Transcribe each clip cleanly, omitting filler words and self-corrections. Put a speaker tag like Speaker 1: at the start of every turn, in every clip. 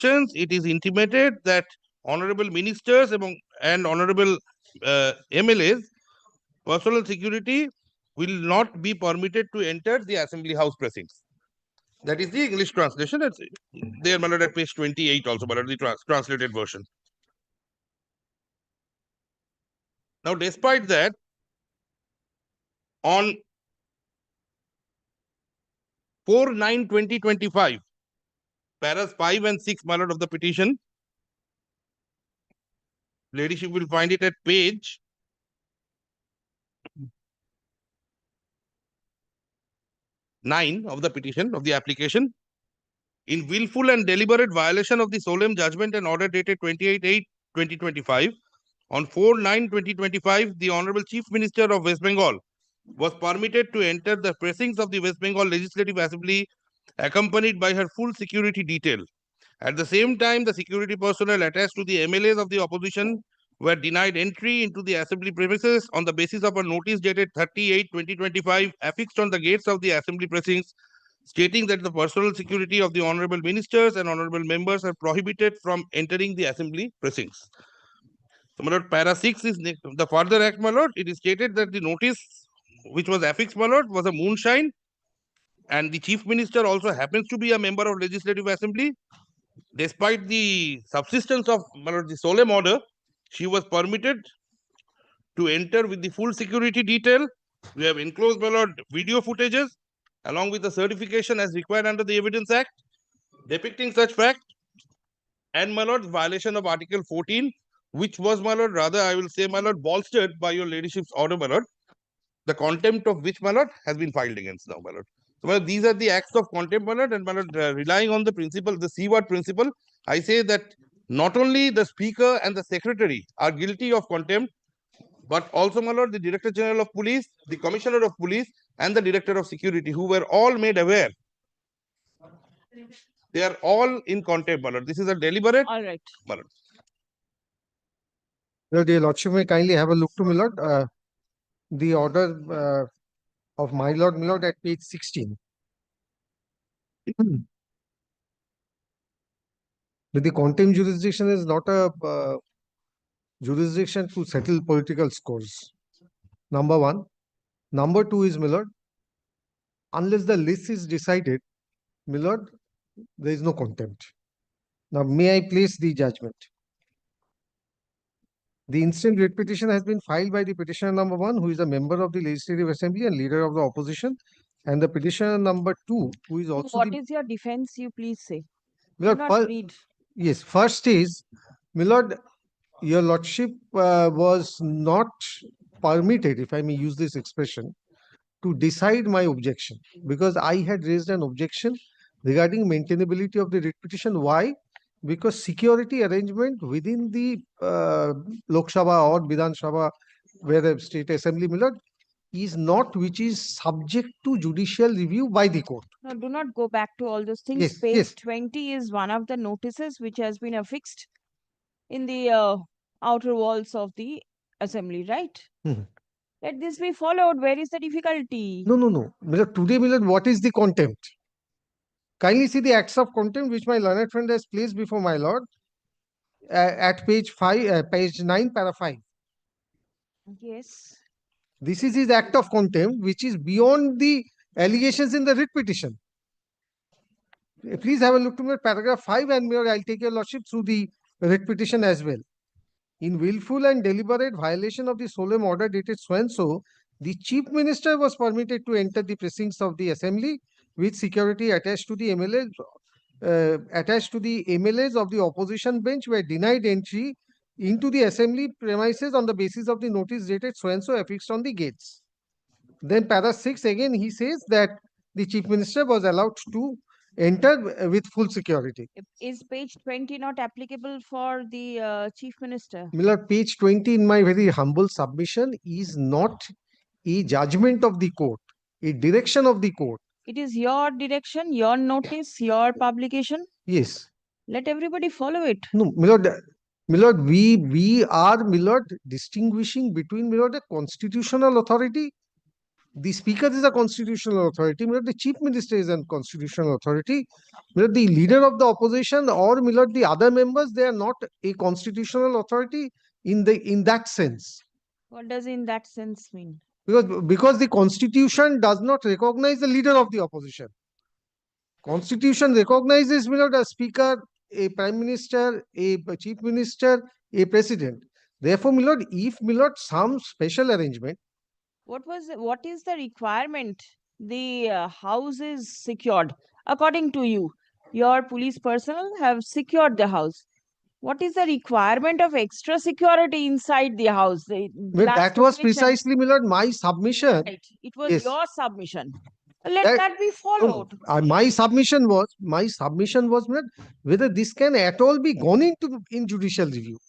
Speaker 1: instructions, it is intimated that honorable ministers and honorable MLAs, personal security will not be permitted to enter the Assembly House precincts. That is the English translation. It's there, my lord, at page 28 also, my lord, the translated version. Now, despite that, on 4/9/2025, paras 5 and 6, my lord, of the petition, ladyship will find it at page 9 of the petition of the application. In willful and deliberate violation of the solemn judgment and order dated 28/8/2025, on 4/9/2025, the Honorable Chief Minister of West Bengal was permitted to enter the precincts of the West Bengal Legislative Assembly accompanied by her full security detail. At the same time, the security personnel attached to the MLAs of the opposition were denied entry into the assembly premises on the basis of a notice dated 30/8/2025 affixed on the gates of the assembly precincts, stating that the personal security of the honorable ministers and honorable members are prohibited from entering the assembly precincts. So, my lord, para 6 is the further act, my lord. It is stated that the notice which was affixed, my lord, was a moonshine, and the chief minister also happens to be a member of Legislative Assembly. Despite the subsistence of, my lord, the solemn order, she was permitted to enter with the full security detail. We have enclosed, my lord, video footages along with the certification as required under the Evidence Act depicting such fact, and, my lord, violation of Article 14, which was, my lord, rather I will say, my lord, bolstered by your ladyship's order, my lord, the contempt of which, my lord, has been filed against now, my lord. So, my lord, these are the acts of contempt, my lord, and, my lord, relying on the principle, the C-word principle, I say that not only the speaker and the secretary are guilty of contempt, but also, my lord, the Director General of Police, the Commissioner of Police, and the Director of Security, who were all made aware. They are all in contempt, my lord. This is a deliberate.
Speaker 2: All right.
Speaker 1: My lord.
Speaker 3: Well, dear Lordship, may kindly have a look to, my lord, the order of my lord, at page 16. But the contempt jurisdiction is not a jurisdiction to settle political scores. Number one. Number two is, my lord, unless the list is decided, my lord, there is no contempt. Now, may I place the judgment? The instant writ petition has been filed by the petitioner number one, who is a member of the Legislative Assembly and leader of the opposition, and the petitioner number two, who is also
Speaker 2: What is your defense? You please say.
Speaker 3: my
Speaker 2: Do
Speaker 3: lord,
Speaker 2: not read.
Speaker 3: yes, first is, my lord, your lordship was not permitted, if I may use this expression, to decide my objection, because I had raised an objection regarding maintainability of the writ petition. Why? Because security arrangement within the Lok Sabha or Vidhan Sabha, where the state assembly, my lord, is not which is subject to judicial review by the court.
Speaker 2: No, do not go back to all those things.
Speaker 3: Yes,
Speaker 2: Page
Speaker 3: yes.
Speaker 2: 20 is one of the notices which has been affixed in the outer walls of the assembly, right?
Speaker 3: Mhm.
Speaker 2: Let this be followed. Where is the difficulty?
Speaker 3: No. My lord, today, my lord, what is the contempt? Kindly see the acts of contempt which my learned friend has placed before my lord at page 5, page 9, para 5.
Speaker 2: Yes.
Speaker 3: This is his act of contempt, which is beyond the allegations in the writ petition. Please have a look to my paragraph 5, and I'll take your lordship through the writ petition as well. In willful and deliberate violation of the solemn order dated so and so, the chief minister was permitted to enter the precincts of the assembly with security attached to the MLAs. MLAs of the opposition bench were denied entry into the assembly premises on the basis of the notice dated so and so affixed on the gates. Then para 6 again, he says that the chief minister was allowed to enter with full security.
Speaker 2: Is page 20 not applicable for the chief minister?
Speaker 3: Miller, page 20 in my very humble submission is not a judgment of the court, a direction of the court.
Speaker 2: It is your direction, your notice, your publication.
Speaker 3: Yes.
Speaker 2: Let everybody follow it.
Speaker 3: No, Millard, we are, Millard, distinguishing between, Millard, a constitutional authority The Speaker is a constitutional authority. My lord, the Chief Minister is a constitutional authority. My lord, the leader of the opposition or my lord, the other members, they are not a constitutional authority in that sense.
Speaker 2: What does in that sense mean?
Speaker 3: Because the Constitution does not recognize the leader of the opposition. Constitution recognizes, my lord, a speaker, a prime minister, a chief minister, a president. Therefore, my lord, if my lord, some special arrangement,
Speaker 2: What is the requirement? The house is secured. According to you, your police personnel have secured the house. What is the requirement of extra security inside the house?
Speaker 3: that was precisely, my lord, my submission.
Speaker 2: Right. It was
Speaker 3: Yes.
Speaker 2: your submission. Let
Speaker 3: That-
Speaker 2: that be
Speaker 3: No,
Speaker 2: followed.
Speaker 3: my submission was, my lord, whether this can at all be gone into in judicial review.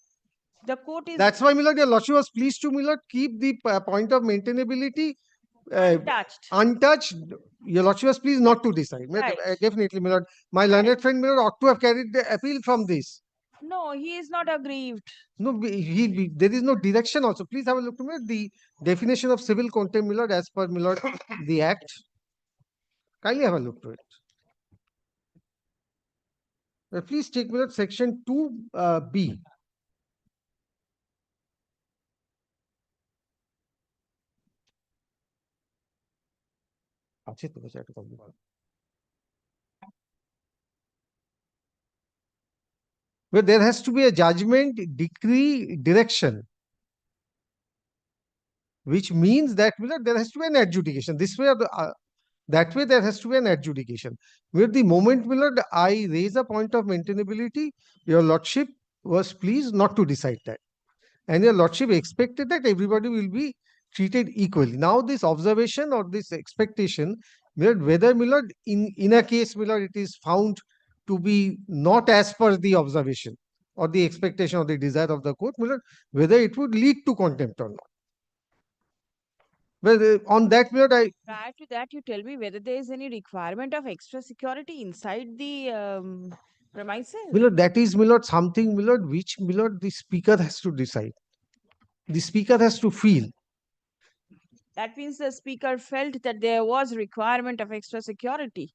Speaker 2: The court is
Speaker 3: That's why, my lord, your lordship was pleased to, my lord, keep the point of maintainability
Speaker 2: untouched.
Speaker 3: untouched. Your lordship was pleased not to decide.
Speaker 2: Right.
Speaker 3: Definitely, my lord. My learned friend, my lord, ought to have carried the appeal from this.
Speaker 2: No, he is not aggrieved.
Speaker 3: No, there is no direction also. Please have a look at the definition of civil contempt, my lord, as per, my lord, the Act. Kindly have a look to it. Please take, my lord, section 2B. আছে তো, বেশ একটা complete করো। Where there has to be a judgment, decree, direction, which means that, my lord, there has to be an adjudication. This way or that way, there has to be an adjudication. Where the moment, my lord, I raise a point of maintainability, your lordship was pleased not to decide that. And your lordship expected that everybody will be treated equally. Now, this observation or this expectation, my lord, whether, my lord, in a case, my lord, it is found to be not as per the observation or the expectation or the desire of the court, my lord, whether it would lead to contempt or not. Well, on that, my lord,
Speaker 2: Prior to that, you tell me whether there is any requirement of extra security inside the premises.
Speaker 3: my lord, that is, my lord, something, my lord, which, my lord, the speaker has to decide. The speaker has to feel.
Speaker 2: That means the speaker felt that there was requirement of extra security,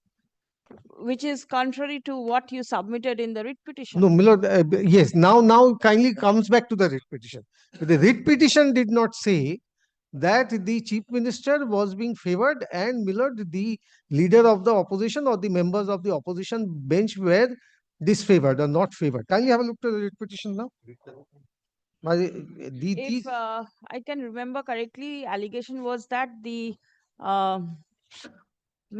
Speaker 2: which is contrary to what you submitted in the writ petition.
Speaker 3: No, my lord, yes, now kindly comes back to the writ petition. But the writ petition did not say that the chief minister was being favored and, my lord, the leader of the opposition or the members of the opposition bench were disfavored or not favored. Kindly have a look to the writ petition now.
Speaker 2: If I can remember correctly, allegation was that the um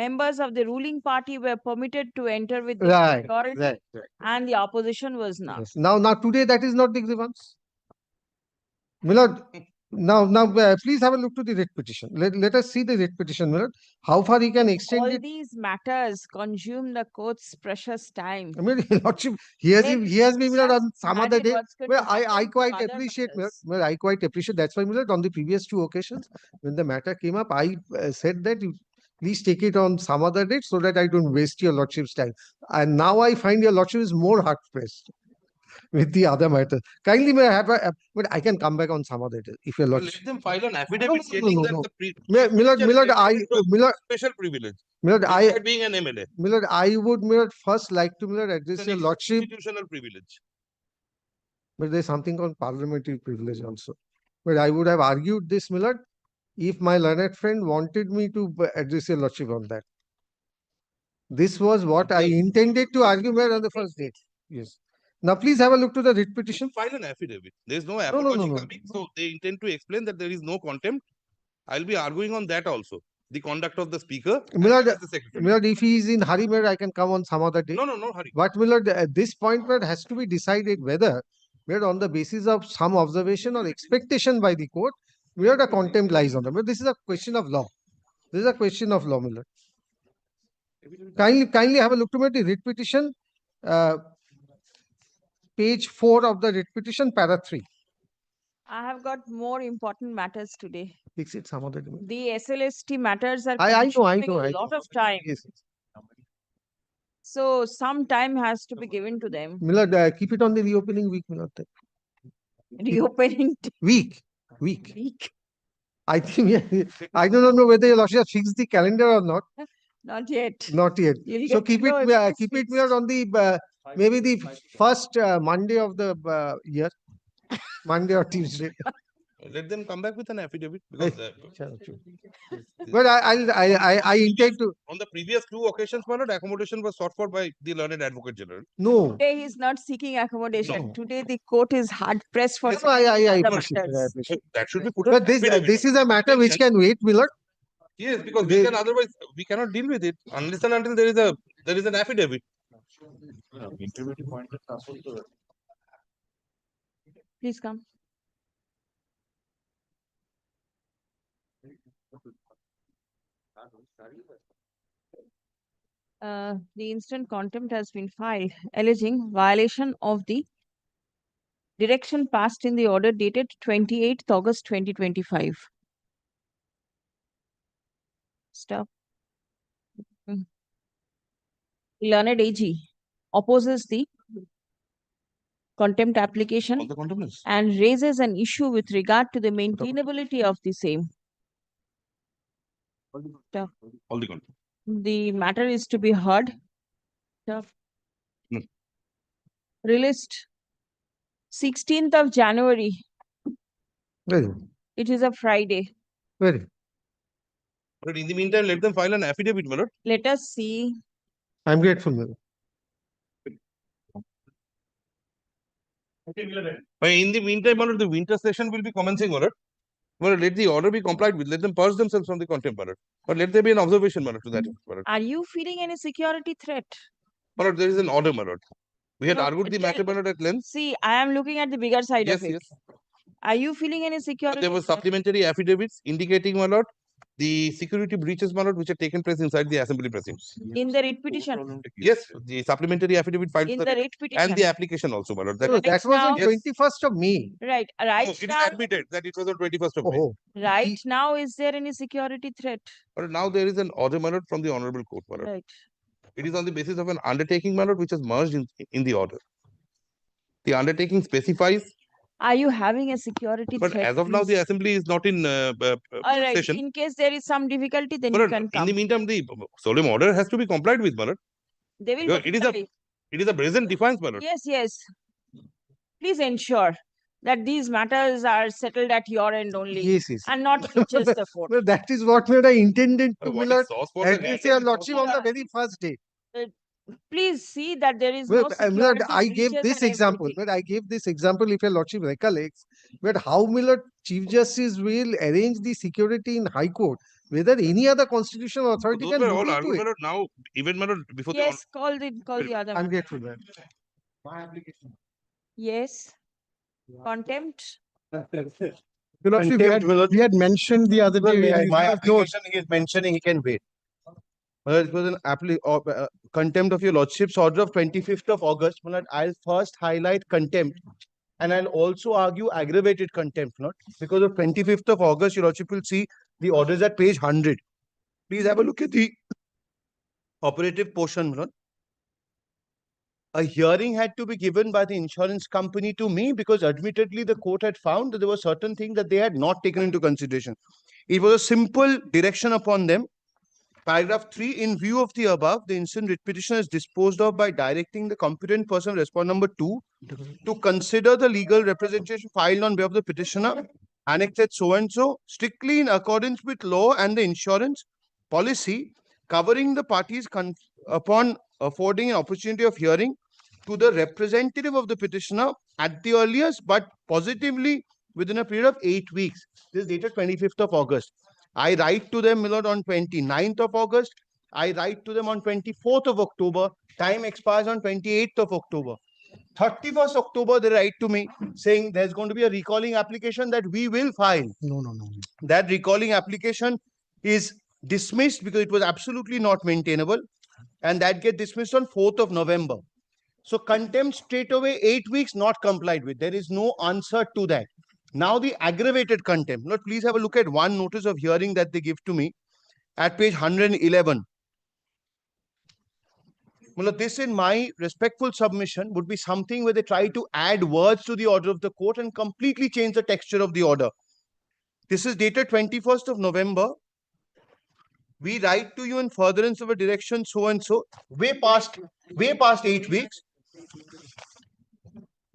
Speaker 2: members of the ruling party were permitted to enter with the
Speaker 3: Right,
Speaker 2: security
Speaker 3: right.
Speaker 2: and the opposition was not.
Speaker 3: Yes. Now today that is not the grievance. My lord, now please have a look to the writ petition. Let us see the writ petition, my lord. How far he can extend
Speaker 2: All
Speaker 3: it.
Speaker 2: these matters consume the court's precious time.
Speaker 3: I mean, lordship, he has been, my lord, on some other day. Well, I quite appreciate, well, I quite appreciate. That's why, my lord, on the previous 2 occasions, when the matter came up, I said that you please take it on some other date so that I don't waste your lordship's time. And now I find your lordship is more hard pressed with the other matter. Kindly, may I have but I can come back on some other day if your
Speaker 1: Well,
Speaker 3: lordship.
Speaker 1: let them file an affidavit
Speaker 3: no,
Speaker 1: stating that
Speaker 3: no.
Speaker 1: the
Speaker 3: My lord,
Speaker 1: special privilege,
Speaker 3: my lord,
Speaker 1: despite being an MLA,
Speaker 3: my lord, I would, my lord, first like to, my lord, address
Speaker 1: it's
Speaker 3: your
Speaker 1: an
Speaker 3: lordship.
Speaker 1: constitutional privilege.
Speaker 3: But there's something called parliamentary privilege also. But I would have argued this, my lord, if my learned friend wanted me to address your lordship on that. This was what I intended to argue on the first date. Yes. Now, please have a look to the writ petition.
Speaker 1: File an affidavit. There is no
Speaker 3: no,
Speaker 1: apology
Speaker 3: no.
Speaker 1: coming, so they intend to explain that there is no contempt. I'll be arguing on that also. The conduct of the speaker
Speaker 3: My lord,
Speaker 1: as the secretary.
Speaker 3: my lord, if he is in hurry, my lord, I can come on some other day.
Speaker 1: No hurry.
Speaker 3: But, my lord, at this point, my lord, has to be decided whether, my lord, on the basis of some observation or expectation by the court, my lord, a contempt lies on them. But this is a question of law. This is a question of law, my lord. Kindly have a look to the writ petition, page 4 of the writ petition, para 3.
Speaker 2: I have got more important matters today.
Speaker 3: Fix it some other day.
Speaker 2: The SLST matters are
Speaker 3: I know,
Speaker 2: consuming a lot of time.
Speaker 3: Yes.
Speaker 2: So some time has to be given to them.
Speaker 3: My lord, keep it on the reopening week, my lord.
Speaker 2: Reopening
Speaker 3: Week.
Speaker 2: week.
Speaker 3: I think, I do not know whether your lordship has fixed the calendar or not.
Speaker 2: Not yet.
Speaker 3: Not yet.
Speaker 2: You'll
Speaker 3: So
Speaker 2: get to know if it's
Speaker 3: keep it
Speaker 2: fixed.
Speaker 3: Milord, on the maybe the first Monday of the year, Monday or Tuesday.
Speaker 1: Let them come back with an affidavit because
Speaker 3: But I intend to.
Speaker 1: on the previous two occasions, my lord, accommodation was sought for by the learned advocate general.
Speaker 3: No.
Speaker 2: Today he's not seeking accommodation.
Speaker 3: No.
Speaker 2: Today the court is hard pressed for
Speaker 3: Yes, I
Speaker 2: other
Speaker 3: appreciate it. I
Speaker 2: matters.
Speaker 3: appreciate it.
Speaker 1: That should be put.
Speaker 3: But this is a matter which can wait, Milord.
Speaker 1: Yes, because we can otherwise we cannot deal with it unless and until there is an affidavit.
Speaker 2: Please come. The instant contempt has been filed alleging violation of the direction passed in the order dated 28th August 2025. Stop. Learned AG opposes the contempt application
Speaker 1: All the contempts.
Speaker 2: and raises an issue with regard to the maintainability of the same. Stop.
Speaker 1: All the contempts.
Speaker 2: The matter is to be heard. Stop.
Speaker 1: No.
Speaker 2: Released 16th of January.
Speaker 3: Very good.
Speaker 2: It is a Friday.
Speaker 3: Very good.
Speaker 1: But in the meantime, let them file an affidavit, my lord.
Speaker 2: Let us see.
Speaker 3: I'm grateful, Milord.
Speaker 1: But in the meantime, my lord, the winter session will be commencing, my lord. Well, let the order be complied with. Let them purge themselves from the contempt, my lord. But let there be an observation, my lord, to that. My lord.
Speaker 2: Are you feeling any security threat?
Speaker 1: My lord, there is an order, my lord. We had
Speaker 2: No,
Speaker 1: argued the matter, my lord, at length.
Speaker 2: See, I am looking at the bigger side
Speaker 1: Yes,
Speaker 2: of it.
Speaker 1: yes.
Speaker 2: Are you feeling any
Speaker 1: But
Speaker 2: security
Speaker 1: there were
Speaker 2: threat?
Speaker 1: supplementary affidavits indicating, my lord, the security breaches, my lord, which had taken place inside the assembly precincts.
Speaker 2: In the writ petition?
Speaker 1: Yes, the supplementary affidavit filed
Speaker 2: In
Speaker 1: for
Speaker 2: the
Speaker 1: the
Speaker 2: writ petition?
Speaker 1: and the application also, my lord. That,
Speaker 3: So that was
Speaker 2: now-
Speaker 3: on 21st of May.
Speaker 2: Right.
Speaker 1: no,
Speaker 2: Right
Speaker 1: it is
Speaker 2: now,
Speaker 1: admitted that it was on 21st of May.
Speaker 3: Oh,
Speaker 2: right now, is there any security threat?
Speaker 1: But now there is an order, my lord, from the honorable court, my lord.
Speaker 2: Right.
Speaker 1: It is on the basis of an undertaking, my lord, which is merged in the order. The undertaking specifies,
Speaker 2: Are you having a security
Speaker 1: but
Speaker 2: threat?
Speaker 1: as of now, the
Speaker 2: please?
Speaker 1: assembly is not in
Speaker 2: All right.
Speaker 1: session.
Speaker 2: In case there is some difficulty, then
Speaker 1: But
Speaker 2: you can
Speaker 1: in
Speaker 2: come.
Speaker 1: the meantime, the solemn order has to be complied with, my lord.
Speaker 2: They will.
Speaker 1: Because it is a brazen defiance, my lord.
Speaker 2: Yes, yes. Please ensure that these matters are settled at your end only
Speaker 3: yes, yes.
Speaker 2: and not just the court.
Speaker 3: Well, that is what Milord, I intended to,
Speaker 1: What is
Speaker 3: Milord,
Speaker 1: sauce for the
Speaker 3: address
Speaker 1: cat?
Speaker 3: your lordship on the very first day.
Speaker 2: Please see that there is
Speaker 3: Well,
Speaker 2: no security
Speaker 3: Milord, I gave
Speaker 2: breaches
Speaker 3: this
Speaker 2: and
Speaker 3: example.
Speaker 2: everything.
Speaker 3: But I gave this example, if your lordship recollects, but how Milord Chief Justice will arrange the security in High Court, whether any other constitutional authority
Speaker 1: Those
Speaker 3: can
Speaker 1: were
Speaker 3: look
Speaker 1: all
Speaker 3: into
Speaker 1: argued, my
Speaker 3: it.
Speaker 1: lord. Now, even, my lord, before
Speaker 2: Yes, call the other.
Speaker 3: I'm
Speaker 2: one.
Speaker 3: grateful, man.
Speaker 2: Yes. Contempt.
Speaker 3: Your lordship, we had mentioned the other day.
Speaker 4: My application he is mentioning he can wait. Well, it was an contempt of your lordship's order of 25th of August. Well, I'll first highlight contempt and I'll also argue aggravated contempt, not because of 25th of August, your lordship will see the orders at page 100. Please have a look at the operative portion, Lord. A hearing had to be given by the insurance company to me because admittedly the court had found that there were certain things that they had not taken into consideration. It was a simple direction upon them. Paragraph 3, in view of the above, the instant writ petition is disposed of by directing the competent person, respond number 2, to consider the legal representation filed on behalf of the petitioner, annexed so and so, strictly in accordance with law and the insurance policy, covering the parties upon affording an opportunity of hearing to the representative of the petitioner at the earliest, but positively within a period of 8 weeks. This is dated 25th of August. I write to them, Milord, on 29th of August. I write to them on 24th of October. Time expires on 28th of October. 31st October, they write to me saying there's going to be a recalling application that we will file.
Speaker 3: No.
Speaker 4: That recalling application is dismissed because it was absolutely not maintainable. And that gets dismissed on 4th of November. So contempt straight away, 8 weeks not complied with. There is no answer to that. Now the aggravated contempt. Lord, please have a look at one notice of hearing that they give to me at page 111. Well, this in my respectful submission would be something where they try to add words to the order of the court and completely change the texture of the order. This is dated 21st of November. We write to you in furtherance of a direction so and so, way past 8 weeks.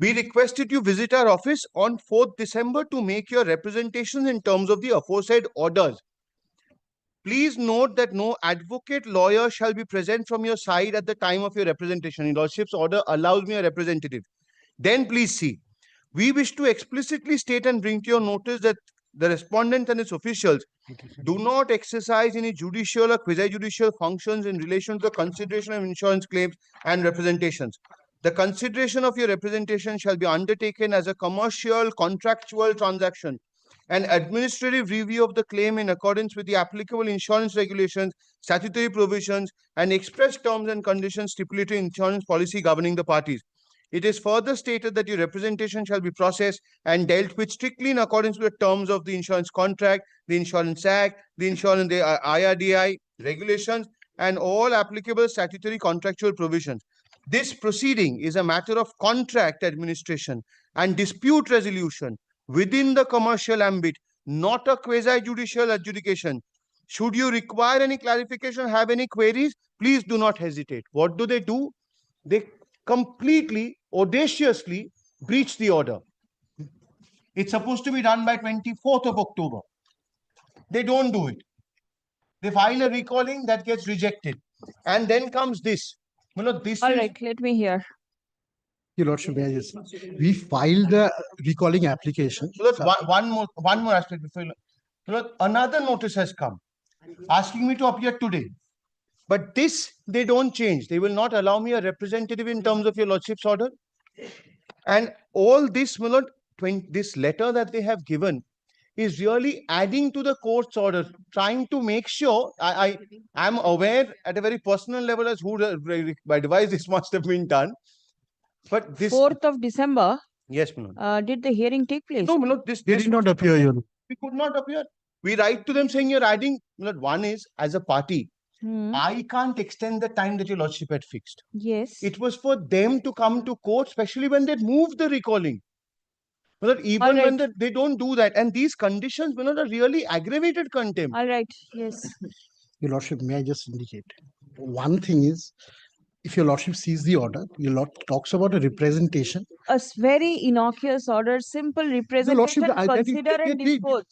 Speaker 4: We requested you visit our office on 4th December to make your representations in terms of the aforesaid orders. Please note that no advocate lawyer shall be present from your side at the time of your representation. Your Lordship's order allows me a representative. Then please see, we wish to explicitly state and bring to your notice that the respondent and its officials do not exercise any judicial or quasi-judicial functions in relation to the consideration of insurance claims and representations. The consideration of your representation shall be undertaken as a commercial contractual transaction. An administrative review of the claim in accordance with the applicable insurance regulations, statutory provisions, and express terms and conditions stipulated in insurance policy governing the parties. It is further stated that your representation shall be processed and dealt with strictly in accordance with the terms of the insurance contract, the Insurance Act, the IRDI regulations, and all applicable statutory contractual provisions. This proceeding is a matter of contract administration and dispute resolution within the commercial ambit, not a quasi-judicial adjudication. Should you require any clarification, have any queries, please do not hesitate. What do? They completely, audaciously breach the order. It's supposed to be done by 24th of October. They don't do it. They file a recalling that gets rejected. And then comes this.
Speaker 2: All right, let me hear.
Speaker 3: Your Lordship, may I just say, we filed the recalling application.
Speaker 4: So that's one more aspect. Another notice has come asking me to appear today. But this, they don't change. They will not allow me a representative in terms of your Lordship's order. And all this, this letter that they have given is really adding to the court's order, trying to make sure, I am aware at a very personal level as who by device this must have been done. But this
Speaker 2: 4th of December,
Speaker 4: yes, Manoj.
Speaker 2: did the hearing take place?
Speaker 4: No, Manoj,
Speaker 3: They did not appear, Your Lordship.
Speaker 4: We could not appear. We write to them saying you're adding, one is as a party, I can't extend the time that your Lordship had fixed.
Speaker 2: Yes.
Speaker 4: It was for them to come to court, especially when they moved the recalling. Even when they don't do that, and these conditions are really aggravated contempt.
Speaker 2: All right, yes.
Speaker 3: Your Lordship, may I just indicate? One thing is, if your Lordship sees the order, your Lord talks about a representation.
Speaker 2: A very innocuous order, simple representation, consider and dispose.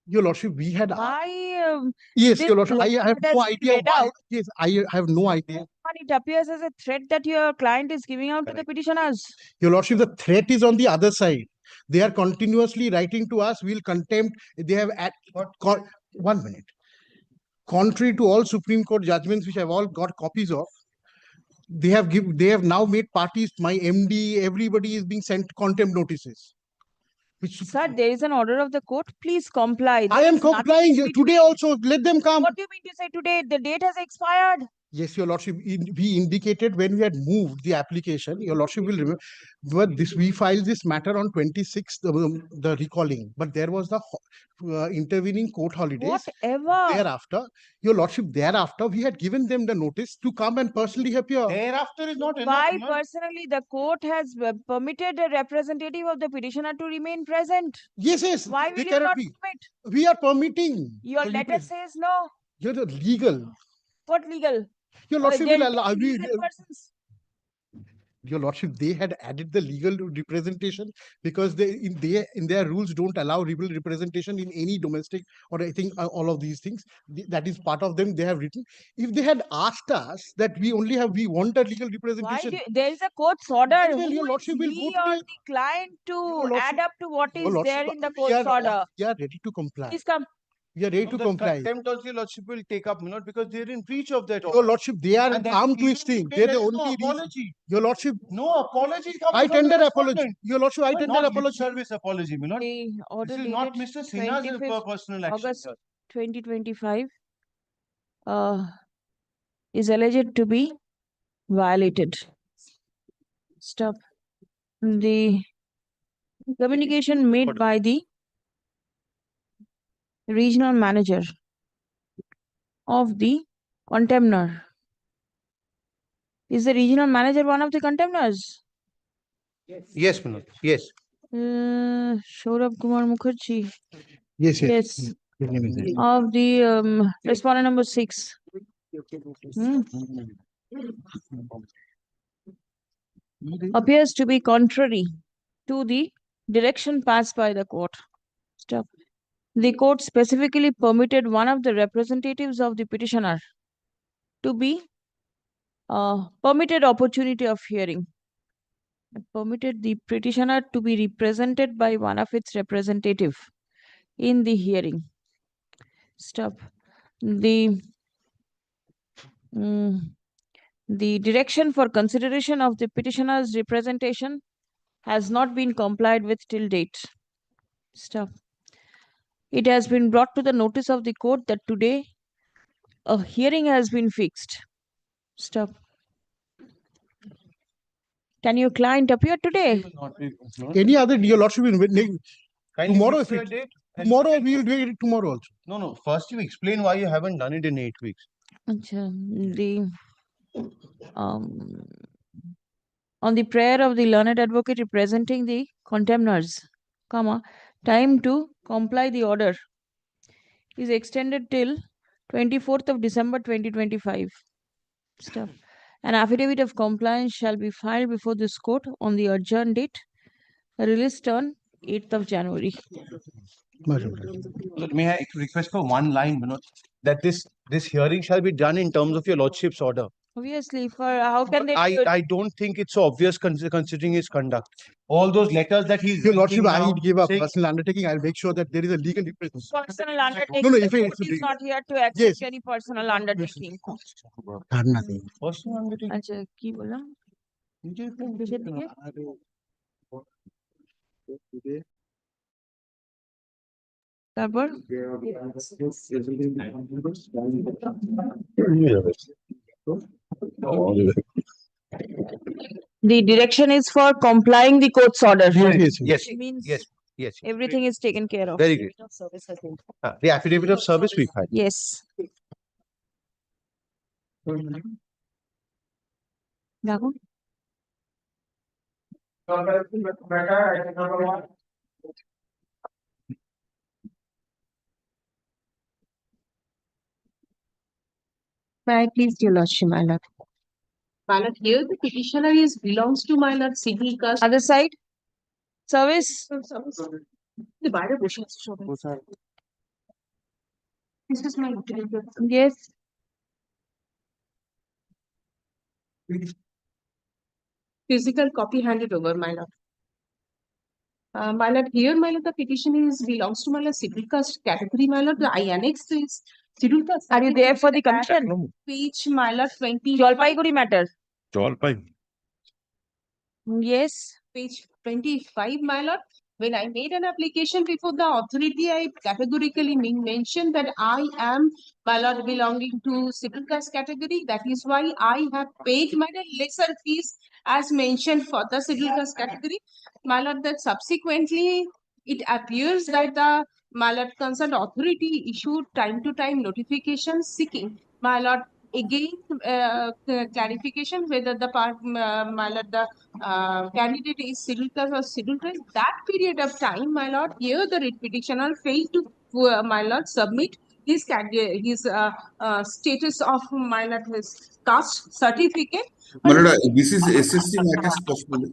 Speaker 3: Your Lordship, we had...
Speaker 2: Why?
Speaker 3: Yes, Your Lordship, I have no idea why.
Speaker 2: Out.
Speaker 3: Yes, I have no idea.
Speaker 2: It appears as a threat that your client is giving out to the petitioners.
Speaker 3: Your Lordship, the threat is on the other side. They are continuously writing to us, we'll contempt. They have... 1 minute. Contrary to all Supreme Court judgments, which I've all got copies of, they have now made parties, my MD, everybody is being sent contempt notices.
Speaker 2: Sir, there is an order of the court. Please comply.
Speaker 3: I am complying today also. Let them come.
Speaker 2: What do you mean to say today? The date has expired.
Speaker 3: Yes, Your Lordship. We indicated when we had moved the application. Your Lordship will remember. But we filed this matter on 26th, the recalling. But there was the intervening court holidays.
Speaker 2: Whatever.
Speaker 3: Thereafter, Your Lordship, we had given them the notice to come and personally appear.
Speaker 4: Thereafter is not enough.
Speaker 2: Why personally? The court has permitted a representative of the petitioner to remain present.
Speaker 3: Yes.
Speaker 2: Why will you not permit?
Speaker 3: We are permitting.
Speaker 2: Your letter says no.
Speaker 3: You're the legal.
Speaker 2: What legal?
Speaker 3: Your Lordship will allow. Your Lordship, they had added the legal representation because they in their rules don't allow legal representation in any domestic or I think all of these things. That is part of them. They have written. If they had asked us that we want a legal representation.
Speaker 2: There is a court's order.
Speaker 3: Well, Your Lordship will go
Speaker 2: to the client to add up to what is there in the court's order.
Speaker 3: We are ready to comply.
Speaker 2: Please come.
Speaker 3: We are ready to comply.
Speaker 4: Contempt also your Lordship will take up, because they are in breach of that order.
Speaker 3: Your Lordship, they are arm twisting. They are the only
Speaker 4: apology.
Speaker 3: Your Lordship,
Speaker 4: no apology.
Speaker 3: I tender apology. Your Lordship, I tender apology.
Speaker 4: Service apology,
Speaker 2: The order
Speaker 4: this is not Mr. Sinha's personal action.
Speaker 2: August 2025 is alleged to be violated. Stop. The communication made by the regional manager of the contemner. Is the regional manager one of the contemners?
Speaker 4: Yes, Manoj. Yes.
Speaker 2: Saurabh Kumar Mukherjee.
Speaker 3: Yes,
Speaker 2: Yes.
Speaker 3: His name is there.
Speaker 2: Of the respondent number 6. Appears to be contrary to the direction passed by the court. Stop. The court specifically permitted one of the representatives of the petitioner to be permitted opportunity of hearing. Permitted the petitioner to be represented by one of its representative in the hearing. Stop. The direction for consideration of the petitioner's representation has not been complied with till date. Stop. It has been brought to the notice of the court that today a hearing has been fixed. Stop. Can your client appear today?
Speaker 3: Any other, your lordship,
Speaker 4: Kindly
Speaker 3: tomorrow
Speaker 4: fix
Speaker 3: if
Speaker 4: the
Speaker 3: it-
Speaker 4: date.
Speaker 3: tomorrow we will do it tomorrow also.
Speaker 4: No. First you explain why you haven't done it in 8 weeks.
Speaker 2: The on the prayer of the learned advocate representing the contemners, time to comply the order is extended till 24th of December 2025. Stop. An affidavit of compliance shall be filed before this court on the adjourned date, released on 8th of January.
Speaker 4: May I request for one line, Manoj, that this hearing shall be done in terms of your lordship's order.
Speaker 2: Obviously, for how can they do it?
Speaker 4: I don't think it's so obvious considering his conduct. All those letters that he's
Speaker 3: Your lordship,
Speaker 4: writing
Speaker 3: I will
Speaker 4: now
Speaker 3: give a
Speaker 4: saying-
Speaker 3: personal undertaking. I'll make sure that there is a legal representation.
Speaker 2: Personal undertaking.
Speaker 3: No,
Speaker 2: The
Speaker 3: if it-
Speaker 2: court is not here to accept
Speaker 3: Yes.
Speaker 2: any personal undertaking.
Speaker 4: Personal undertaking?
Speaker 2: আচ্ছা কি বললাম কিসের দিকে? তারপর the direction is for complying the court's order.
Speaker 4: Yes,
Speaker 2: It means
Speaker 4: yes.
Speaker 2: everything is taken care of.
Speaker 4: Very great. The affidavit of service we filed.
Speaker 2: Yes. দেখো
Speaker 5: May I please, your lordship, my lord? My lord, here the petitioner is belongs to my lord civil caste.
Speaker 2: other side service.
Speaker 5: The বাইরে বসে আছে সবাই। This is my utility.
Speaker 2: Yes.
Speaker 5: Physical copy handed over, my lord. My lord, here, my lord, the petition is belongs to my lord civil caste category, my lord. I annex this schedule caste.
Speaker 2: Are you there for the commission?
Speaker 5: Page, my lord, 20.
Speaker 2: Jalpaiguri matter. Yes.
Speaker 5: Page 25, my lord. When I made an application before the authority, I categorically mentioned that I am, my lord, belonging to civil caste category. That is why I have paid my lesser fees as mentioned for the civil caste category. My lord, that subsequently it appears that the my lord concerned authority issued time to time notifications seeking, my lord, again clarification whether the my lord, the candidate is civil caste or civil caste. That period of time, my lord, here the writ petitioner failed to my lord submit his status of my lord his caste certificate.
Speaker 6: Manada, this is SSC matters possible.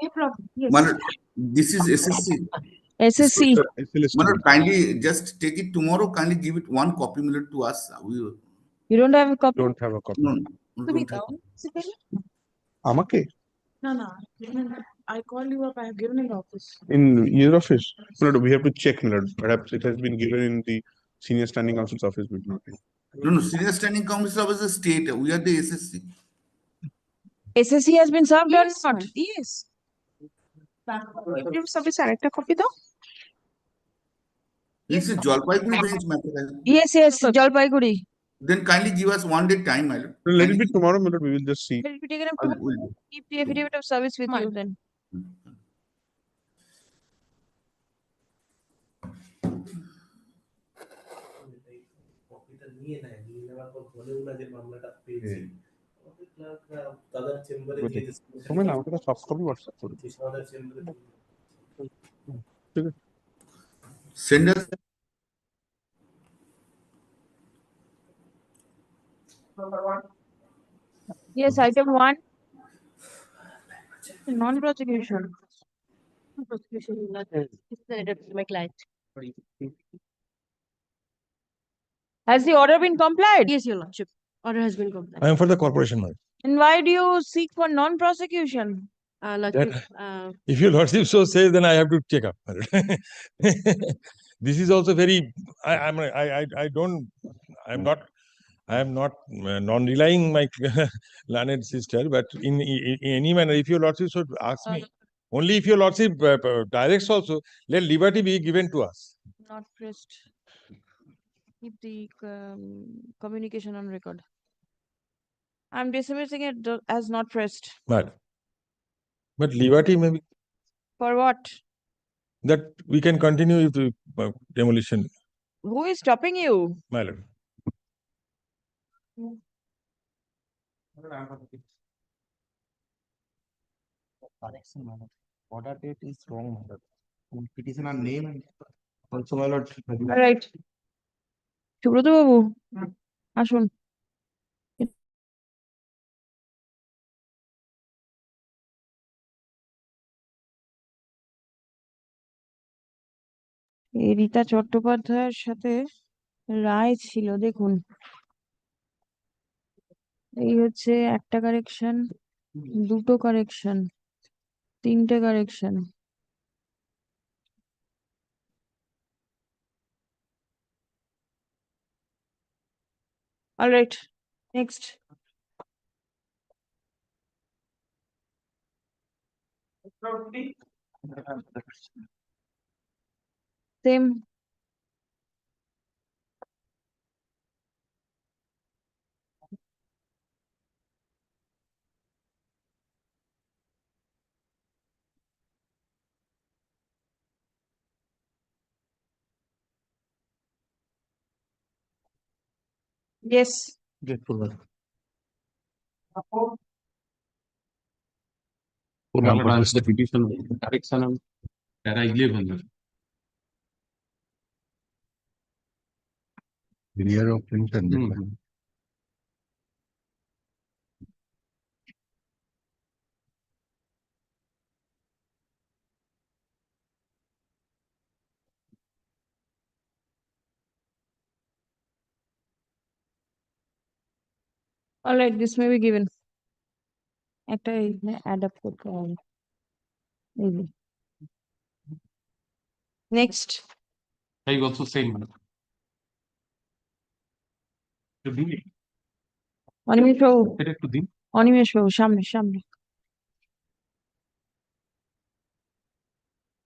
Speaker 5: A problem. Yes.
Speaker 6: Manada, this is SSC.
Speaker 2: SSC.
Speaker 6: Manada, kindly just take it tomorrow. Kindly give it one copy minute to us.
Speaker 2: You don't have a copy?
Speaker 1: Don't have a copy.
Speaker 6: No,
Speaker 5: তুমি
Speaker 6: don't have.
Speaker 5: দাও
Speaker 1: আমাকে
Speaker 5: No, I call you up. I have given in office.
Speaker 1: in your office? No, we have to check. Perhaps it has been given in the senior standing counsel's office, but not.
Speaker 6: No, senior standing council of the state. We are the SSC.
Speaker 2: SSC has been served or
Speaker 5: Yes,
Speaker 2: not?
Speaker 5: ma'am. Yes. Every service আরেকটা copy দাও।
Speaker 6: This is Jalpaiguri bench matter.
Speaker 2: Yes, Jalpaiguri.
Speaker 6: Then kindly give us 1 day time, my lord.
Speaker 1: Let it be tomorrow, my lord. We will just see.
Speaker 2: It will be taken up
Speaker 6: I'll-
Speaker 2: to
Speaker 6: we'll-
Speaker 2: keep the affidavit of service with you then.
Speaker 1: তুমি না আমাকে সব copy WhatsApp করো।
Speaker 6: Send us
Speaker 2: Yes, item 1. Non-prosecution.
Speaker 7: Prosecution will not extended to my client.
Speaker 2: Has the order been complied?
Speaker 7: Yes, Your Lordship. Order has been complied.
Speaker 8: I am for the corporation, madam.
Speaker 2: And why do you seek for non-prosecution?
Speaker 7: Lordship,
Speaker 8: If your lordship so says, then I have to check up. This is also very. I am not non-relying my learned sister, but in any manner, if your lordship should ask me, only if your lordship directs also, let liberty be given to us.
Speaker 2: Not pressed. Keep the communication on record. I'm dismissing it as not pressed.
Speaker 8: But liberty may be
Speaker 2: For what?
Speaker 8: that we can continue with the demolition,
Speaker 2: Who is stopping you?
Speaker 8: my lord.
Speaker 1: Correction, madam. Order date is wrong, madam. Petitioner name and also, my lord.
Speaker 2: All right. Subrata বাবু আসুন। এই রীতা চট্টোপাধ্যায়ের সাথে রায় ছিল, দেখুন এই হচ্ছে একটা correction, দুটো কারেকশন, তিনটে correction. All right, next. Same. Yes.
Speaker 1: Grateful.
Speaker 9: The petition correction of para 11.
Speaker 1: The year of pension.
Speaker 2: All right, this may be given. একটা add up করতে হবে। Next.
Speaker 9: I also same. To be
Speaker 2: Animesh Babu,
Speaker 9: to the
Speaker 2: Animesh বাবু সামনে সামনে।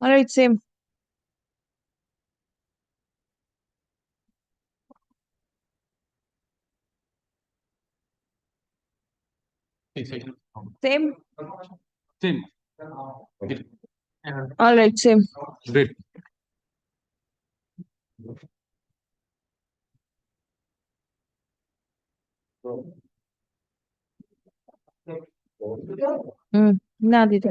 Speaker 2: All right, same. Same.
Speaker 9: Same.
Speaker 2: All right, same.
Speaker 9: Great.
Speaker 2: না দিতে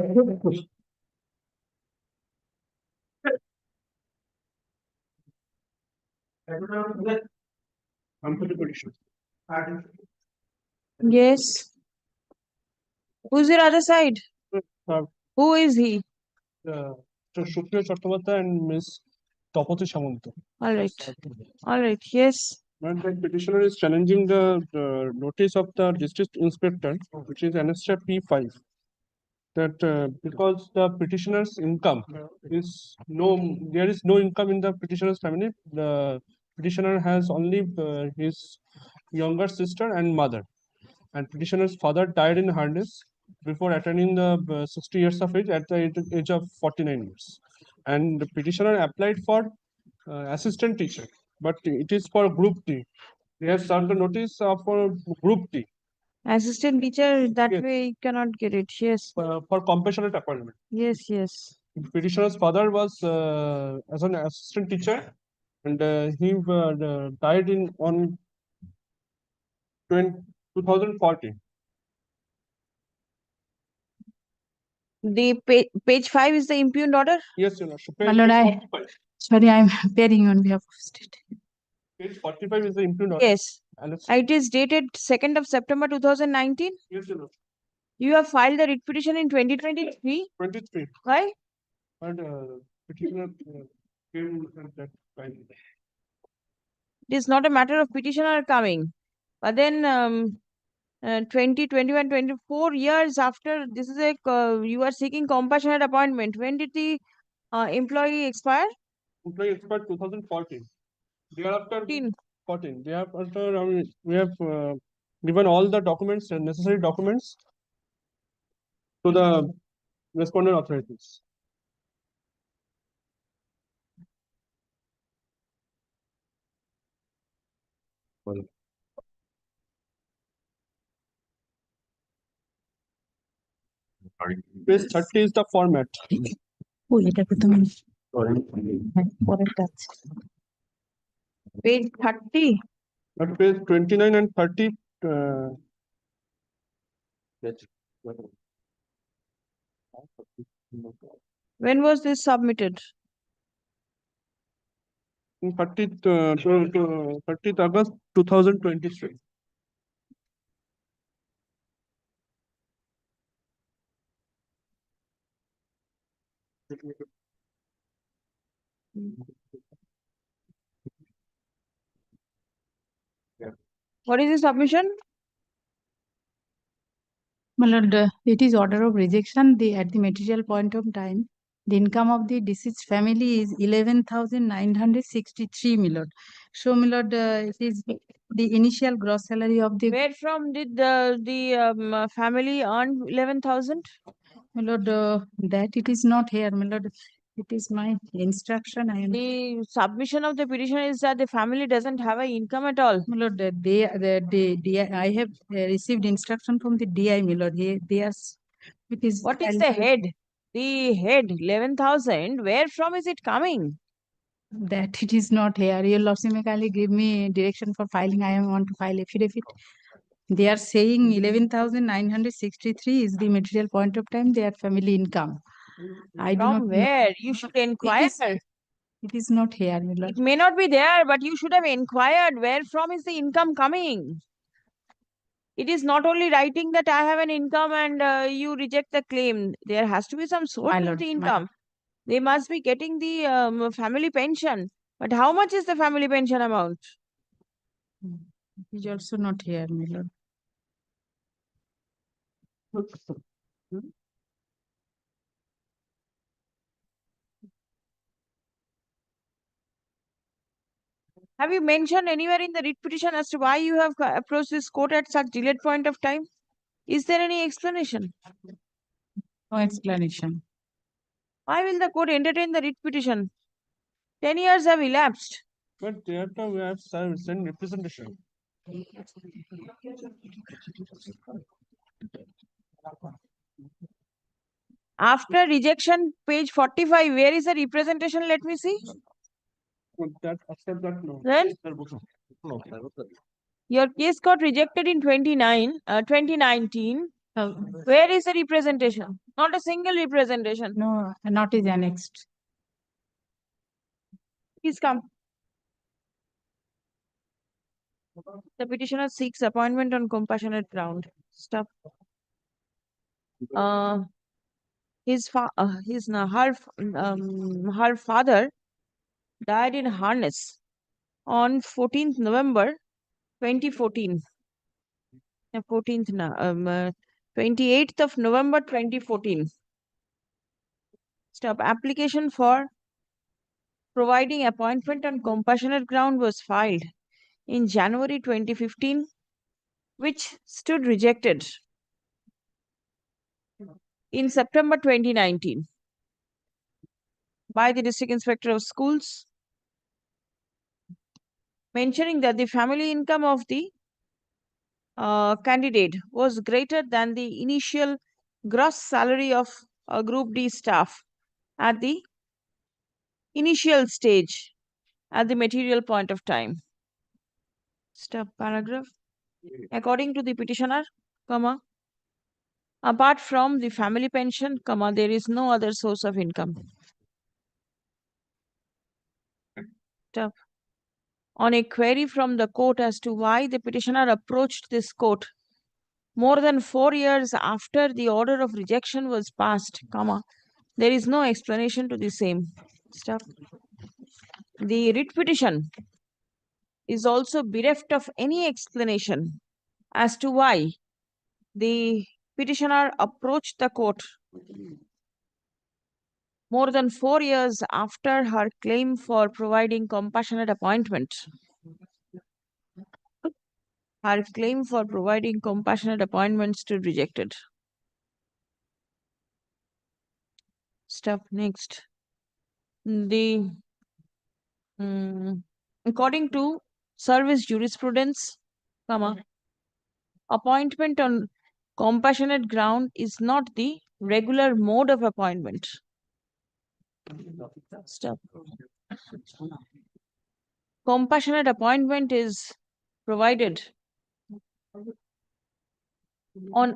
Speaker 2: Yes. Who's your other side? Who is he?
Speaker 10: Supriya Chattopadhyay and Ms. Tapati Samanta.
Speaker 2: All right. All right. Yes.
Speaker 10: And the petitioner is challenging the notice of the district inspector, which is annexure P5. That because the petitioner's income is there is no income in the petitioner's family. The petitioner has only his younger sister and mother. And petitioner's father died in harness before attaining the 60 years of age at the age of 49 years. And the petitioner applied for assistant teacher, but it is for group D. They have served the notice for group D
Speaker 2: Assistant teacher, that
Speaker 10: Yes.
Speaker 2: way you cannot get it. Yes.
Speaker 10: for compassionate appointment.
Speaker 2: Yes, yes.
Speaker 10: Petitioner's father was as an assistant teacher, and he died on 2014.
Speaker 2: The page 5 is the impugned order.
Speaker 10: Yes, Your Lordship.
Speaker 11: My lord, Sorry, I'm appearing on behalf of state.
Speaker 10: Page 45 is the impugned order.
Speaker 2: Yes.
Speaker 10: Annostrap.
Speaker 2: It is dated 2nd of September 2019.
Speaker 10: Yes, Your Lordship.
Speaker 2: You have filed the writ petition in 2023.
Speaker 10: 23.
Speaker 2: Why?
Speaker 10: And petitioner came at that time.
Speaker 2: It is not a matter of petitioner coming. But then 20, 21, 24 years after this is you are seeking compassionate appointment. When did the employee expire?
Speaker 10: Employee expired 2014. Thereafter,
Speaker 2: 14.
Speaker 10: 14. Thereafter, we have given all the documents and necessary documents to the respondent authorities. Page 30 is the format.
Speaker 2: Page 30.
Speaker 10: At page 29 and 30.
Speaker 2: When was this submitted?
Speaker 10: In 30th August 2023.
Speaker 2: What is the submission?
Speaker 7: My lord, it is order of rejection. At the material point of time, the income of the deceased family is 11,963, my lord. So, my lord, it is the initial gross salary of the
Speaker 2: Where from did the family earn 11,000?
Speaker 7: my lord. That it is not here, my lord. It is my instruction. I am
Speaker 2: The submission of the petition is that the family doesn't have an income at all.
Speaker 7: my lord. I have received instruction from the DI, my lord. They are. It is
Speaker 2: What is the head? The head 11,000. Where from is it coming?
Speaker 7: that it is not here. Your lordship may kindly give me direction for filing. I want to file affidavit. They are saying 11,963 is the material point of time, their family income. I do not
Speaker 2: From
Speaker 7: know.
Speaker 2: where? You should inquire.
Speaker 7: It is not here, my lord.
Speaker 2: It may not be there, but you should have inquired where from is the income coming. It is not only writing that I have an income and you reject the claim. There has to be some source
Speaker 7: My
Speaker 2: of
Speaker 7: lord,
Speaker 2: the
Speaker 7: my-
Speaker 2: income. They must be getting the family pension. But how much is the family pension amount?
Speaker 7: It is also not here, my lord.
Speaker 2: Have you mentioned anywhere in the writ petition as to why you have approached this court at such delayed point of time? Is there any explanation?
Speaker 7: No explanation.
Speaker 2: Why will the court entertain the writ petition? 10 years have elapsed.
Speaker 10: But thereafter, we have sent representation.
Speaker 2: After rejection, page 45, where is the representation? Let me see.
Speaker 10: That after that, no.
Speaker 2: Then your case got rejected in 2019. Where is the representation? Not a single representation.
Speaker 7: No, not is annexed.
Speaker 2: Please come. The petitioner seeks appointment on compassionate ground. Stop. Her father died in harness on 14th November 2014. 28th of November 2014. Stop. Application for providing appointment on compassionate ground was filed in January 2015, which stood rejected in September 2019 by the District Inspector of Schools, mentioning that the family income of the candidate was greater than the initial gross salary of Group D staff at the initial stage at the material point of time. Stop paragraph. According to the petitioner, comma, apart from the family pension, comma, there is no other source of income. Stop. on a query from the court as to why the petitioner approached this court more than 4 years after the order of rejection was passed, comma, there is no explanation to the same. Stop. The writ petition is also bereft of any explanation as to why the petitioner approached the court more than 4 years after her claim for providing compassionate appointment. Her claim for providing compassionate appointment stood rejected. Step next. According to service jurisprudence, comma, appointment on compassionate ground is not the regular mode of appointment. Step. Compassionate appointment is provided on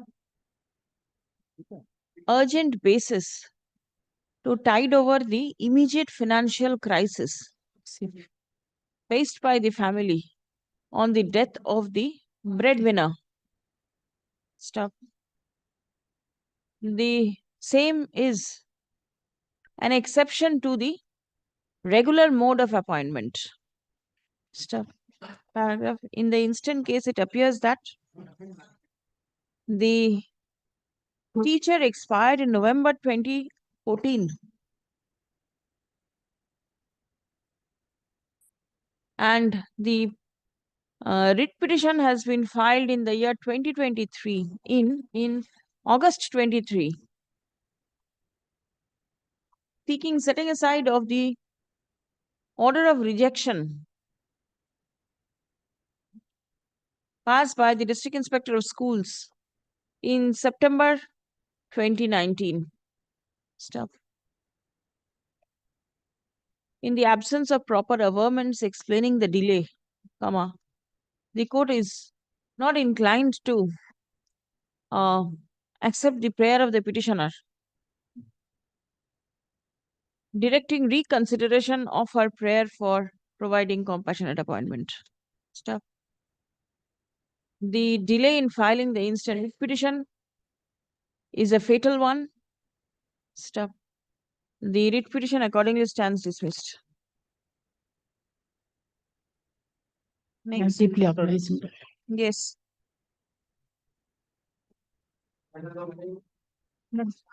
Speaker 2: urgent basis to tide over the immediate financial crisis faced by the family on the death of the breadwinner. Stop. The same is an exception to the regular mode of appointment. Stop. Paragraph. In the instant case, it appears that the teacher expired in November 2014 and the writ petition has been filed in the year 2023 in August 23, seeking setting aside of the order of rejection passed by the District Inspector of Schools in September 2019. Stop. In the absence of proper averments explaining the delay, comma, the court is not inclined to accept the prayer of the petitioner, directing reconsideration of her prayer for providing compassionate appointment. Stop. The delay in filing the instant writ petition is a fatal one. Stop. The writ petition accordingly stands dismissed. Next.
Speaker 7: Deeply apologize.
Speaker 2: Yes.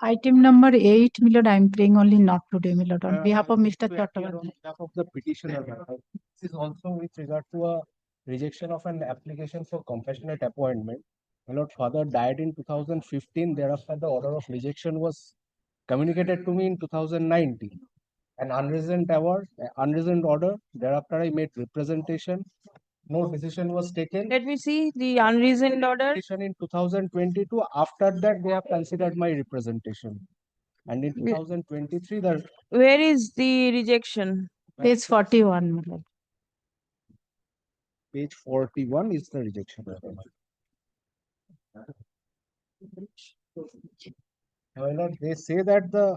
Speaker 7: Item number 8, my lord, I am praying only not today, my lord, on behalf of Mr.
Speaker 4: To appear on
Speaker 7: Chattopadhyay.
Speaker 4: behalf of the petitioner. This is also with regard to a rejection of an application for compassionate appointment. My lord, father died in 2015. Thereafter, the order of rejection was communicated to me in 2019. An unreasoned order. Thereafter, I made representation. No decision was taken.
Speaker 2: Let me see the unreasoned order.
Speaker 4: Petition in 2022. After that, they have considered my representation. And in 2023, the
Speaker 2: Where is the rejection?
Speaker 7: Page 41, my lord.
Speaker 4: page 41 is the rejection. My lord, they say that the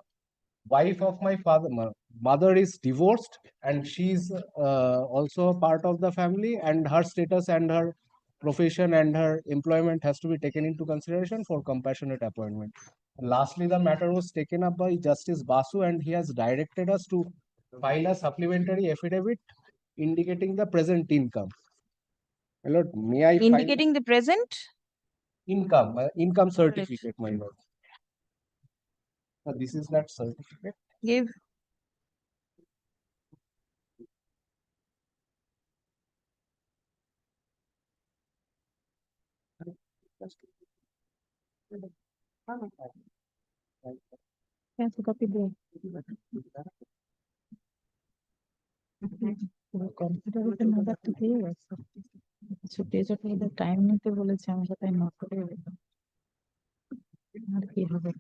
Speaker 4: wife of my mother is divorced and she's also a part of the family, and her status and her profession and her employment has to be taken into consideration for compassionate appointment. Lastly, the matter was taken up by Justice Basu, and he has directed us to file a supplementary affidavit indicating the present income. My lord, may I file
Speaker 2: Indicating the present?
Speaker 4: income certificate, my lord. This is that certificate.
Speaker 2: Give.
Speaker 7: Can you copy there? Consideration number to দিয়ে গেছে। ছুটি যখন ওদের time নিতে বলেছে আমরা তাই not করে দিলাম। আর কি হবে?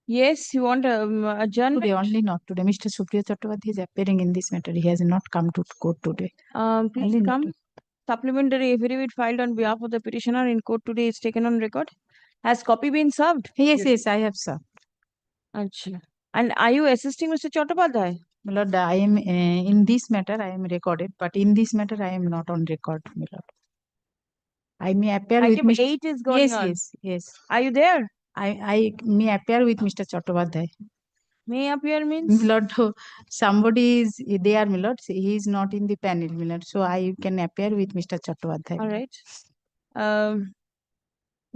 Speaker 2: Yes, you want adjournment?
Speaker 7: Today only, not today. Mr. Supriya Chattopadhyay is appearing in this matter. He has not come to court today.
Speaker 2: Please
Speaker 7: Only not
Speaker 2: come.
Speaker 7: today.
Speaker 2: Supplementary affidavit filed on behalf of the petitioner in court today is taken on record. Has copy been served?
Speaker 7: Yes, I have, sir.
Speaker 2: Acha. And are you assisting Mr. Chattopadhyay?
Speaker 7: My lord, I am in this matter, I am recorded, but in this matter, I am not on record, my lord. I may appear with
Speaker 2: Item
Speaker 7: Mr.
Speaker 2: 8 is going on.
Speaker 7: Yes.
Speaker 2: Are you there?
Speaker 7: I may appear with Mr. Chattopadhyay.
Speaker 2: May appear means?
Speaker 7: My lord, somebody is there, my lord. He is not in the panel, my lord. So I can appear with Mr. Chattopadhyay.
Speaker 2: All right.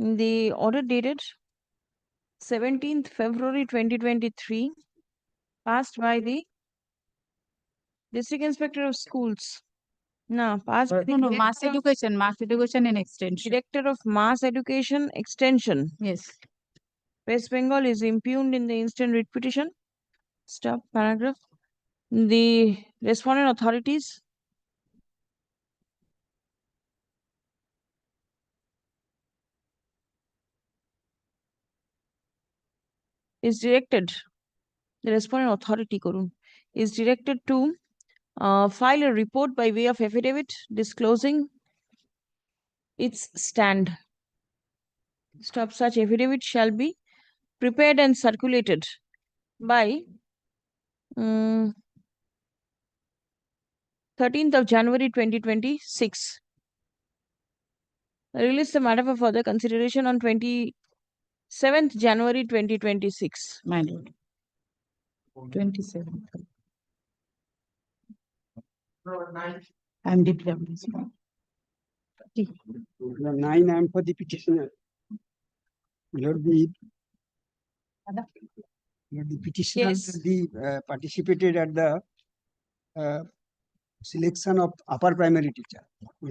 Speaker 2: The order dated 17th February 2023, passed by the District Inspector of Schools. No, passed by the
Speaker 7: No, mass
Speaker 2: Director
Speaker 7: education and extension.
Speaker 2: Director of Mass Education Extension,
Speaker 7: Yes.
Speaker 2: West Bengal, is impugned in the instant writ petition. Stop paragraph. The respondent authorities is directed, the respondent authority Korun, is directed to file a report by way of affidavit disclosing its stand. Stop, such affidavit shall be prepared and circulated by 13th of January 2026. Release the matter for further consideration on 27th January 2026.
Speaker 7: My lord. 27. I'm declaring this one.
Speaker 11: 9, I am for the petitioner. Lord, the petitioner
Speaker 2: Yes.
Speaker 11: participated at the selection of upper primary teacher.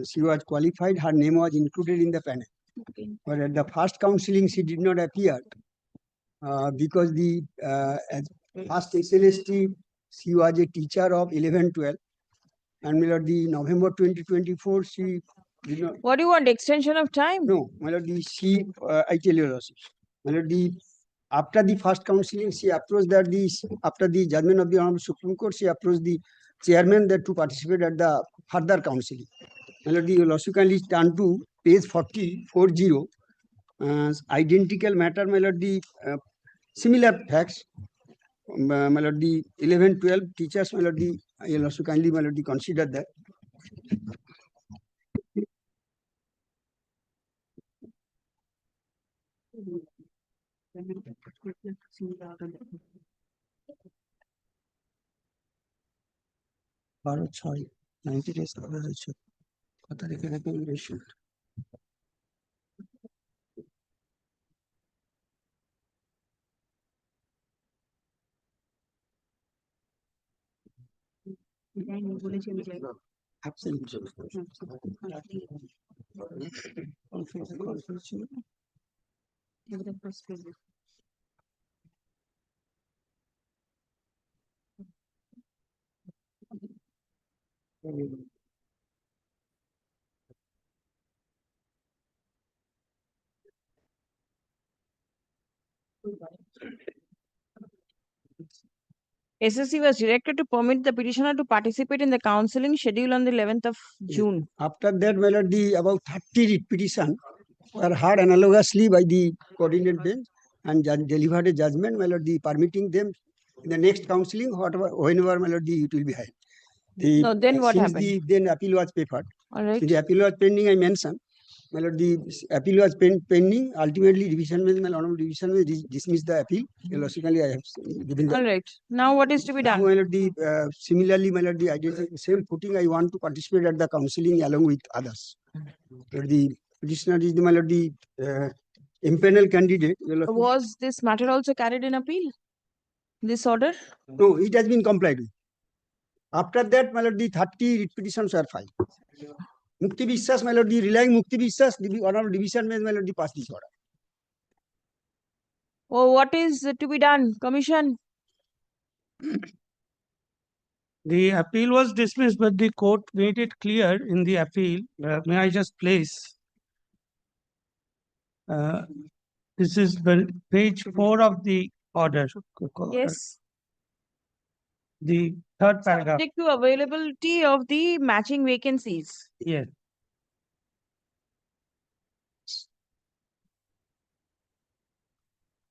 Speaker 11: She was qualified, her name was included in the panel.
Speaker 2: Okay.
Speaker 11: But at the first counseling, she did not appear because the at first SLST, she was a teacher of 11-12. And my lord, the November 2024, she did not.
Speaker 2: What do you want? Extension of time?
Speaker 11: No, my lord, I tell you, my lord, after the first counseling, she approached that after the judgment of the Honorable Supreme Court, she approached the chairman that to participate at the further counseling. My lord, the lawsuit kindly turn to page 40, identical matter, my lord, the similar facts. My lord, the 11-12 teachers, my lord, the lawsuit kindly, my lord, the consider that. Bharat 6, 90 days করা হয়েছে কথা রেখে রেখে
Speaker 2: SSC was directed to permit the petitioner to participate in the counseling scheduled on the 11th of June.
Speaker 11: After that, my lord, about 30 writ petition were heard analogously by the coordinate bench and delivered a judgment, my lord, permitting them in the next counseling, whenever, my lord, it will be held.
Speaker 2: No, then what
Speaker 11: since
Speaker 2: happened?
Speaker 11: Then appeal was papered.
Speaker 2: All right.
Speaker 11: Since the appeal was pending, I mentioned, my lord, the appeal was pending. Ultimately, division bench, my honorable division bench dismissed the appeal. Logically, I have given the.
Speaker 2: All right. Now what is to be
Speaker 11: Now,
Speaker 2: done?
Speaker 11: my lord, similarly, my lord, same footing, I want to participate at the counseling along with others. The petitioner is my lord, impanel candidate.
Speaker 2: Was this matter also carried in appeal? This order?
Speaker 11: No, it has been complied with. After that, my lord, the 30 writ petitions are filed. Mukti Vishwas, my lord, relying Mukti Vishwas, the honorable division bench, my lord, passed this order.
Speaker 2: Oh, what is to be done? Commission?
Speaker 12: The appeal was dismissed, but the court made it clear in the appeal. May I just place? This is page 4 of the order.
Speaker 2: Yes.
Speaker 12: The third paragraph.
Speaker 2: Subject to availability of the matching vacancies.
Speaker 12: Yes.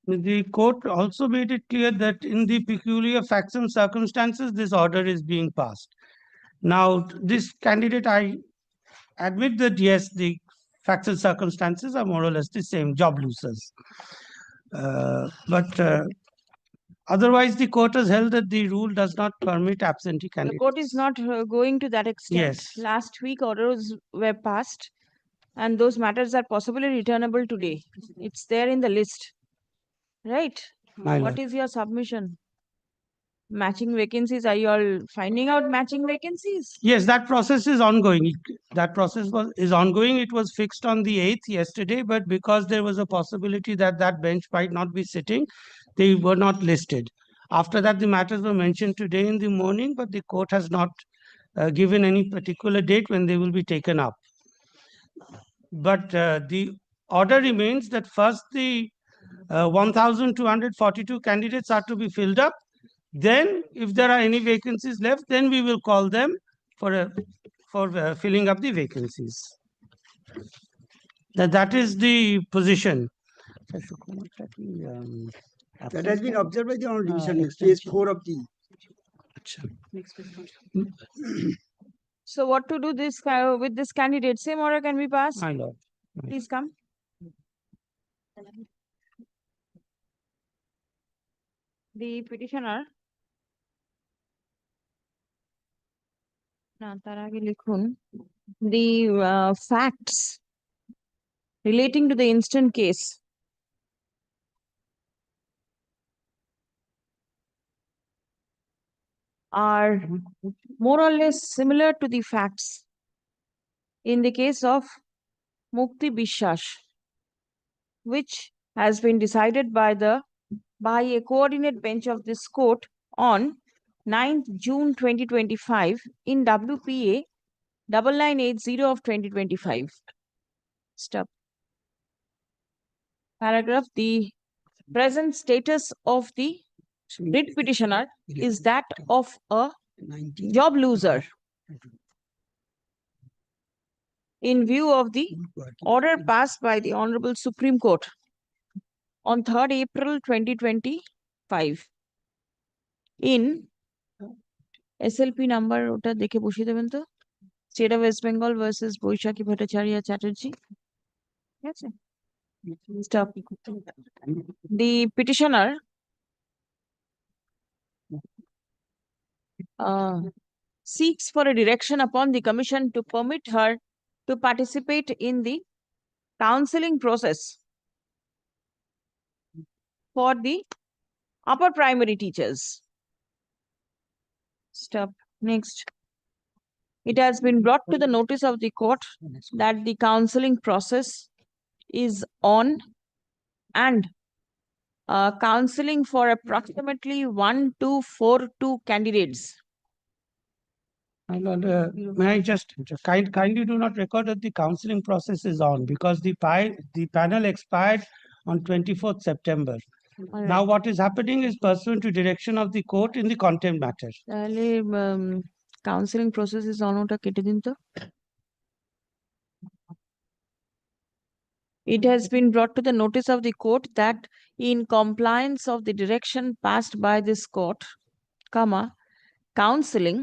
Speaker 12: The court also made it clear that in the peculiar facts and circumstances, this order is being passed. Now, this candidate, I admit that yes, the facts and circumstances are more or less the same, job losers. But otherwise, the court has held that the rule does not permit absentee
Speaker 2: The
Speaker 12: candidates.
Speaker 2: court is not going to that extent.
Speaker 12: Yes.
Speaker 2: Last week orders were passed and those matters are possibly returnable today. It's there in the list, right?
Speaker 12: My
Speaker 2: What
Speaker 12: lord.
Speaker 2: is your submission? Matching vacancies, are you all finding out matching vacancies?
Speaker 12: Yes, that process is ongoing. That process is ongoing. It was fixed on the 8th yesterday, but because there was a possibility that that bench might not be sitting, they were not listed. After that, the matters were mentioned today in the morning, but the court has not given any particular date when they will be taken up. But the order remains that first the 1,242 candidates are to be filled up. Then, if there are any vacancies left, then we will call them for filling up the vacancies. That is the position.
Speaker 11: That has been observed by the Honorable Division, page 4 of the.
Speaker 2: So what to do this with this candidate? Same order can be passed?
Speaker 12: My lord.
Speaker 2: Please come. The petitioner. না তার আগে লিখুন the facts relating to the instant case are more or less similar to the facts in the case of Mukti Bishwas, which has been decided by a coordinate bench of this court on 9th June 2025 in WPA 9980 of 2025. Stop. Paragraph. The present status of the writ petitioner is that of a job loser in view of the order passed by the Honorable Supreme Court on 3rd April 2025 in SLP number ওটা দেখে বসিয়ে দেবেন তো State of West Bengal versus Boishaki Bhattacharya Chatterjee. Yes. Stop. The petitioner seeks for a direction upon the commission to permit her to participate in the counseling process for the upper primary teachers. Stop. Next. It has been brought to the notice of the court that the counseling process is on and counseling for approximately 1242 candidates.
Speaker 12: My lord, may I just kindly do not record that the counseling process is on because the panel expired on 24th September. Now what is happening is pursuant to direction of the court in the contempt matter.
Speaker 2: তাহলে counseling process is on ওটা কেটে দিন তো It has been brought to the notice of the court that in compliance of the direction passed by this court, counseling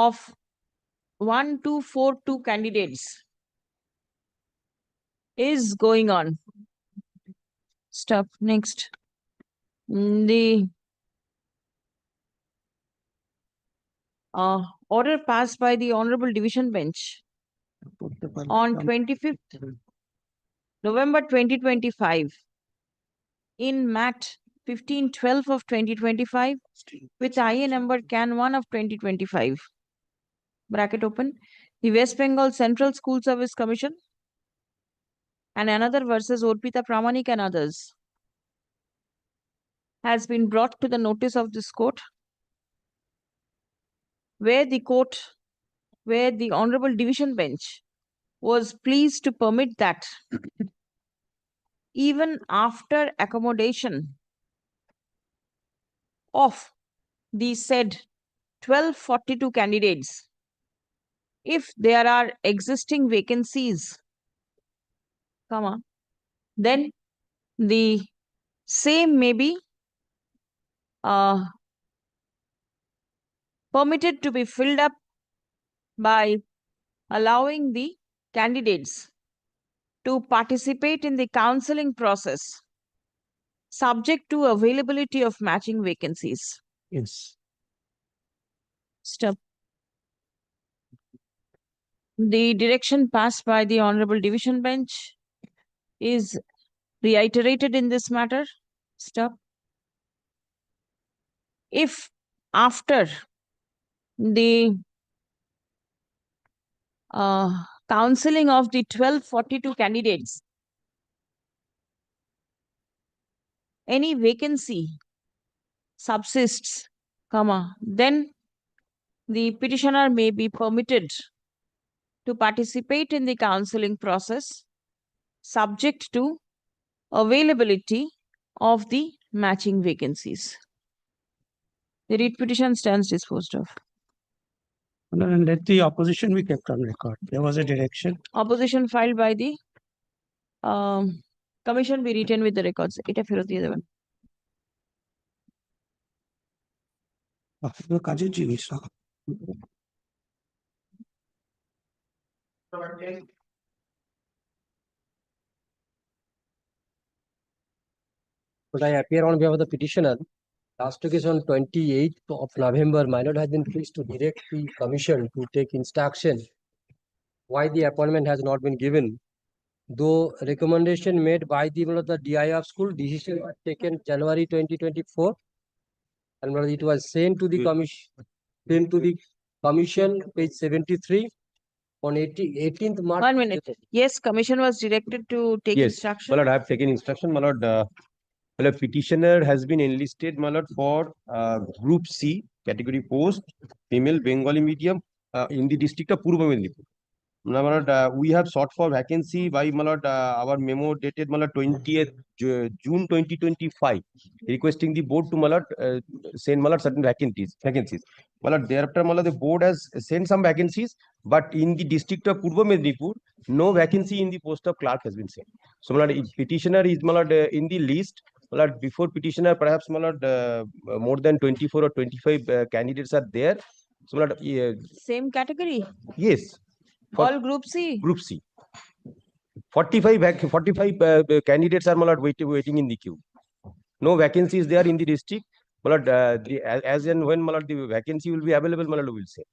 Speaker 2: of 1242 candidates is going on. Stop. Next. The order passed by the Honorable Division Bench on 25th November 2025 in MAT 1512 of 2025 with IA number CAN 1 of 2025. Bracket open. The West Bengal Central School Service Commission and another versus Orpita Pramanik and others has been brought to the notice of this court where the Honorable Division Bench was pleased to permit that even after accommodation of the said 1242 candidates, if there are existing vacancies, then the same may be permitted to be filled up by allowing the candidates to participate in the counseling process subject to availability of matching vacancies.
Speaker 12: Yes.
Speaker 2: Stop. The direction passed by the Honorable Division Bench is reiterated in this matter. Stop. If after the counseling of the 1242 candidates, any vacancy subsists, then the petitioner may be permitted to participate in the counseling process subject to availability of the matching vacancies. The writ petition stands disposed of.
Speaker 12: And let the opposition be kept on record. There was a direction.
Speaker 2: Opposition filed by the commission be written with the records. Eta ফেরত দিয়ে দেবেন।
Speaker 12: কাজের জিনিস না।
Speaker 13: But I appear on behalf of the petitioner. Last occasion on 28th of November, my lord has been pleased to direct the commission to take instruction why the appointment has not been given. Though recommendation made by the DI of school, decision was taken January 2024, and it was sent to the commission, page 73 on 18th March.
Speaker 2: 1 minute. Yes, commission was directed to take
Speaker 14: Yes,
Speaker 2: instruction.
Speaker 14: my lord, I have taken instruction, my lord. The petitioner has been enlisted, my lord, for Group C category post, female Bengali medium in the district of Purba Mendipur. My lord, we have sought for vacancy by, my lord, our memo dated, my lord, 20th June 2025, requesting the board to, my lord, send, my lord, certain vacancies. My lord, thereafter, my lord, the board has sent some vacancies, but in the district of Purba Mendipur, no vacancy in the post of clerk has been sent. So, my lord, petitioner is, my lord, in the list. My lord, before petitioner, perhaps, my lord, more than 24 or 25 candidates are there. So, my lord,
Speaker 2: Same category.
Speaker 14: yes.
Speaker 2: All Group C.
Speaker 14: Group C. 45 candidates are, my lord, waiting in the queue. No vacancies there in the district. My lord, as and when, my lord, the vacancy will be available, my lord, we will say.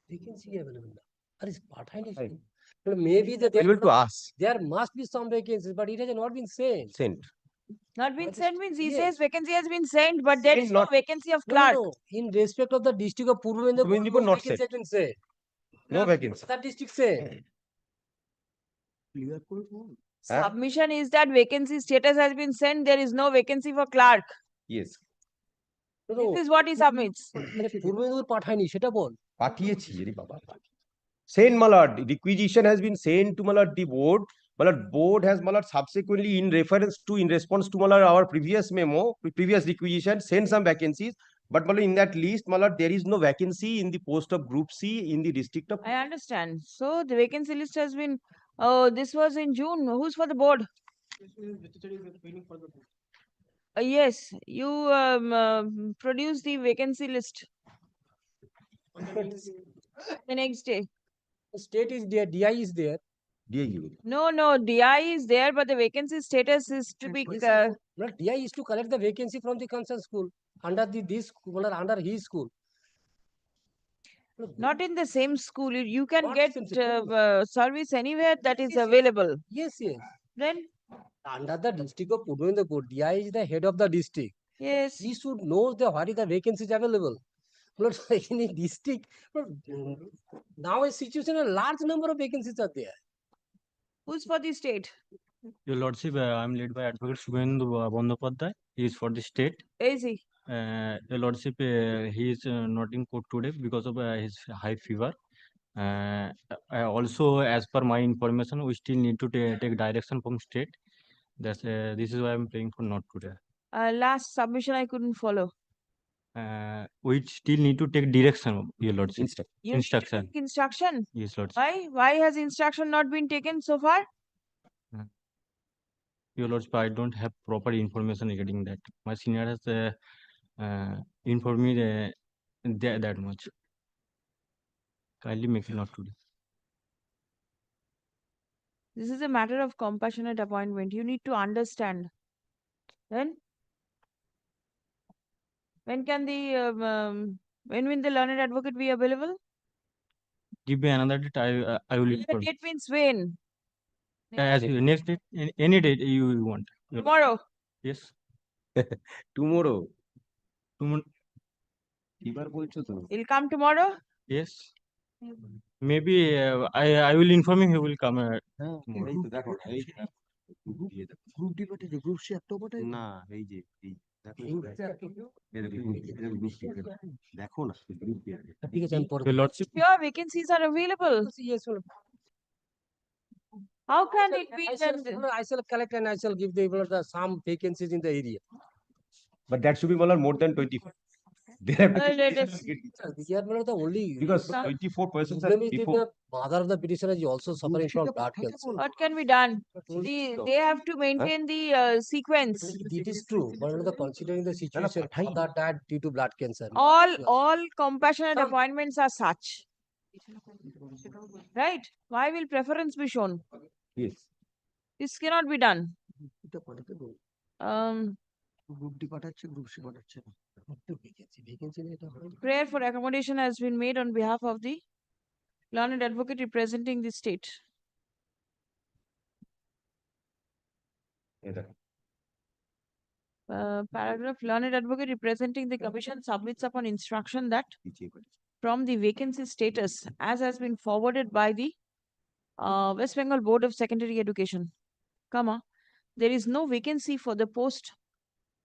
Speaker 13: Vacancy available. That is part-time. Maybe
Speaker 14: We will to ask.
Speaker 13: there must be some vacancies, but it has not been sent.
Speaker 2: Not been sent means he
Speaker 13: Yes.
Speaker 2: says vacancy has been sent, but there is no vacancy of clerk.
Speaker 13: No, in respect of the district of Purba Mendipur,
Speaker 14: not
Speaker 13: vacancy
Speaker 14: sent.
Speaker 13: has been sent.
Speaker 14: No vacancy.
Speaker 13: That district say.
Speaker 2: Submission is that vacancy status has been sent. There is no vacancy for clerk.
Speaker 14: Yes.
Speaker 2: This is what he submits.
Speaker 13: পূর্ব মেদিনীপুর পাঠায়নি সেটা বল
Speaker 14: পাঠিয়েছি রে বাবা send, my lord, requisition has been sent to, my lord, the board. My lord, board has, my lord, subsequently in response to, my lord, our previous memo, previous requisition, sent some vacancies. But, my lord, in that list, my lord, there is no vacancy in the post of Group C in the district of.
Speaker 2: I understand. So the vacancy list has been, this was in June. Who's for the board? Yes, you produce the vacancy list the next day.
Speaker 13: State is there, DI is there.
Speaker 2: No, DI is there, but the vacancy status is to be.
Speaker 13: Not DI is to collect the vacancy from the concerned school under this school or under his school.
Speaker 2: Not in the same school. You can
Speaker 13: Not
Speaker 2: get
Speaker 13: same school.
Speaker 2: service anywhere that is available.
Speaker 13: Yes.
Speaker 2: Then
Speaker 13: Under the district of Purba Mendipur, DI is the head of the district.
Speaker 2: yes,
Speaker 13: He should know what is the vacancies available. But in the district, now a situation, a large number of vacancies are there.
Speaker 2: who's for the state?
Speaker 15: Your Lordship, I am led by Advocate Subhendu Bandyopadhyay. He is for the state.
Speaker 2: Is he?
Speaker 15: Your Lordship, he is not in court today because of his high fever. Also, as per my information, we still need to take direction from state. This is why I am praying for not today.
Speaker 2: Last submission I couldn't follow.
Speaker 15: We still need to take direction, Your Lordship.
Speaker 2: You need to
Speaker 15: Instruction.
Speaker 2: take instruction.
Speaker 15: Yes, Lordship.
Speaker 2: Why? Why has instruction not been taken so far?
Speaker 15: Your Lordship, I don't have proper information regarding that. My senior has informed me that much. Kindly make it not today.
Speaker 2: This is a matter of compassionate appointment. You need to understand. Then, when can the when will the learned advocate be available?
Speaker 15: Give me another date. I will
Speaker 2: The
Speaker 15: inform.
Speaker 2: date means when?
Speaker 15: As you next date, any date you want.
Speaker 2: Tomorrow.
Speaker 15: Yes.
Speaker 14: Tomorrow.
Speaker 15: Tomorrow.
Speaker 2: He'll come tomorrow.
Speaker 15: Yes. Maybe I will inform him. He will come tomorrow.
Speaker 11: Group D পাঠিয়েছে group C একটাও পাঠায়
Speaker 14: না এই যে দেখো না
Speaker 13: ঠিক আছে আমি পরে
Speaker 15: Your Lordship,
Speaker 2: Your vacancies are available.
Speaker 13: yes sir.
Speaker 2: How can it be
Speaker 13: I
Speaker 2: that?
Speaker 13: shall collect and I shall give the some vacancies in the area.
Speaker 14: but that should be more than 25. They have to
Speaker 2: Let us.
Speaker 13: Here the only
Speaker 14: because 24 persons are
Speaker 13: problem is
Speaker 14: before.
Speaker 13: the mother of the petitioner is also suffering from blood cancer.
Speaker 2: What can be done? They have to maintain the sequence.
Speaker 13: It is true, but considering the situation, mother died due to blood cancer.
Speaker 2: All compassionate appointments are such. Right? Why will preference be shown?
Speaker 14: Yes.
Speaker 2: This cannot be done.
Speaker 11: Group D পাঠাচ্ছে group C পাঠাচ্ছে না
Speaker 2: Prayer for accommodation has been made on behalf of the learned advocate representing the state. Paragraph, learned advocate representing the commission submits upon instruction that from the vacancy status as has been forwarded by the West Bengal Board of Secondary Education, there is no vacancy for the post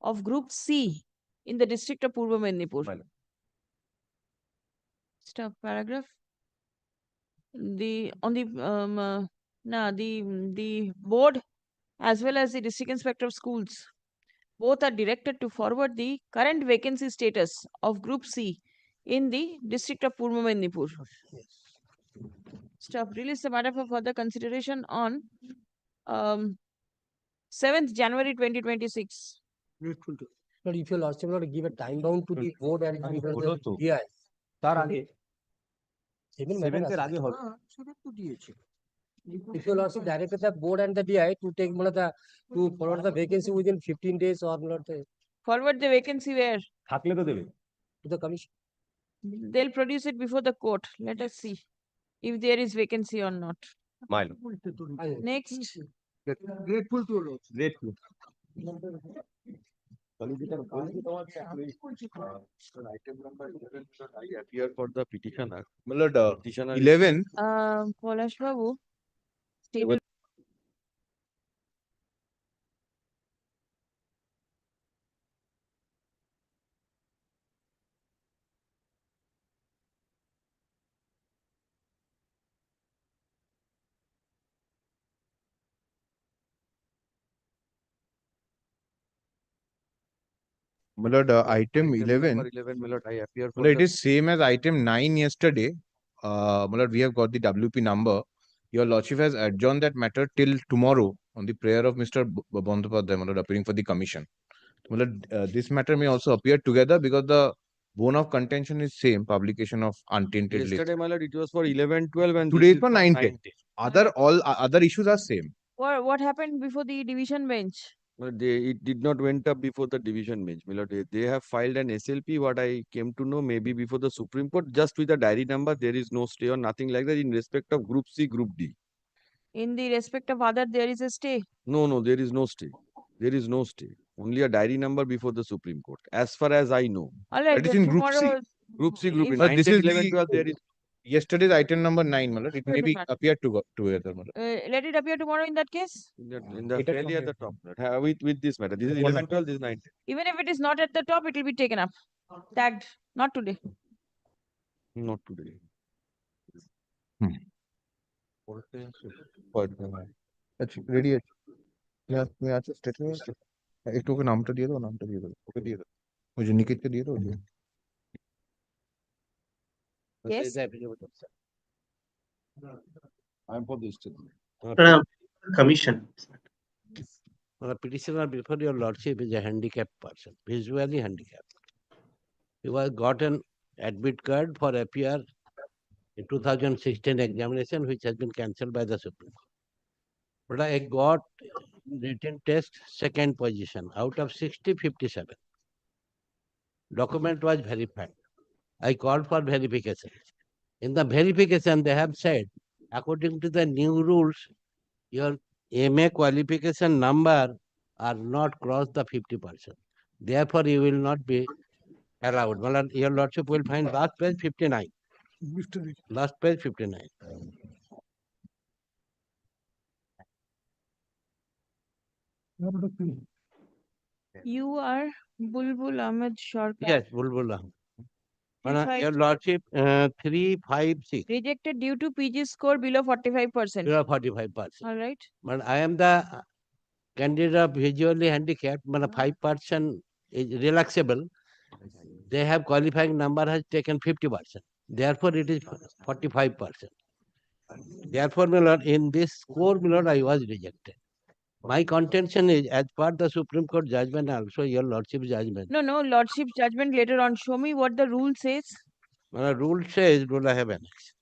Speaker 2: of Group C in the district of Purba Medinipur. Stop paragraph. The board as well as the district inspector of schools both are directed to forward the current vacancy status of Group C in the district of Purba Medinipur. Stop. Release the matter for further consideration on 7th January 2026.
Speaker 11: Grateful to.
Speaker 13: But if your lordship not give a time bound to the board and give her the DI.
Speaker 14: তার আগে
Speaker 13: 7th
Speaker 14: এর আগে হবে
Speaker 11: সেটা তো দিয়েছে
Speaker 13: If your lordship directed the board and the DI to take to forward the vacancy within 15 days or not
Speaker 2: Forward the vacancy where?
Speaker 14: থাকলে তো দেবে
Speaker 13: to the commission.
Speaker 2: They'll produce it before the court. Let us see if there is vacancy or not.
Speaker 14: Mile
Speaker 2: Next.
Speaker 11: Grateful to rose
Speaker 14: grateful
Speaker 16: I appear for the petitioner. Petitioner
Speaker 14: 11
Speaker 2: Polash Babu, table.
Speaker 14: item 11
Speaker 16: 11, I appear for
Speaker 14: it
Speaker 16: the
Speaker 14: is same as item 9 yesterday. We have got the WP number. Your lordship has adjourned that matter till tomorrow on the prayer of Mr. Bandopadhyay, appearing for the commission. This matter may also appear together because the bone of contention is same, publication of untainted list.
Speaker 16: yesterday, my lord, it was for 11, 12 and
Speaker 14: Today
Speaker 16: this
Speaker 14: is for
Speaker 16: is
Speaker 14: 9,
Speaker 16: 9,
Speaker 14: 10. Other issues are same.
Speaker 2: What happened before the division bench?
Speaker 16: But it did not went up before the division bench. My lord, they have filed an SLP. What I came to know, maybe before the Supreme Court, just with a diary number, there is no stay or nothing like that in respect of Group C, Group D.
Speaker 2: In the respect of other, there is a stay.
Speaker 16: No, there is no stay. There is no stay. Only a diary number before the Supreme Court, as far as I know.
Speaker 2: All right,
Speaker 14: That is
Speaker 2: then
Speaker 14: in Group C.
Speaker 2: tomorrow.
Speaker 16: Group C, Group D.
Speaker 2: If-
Speaker 16: 9,
Speaker 14: this
Speaker 16: 10,
Speaker 14: is
Speaker 16: 11,
Speaker 14: the
Speaker 16: 12, there is.
Speaker 14: yesterday's item number 9, it may be
Speaker 2: Fine.
Speaker 14: appear together.
Speaker 2: Let it appear tomorrow in that case.
Speaker 16: In the
Speaker 14: It has
Speaker 16: fairly at the top. With this matter. This is
Speaker 14: One
Speaker 16: 11, 12, this is 9.
Speaker 2: Even if it is not at the top, it will be taken up. Tagged. Not today.
Speaker 16: Not today.
Speaker 14: আচ্ছা ready আছে তুমি আছো statement আছে একটু ওকে নামটা দিয়ে দাও ওকে দিয়ে দাও ওই যে নিকিতকে দিয়ে দাও
Speaker 2: Yes.
Speaker 16: I am for this statement.
Speaker 17: Commission. The petitioner before your lordship is a handicapped person, visually handicapped. He was got an admit card for appear in 2016 examination, which has been cancelled by the Supreme Court. But I got written test second position out of 60, 57. Document was verified. I called for verification. In the verification, they have said, according to the new rules, your MA qualification number are not cross the 50%. Therefore, you will not be allowed. Well, your lordship will find last page 59. Last page 59.
Speaker 2: You are Bulbul Ahmed Sharkar.
Speaker 17: Yes, Bulbul Ahmed.
Speaker 2: Three
Speaker 17: Your
Speaker 2: five-
Speaker 17: lordship, 356.
Speaker 2: Rejected due to PG score below 45%.
Speaker 17: You are 45%.
Speaker 2: All right.
Speaker 17: But I am the candidate of visually handicapped, but 5% is relaxable. They have qualifying number has taken 50%. Therefore, it is 45%. Therefore, my lord, in this score, my lord, I was rejected. My contention is, as per the Supreme Court judgment, also your lordship's judgment.
Speaker 2: No, lordship's judgment later on. Show me what the rule says.
Speaker 17: My rule says, rule I have annexed.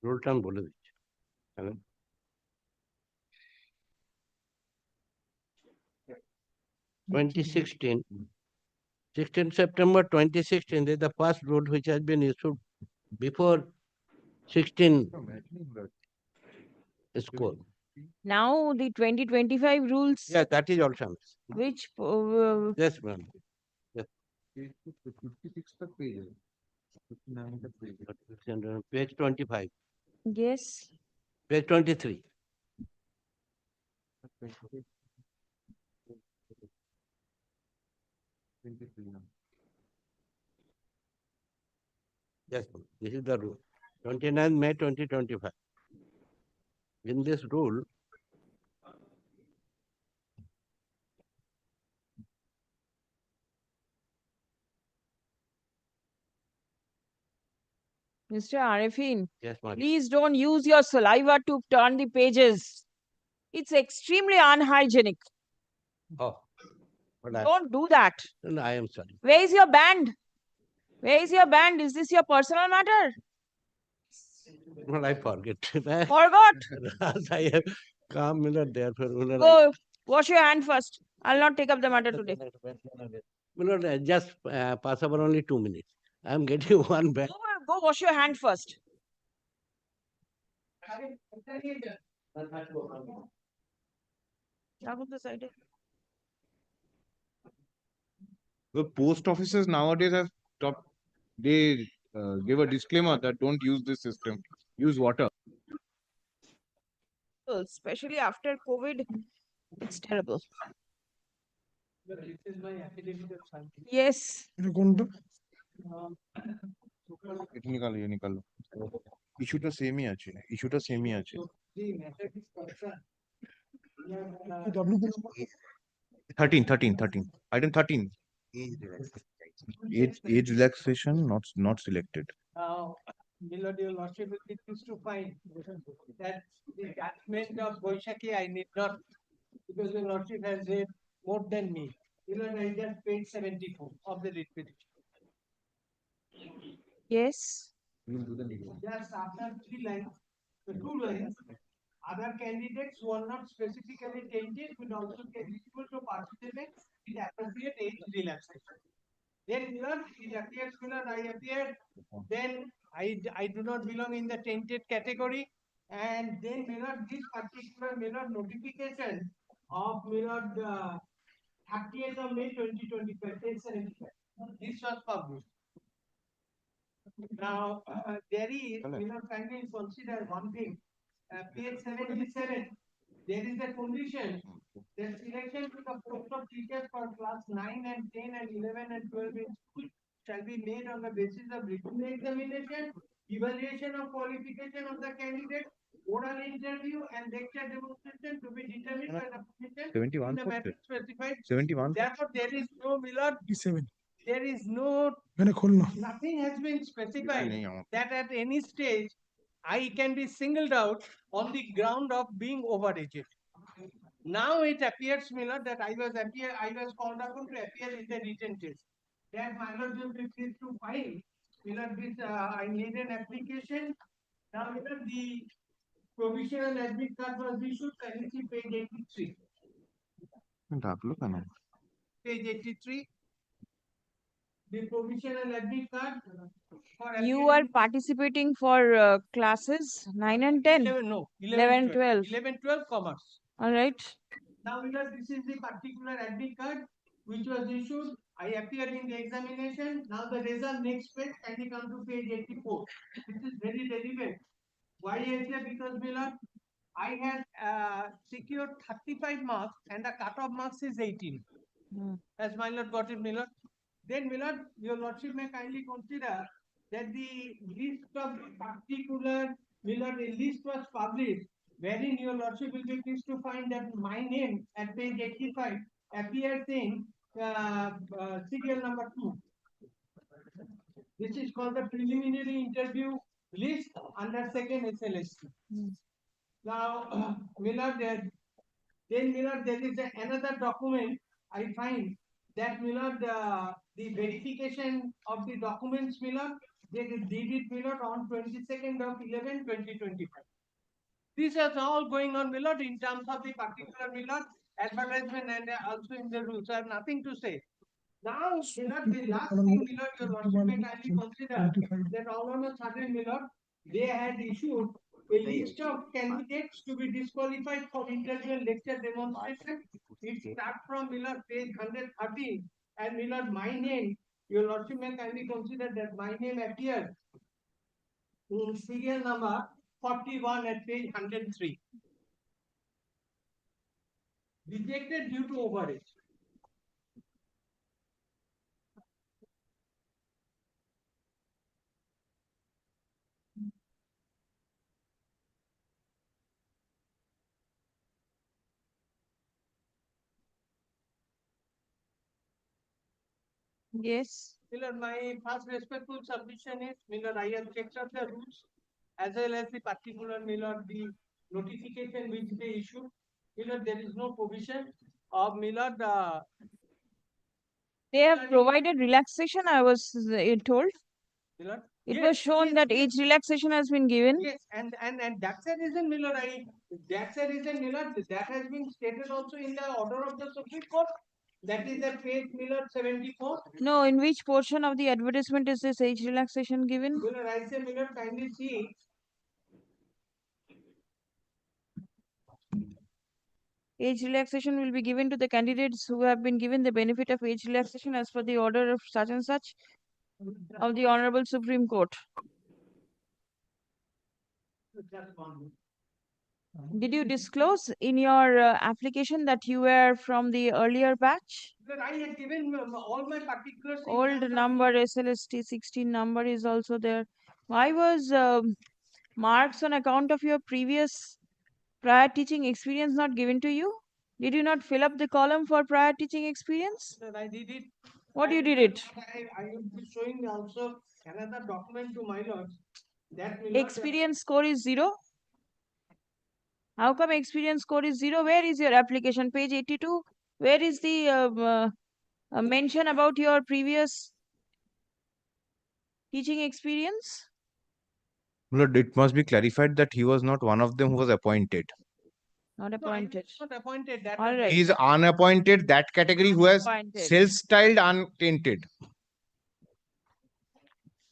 Speaker 17: Rule টান বলে দিচ্ছি। Hello? 2016, 16 September 2016, this is the first rule which has been issued before 16 score.
Speaker 2: Now the 2025 rules.
Speaker 17: Yeah, that is also.
Speaker 2: Which
Speaker 17: Yes, ma'am. Yes. Page 25.
Speaker 2: Yes.
Speaker 17: Page 23. Yes, ma'am. This is the rule. 29 May 2025. In this rule,
Speaker 2: Mr. Arifin,
Speaker 17: yes, ma'am.
Speaker 2: please don't use your saliva to turn the pages. It's extremely unhygienic.
Speaker 17: Oh, but
Speaker 2: Don't do that.
Speaker 17: no, I am sorry.
Speaker 2: Where is your band? Where is your band? Is this your personal matter?
Speaker 17: No, I forget.
Speaker 2: Forgot?
Speaker 17: I have come, therefore.
Speaker 2: Go wash your hand first. I'll not take up the matter today.
Speaker 17: Just pass over only 2 minutes. I am getting one back.
Speaker 2: Go wash your hand first.
Speaker 18: The post offices nowadays have stopped. They give a disclaimer that don't use this system. Use water.
Speaker 2: Especially after COVID, it's terrible. Yes.
Speaker 18: এটা নিকালো নিকালো ইস্যুটা সেমই আছে ইস্যুটা সেমই আছে 13 item 13 age relaxation not selected.
Speaker 12: Now, Milord, your lordship will be pleased to find that the judgment of Boishaki I need not, because your lordship has read more than me. Milord, I just paid 74 of the writ petition.
Speaker 2: Yes.
Speaker 12: Just after 3 lines, the 2 lines, other candidates who are not specifically tainted will also be eligible to participate in appropriate age relaxation. Then, Milord, it appears, Milord, I appeared, then I do not belong in the tainted category. And then, Milord, this particular Milord notification of Milord 30th of May 2025, 1075. This was published. Now, there is, Milord, kindly consider one thing. Page 77, there is a condition that selection to the post of teachers for class 9 and 10 and 11 and 12 in school shall be made on the basis of written examination, evaluation of qualification of the candidate, oral interview and lecture demonstration to be determined by the commission
Speaker 18: 71
Speaker 12: in the matter specified.
Speaker 18: 71
Speaker 12: Therefore, there is no Milord. there is nothing has been specified that at any stage I can be singled out on the ground of being overaged. Now it appears, my lord, that I was called upon to appear in the written test. That my lord will be pleased to file. My lord, this I made an application. Now, my lord, the provisional admit card was issued. Can you see page 83? Page 83. The provisional admit card.
Speaker 2: You are participating for classes 9 and 10?
Speaker 12: 11, no,
Speaker 2: 11, 12.
Speaker 12: 11, 12 commerce.
Speaker 2: All right.
Speaker 12: Now, because this is the particular admit card which was issued. I appeared in the examination. Now the result next page, and we come to page 84. This is very relevant. Why is that? Because, my lord, I had secured 35 marks and the cutoff marks is 18. As my lord got it, my lord. Then, my lord, your lordship may kindly consider that the list of particular, my lord, a list was published, wherein your lordship will be pleased to find that my name at page 85 appears in serial number 2. This is called the preliminary interview list under second SLST. Now, Millard, then Millard, there is another document I find that Millard, the verification of the documents, Millard, they did it, Millard, on 22nd of 11/2025. This is all going on, Millard, in terms of the particular Millard advertisement and also in the rules. I have nothing to say. Now, Millard, the last thing, Millard, your lordship may kindly consider that all on a sudden, Millard, they had issued a list of candidates to be disqualified for interview and lecture demonstration. It starts from Millard page 113, and Millard, my name, your lordship may kindly consider that my name appears in serial number 41 at page 103. Rejected due to overage.
Speaker 2: Yes.
Speaker 12: Miller, my first respectful submission is, Miller, I have checked out the rules as well as the particular, Miller, the notification which they issue. Miller, there is no provision of Miller,
Speaker 2: They have provided relaxation, I was told.
Speaker 12: Miller.
Speaker 2: It
Speaker 12: Yes,
Speaker 2: was shown
Speaker 12: yes,
Speaker 2: that
Speaker 12: yes.
Speaker 2: age relaxation has been given.
Speaker 12: Yes, and that's the reason, Miller, that's the reason, Miller, that has been stated also in the order of the Supreme Court. That is the page, Miller, 74.
Speaker 2: No, in which portion of the advertisement is this age relaxation given?
Speaker 12: Miller, I say, Miller, kindly see.
Speaker 2: Age relaxation will be given to the candidates who have been given the benefit of age relaxation as per the order of such and such of the Honorable Supreme Court. Did you disclose in your application that you were from the earlier batch?
Speaker 12: Sir, I had given all my particulars. in
Speaker 2: Old
Speaker 12: terms of
Speaker 2: number SLST 16 number is also there. Why was marks on account of your previous prior teaching experience not given to you? Did you not fill up the column for prior teaching experience?
Speaker 12: Sir, I did it.
Speaker 2: What you did it?
Speaker 12: I will be showing also another document to my lord. That will not,
Speaker 2: Experience score is 0. How come experience score is 0? Where is your application? Page 82. Where is the mention about your previous teaching experience?
Speaker 18: Lord, it must be clarified that he was not one of them who was appointed.
Speaker 2: Not
Speaker 12: No, I
Speaker 2: appointed.
Speaker 12: was not appointed. That
Speaker 2: All
Speaker 12: was-
Speaker 2: right.
Speaker 18: He is unappointed, that category who has
Speaker 2: Unappointed.
Speaker 18: self-styled untainted.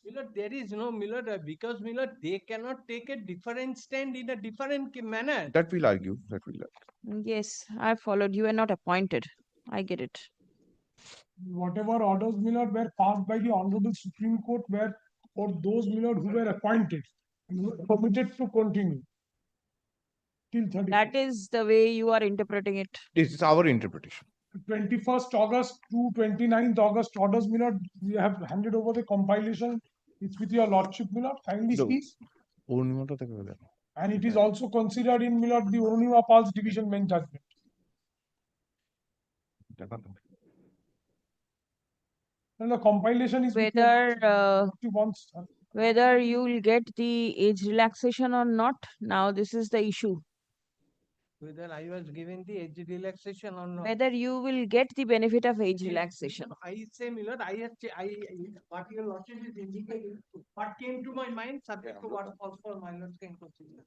Speaker 12: Miller, there is no Miller because Miller, they cannot take a different stand in a different manner.
Speaker 18: That we'll argue. That we'll argue.
Speaker 2: Yes, I followed. You are not appointed. I get it.
Speaker 19: Whatever orders, Millard, were passed by the Honorable Supreme Court were for those, Millard, who were appointed and who were permitted to continue till 30.
Speaker 2: That is the way you are interpreting it.
Speaker 18: This is our interpretation.
Speaker 19: 21st August to 29th August orders, Millard, we have handed over the compilation. It's with your lordship, Millard. Kindly
Speaker 18: No.
Speaker 19: speak.
Speaker 18: Only that.
Speaker 19: And it is also considered in, Millard, the Onima Pal's division bench judgment. And the compilation is with
Speaker 2: whether
Speaker 19: you wants.
Speaker 2: whether you will get the age relaxation or not. Now this is the issue.
Speaker 17: Whether I was given the age relaxation or not.
Speaker 2: Whether you will get the benefit of age relaxation.
Speaker 17: I say, my lord, what your lordship is indicating, what came to my mind, subject to what also my lord can consider.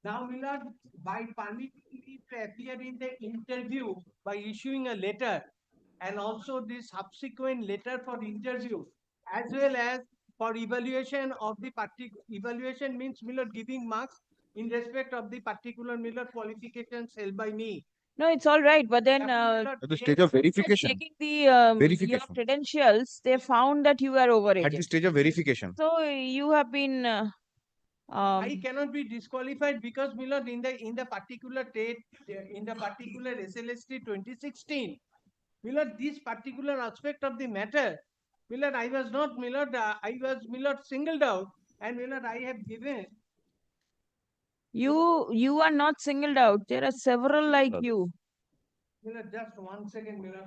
Speaker 17: Now, my lord, by permitting me to appear in the interview by issuing a letter and also the subsequent letter for interview, as well as for evaluation of the particular evaluation means, my lord, giving marks in respect of the particular, my lord, qualifications held by me.
Speaker 2: No, it's all right, but then
Speaker 16: At the stage of verification.
Speaker 2: checking the your
Speaker 16: Verification.
Speaker 2: credentials, they found that you are overage.
Speaker 16: At the stage of verification.
Speaker 2: So you have been
Speaker 17: I cannot be disqualified because, my lord, in the particular date, in the particular SLST 2016, my lord, this particular aspect of the matter, my lord, I was not, my lord, I was, my lord, singled out, and my lord, I have given.
Speaker 2: you are not singled out. There are several like you.
Speaker 17: My lord, just 1 second, my lord,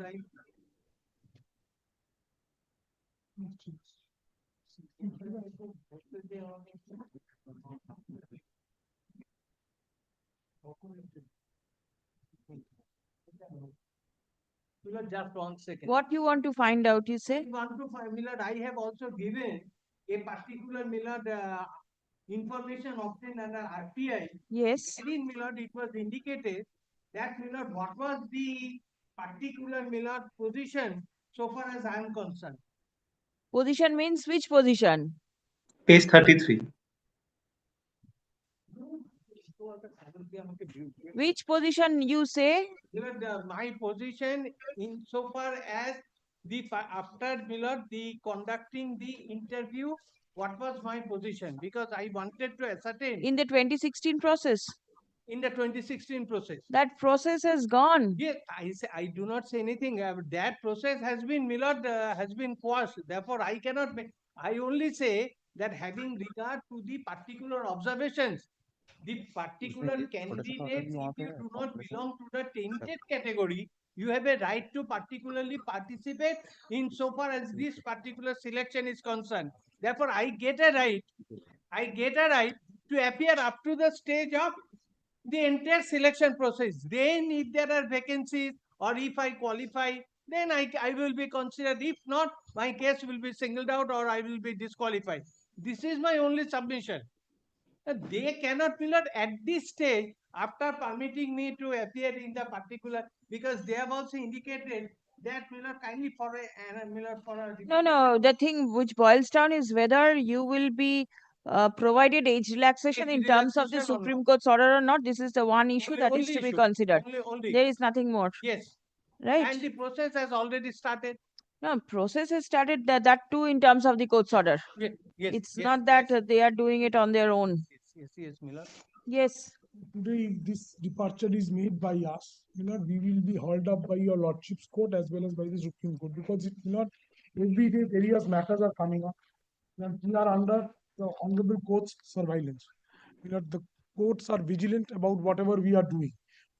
Speaker 17: just 1 second.
Speaker 2: What you want to find out, you say?
Speaker 17: I want to find, my lord, I have also given a particular, my lord, information obtained under RTI.
Speaker 2: Yes.
Speaker 17: In, my lord, it was indicated that, my lord, what was the particular, my lord, position so far as I am concerned.
Speaker 2: Position means which position?
Speaker 20: Page 33.
Speaker 2: Which position you say?
Speaker 17: My position in so far as the after, my lord, the conducting the interview, what was my position? Because I wanted to ascertain
Speaker 2: In the 2016 process.
Speaker 17: in the 2016 process.
Speaker 2: That process has gone.
Speaker 17: Yes, I say I do not say anything. That process has been, my lord, has been quashed. Therefore, I cannot make. I only say that having regard to the particular observations, the particular candidate, if you do not belong to the tainted category, you have a right to particularly participate in so far as this particular selection is concerned. Therefore, I get a right to appear up to the stage of the entire selection process. Then if there are vacancies or if I qualify, then I will be considered. If not, my case will be singled out or I will be disqualified. This is my only submission. They cannot, my lord, at this stage, after permitting me to appear in the particular, because they have also indicated that, my lord, kindly for a, my lord, for a.
Speaker 2: No, the thing which boils down is whether you will be provided age relaxation in terms of the Supreme Court's order or not. This is the one issue that is to be considered.
Speaker 17: Only.
Speaker 2: There is nothing more.
Speaker 17: Yes.
Speaker 2: Right.
Speaker 17: And the process has already started.
Speaker 2: No, process has started that too in terms of the court's order.
Speaker 17: Yes,
Speaker 2: It's not that they are doing it on their own.
Speaker 17: Yes, my lord.
Speaker 2: Yes.
Speaker 19: Today, if this departure is made by us, we will be hauled up by your lordship's court as well as by the Supreme Court, because it not every day various matters are coming up. And we are under the honorable court's surveillance. The courts are vigilant about whatever we are doing.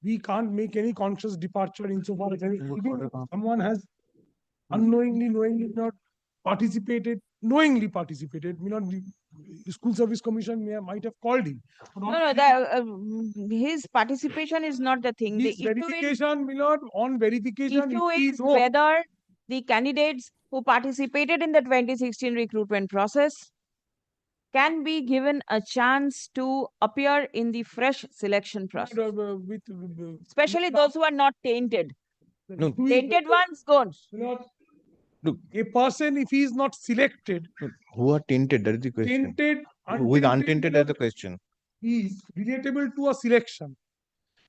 Speaker 19: We can't make any conscious departure insofar as even someone has unknowingly, knowingly not knowingly participated. The School Service Commission might have called him.
Speaker 2: No, his participation is not the thing.
Speaker 19: His verification, on verification,
Speaker 2: issue
Speaker 19: if he
Speaker 2: is
Speaker 19: knows-
Speaker 2: whether the candidates who participated in the 2016 recruitment process can be given a chance to appear in the fresh selection process. Especially those who are not tainted.
Speaker 16: No.
Speaker 2: Tainted ones gone.
Speaker 16: Look,
Speaker 19: a person, if he is not selected,
Speaker 16: who are tainted? That is the question.
Speaker 19: tainted,
Speaker 16: Who is untainted? That's the question.
Speaker 19: is relatable to a selection.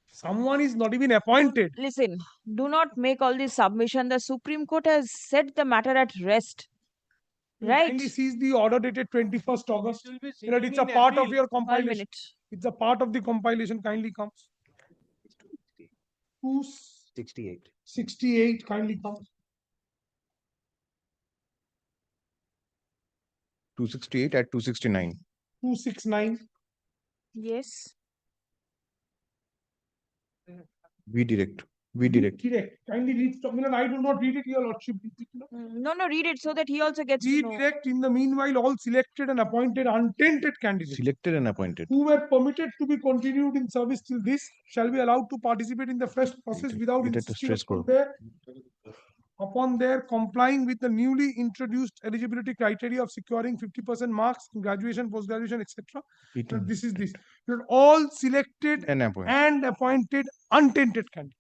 Speaker 19: Someone is not even appointed.
Speaker 2: Listen, do not make all this submission. The Supreme Court has set the matter at rest. Right?
Speaker 19: Kindly sees the order dated 21st August. It's a
Speaker 17: in
Speaker 19: part of
Speaker 17: appeal.
Speaker 19: your
Speaker 2: 1
Speaker 19: compilation.
Speaker 2: minute.
Speaker 19: It's a part of the compilation. Kindly comes.
Speaker 14: 68.
Speaker 19: 68 kindly comes.
Speaker 16: 268 at 269.
Speaker 19: 269.
Speaker 2: Yes.
Speaker 16: We direct.
Speaker 18: We direct.
Speaker 19: Direct. Kindly read. I do not read it, your lordship.
Speaker 2: No, read it so that he also gets to know.
Speaker 19: Redirect in the meanwhile all selected and appointed untainted candidates
Speaker 18: Selected and appointed.
Speaker 19: who were permitted to be continued in service till this shall be allowed to participate in the fresh process without
Speaker 18: এটা একটু
Speaker 19: insisting
Speaker 18: stress করো।
Speaker 19: upon their complying with the newly introduced eligibility criteria of securing 50% marks in graduation, post-graduation, etc.
Speaker 18: Eating.
Speaker 19: This is this. All selected
Speaker 18: And appointed.
Speaker 19: and appointed untainted candidates.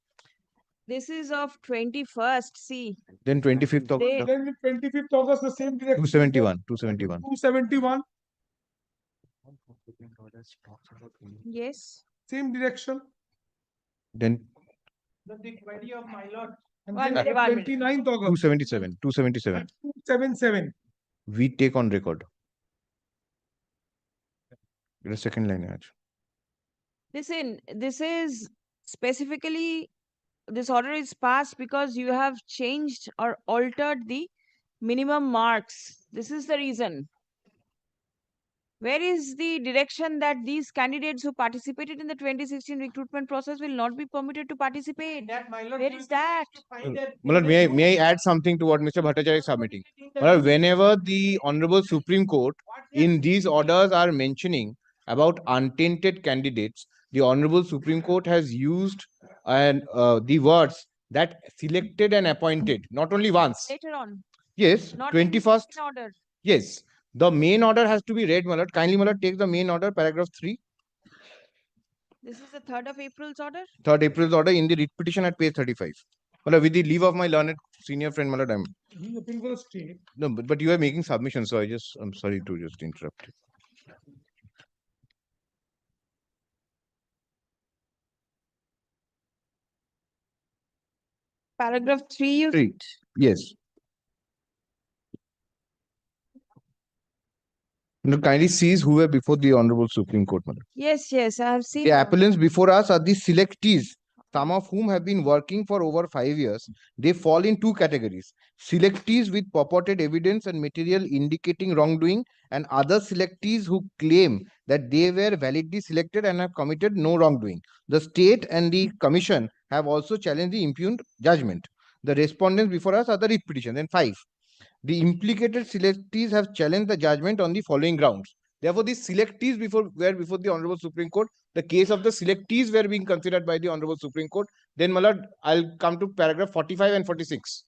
Speaker 2: This is of 21st. See,
Speaker 18: Then 25th of
Speaker 2: They-
Speaker 19: Then 25th August, the same direction.
Speaker 18: 271. 271.
Speaker 19: 271,
Speaker 2: yes.
Speaker 19: same direction.
Speaker 18: Then
Speaker 19: The query of my lord. And
Speaker 2: One
Speaker 19: then
Speaker 2: minute,
Speaker 19: 29th August.
Speaker 18: 277. 277.
Speaker 19: 277.
Speaker 18: We take on record. The second line.
Speaker 2: Listen, this is specifically, this order is passed because you have changed or altered the minimum marks. This is the reason. Where is the direction that these candidates who participated in the 2016 recruitment process will not be permitted to participate? Where is that?
Speaker 18: Malad, may I add something to what Mr. Bhattacharya is submitting? Malad, whenever the Honorable Supreme Court in these orders are mentioning about untainted candidates, the Honorable Supreme Court has used the words that selected and appointed, not only once.
Speaker 2: Later on.
Speaker 18: Yes,
Speaker 2: Not in the
Speaker 18: 21st.
Speaker 2: second order.
Speaker 18: Yes, the main order has to be read, Malad. Kindly, Malad, take the main order, paragraph 3.
Speaker 2: This is the 3rd of April's order.
Speaker 18: 3rd April's order in the writ petition at page 35. Malad, with the leave of my learned senior friend, Malad,
Speaker 19: He appeal for stay.
Speaker 18: no, but you are making submission, so I'm sorry to just interrupt.
Speaker 2: Paragraph 3, you
Speaker 18: 3. Yes. Now, kindly seize who were before the Honorable Supreme Court, Madam.
Speaker 2: Yes, I have seen.
Speaker 18: The appellants before us are the selectees, some of whom have been working for over 5 years. They fall in two categories: selectees with purported evidence and material indicating wrongdoing, and other selectees who claim that they were validly selected and have committed no wrongdoing. The state and the commission have also challenged the impugned judgment. The respondents before us are the writ petition. Then 5. The implicated selectees have challenged the judgment on the following grounds. Therefore, the selectees were before the Honorable Supreme Court. The case of the selectees were being considered by the Honorable Supreme Court. Then, Malad, I'll come to paragraph 45 and 46.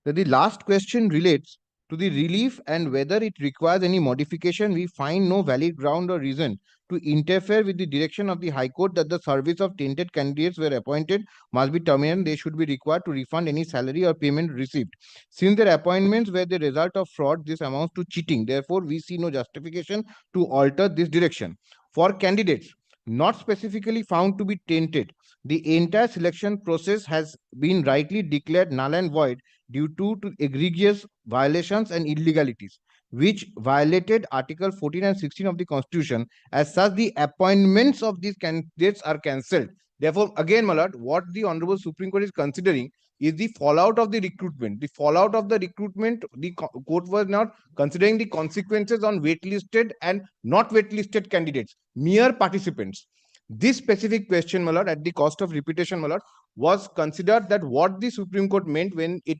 Speaker 18: The last question relates to the relief and whether it requires any modification. We find no valid ground or reason to interfere with the direction of the High Court that the service of tainted candidates were appointed must be terminated. They should be required to refund any salary or payment received. Since their appointments were the result of fraud, this amounts to cheating. Therefore, we see no justification to alter this direction. For candidates not specifically found to be tainted, the entire selection process has been rightly declared null and void due to egregious violations and illegalities, which violated Article 14 and 16 of the Constitution. As such, the appointments of these candidates are cancelled. Therefore, again, Malad, what the Honorable Supreme Court is considering is the fallout of the recruitment. The fallout of the recruitment, the court was not considering the consequences on waitlisted and not waitlisted candidates, mere participants. This specific question, Malad, at the cost of repetition, Malad, was considered that what the Supreme Court meant when it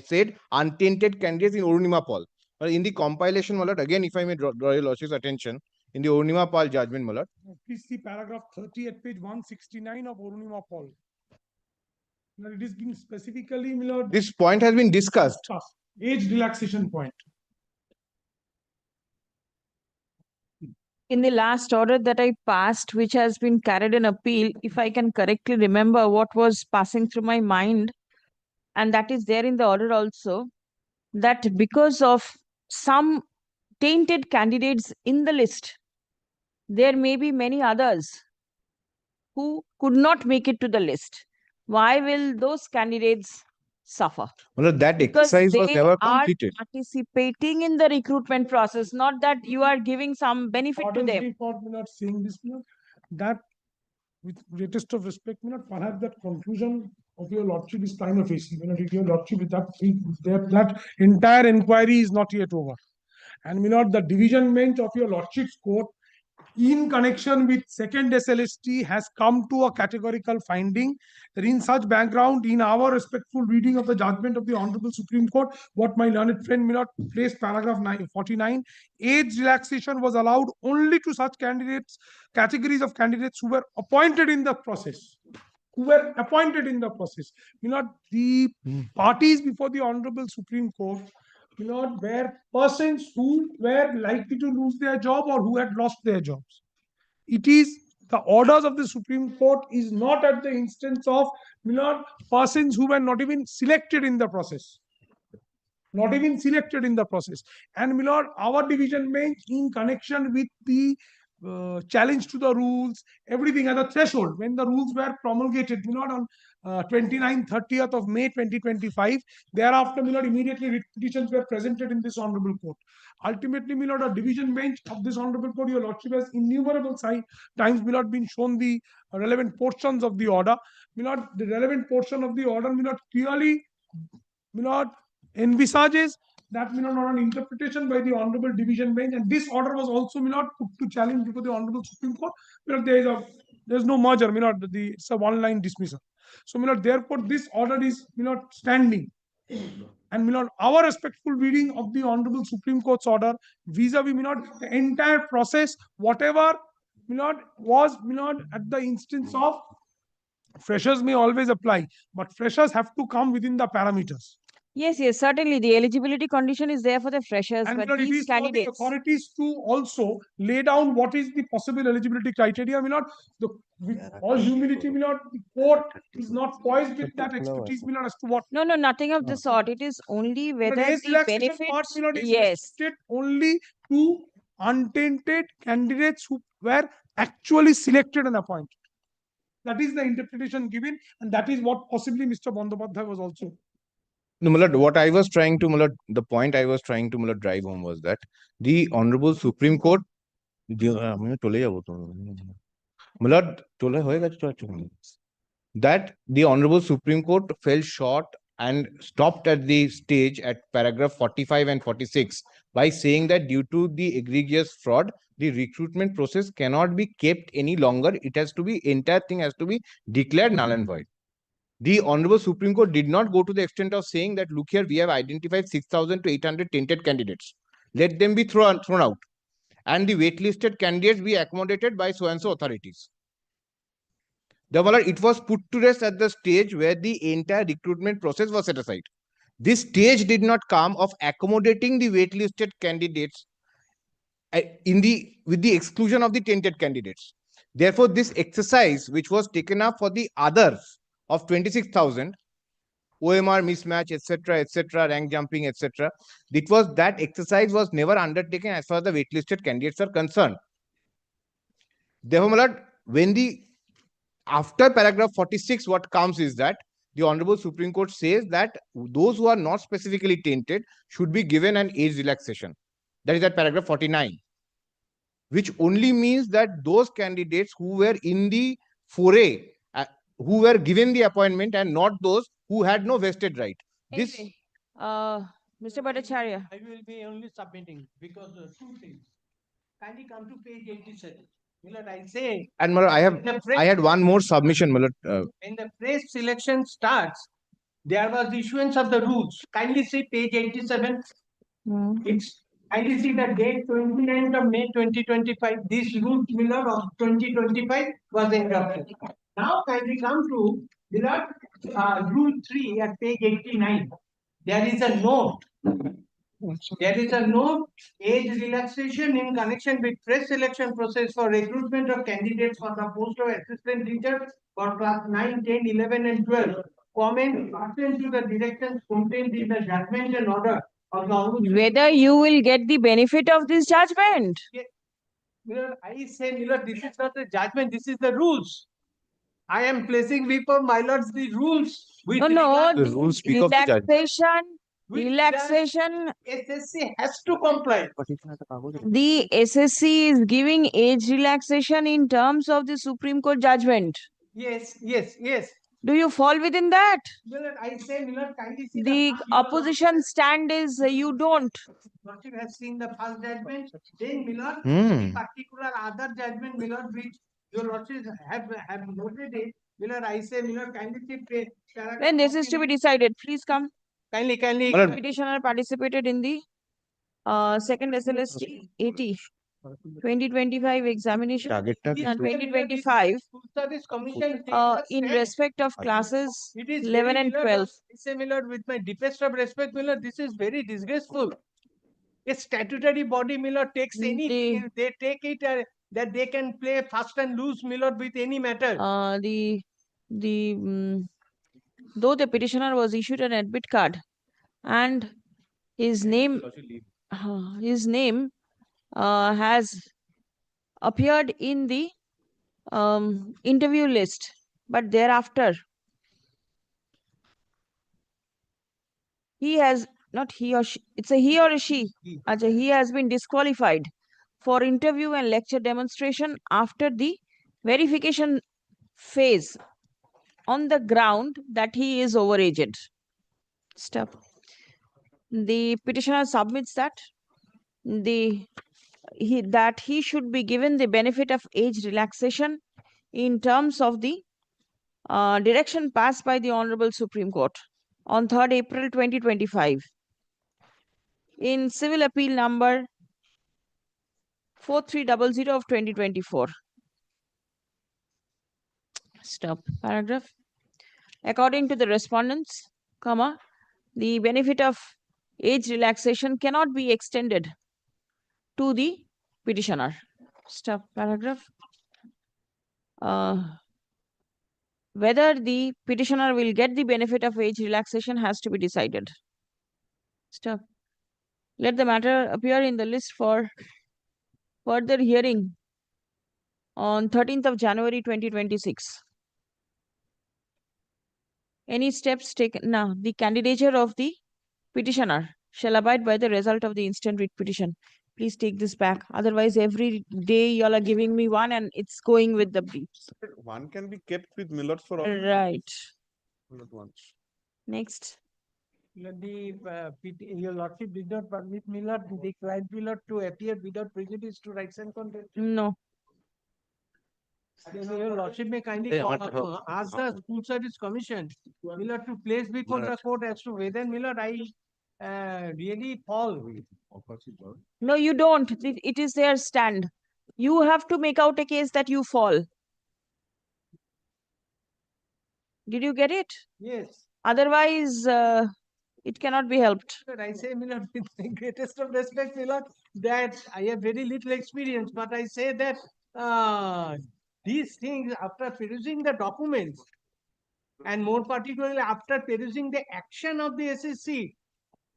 Speaker 18: said untainted candidates in Arunima Paul. In the compilation, Malad, again, if I may draw your lordship's attention, in the Arunima Paul judgment, Malad.
Speaker 19: Please see paragraph 30 at page 169 of Arunima Paul. Now, it is being specifically, Milord.
Speaker 18: This point has been discussed.
Speaker 19: Age relaxation point.
Speaker 2: In the last order that I passed, which has been carried in appeal, if I can correctly remember what was passing through my mind, and that is there in the order also, that because of some tainted candidates in the list, there may be many others who could not make it to the list. Why will those candidates suffer?
Speaker 18: Well, that
Speaker 2: Because
Speaker 18: exercise was
Speaker 2: they
Speaker 18: never
Speaker 2: are
Speaker 18: completed.
Speaker 2: participating in the recruitment process, not that you are giving some benefit to them.
Speaker 19: Report, not saying this, that with greatest of respect, perhaps that confusion of your lordship is prima facie. Your lordship, that entire inquiry is not yet over. And the division bench of your lordship's court, in connection with second SLST, has come to a categorical finding that in such background, in our respectful reading of the judgment of the Honorable Supreme Court, what my learned friend placed paragraph 49, age relaxation was allowed only to such categories of candidates who were appointed in the process. The parties before the Honorable Supreme Court were persons who were likely to lose their job or who had lost their jobs. It is the orders of the Supreme Court is not at the instance of persons who were not even selected in the process. And our division bench, in connection with the challenge to the rules, everything at the threshold, when the rules were promulgated, on 29th, 30th of May 2025, thereafter, immediately writ petitions were presented in this Honorable Court. Ultimately, a division bench of this Honorable Court, your lordship, has innumerable times been shown the relevant portions of the order. The relevant portion of the order clearly envisages that not an interpretation by the Honorable Division Bench, and this order was also put to challenge before the Honorable Supreme Court. There is no merger. It's a one-line dismissal. So therefore this order is standing, and our respectful reading of the Honorable Supreme Court's order vis-a-vis the entire process, whatever was at the instance of freshers may always apply, but freshers have to come within the parameters.
Speaker 2: Yes, certainly the eligibility condition is there for the freshers,
Speaker 19: And
Speaker 2: but
Speaker 19: it
Speaker 2: these
Speaker 19: is for the
Speaker 2: candidates,
Speaker 19: authorities to also lay down what is the possible eligibility criteria. With all humility, the court is not poised with that expertise as to what.
Speaker 2: no, nothing of the sort. It is only whether
Speaker 19: age
Speaker 2: the
Speaker 19: relaxation
Speaker 2: benefit,
Speaker 19: part, is
Speaker 2: yes,
Speaker 19: restricted only to untainted candidates who were actually selected and appointed. That is the interpretation given, and that is what possibly Mr. Bandyopadhyay was also.
Speaker 18: No, my lord, what I was trying to, my lord, the point I was trying to, my lord, drive home was that the Honorable Supreme Court, that the Honorable Supreme Court fell short and stopped at the stage at paragraph 45 and 46 by saying that due to the egregious fraud, the recruitment process cannot be kept any longer. It has to be, entire thing has to be declared null and void. The Honorable Supreme Court did not go to the extent of saying that, look here, we have identified 6,800 tainted candidates. Let them be thrown out. And the waitlisted candidates be accommodated by so-and-so authorities. It was put to rest at the stage where the entire recruitment process was set aside. This stage did not come of accommodating the waitlisted candidates with the exclusion of the tainted candidates. Therefore, this exercise, which was taken up for the others of 26,000, OMR mismatch, etc., rank jumping, etc., that exercise was never undertaken as far as the waitlisted candidates are concerned. Therefore, my lord, when after paragraph 46, what comes is that the Honorable Supreme Court says that those who are not specifically tainted should be given an age relaxation. That is at paragraph 49, which only means that those candidates who were in the foray, who were given the appointment, and not those who had no vested right.
Speaker 2: Anyway, Mr. Bhattacharya.
Speaker 17: I will be only submitting because two things. Kindly come to page 87. I say,
Speaker 18: and Malad, I had one more submission, Malad.
Speaker 17: When the phrase selection starts, there was the issuance of the rules. Kindly see page 87. It's kindly see the date 29th of May 2025. This rule of 2025 was interrupted. Now kindly come to rule 3 at page 89. There is a note. There is a note, age relaxation in connection with fresh selection process for recruitment of candidates for the post of assistant teacher for class 9, 10, 11 and 12. Comment pertain to the directions contained in the judgment and order of the
Speaker 2: whether you will get the benefit of this judgment.
Speaker 17: I say, this is not the judgment, this is the rules. I am placing before my lords the rules.
Speaker 2: No,
Speaker 18: the rules speak of the judgment.
Speaker 2: Relaxation.
Speaker 17: SSC has to comply.
Speaker 2: The SSC is giving age relaxation in terms of the Supreme Court judgment.
Speaker 17: Yes.
Speaker 2: Do you fall within that?
Speaker 21: Well, I say, Miller, kindly see
Speaker 2: The opposition stand is you don't.
Speaker 21: Lordship has seen the first judgment, then Miller,
Speaker 18: Hmm.
Speaker 21: the particular other judgment, Miller, which your Lordship have noted it. Miller, I say, Miller, kindly see
Speaker 2: When this is to be decided, please come.
Speaker 21: kindly.
Speaker 2: Petitioner participated in the second SLST 80 2025 examination
Speaker 18: Target টা
Speaker 2: and
Speaker 18: একটু-
Speaker 2: 2025
Speaker 21: Service Commission
Speaker 2: in respect of classes
Speaker 21: It is
Speaker 2: 11
Speaker 21: very,
Speaker 2: and
Speaker 21: Miller,
Speaker 2: 12.
Speaker 21: Say, Miller, with my deepest of respect, Miller, this is very disgraceful. A statutory body, Miller, takes anything, they take it that they can play fast and loose, Miller, with any matter.
Speaker 2: Though the petitioner was issued an admit card and his name has appeared in the interview list, but thereafter he has not he or she, it's a he or a she. Acha, he has been disqualified for interview and lecture demonstration after the verification phase on the ground that he is overaged. Stop. The petitioner submits that he should be given the benefit of age relaxation in terms of the direction passed by the Honorable Supreme Court on 3rd April 2025 in Civil Appeal number 4300 of 2024. Stop. Paragraph. According to the respondents, the benefit of age relaxation cannot be extended to the petitioner. Stop. Paragraph. Whether the petitioner will get the benefit of age relaxation has to be decided. Stop. Let the matter appear in the list for further hearing on 13th of January 2026. Any steps taken? Now, the candidature of the petitioner shall abide by the result of the instant writ petition. Please take this back. Otherwise, every day you all are giving me one and it's going with the briefs.
Speaker 16: One can be kept with Millard for all.
Speaker 2: Right.
Speaker 16: Not once.
Speaker 2: Next.
Speaker 21: Your Lordship did not permit Miller, the client Miller, to appear without prejudice to rights and content.
Speaker 2: No.
Speaker 21: Your Lordship may kindly
Speaker 17: Hey, what the-
Speaker 21: ask the School Service Commission Miller to place before the court as to whether Miller I really fall.
Speaker 2: No, you don't. It is their stand. You have to make out a case that you fall. Did you get it?
Speaker 21: Yes.
Speaker 2: Otherwise, it cannot be helped.
Speaker 21: But I say, Miller, with the greatest of respect, Miller, that I have very little experience, but I say that these things, after perusing the documents, and more particularly after perusing the action of the SSC,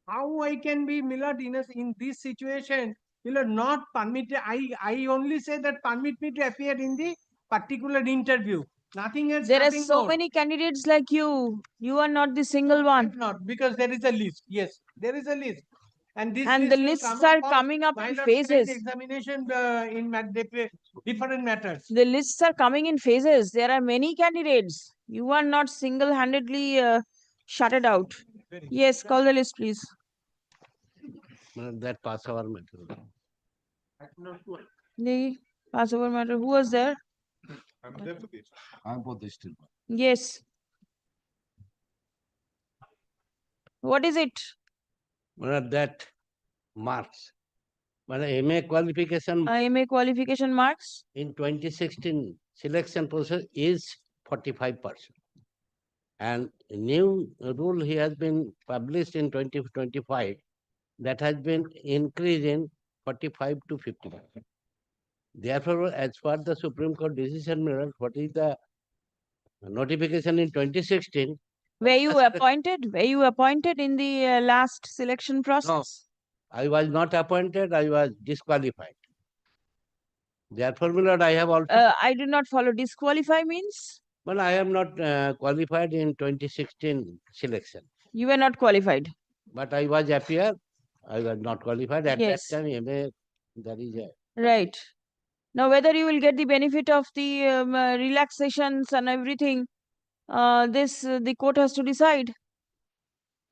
Speaker 21: how I can be, Miller, in this situation, Miller, not permit, I only say that permit me to appear in the particular interview. Nothing else.
Speaker 2: There are
Speaker 21: nothing
Speaker 2: so
Speaker 21: more.
Speaker 2: many candidates like you. You are not the single one.
Speaker 21: Not because there is a list. Yes, there is a list. And this
Speaker 2: And
Speaker 21: list
Speaker 2: the
Speaker 21: will
Speaker 2: lists
Speaker 21: come
Speaker 2: are
Speaker 21: up for
Speaker 2: coming up in
Speaker 21: minor
Speaker 2: phases.
Speaker 21: examination in different matters.
Speaker 2: The lists are coming in phases. There are many candidates. You are not single-handedly shutted out. Yes, call the list, please.
Speaker 17: That Passover matter.
Speaker 2: The Passover matter. Who was there?
Speaker 17: I'm for this still.
Speaker 2: Yes. What is it?
Speaker 17: That marks. MA qualification
Speaker 2: MA qualification marks?
Speaker 17: in 2016 selection process is 45%. And a new rule he has been published in 2025 that has been increased in 45 to 50%. Therefore, as per the Supreme Court decision, what is the notification in 2016?
Speaker 2: Were you appointed? Were you appointed in the last selection process?
Speaker 17: I was not appointed, I was disqualified. Therefore, my lord, I have also.
Speaker 2: I do not follow. Disqualify means?
Speaker 17: Well, I am not qualified in 2016 selection.
Speaker 2: You were not qualified.
Speaker 17: But I was appear. I was not qualified at
Speaker 2: Yes.
Speaker 17: that time. MA, there is a.
Speaker 2: Right. Now, whether you will get the benefit of the relaxations and everything, the court has to decide.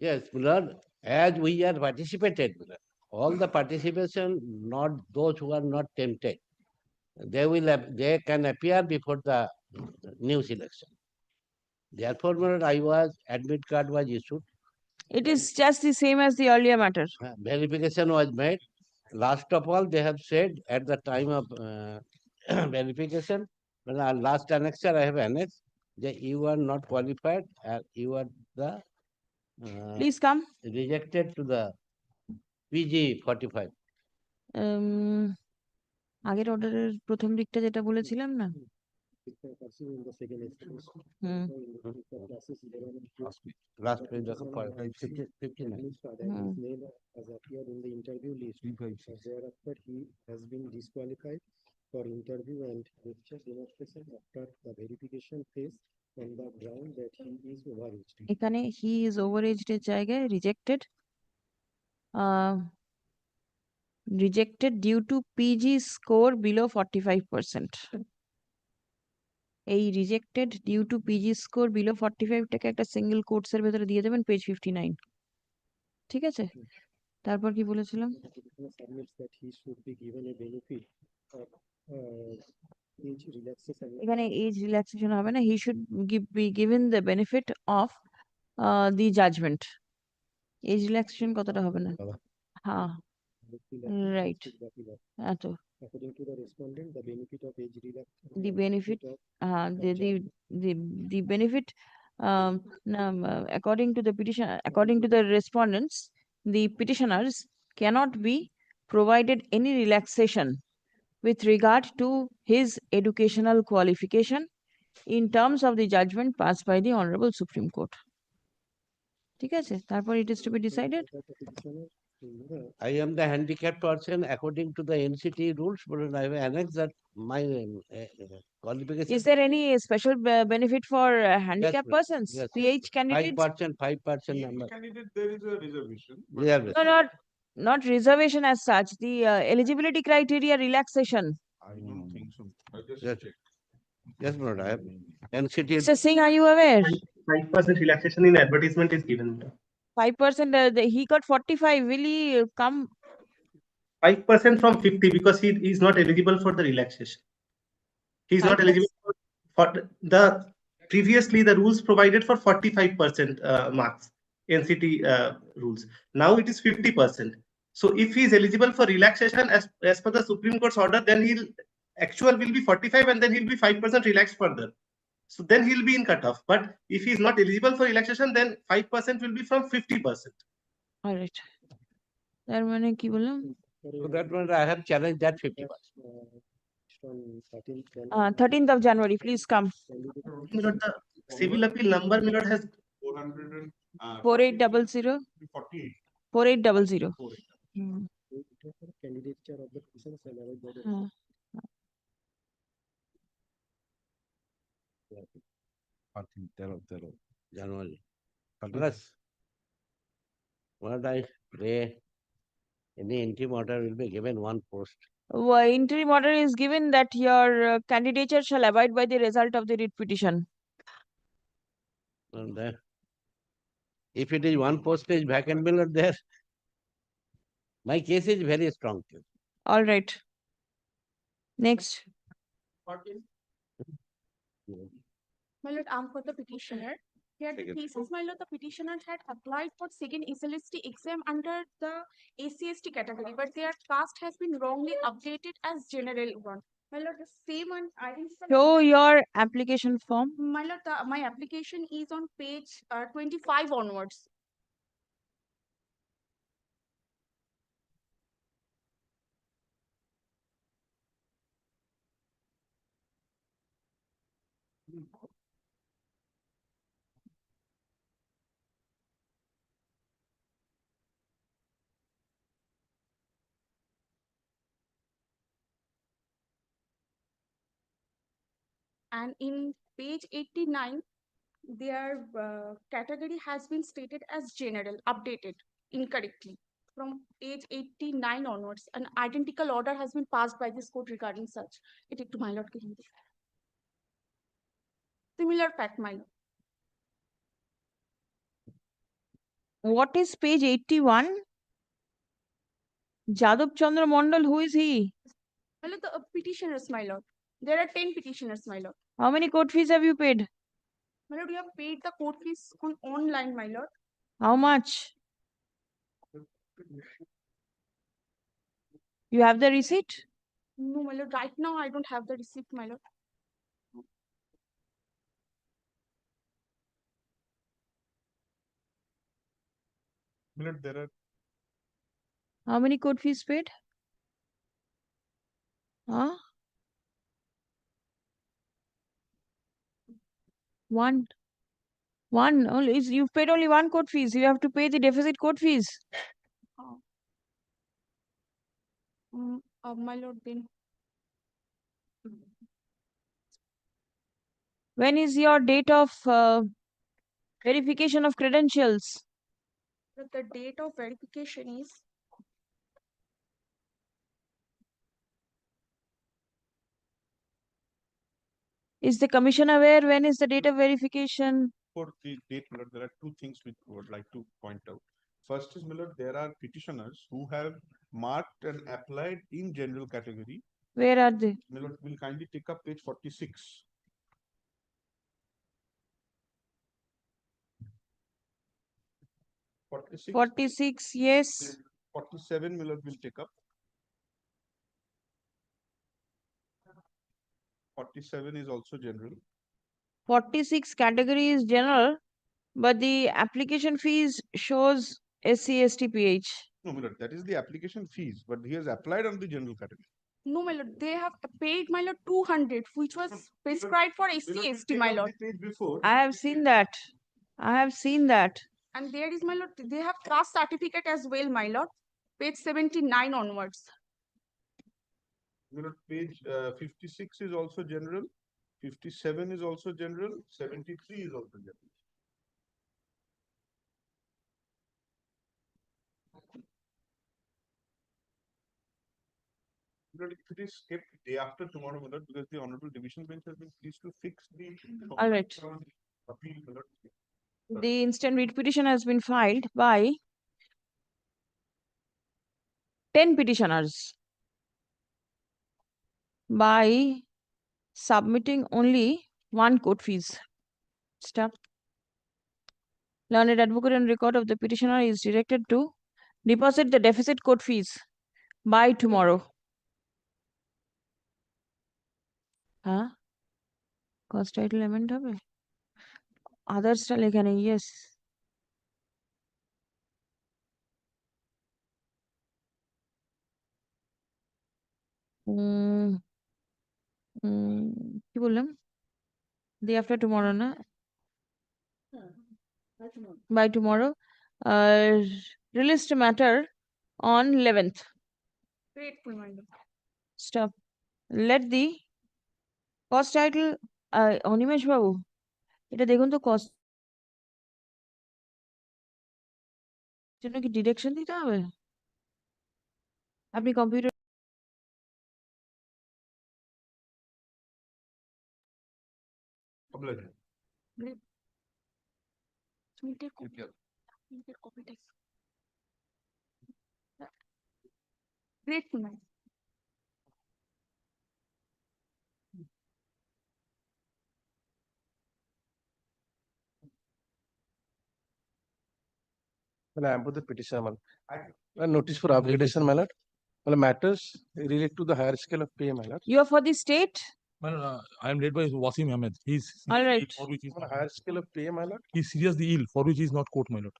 Speaker 17: Yes, my lord, as we are participated, my lord, all the participation, not those who are not tempted, they can appear before the new selection. Therefore, my lord, admit card was issued.
Speaker 2: It is just the same as the earlier matter.
Speaker 17: Verification was made. Last of all, they have said at the time of verification, when our last annexure I have annexed, that you are not qualified, you are the
Speaker 2: Please come.
Speaker 17: rejected to the PG 45.
Speaker 2: আগের অর্ডারের প্রথম দিকটা যেটা বলেছিলাম না
Speaker 17: Last page of 59.
Speaker 3: Has appeared in the interview list. Thereafter, he has been disqualified for interview and lecture demonstration after the verification phase on the ground that he is overaged.
Speaker 2: এখানে he is overaged এর জায়গায় rejected due to PG score below 45%. এই rejected due to PG score below 45 টাকা একটা single quotes এর ভেতরে দিয়ে দেবেন পেজ 59। ঠিক আছে, তারপর কি বলেছিলাম? এখানে এজ রিল্যাক্সেশন হবে না, he should be given the benefit of the judgement. Age relaxation কতটা হবে না? হ্যাঁ, রাইট। এত
Speaker 3: According to the respondent, the benefit of age relaxation.
Speaker 2: The benefit, the benefit, according to the petition, according to the respondents, the petitioners cannot be provided any relaxation with regard to his educational qualification in terms of the judgment passed by the Honorable Supreme Court. ঠিক আছে, তারপর it is to be decided.
Speaker 17: I am the handicapped person according to the NCT rules, but I have annexed that my qualification.
Speaker 2: Is there any special benefit for handicapped persons?
Speaker 17: Yes.
Speaker 2: PH candidates?
Speaker 17: 5% number.
Speaker 8: Candidate, there is a reservation.
Speaker 17: Reservation.
Speaker 2: No, not reservation as such. The eligibility criteria relaxation.
Speaker 8: I don't think so. I just
Speaker 17: Yes.
Speaker 8: checked.
Speaker 17: Yes, Lord, I have NCT.
Speaker 2: Mr. Singh, are you aware?
Speaker 20: 5% relaxation in advertisement is given.
Speaker 2: 5%, he got 45. Will he come?
Speaker 20: 5% from 50 because he is not eligible for the relaxation. He is not eligible for the previously the rules provided for 45% marks, NCT rules. Now it is 50%. So if he is eligible for relaxation as per the Supreme Court's order, then actual will be 45 and then he'll be 5% relaxed further. So then he'll be in cutoff. But if he is not eligible for relaxation, then 5% will be from 50%.
Speaker 2: All right. তার মানে কি বললাম?
Speaker 17: So that one I have challenged that 50%.
Speaker 2: 13th of January, please come.
Speaker 20: The civil appeal number has
Speaker 2: 4800. 4800.
Speaker 3: Candidature of the petition shall avoid the
Speaker 17: January. Plus, what I pray, any interim order will be given one post.
Speaker 2: Interim order is given that your candidature shall abide by the result of the writ petition.
Speaker 17: And if it is one post is vacant bill there, my case is very strong.
Speaker 2: All right. Next.
Speaker 22: My lord, I'm for the petitioner. Here the case is, my lord, the petitioner had applied for second SLST exam under the ACST category, but their caste has been wrongly updated as general one. My lord, the same one identified.
Speaker 2: Show your application form.
Speaker 22: My lord, my application is on page 25 onwards. And in page 89, their category has been stated as general, updated incorrectly. From page 89 onwards, an identical order has been passed by this court regarding such. It to my lord. Similar fact, my lord.
Speaker 2: What is page 81? Jadab Chandra Mondal, who is he?
Speaker 22: My lord, the petitioners, my lord. There are 10 petitioners, my lord.
Speaker 2: How many court fees have you paid?
Speaker 22: My lord, we have paid the court fees on online, my lord.
Speaker 2: How much? You have the receipt?
Speaker 22: No, my lord, right now I don't have the receipt, my lord.
Speaker 8: There are
Speaker 2: How many court fees paid? Huh? One. One. Only you've paid only one court fees. You have to pay the deficit court fees.
Speaker 22: My lord, then.
Speaker 2: When is your date of verification of credentials?
Speaker 22: The date of verification is
Speaker 2: Is the commission aware when is the date of verification?
Speaker 8: for the date, my lord, there are two things which I would like to point out. First is, my lord, there are petitioners who have marked and applied in general category.
Speaker 2: Where are they?
Speaker 8: My lord, will kindly take up page 46. 46.
Speaker 2: 46, yes.
Speaker 8: 47, my lord, will take up. 47 is also general.
Speaker 2: 46 category is general, but the application fees shows SC, ST, PH.
Speaker 8: No, my lord, that is the application fees, but he has applied on the general category.
Speaker 22: no, my lord. They have paid, my lord, 200, which was prescribed for SC, ST, my lord.
Speaker 2: I have seen that. I have seen that.
Speaker 22: And there is, my lord, they have caste certificate as well, my lord. Page 79 onwards.
Speaker 8: My lord, page 56 is also general. 57 is also general. 73 is also general. But if it is kept day after tomorrow, my lord, because the honorable division bench has been pleased to fix the
Speaker 2: All right.
Speaker 8: appeal, my lord.
Speaker 2: The instant writ petition has been filed by 10 petitioners by submitting only one court fees. Stop. Learned advocate and record of the petitioner is directed to deposit the deficit court fees by tomorrow. Huh? Cost title amend হবে? Others এখানে yes. কি বললাম? Day after tomorrow না? By tomorrow. Released matter on 11th.
Speaker 22: Grateful, my lord.
Speaker 2: Stop. Let the cost title Animesh বাবু এটা দেখুন তো cost জন্য কি ডিরেকশন দিতে হবে? আপনি কম্পিউটার
Speaker 22: Great. তুমি take copy. You take copy text. Grateful, my lord.
Speaker 10: I am the petition, my lord. Notice for upgradation, my lord. Matters relate to the higher scale of pay, my lord.
Speaker 2: You are for the state?
Speaker 5: I am led by Wasim Ahmed. He is
Speaker 2: All right.
Speaker 5: for which is
Speaker 10: On a higher scale of pay, my lord.
Speaker 5: he is seriously ill, for which he is not court, my lord.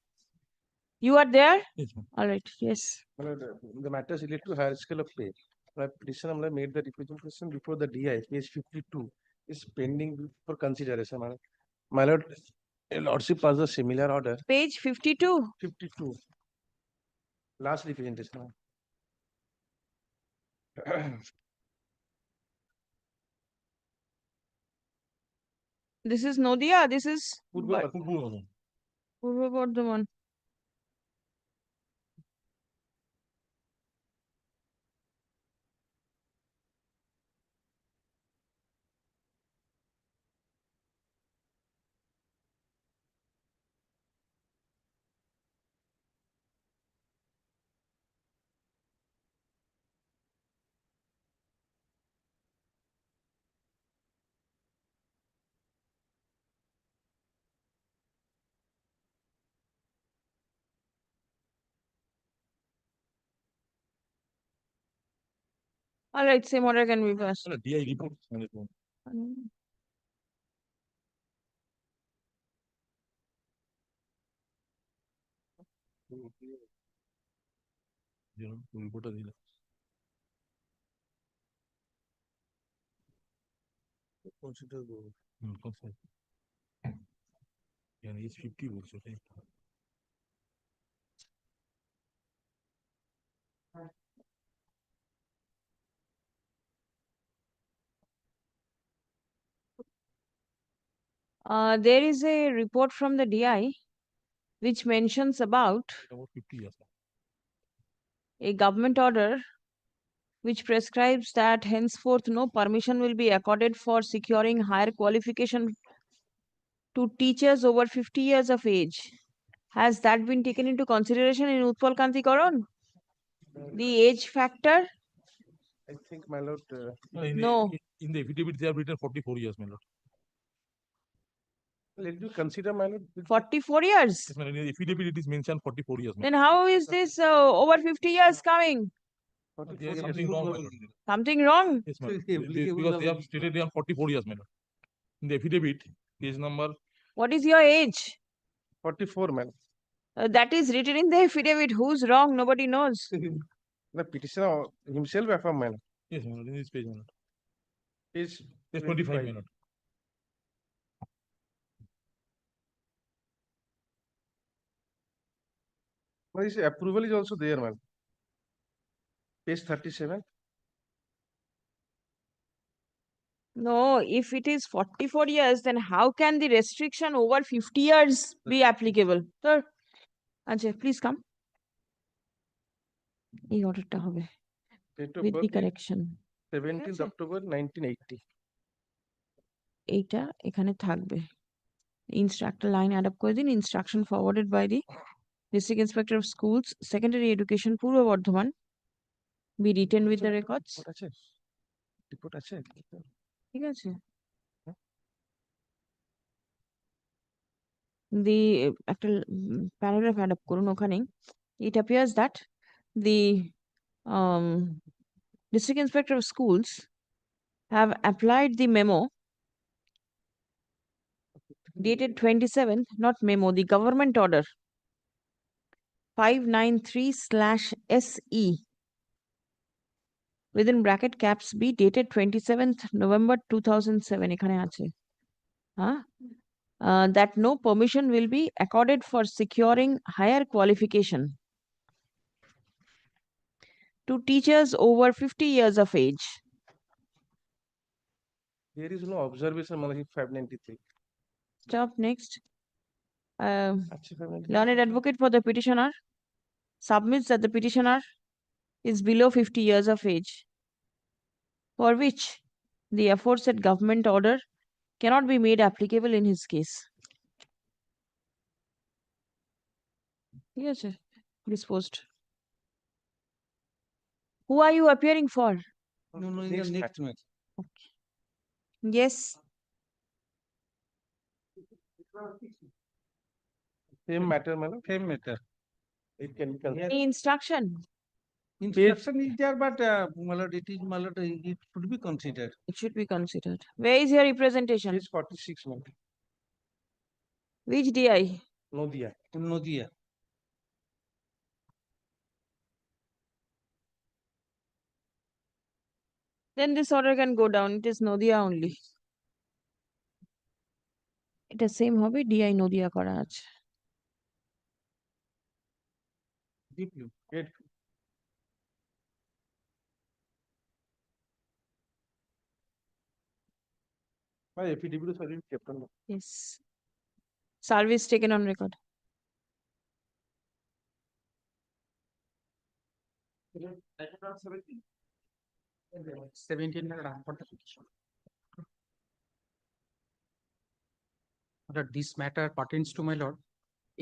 Speaker 2: You are there?
Speaker 5: Yes, ma'am.
Speaker 2: All right. Yes.
Speaker 10: My lord, the matters relate to higher scale of pay. My petition, my lord, made the representation before the DI, page 52, is pending for consideration, my lord. My lord, your lordship passed a similar order.
Speaker 2: Page 52.
Speaker 10: 52. Last representation.
Speaker 2: This is Nodia. This is
Speaker 5: Purva
Speaker 2: Purva Bardhaman. All right, same order can be passed.
Speaker 5: DI report. on its own. report দিলাম। Consider consider. Yani it's 50 বলছে তাই।
Speaker 2: There is a report from the DI which mentions about
Speaker 5: About 50 years.
Speaker 2: a government order which prescribes that henceforth no permission will be accorded for securing higher qualification to teachers over 50 years of age. Has that been taken into consideration in Utpal Kanti Karan? The age factor?
Speaker 4: I think, my lord,
Speaker 2: No.
Speaker 5: In the affidavit, they have written 44 years, my lord.
Speaker 4: let you consider, my lord.
Speaker 2: 44 years?
Speaker 5: Yes, my lord. In the affidavit, it is mentioned 44 years.
Speaker 2: Then how is this over 50 years coming?
Speaker 5: There is something wrong, my lord.
Speaker 2: Something wrong?
Speaker 5: Yes, my lord. Because they have stated they are 44 years, my lord. In the affidavit, page number.
Speaker 2: What is your age?
Speaker 4: 44, man.
Speaker 2: That is written in the affidavit. Who's wrong? Nobody knows.
Speaker 4: The petitioner himself affirmed, man.
Speaker 5: Yes, my lord. In this page, my lord.
Speaker 4: Page
Speaker 5: Page 25, my lord.
Speaker 4: But his approval is also there, man. Page 37.
Speaker 2: No, if it is 44 years, then how can the restriction over 50 years be applicable? Sir, Ajay, please come. এই অর্ডারটা হবে
Speaker 4: Date of
Speaker 2: with the
Speaker 4: birth is
Speaker 2: correction.
Speaker 4: 17th October 1980.
Speaker 2: এইটা এখানে থাকবে instructor line add up করে দিন instruction forwarded by the district inspector of schools secondary education Purba Bardhaman be written with the records
Speaker 4: report আছে
Speaker 2: ঠিক আছে দি একটা প্যারাগ্রাফ অ্যাড আপ করুন ওখানে it appears that the district inspector of schools have applied the memo dated 27th, not memo, the government order 593/SE within bracket caps B dated 27th November 2007 এখানে আছে that no permission will be accorded for securing higher qualification to teachers over 50 years of age.
Speaker 4: There is no observation, Malachi 593.
Speaker 2: Stop. Next. Learned advocate for the petitioner submits that the petitioner is below 50 years of age, for which the aforesaid government order cannot be made applicable in his case. Yes, sir. Disposed. Who are you appearing for?
Speaker 17: No, in the next match.
Speaker 2: Okay. Yes.
Speaker 4: Same matter, madam.
Speaker 17: Same matter.
Speaker 4: It can be considered.
Speaker 2: Any instruction?
Speaker 17: Instruction is there, but it should be considered.
Speaker 2: It should be considered. Where is your representation?
Speaker 4: Page 46, madam.
Speaker 2: Which DI?
Speaker 4: Nodia.
Speaker 17: Nodia.
Speaker 2: Then this order can go down. It is Nodia only. এটা same হবে DI Nadia করা আছে
Speaker 4: My affidavit is already kept on.
Speaker 2: Yes. Service taken on record.
Speaker 1: That this matter pertains to, my lord,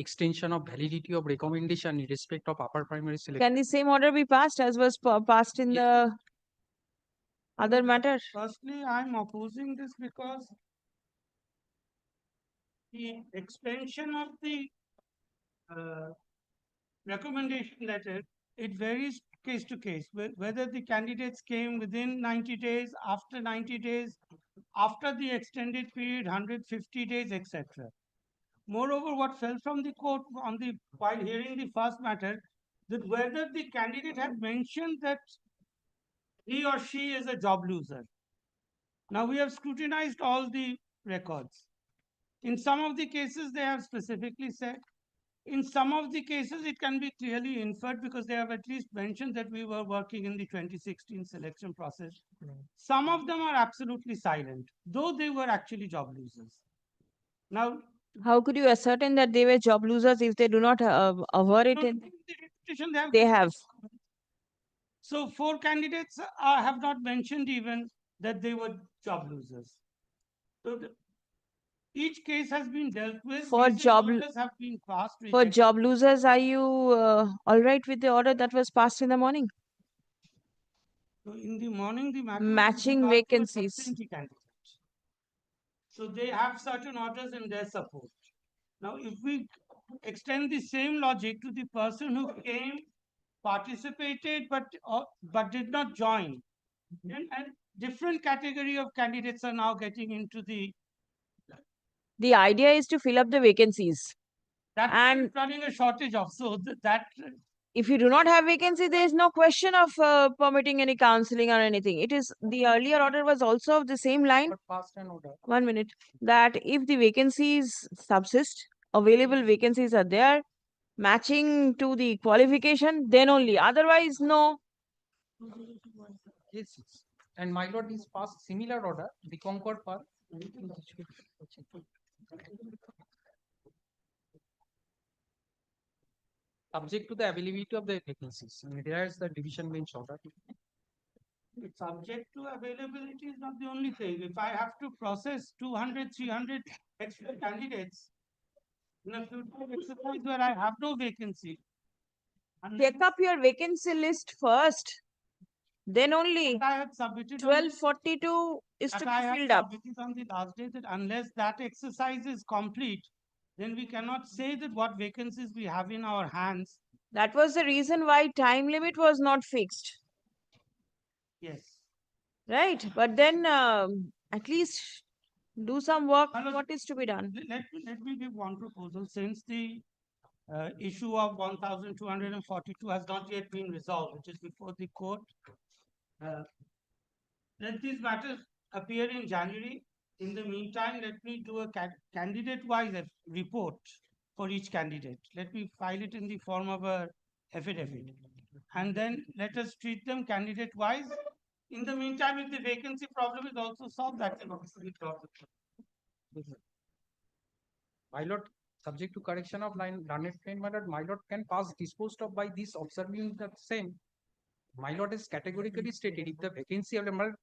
Speaker 1: extension of validity of recommendation in respect of upper primary selection.
Speaker 2: Can the same order be passed as was passed in the other matter?
Speaker 12: Firstly, I'm opposing this because the extension of the recommendation letter, it varies case to case, whether the candidates came within 90 days, after 90 days, after the extended period, 150 days, etc. Moreover, what fell from the court on the while hearing the first matter, that whether the candidate had mentioned that he or she is a job loser. Now we have scrutinized all the records. In some of the cases, they have specifically said. In some of the cases, it can be clearly inferred because they have at least mentioned that we were working in the 2016 selection process. Some of them are absolutely silent, though they were actually job losers. Now,
Speaker 2: How could you ascertain that they were job losers if they do not aver it? They have.
Speaker 12: So 4 candidates have not mentioned even that they were job losers. So each case has been dealt with.
Speaker 2: For
Speaker 12: Cases
Speaker 2: job
Speaker 12: orders have been passed.
Speaker 2: For
Speaker 12: rejected.
Speaker 2: job losers, are you all right with the order that was passed in the morning?
Speaker 12: So in the morning, the matter
Speaker 2: Matching
Speaker 12: was regard to a
Speaker 2: vacancies.
Speaker 12: substantive candidate. So they have certain orders in their support. Now, if we extend the same logic to the person who came, participated, but did not join, then a different category of candidates are now getting into the.
Speaker 2: The idea is to fill up the vacancies.
Speaker 12: That's
Speaker 2: And
Speaker 12: running a shortage of. So that
Speaker 2: if you do not have vacancy, there is no question of permitting any counseling or anything. It is the earlier order was also of the same line.
Speaker 1: Passed an order.
Speaker 2: 1 minute. That if the vacancies subsist, available vacancies are there, matching to the qualification, then only. Otherwise, no.
Speaker 1: Yes, yes. And my lord is passed similar order, the Concord Park. Subject to the availability of the vacancies. There is the division bench order.
Speaker 12: It's subject to availability is not the only thing. If I have to process 200, 300 extra candidates in a future exercise where I have no vacancy.
Speaker 2: Take up your vacancy list first. Then only
Speaker 12: I had submitted
Speaker 2: 1242 is to be filled up.
Speaker 12: Submitted on the last day that unless that exercise is complete, then we cannot say that what vacancies we have in our hands.
Speaker 2: That was the reason why time limit was not fixed.
Speaker 12: Yes.
Speaker 2: Right. But then at least do some work. What is to be done?
Speaker 12: Let me give one proposal. Since the issue of 1242 has not yet been resolved, which is before the court, let these matters appear in January. In the meantime, let me do a candidate-wise report for each candidate. Let me file it in the form of a affidavit. And then let us treat them candidate-wise. In the meantime, if the vacancy problem is also solved, that can also be solved.
Speaker 1: My lord, subject to correction of learned friend, my lord can pass disposed of by this observing the same. My lord is categorically stated if the vacancy of the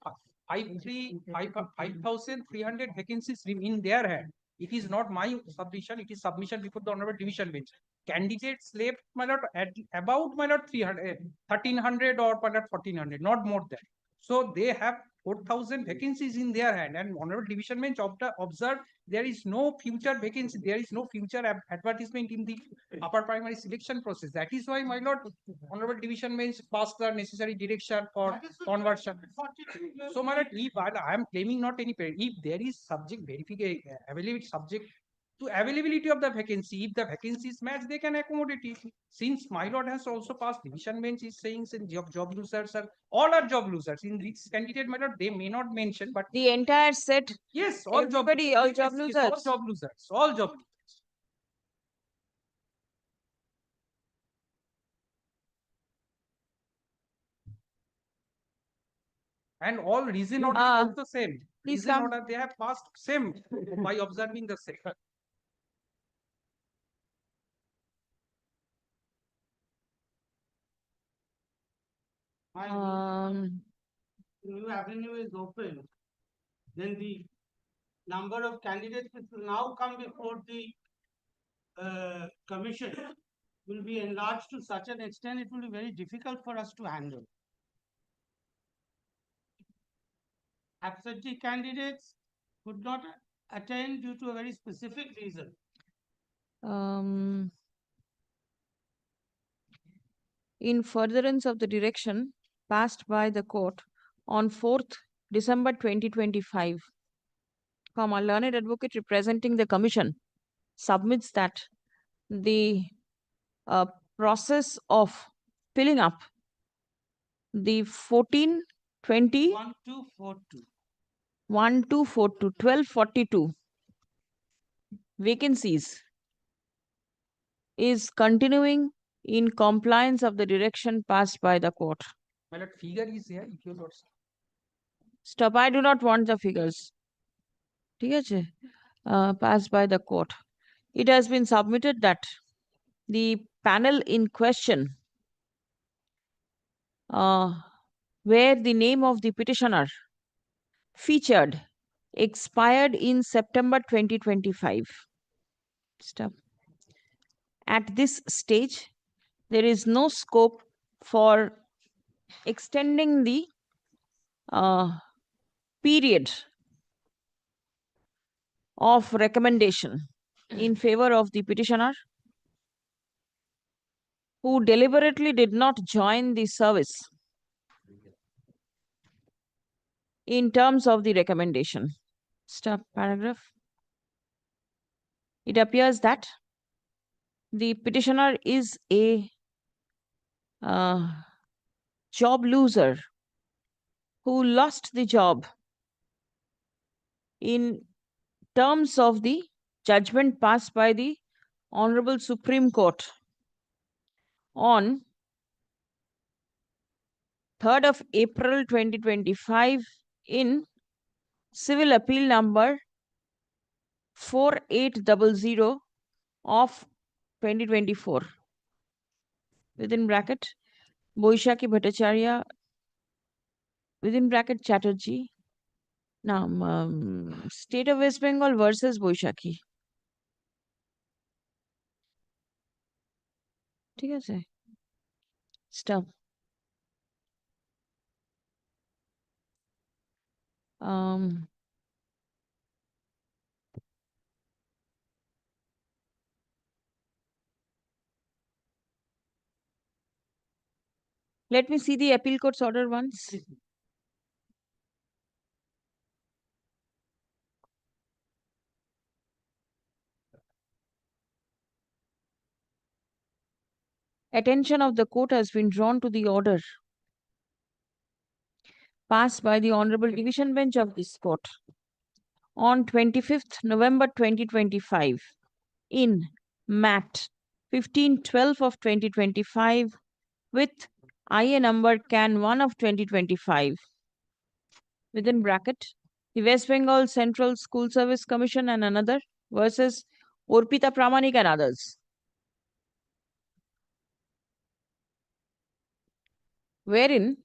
Speaker 1: 5,300 vacancies in their hand. It is not my submission, it is submission before the honorable division bench. Candidates left, my lord, at about, my lord, 1,300 or 1,400, not more than. So they have 4,000 vacancies in their hand, and honorable division bench observed there is no future vacancy, there is no future advertisement in the upper primary selection process. That is why, my lord, honorable division bench passed the necessary direction for conversion. So, my lord, if I am claiming not any period, if there is subject verification, availability subject to availability of the vacancy, if the vacancy is matched, they can accommodate it. Since my lord has also passed, division bench is saying job losers are all are job losers. In this candidate, my lord, they may not mention, but
Speaker 2: the entire set.
Speaker 1: Yes, all
Speaker 2: everybody, all job losers.
Speaker 1: All job losers. All job losers. And all reason order is also same.
Speaker 2: Please
Speaker 1: Reason
Speaker 2: come.
Speaker 1: order they have passed same by observing the same.
Speaker 12: New avenue is open, then the number of candidates which will now come before the commission will be enlarged to such an extent it will be very difficult for us to handle. Absentee candidates could not attend due to a very specific reason.
Speaker 2: in furtherance of the direction passed by the court on 4th December 2025, comma, learned advocate representing the commission submits that the process of filling up the 1420 1242 vacancies is continuing in compliance of the direction passed by the court.
Speaker 1: My lord, figure is here, if you lordship.
Speaker 2: Stop, I do not want the figures. ঠিক আছে? Passed by the court. It has been submitted that the panel in question, where the name of the petitioner featured expired in September 2025. Stop. At this stage, there is no scope for extending the period of recommendation in favor of the petitioner who deliberately did not join the service in terms of the recommendation. Stop paragraph. It appears that the petitioner is a job loser who lost the job in terms of the judgment passed by the Honorable Supreme Court on 3rd of April 2025 in Civil Appeal number 4800 of 2024. Within bracket, Boishaki Bhattacharya, within bracket, Chatterjee. Now, State of West Bengal versus Boishaki. ঠিক আছে? Stop. Let me see the appeal court's order once. Attention of the court has been drawn to the order passed by the Honorable Division Bench of this court on 25th November 2025 in MAT 1512 of 2025 with IA number CAN 1 of 2025. Within bracket, the West Bengal Central School Service Commission and another versus Orpita Pramanik and others. Wherein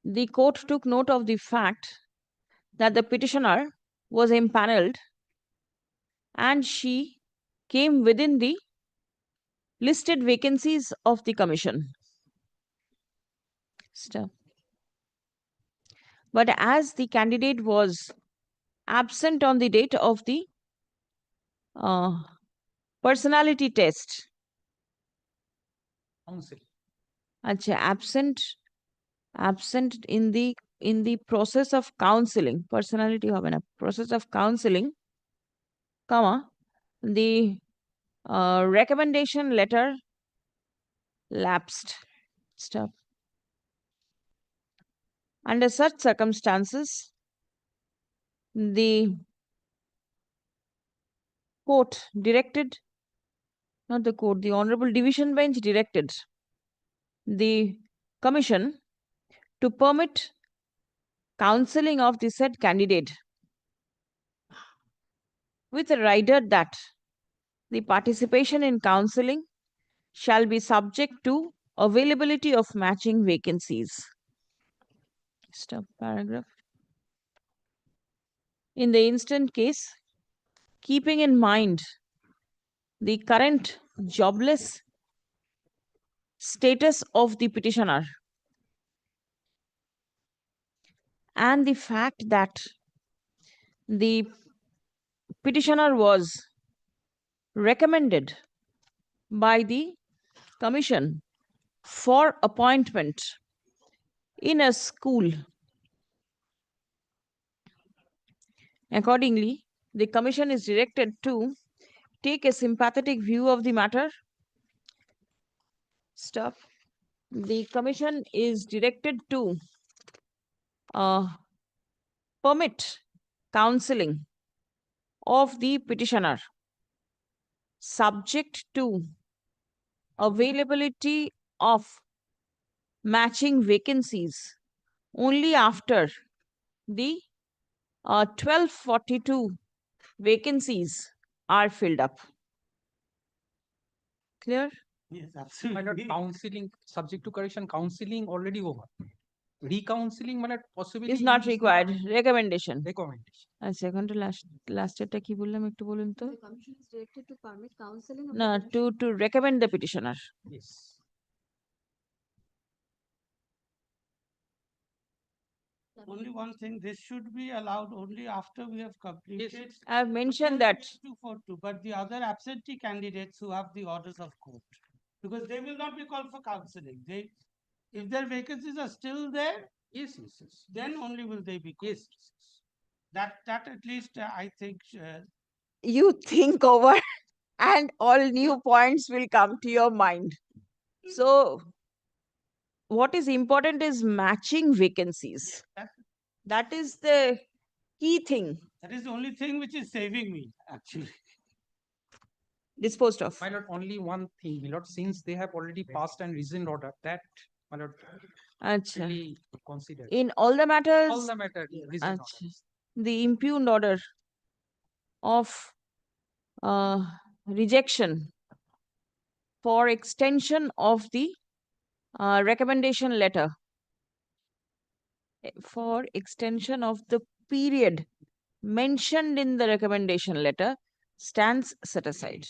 Speaker 2: the court took note of the fact that the petitioner was impaneled and she came within the listed vacancies of the commission. Stop. But as the candidate was absent on the date of the personality test, absent in the process of counseling, personality hobe na, process of counseling, comma, the recommendation letter lapsed. Stop. Under such circumstances, the court directed, not the court, the Honorable Division Bench directed the commission to permit counseling of the said candidate with a rider that the participation in counseling shall be subject to availability of matching vacancies. Stop paragraph. In the instant case, keeping in mind the current jobless status of the petitioner and the fact that the petitioner was recommended by the Commission for appointment in a school. Accordingly, the Commission is directed to take a sympathetic view of the matter. Stop. The Commission is directed to permit counseling of the petitioner subject to availability of matching vacancies only after the 1242 vacancies are filled up. Clear?
Speaker 1: Yes, absolutely. Counseling, subject to correction, counseling already over. Recounseling, possibly
Speaker 2: Is not required. Recommendation.
Speaker 1: recommendation.
Speaker 2: R second to last এটা কি বললাম একটু বলুন তো?
Speaker 6: The commission is directed to permit counseling of
Speaker 2: না, to recommend the petitioner.
Speaker 1: Yes.
Speaker 12: Only one thing, this should be allowed only after we have completed.
Speaker 2: I have mentioned that.
Speaker 12: 242, but the other absentee candidates who have the orders of court, because they will not be called for counseling. If their vacancies are still there,
Speaker 1: yes,
Speaker 12: then only will they be called.
Speaker 1: Yes.
Speaker 12: That at least I think
Speaker 2: You think over and all new points will come to your mind. So what is important is matching vacancies. That is the key thing.
Speaker 12: that is the only thing which is saving me, actually.
Speaker 2: Disposed of.
Speaker 1: My lord, only one thing, my lord, since they have already passed and rescind order, that, my lord,
Speaker 2: Acha.
Speaker 1: really consider.
Speaker 2: In all the matters,
Speaker 1: All the matter, rescind
Speaker 2: Acha.
Speaker 1: order.
Speaker 2: The impugned order of rejection for extension of the recommendation letter, for extension of the period mentioned in the recommendation letter stands set aside.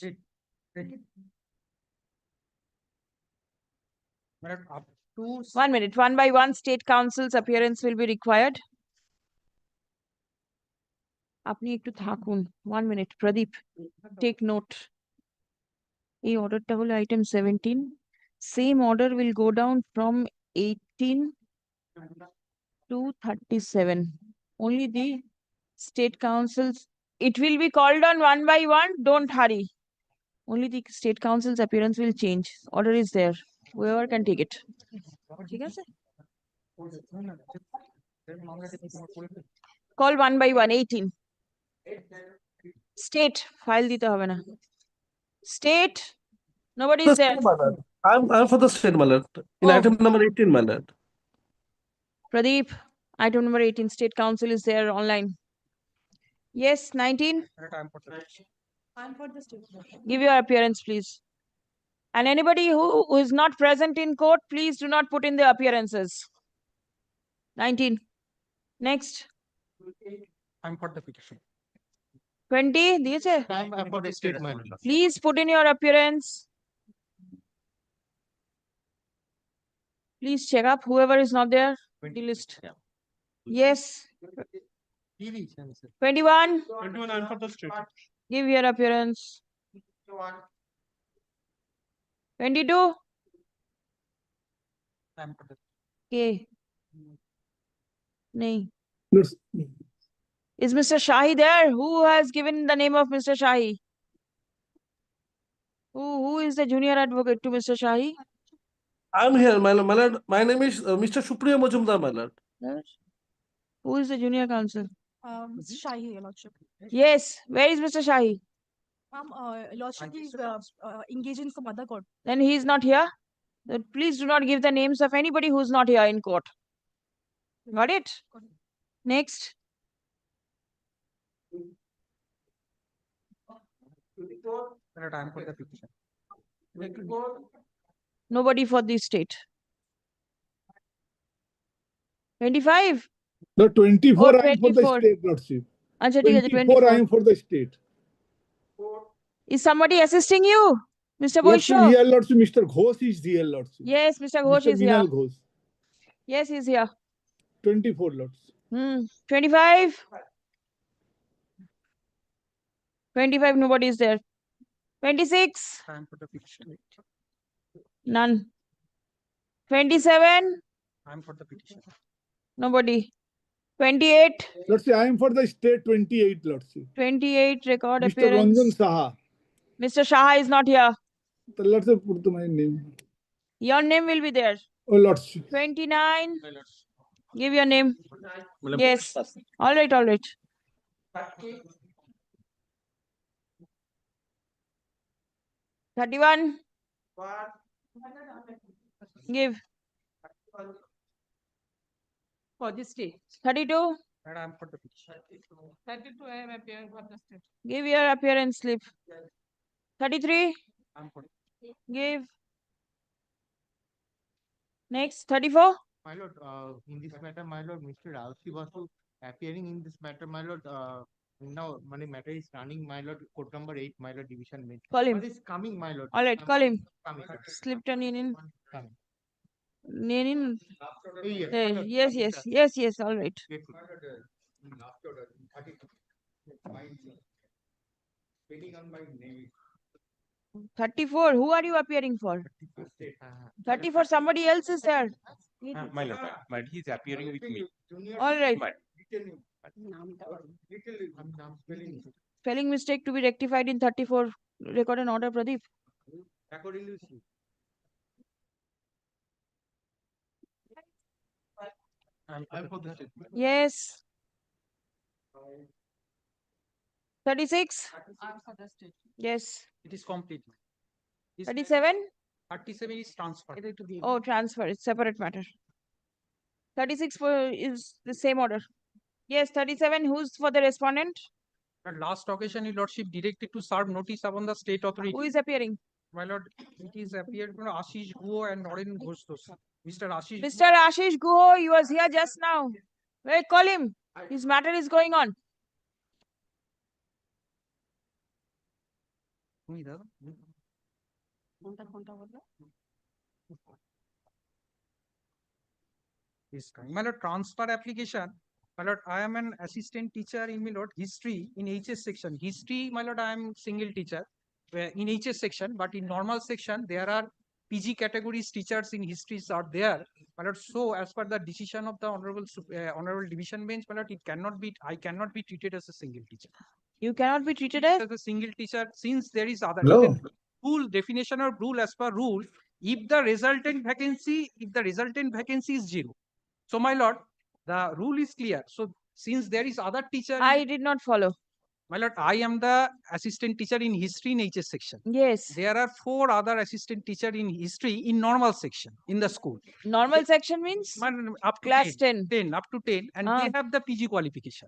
Speaker 1: My lord, up to
Speaker 2: 1 minute, one by one, state council's appearance will be required. আপনি একটু থাকুন 1 minute. Pradeep, take note. এই অর্ডারটা হলো item 17. Same order will go down from 18 to 37. Only the state councils, it will be called on one by one. Don't hurry. Only the state council's appearance will change. Order is there. Whoever can take it. ঠিক আছে? Call one by one. 18. State, file দিতে হবে না. State, nobody is there.
Speaker 10: I'm for the state, my lord. In
Speaker 2: Oh.
Speaker 10: item number 18, my lord.
Speaker 2: Pradeep, item number 18, state council is there online. Yes, 19.
Speaker 22: I'm for the state.
Speaker 2: Give your appearance, please. And anybody who is not present in court, please do not put in the appearances. 19. Next.
Speaker 1: I'm for the petition.
Speaker 2: 20. দিয়েছে?
Speaker 18: I'm for the statement.
Speaker 2: Please put in your appearance. Please check up whoever is not there. The list. Yes. 21.
Speaker 10: 21, I'm for the state.
Speaker 2: Give your appearance. 22.
Speaker 1: I'm for the
Speaker 2: Okay. Nahi. Is Mr. Shahi there? Who has given the name of Mr. Shahi? Who is the junior advocate to Mr. Shahi?
Speaker 10: I'm here, my lord. My name is Mr. Supriya Majumdar, my lord.
Speaker 2: Who is the junior counsel?
Speaker 22: Mr. Shahi, Your Lordship.
Speaker 2: Yes. Where is Mr. Shahi?
Speaker 22: Lordship is engaged in some other court.
Speaker 2: Then he is not here. Then please do not give the names of anybody who is not here in court. Got it? Next.
Speaker 1: My lord, I'm for the petition.
Speaker 2: Nobody for the state. 25.
Speaker 19: The 24
Speaker 2: Oh,
Speaker 19: I am for the
Speaker 2: 24.
Speaker 19: state, Lordship.
Speaker 2: আচ্ছা ঠিক আছে
Speaker 19: 24 I am for the state.
Speaker 2: Is somebody assisting you? Mr.
Speaker 19: Lordship,
Speaker 2: Boisho?
Speaker 19: here, Lordship, Mr. Ghosh is here, Lordship.
Speaker 2: Yes, Mr. Ghosh
Speaker 19: Mr.
Speaker 2: is here.
Speaker 19: Vinal Ghosh.
Speaker 2: Yes, he's here.
Speaker 19: 24, Lordship.
Speaker 2: 25. 25, nobody is there. 26,
Speaker 1: I am for the petition.
Speaker 2: none. 27,
Speaker 1: I am for the petition.
Speaker 2: nobody. 28,
Speaker 19: Lordship, I am for the state 28, Lordship.
Speaker 2: 28, record
Speaker 19: Mr.
Speaker 2: appearance.
Speaker 19: Ranjan Saha.
Speaker 2: Mr. Shah is not here.
Speaker 19: The Lordship put my name.
Speaker 2: Your name will be there.
Speaker 19: Oh, Lordship.
Speaker 2: 29, give your name. Yes. All right, all right. 31, give.
Speaker 21: For the state.
Speaker 2: 32,
Speaker 1: And I am for the petition.
Speaker 21: 32, I am appearing for the state.
Speaker 2: give your appearance slip. 33,
Speaker 1: I am for
Speaker 2: give. Next, 34,
Speaker 18: My lord, in this matter, my lord, Mr. Rausi was appearing in this matter, my lord, now money matter is running, my lord, court number 8, my lord, division bench.
Speaker 2: call him.
Speaker 18: What is coming, my lord?
Speaker 2: All right, call him.
Speaker 18: Coming.
Speaker 2: Slip turn in.
Speaker 18: Coming.
Speaker 2: Nenin.
Speaker 18: Yes,
Speaker 2: Eh,
Speaker 18: my lord,
Speaker 2: yes,
Speaker 18: coming,
Speaker 2: yes,
Speaker 18: sir.
Speaker 2: yes, yes, all right.
Speaker 18: Yes, my
Speaker 2: 34, who are you appearing for? 34, somebody else is there.
Speaker 14: My lord, but he's appearing with me.
Speaker 2: All right.
Speaker 14: But
Speaker 2: Spelling mistake to be rectified in 34. Record an order, Pradeep.
Speaker 18: According to you.
Speaker 1: I am for the statement.
Speaker 2: Yes. 36.
Speaker 21: I am for the state.
Speaker 2: Yes.
Speaker 1: It is complete. Is
Speaker 2: 37.
Speaker 1: 37 is transfer.
Speaker 2: Oh, transfer. It's separate matter. 36 is the same order. Yes, 37. Who's for the respondent?
Speaker 1: At last occasion, your lordship directed to serve notice upon the state authority.
Speaker 2: Who is appearing?
Speaker 1: My lord, it is appeared from Ashish Guho and Naren Ghosh. Mr. Ashish.
Speaker 2: Mr. Ashish Guho, he was here just now. Wait, call him. His matter is going on.
Speaker 1: My lord, transfer application. My lord, I am an assistant teacher in my lord history in HS section. History, my lord, I am single teacher in HS section, but in normal section there are PG categories teachers in histories are there. My lord, so as per the decision of the honorable division bench, my lord, I cannot be treated as a single teacher.
Speaker 2: You cannot be treated as
Speaker 1: a single teacher since there is other
Speaker 19: Hello.
Speaker 1: rule definition or rule as per rule. If the resultant vacancy is 0. So my lord, the rule is clear. So since there is other teacher,
Speaker 2: I did not follow.
Speaker 1: my lord, I am the assistant teacher in history in HS section.
Speaker 2: Yes.
Speaker 1: There are 4 other assistant teacher in history in normal section in the school.
Speaker 2: Normal section means
Speaker 1: Up to
Speaker 2: class
Speaker 1: 10, up to 10, and they have the PG qualification.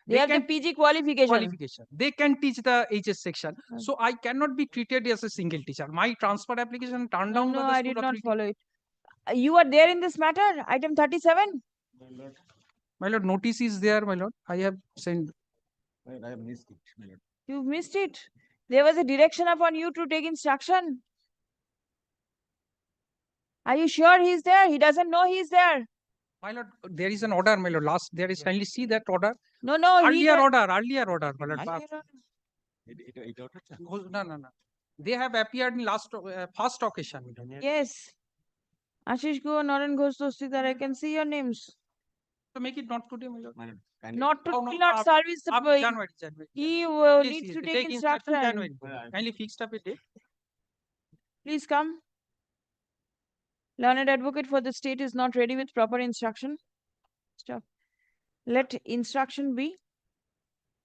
Speaker 2: They have the PG qualification.
Speaker 1: They can teach the HS section. So I cannot be treated as a single teacher. My transfer application turned down
Speaker 2: No,
Speaker 1: by the
Speaker 2: I
Speaker 1: school
Speaker 2: did not
Speaker 1: authority.
Speaker 2: follow it. You are there in this matter, item 37.
Speaker 1: My lord, notice is there, my lord. I have sent.
Speaker 14: I have missed it, my lord.
Speaker 2: You missed it. There was a direction upon you to take instruction. Are you sure he's there? He doesn't know he's there.
Speaker 1: My lord, there is an order, my lord. Last, there is kindly see that order.
Speaker 2: No, no.
Speaker 1: Earlier order, my lord.
Speaker 14: It
Speaker 1: No. They have appeared in last first occasion.
Speaker 2: Yes. Ashish Guho, Naren Ghosh, Dostidar, I can see your names.
Speaker 1: So make it not today, my lord.
Speaker 2: Not to
Speaker 1: Oh, no,
Speaker 2: not service the
Speaker 1: January.
Speaker 2: He
Speaker 1: Please,
Speaker 2: needs to
Speaker 1: please,
Speaker 2: take instruction.
Speaker 1: January. Kindly fixed up a date.
Speaker 2: Please come. Learned advocate for the state is not ready with proper instruction. Stop. Let instruction be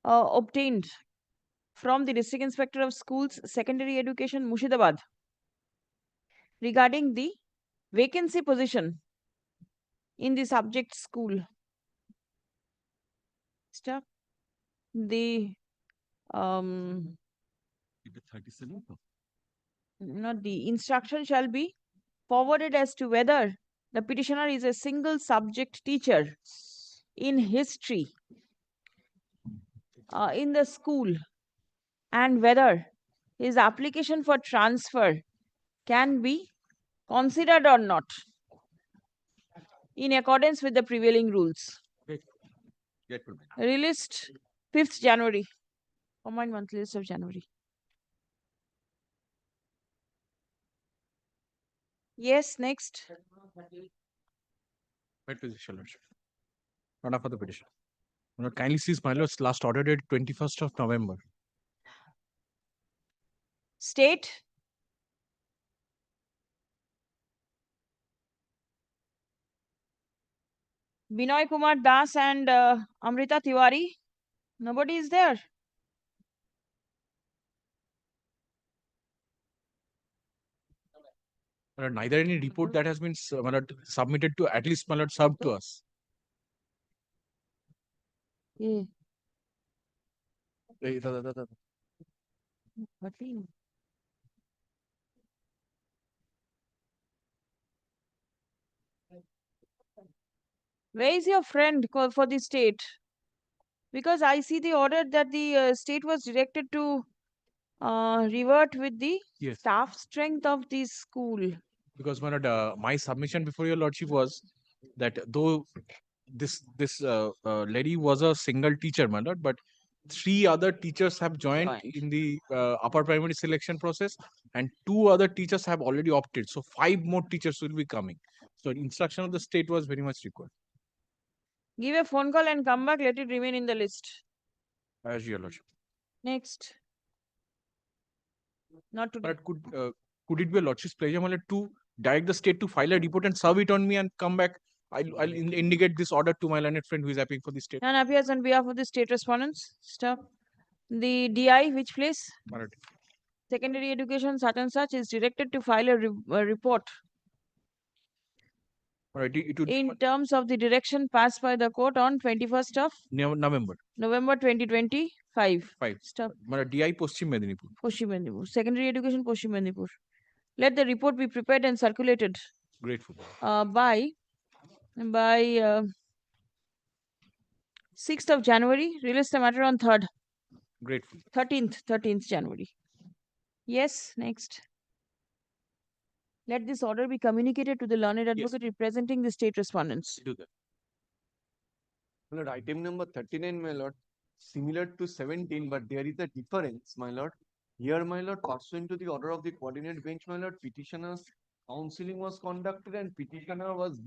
Speaker 2: obtained from the District Inspector of Schools, Secondary Education, Murshidabad, regarding the vacancy position in the subject school. Stop. The
Speaker 14: 37.
Speaker 2: not the instruction shall be forwarded as to whether the petitioner is a single subject teacher in history in the school, and whether his application for transfer can be considered or not in accordance with the prevailing rules. Released 5th January. Combined monthly list of January. Yes, next.
Speaker 5: Wait, please, Your Lordship. Not after the petition. My lord, kindly cease my lord's last order date 21st of November.
Speaker 2: State. Binoy Kumar Das and Amrita Tiwari. Nobody is there.
Speaker 5: My lord, neither any report that has been my lord, submitted to at least my lord served to us.
Speaker 2: Yeah.
Speaker 5: Eh,
Speaker 2: Where is your friend for the state? Because I see the order that the state was directed to revert with the
Speaker 5: Yes.
Speaker 2: staff strength of the school.
Speaker 5: Because my lord, my submission before your lordship was that though this lady was a single teacher, my lord, but 3 other teachers have joined in the upper primary selection process, and 2 other teachers have already opted. So 5 more teachers will be coming. So instruction of the state was very much required.
Speaker 2: Give a phone call and come back. Let it remain in the list.
Speaker 5: As your lordship.
Speaker 2: Next. Not today.
Speaker 5: But could it be a lordship's pleasure, my lord, to direct the state to file a report and serve it on me and come back? I'll indicate this order to my learned friend who is appearing for the state.
Speaker 2: None appears on behalf of the state respondents. Stop. The DI, which place?
Speaker 5: My lord.
Speaker 2: Secondary education, such and such, is directed to file a report
Speaker 5: Alright, it would
Speaker 2: in terms of the direction passed by the court on 21st of
Speaker 5: November.
Speaker 2: November 2025.
Speaker 5: 5.
Speaker 2: Stop.
Speaker 5: My lord, DI Paschim Medinipur.
Speaker 2: Paschim Medinipur. Secondary education, Paschim Medinipur. Let the report be prepared and circulated
Speaker 5: Grateful.
Speaker 2: by 6th of January. Release the matter on 3rd.
Speaker 5: Grateful.
Speaker 2: 13th January. Yes, next. Let this order be communicated to the learned advocate representing the state respondents.
Speaker 16: Do that. My lord, item number 39, my lord, similar to 17, but there is a difference, my lord. Here, my lord, pursuant to the order of the coordinate bench, my lord, petitioner's counseling was conducted and petitioner was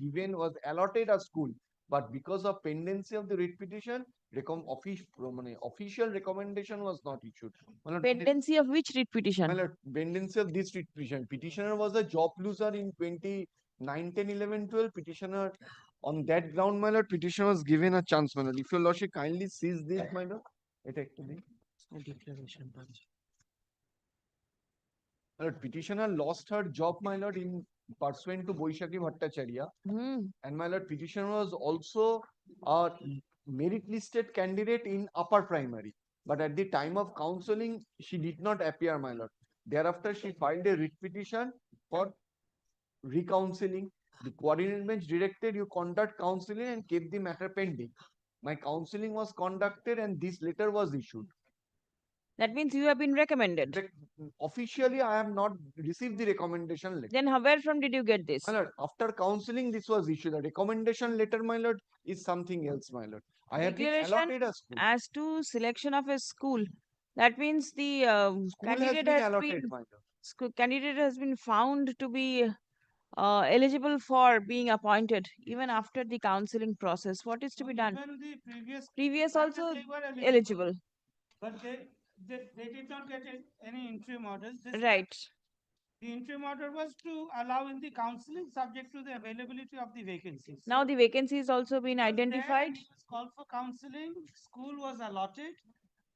Speaker 16: allotted a school. But because of pendency of the writ petition, official recommendation was not issued. My lord,
Speaker 2: Pendency of which writ petition?
Speaker 16: my lord, pendency of this writ petition. Petitioner was a job loser in 2009, 10, 11, 12. Petitioner, on that ground, my lord, petitioner was given a chance, my lord. If your lordship kindly sees this, my lord. My lord, petitioner lost her job, my lord, in pursuant to Boishaki Bhattacharya. And my lord, petitioner was also a merit listed candidate in upper primary. But at the time of counseling, she did not appear, my lord. Thereafter, she filed a writ petition for recounseling. The coordinate bench directed you conduct counseling and kept the matter pending. My counseling was conducted and this letter was issued.
Speaker 2: That means you have been recommended.
Speaker 16: Officially, I have not received the recommendation letter.
Speaker 2: Then where from did you get this?
Speaker 16: My lord, after counseling, this was issued. A recommendation letter, my lord, is something else, my lord. I have been
Speaker 2: Declaration
Speaker 16: allotted a school.
Speaker 2: as to selection of a school. That means the
Speaker 16: School has been allotted, my lord.
Speaker 2: candidate has been found to be eligible for being appointed even after the counseling process. What is to be done?
Speaker 12: Even the
Speaker 2: Previous also
Speaker 12: they were
Speaker 2: eligible.
Speaker 12: But they did not get any interim orders.
Speaker 2: Right.
Speaker 12: The interim order was to allow in the counseling subject to the availability of the vacancies.
Speaker 2: Now the vacancy has also been
Speaker 12: There
Speaker 2: identified.
Speaker 12: it was called for counseling, school was allotted,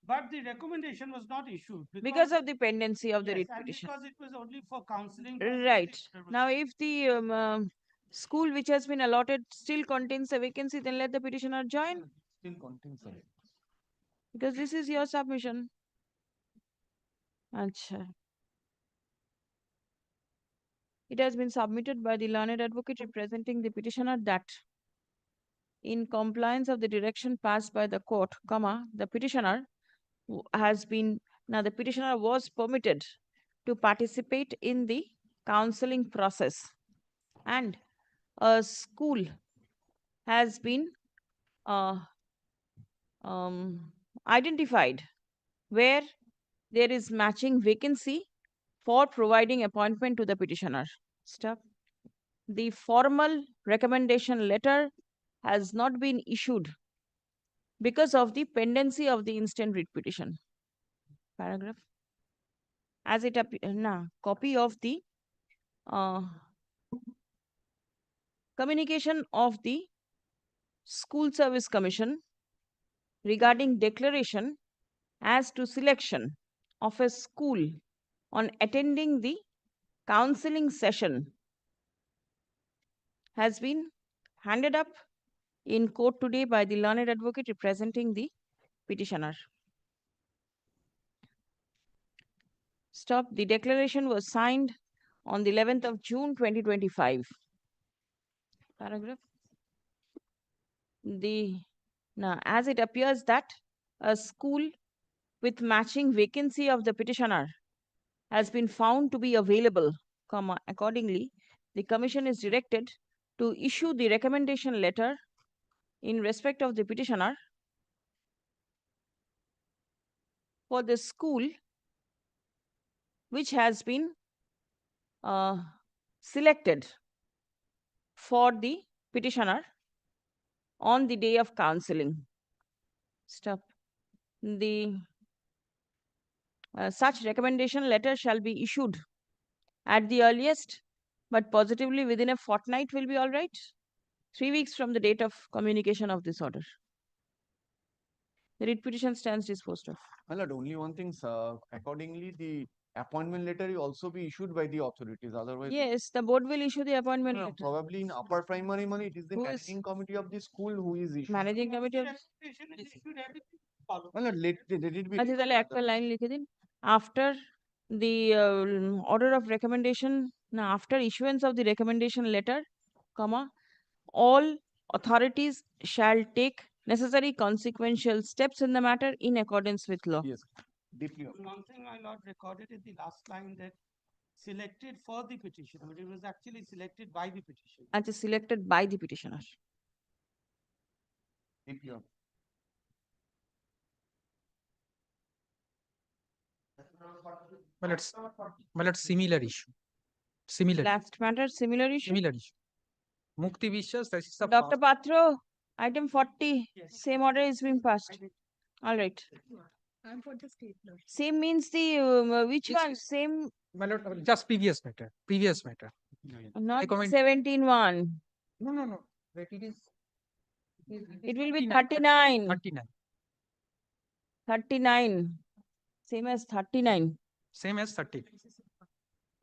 Speaker 12: but the recommendation was not issued.
Speaker 2: Because of the pendency of the
Speaker 12: Yes,
Speaker 2: writ
Speaker 12: and
Speaker 2: petition.
Speaker 12: because it was only for counseling.
Speaker 2: Right. Now, if the school which has been allotted still contains a vacancy, then let the petitioner join.
Speaker 16: Still contains it.
Speaker 2: Because this is your submission. Acha. It has been submitted by the learned advocate representing the petitioner that in compliance of the direction passed by the court, the petitioner the petitioner was permitted to participate in the counseling process, and a school has been identified where there is matching vacancy for providing appointment to the petitioner. Stop. the formal recommendation letter has not been issued because of the pendency of the instant writ petition. Paragraph. As it appears, copy of the communication of the School Service Commission regarding declaration as to selection of a school on attending the counseling session has been handed up in court today by the learned advocate representing the petitioner. Stop. The declaration was signed on the 11th of June 2025. Paragraph. As it appears that a school with matching vacancy of the petitioner has been found to be available, accordingly, the Commission is directed to issue the recommendation letter in respect of the petitioner for the school which has been selected for the petitioner on the day of counseling. Stop. Such recommendation letter shall be issued at the earliest, but positively within a fortnight will be all right. 3 weeks from the date of communication of this order. The writ petition stands disposed of.
Speaker 16: My lord, only one thing, sir. Accordingly, the appointment letter will also be issued by the authorities. Otherwise,
Speaker 2: Yes, the board will issue the appointment
Speaker 16: no,
Speaker 2: letter.
Speaker 16: probably in upper primary money, it is the
Speaker 2: Who is-
Speaker 16: managing committee of the school who is issuing.
Speaker 2: Managing committee of
Speaker 16: My lord, let it be.
Speaker 2: আচ্ছা তাহলে একটা line লিখে দিন after the order of recommendation after issuance of the recommendation letter comma all authorities shall take necessary consequential steps in the matter in accordance with law.
Speaker 16: Yes, deeply.
Speaker 12: One thing my lord recorded in the last line that selected for the petition, but it was actually selected by the petition.
Speaker 2: Actually selected by the petitioner.
Speaker 16: Deeply.
Speaker 1: Well, it's similar issue. Similar.
Speaker 2: Last matter, similar issue.
Speaker 1: Similar issue. Mukti Vishwas, that is the
Speaker 2: Dr. Patro, item 40, same order is being passed. All right.
Speaker 6: I'm for the state law.
Speaker 2: Same means the which
Speaker 1: This
Speaker 2: one? Same,
Speaker 1: My lord, just previous matter. Previous matter.
Speaker 2: not
Speaker 1: comment-
Speaker 2: 17-1.
Speaker 1: No. Wait,
Speaker 2: It will be 39.
Speaker 1: 39.
Speaker 2: 39. Same as 39.
Speaker 1: Same as 30.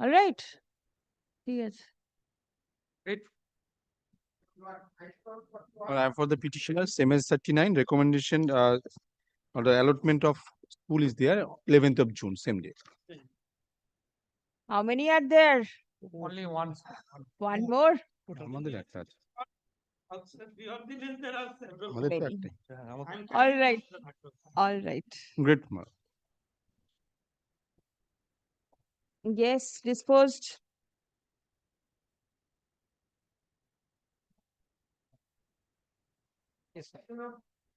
Speaker 2: All right. Yes.
Speaker 1: Wait.
Speaker 7: I am for the petitioner, same as 39, recommendation or the allotment of school is there, 11th of June, same day.
Speaker 2: How many are there?
Speaker 1: Only one.
Speaker 2: One more?
Speaker 7: আমাদের একটা আছে।
Speaker 2: Many.
Speaker 7: তো একটাই।
Speaker 2: All right. All right.
Speaker 7: Great, ma'am.
Speaker 2: Yes, disposed.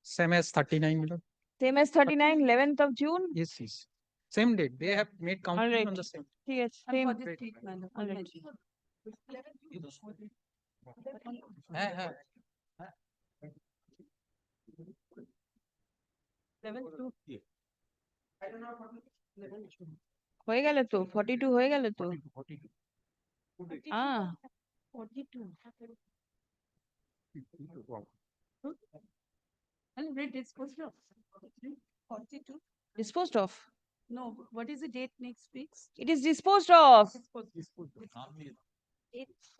Speaker 1: Same as 39, my lord.
Speaker 2: Same as 39, 11th of June.
Speaker 1: Yes. Same date. They have made
Speaker 2: All
Speaker 1: counting
Speaker 2: right.
Speaker 1: on the same.
Speaker 2: Yes,
Speaker 6: I'm
Speaker 2: same.
Speaker 6: for the state law.
Speaker 2: All right.
Speaker 1: হ্যাঁ।
Speaker 2: হয়ে গেল তো 42 হয়ে গেল তো
Speaker 6: 42. I'll read disposed of. 42.
Speaker 2: disposed of.
Speaker 6: No, what is the date next week's?
Speaker 2: It is disposed of.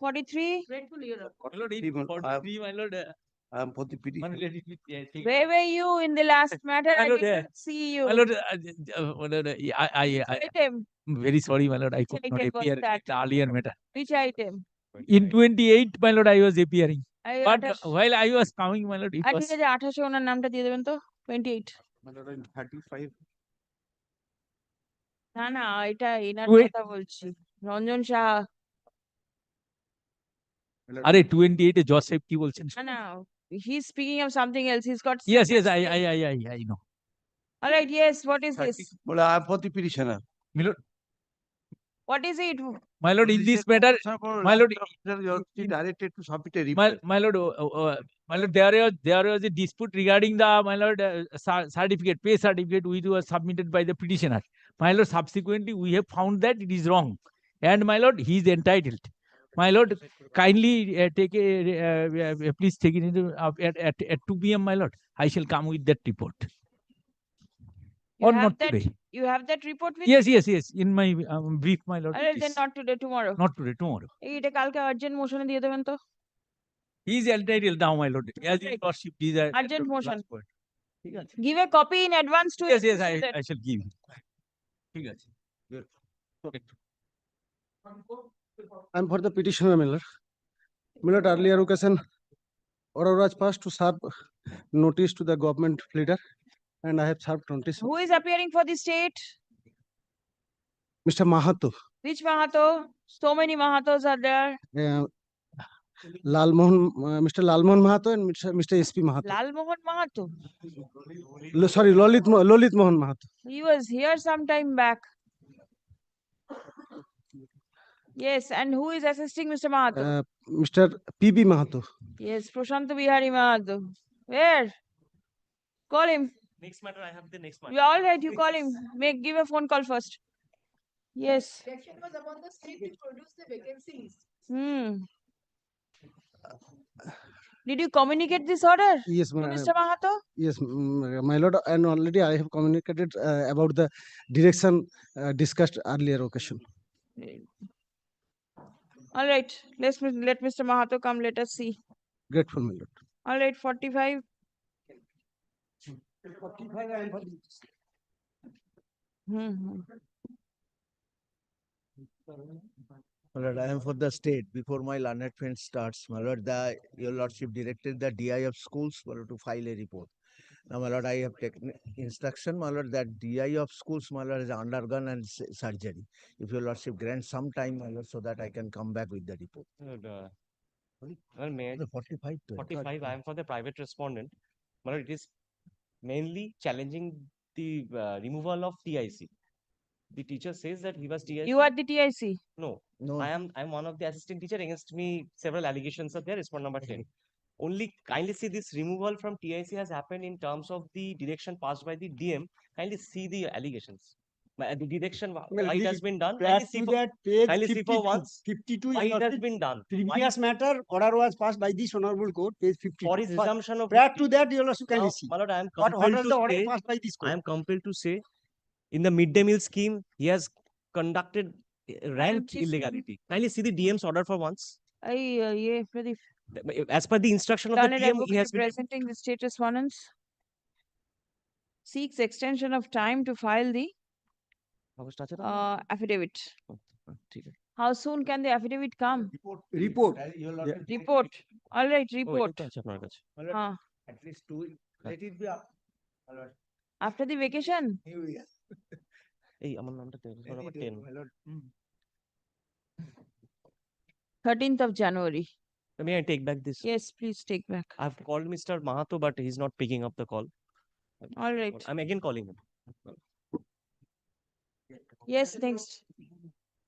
Speaker 2: 43.
Speaker 6: Grateful year.
Speaker 17: My lord, I am for the petition.
Speaker 2: Where were you in the last matter? I
Speaker 17: My lord,
Speaker 2: didn't see you.
Speaker 17: My lord, I
Speaker 2: Item.
Speaker 17: very sorry, my lord, I could
Speaker 2: Which
Speaker 17: not
Speaker 2: item was
Speaker 17: appear
Speaker 2: that?
Speaker 17: in the earlier matter.
Speaker 2: Which item?
Speaker 17: In 28, my lord, I was appearing. But
Speaker 2: 28
Speaker 17: while I was coming, my lord, it
Speaker 2: ঠিক
Speaker 17: was
Speaker 2: আছে 28 ওনার নামটা দিয়ে দেবেন তো 28
Speaker 7: My lord, in 35.
Speaker 2: না এটা এনার
Speaker 17: Wait.
Speaker 2: কথা বলছি রঞ্জন সাহা
Speaker 17: আরে 28 এ জোসেফ কি বলছেন?
Speaker 2: না he's speaking of something else. He's got
Speaker 17: Yes,
Speaker 2: separate-
Speaker 17: I know.
Speaker 2: All right, yes, what is this?
Speaker 17: Well, I am for the petitioner. My lord,
Speaker 2: What is it?
Speaker 9: My lord, in this matter, my lord,
Speaker 17: Directed to submit a
Speaker 9: my,
Speaker 17: report.
Speaker 9: my lord, my lord, there was a dispute regarding the, my lord, certificate, pay certificate which was submitted by the petitioner. My lord, subsequently, we have found that it is wrong. And my lord, he is entitled. My lord, kindly take please take it into, at 2 p.m., my lord. I shall come with that report.
Speaker 2: You
Speaker 9: Or
Speaker 2: have
Speaker 9: not
Speaker 2: that,
Speaker 9: today.
Speaker 2: you have that report with
Speaker 9: Yes,
Speaker 2: you?
Speaker 9: yes, in my brief, my lord.
Speaker 2: Alright,
Speaker 9: it
Speaker 2: then
Speaker 9: is.
Speaker 2: not today, tomorrow.
Speaker 9: Not today, tomorrow.
Speaker 2: এটা কালকে urgent motion দিয়ে দেবেন তো।
Speaker 9: He is entitled now, my lord. As his lordship desire.
Speaker 2: Urgent motion.
Speaker 9: ঠিক আছে।
Speaker 2: Give a copy in advance to
Speaker 9: Yes,
Speaker 2: him
Speaker 9: yes,
Speaker 2: so that-
Speaker 9: I shall give. ঠিক আছে।
Speaker 11: I'm for the petitioner, Miller. Miller, earlier occasion, order was passed to serve notice to the government leader, and I have served notice.
Speaker 2: Who is appearing for the state?
Speaker 11: Mr. Mahato,
Speaker 2: Which Mahato? So many Mahatos are there.
Speaker 11: Mr. Lalmohan Mahato and Mr. SP Mahato.
Speaker 2: Lal Mohan Mahato.
Speaker 11: Sorry, Lolit Mohan Mahato.
Speaker 2: He was here some time back. Yes, and who is assisting Mr. Mahato?
Speaker 11: Mr. PB Mahato.
Speaker 2: Yes, Prashanto Bihari Mahato. Where? Call him.
Speaker 15: Next matter, I have the next matter.
Speaker 2: You all right, you call him. Give a phone call first. Yes.
Speaker 6: Question was about the state to produce the vacancies.
Speaker 2: Did you communicate this order?
Speaker 11: Yes,
Speaker 2: to Mr. Mahato?
Speaker 11: Yes, my lord, and already I have communicated about the direction discussed earlier occasion.
Speaker 2: All right, let Mr. Mahato come. Let us see.
Speaker 11: Grateful, my lord.
Speaker 2: All right, 45.
Speaker 11: 45 I am for
Speaker 23: My lord, I am for the state. Before my learned friend starts, my lord, your lordship directed the DI of schools, my lord, to file a report. Now, my lord, I have taken instruction, my lord, that DI of schools, my lord, is undergone and surgery. If your lordship grants some time, my lord, so that I can come back with the report.
Speaker 15: Well, may I?
Speaker 23: 45 to
Speaker 15: 45, I am for the private respondent. My lord, it is mainly challenging the removal of TIC. The teacher says that he was TIC.
Speaker 2: You are the TIC?
Speaker 15: No, I'm one of the assistant teacher. Against me, several allegations are there. Respond number 10. Only kindly see this removal from TIC has happened in terms of the direction passed by the DM. Kindly see the allegations. The direction, why it has been done. Kindly see for, kindly see for once
Speaker 11: 52
Speaker 15: why it has been done.
Speaker 11: Previous matter, order was passed by this honorable court, page 52.
Speaker 15: For his resumption of
Speaker 11: prior to that, you also can
Speaker 15: Now,
Speaker 11: see.
Speaker 15: my lord, I am
Speaker 11: What
Speaker 15: compelled
Speaker 11: order
Speaker 15: to
Speaker 11: the order
Speaker 15: say,
Speaker 11: passed by this
Speaker 15: I
Speaker 11: court?
Speaker 15: am compelled to say, in the midday meal scheme, he has conducted rank illegality. Kindly see the DM's order for once.
Speaker 2: Yeah, Pradeep.
Speaker 15: As per the instruction of the
Speaker 2: Learned
Speaker 15: DM, he
Speaker 2: advocate
Speaker 15: has been
Speaker 2: presenting the status warrants. Seeks extension of time to file the affidavit. How soon can the affidavit come?
Speaker 11: Report.
Speaker 2: Report. All right, report.
Speaker 23: At least 2 weeks. Let it be up. My lord.
Speaker 2: After the vacation?
Speaker 23: New Year.
Speaker 15: Hey, আমার নামটা number 10.
Speaker 2: 13th of January.
Speaker 15: May I take back this?
Speaker 2: Yes, please take back.
Speaker 15: I've called Mr. Mahato, but he's not picking up the call.
Speaker 2: All right.
Speaker 15: I'm again calling him.
Speaker 2: Yes, next.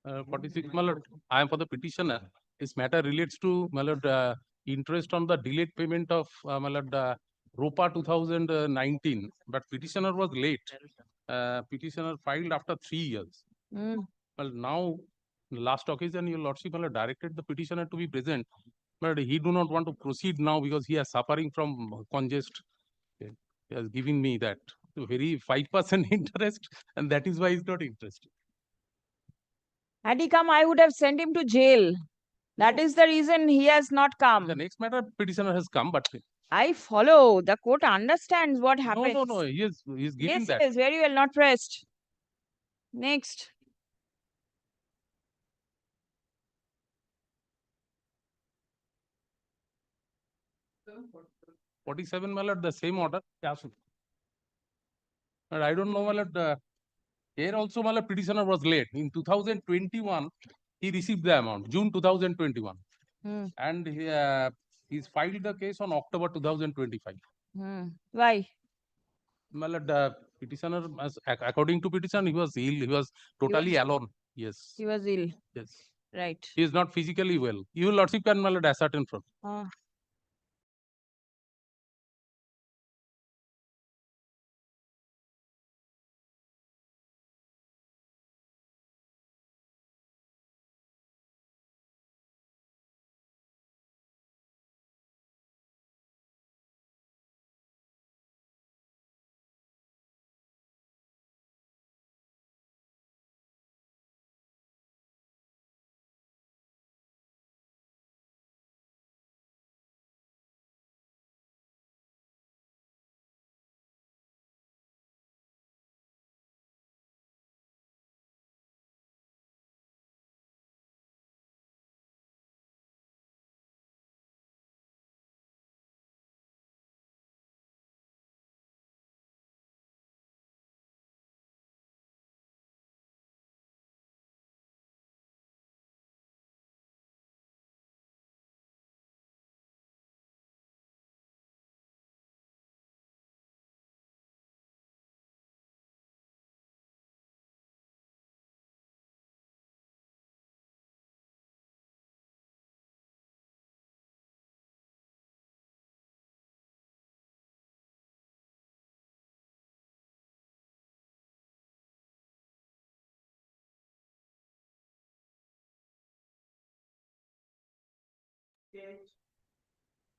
Speaker 7: 46, my lord, I am for the petitioner. This matter relates to, my lord, interest on the delayed payment of, my lord, ROPA 2019, but petitioner was late. Petitioner filed after 3 years. Well, now, last occasion, your lordship, my lord, directed the petitioner to be present, but he do not want to proceed now because he is suffering from congest. He has given me that very 5% interest, and that is why he's not interested.
Speaker 2: Had he come, I would have sent him to jail. That is the reason he has not come.
Speaker 7: The next matter, petitioner has come, but
Speaker 2: I follow. The court understands what happens.
Speaker 7: no, he is giving
Speaker 2: Yes,
Speaker 7: that.
Speaker 2: yes, very well, not pressed. Next.
Speaker 7: Forty-seven, my lord, the same order. But I don't know, my lord, here also, my lord, petitioner was late. In 2021, he received the amount, June 2021. And he's filed the case on October 2025.
Speaker 2: Why?
Speaker 7: My lord, petitioner, according to petitioner, he was ill. He was totally alone. Yes.
Speaker 2: He was ill.
Speaker 7: Yes.
Speaker 2: Right.
Speaker 7: He is not physically well. Your lordship can, my lord, ascertain from.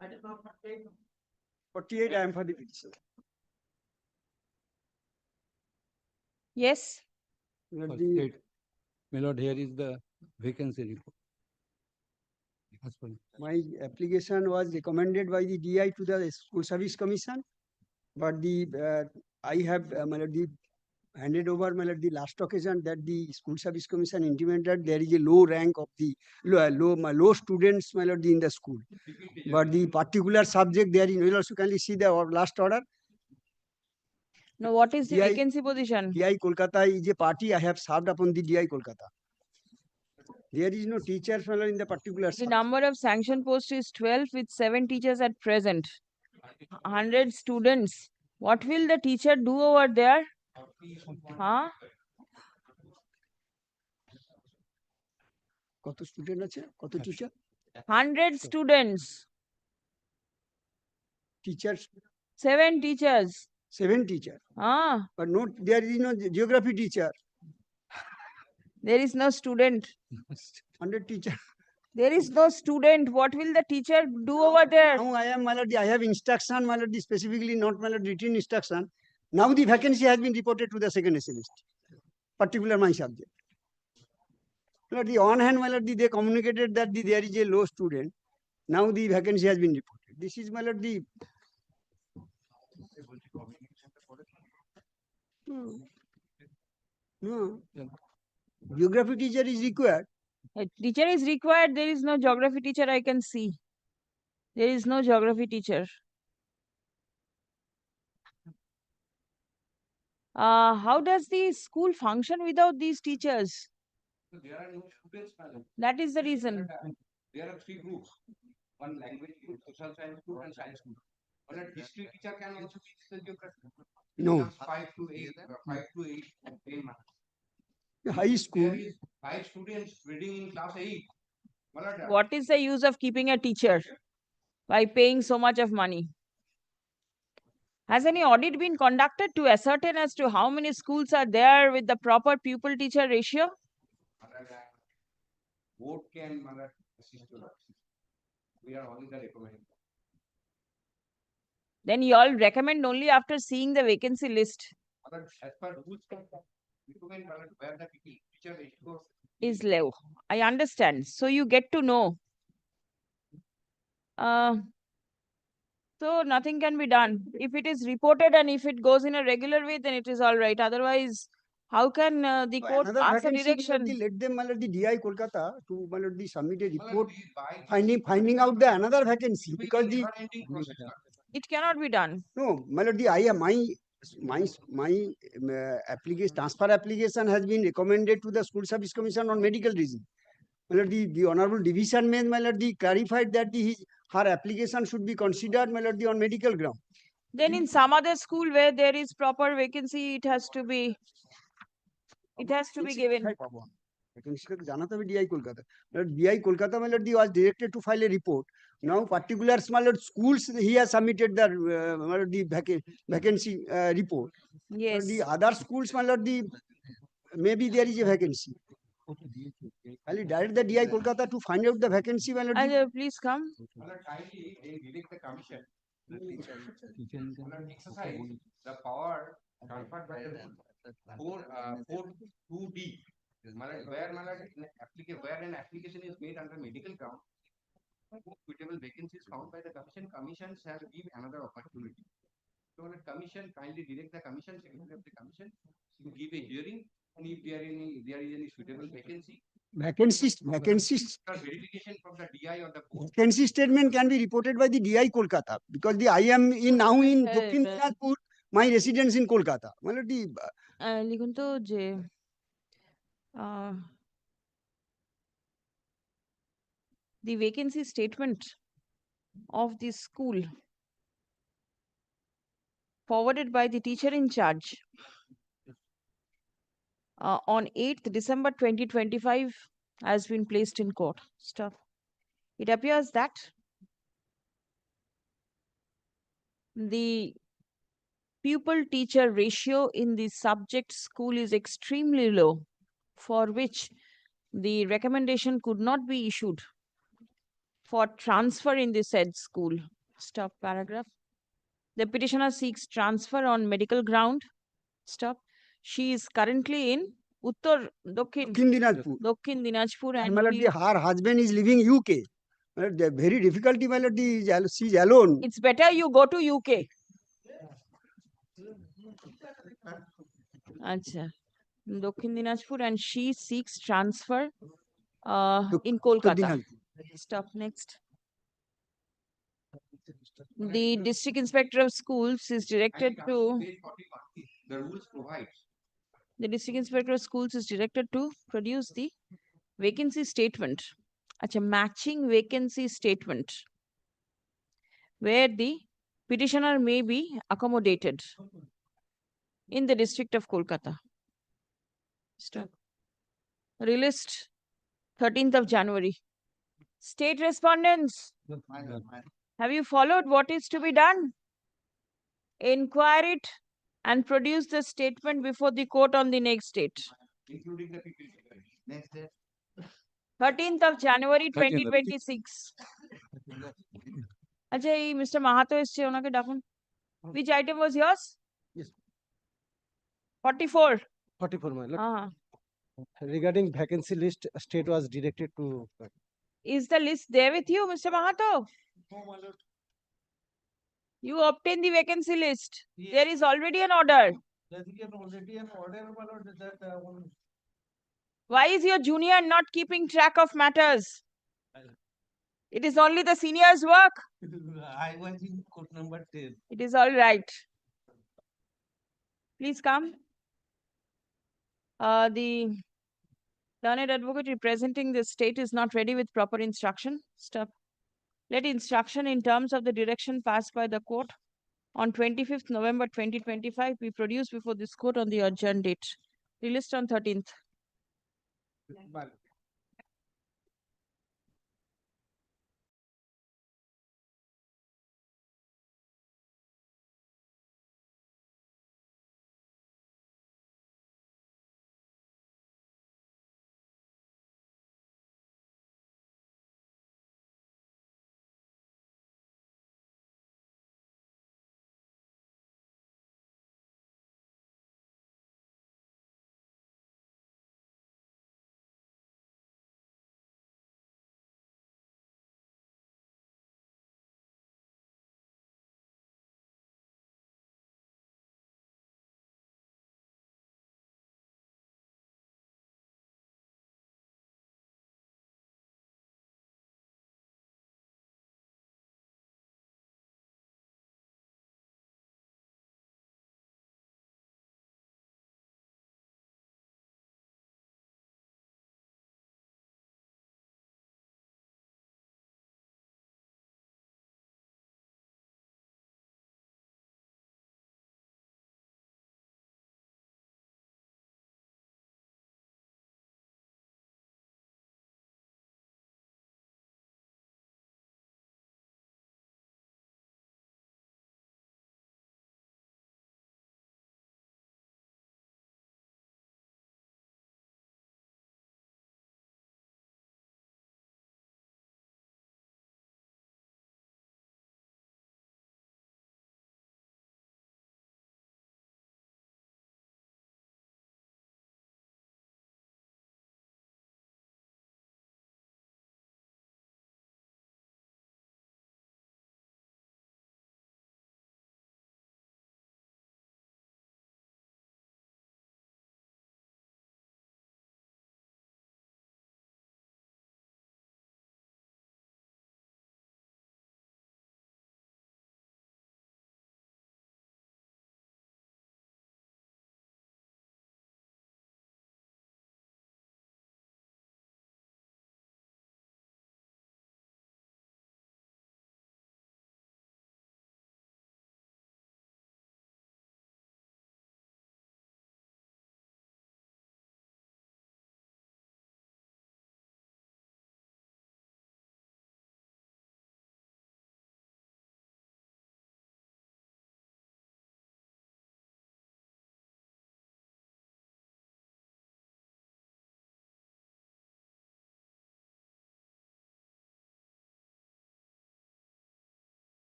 Speaker 11: I did not 48, I am for the petition.
Speaker 2: Yes.
Speaker 11: The,
Speaker 3: My lord, here is the vacancy report.
Speaker 11: my application was recommended by the DI to the School Service Commission, but I have my lord, handed over my lord, the last occasion that the School Service Commission intimated there is a low rank of the low students my lord, in the school, but the particular subject there in, you will also kindly see the last order.
Speaker 2: Now, what is the
Speaker 11: DI
Speaker 2: vacancy position?
Speaker 11: DI Kolkata is a party I have served upon the DI Kolkata. There is no teacher fellow in the particular
Speaker 2: The number of sanction posts is 12 with 7 teachers at present. 100 students. What will the teacher do over there? Huh?
Speaker 11: কত student আছে কত teacher
Speaker 2: 100 students.
Speaker 11: Teachers.
Speaker 2: 7 teachers.
Speaker 11: 7 teachers. But no, there is no geography teacher.
Speaker 2: There is no student.
Speaker 11: 100 teacher.
Speaker 2: There is no student. What will the teacher do over there?
Speaker 11: Now I am Maladi. I have instruction Maladi, specifically not Maladi written instruction. Now the vacancy has been reported to the second SLST, particular my subject. But the on hand Maladi, they communicated that there is a low student. Now the vacancy has been reported. This is Maladi. No. Geography teacher is required.
Speaker 2: A teacher is required. There is no geography teacher I can see. There is no geography teacher. How does the school function without these teachers?
Speaker 1: There are no students, madam.
Speaker 2: That is the reason.
Speaker 1: There are 3 groups. One language group, social science group, and science group. But a history teacher can also teach the geography.
Speaker 11: No.
Speaker 1: Just 5 to 8, 5 to 8, 10 marks.
Speaker 11: High school.
Speaker 1: There is 5 students reading in class 8.
Speaker 2: What is the use of keeping a teacher by paying so much of money? Has any audit been conducted to ascertain as to how many schools are there with the proper pupil-teacher ratio?
Speaker 1: Board can assist you. We are only the recommending.
Speaker 2: Then you all recommend only after seeing the vacancy list.
Speaker 1: As per rules, recommend where the teacher ratio
Speaker 2: Is low. I understand. So you get to know. So nothing can be done. If it is reported and if it goes in a regular way, then it is all right. Otherwise, how can the court
Speaker 11: Another
Speaker 2: pass a
Speaker 11: vacancy,
Speaker 2: direction?
Speaker 11: let them the DI Kolkata to submit a report finding out the another vacancy because the
Speaker 2: It cannot be done.
Speaker 11: no Melody I am my application transfer application has been recommended to the School Service Commission on medical reason. The honorable division man Melody clarified that her application should be considered Melody on medical ground.
Speaker 2: Then in some other school where there is proper vacancy, it has to be given.
Speaker 11: vacancy টা জানাতে হবে DI Kolkata. DI Kolkata my lord was directed to file a report. Now particulars my lord schools he has submitted the my lord, the vacancy report.
Speaker 2: Yes.
Speaker 11: The other schools my lord maybe there is a vacancy. I'll direct the DI Kolkata to find out the vacancy my lord.
Speaker 2: Please come.
Speaker 1: Kindly direct the commission. Exercise the power conferred by the rule 4.2D. Where an application is made under medical ground, suitable vacancies found by the commission shall give another opportunity. So the commission kindly direct the commission, secretary of the commission, to give a hearing, and if there is any suitable vacancy,
Speaker 11: Vacancies
Speaker 1: verification from the DI or the court.
Speaker 11: vacancy statement can be reported by the DI Kolkata because I am now in Dakshin Dinajpur, my residence in Kolkata. My lord,
Speaker 2: লিখুন তো যে the vacancy statement of the school forwarded by the teacher in charge on 8th December 2025 has been placed in court. Stuff. It appears that the pupil teacher ratio in the subject school is extremely low, for which the recommendation could not be issued for transfer in the said school. Stop paragraph. The petitioner seeks transfer on medical ground. Stop. She is currently in Uttar Dakshin Dinajpur and
Speaker 11: my lord,
Speaker 2: will-
Speaker 11: her husband is living UK. My lord, the very difficulty, my lord, she's alone.
Speaker 2: It's better you go to UK. Acha. Dakshin Dinajpur and she seeks transfer in Kolkata. Stop. Next. The district inspector of schools is directed to
Speaker 1: The rules provides.
Speaker 2: the district inspector of schools is directed to produce the vacancy statement. Acha, matching vacancy statement where the petitioner may be accommodated in the district of Kolkata. Stop. Released 13th of January. State respondents, have you followed what is to be done? Inquire it and produce the statement before the court on the next date.
Speaker 1: Including the people. Next day.
Speaker 2: 13th of January 2026. আচ্ছা এই mister Mahato এসছে ওনাকে ডাকুন. Which item was yours?
Speaker 8: Yes.
Speaker 2: 44.
Speaker 8: 44, my lord.
Speaker 2: Uh-huh.
Speaker 8: Regarding vacancy list, state was directed to.
Speaker 2: Is the list there with you, Mr. Mahato?
Speaker 1: No, my lord.
Speaker 2: You obtain the vacancy list. There is already an order.
Speaker 1: Already an order, my lord, that
Speaker 2: Why is your junior not keeping track of matters? It is only the senior's work.
Speaker 1: I was in court number 10.
Speaker 2: It is all right. Please come. The learned advocate representing the state is not ready with proper instruction. Stop. Let instruction in terms of the direction passed by the court on 25th November 2025 be produced before this court on the adjourned date. Released on 13th.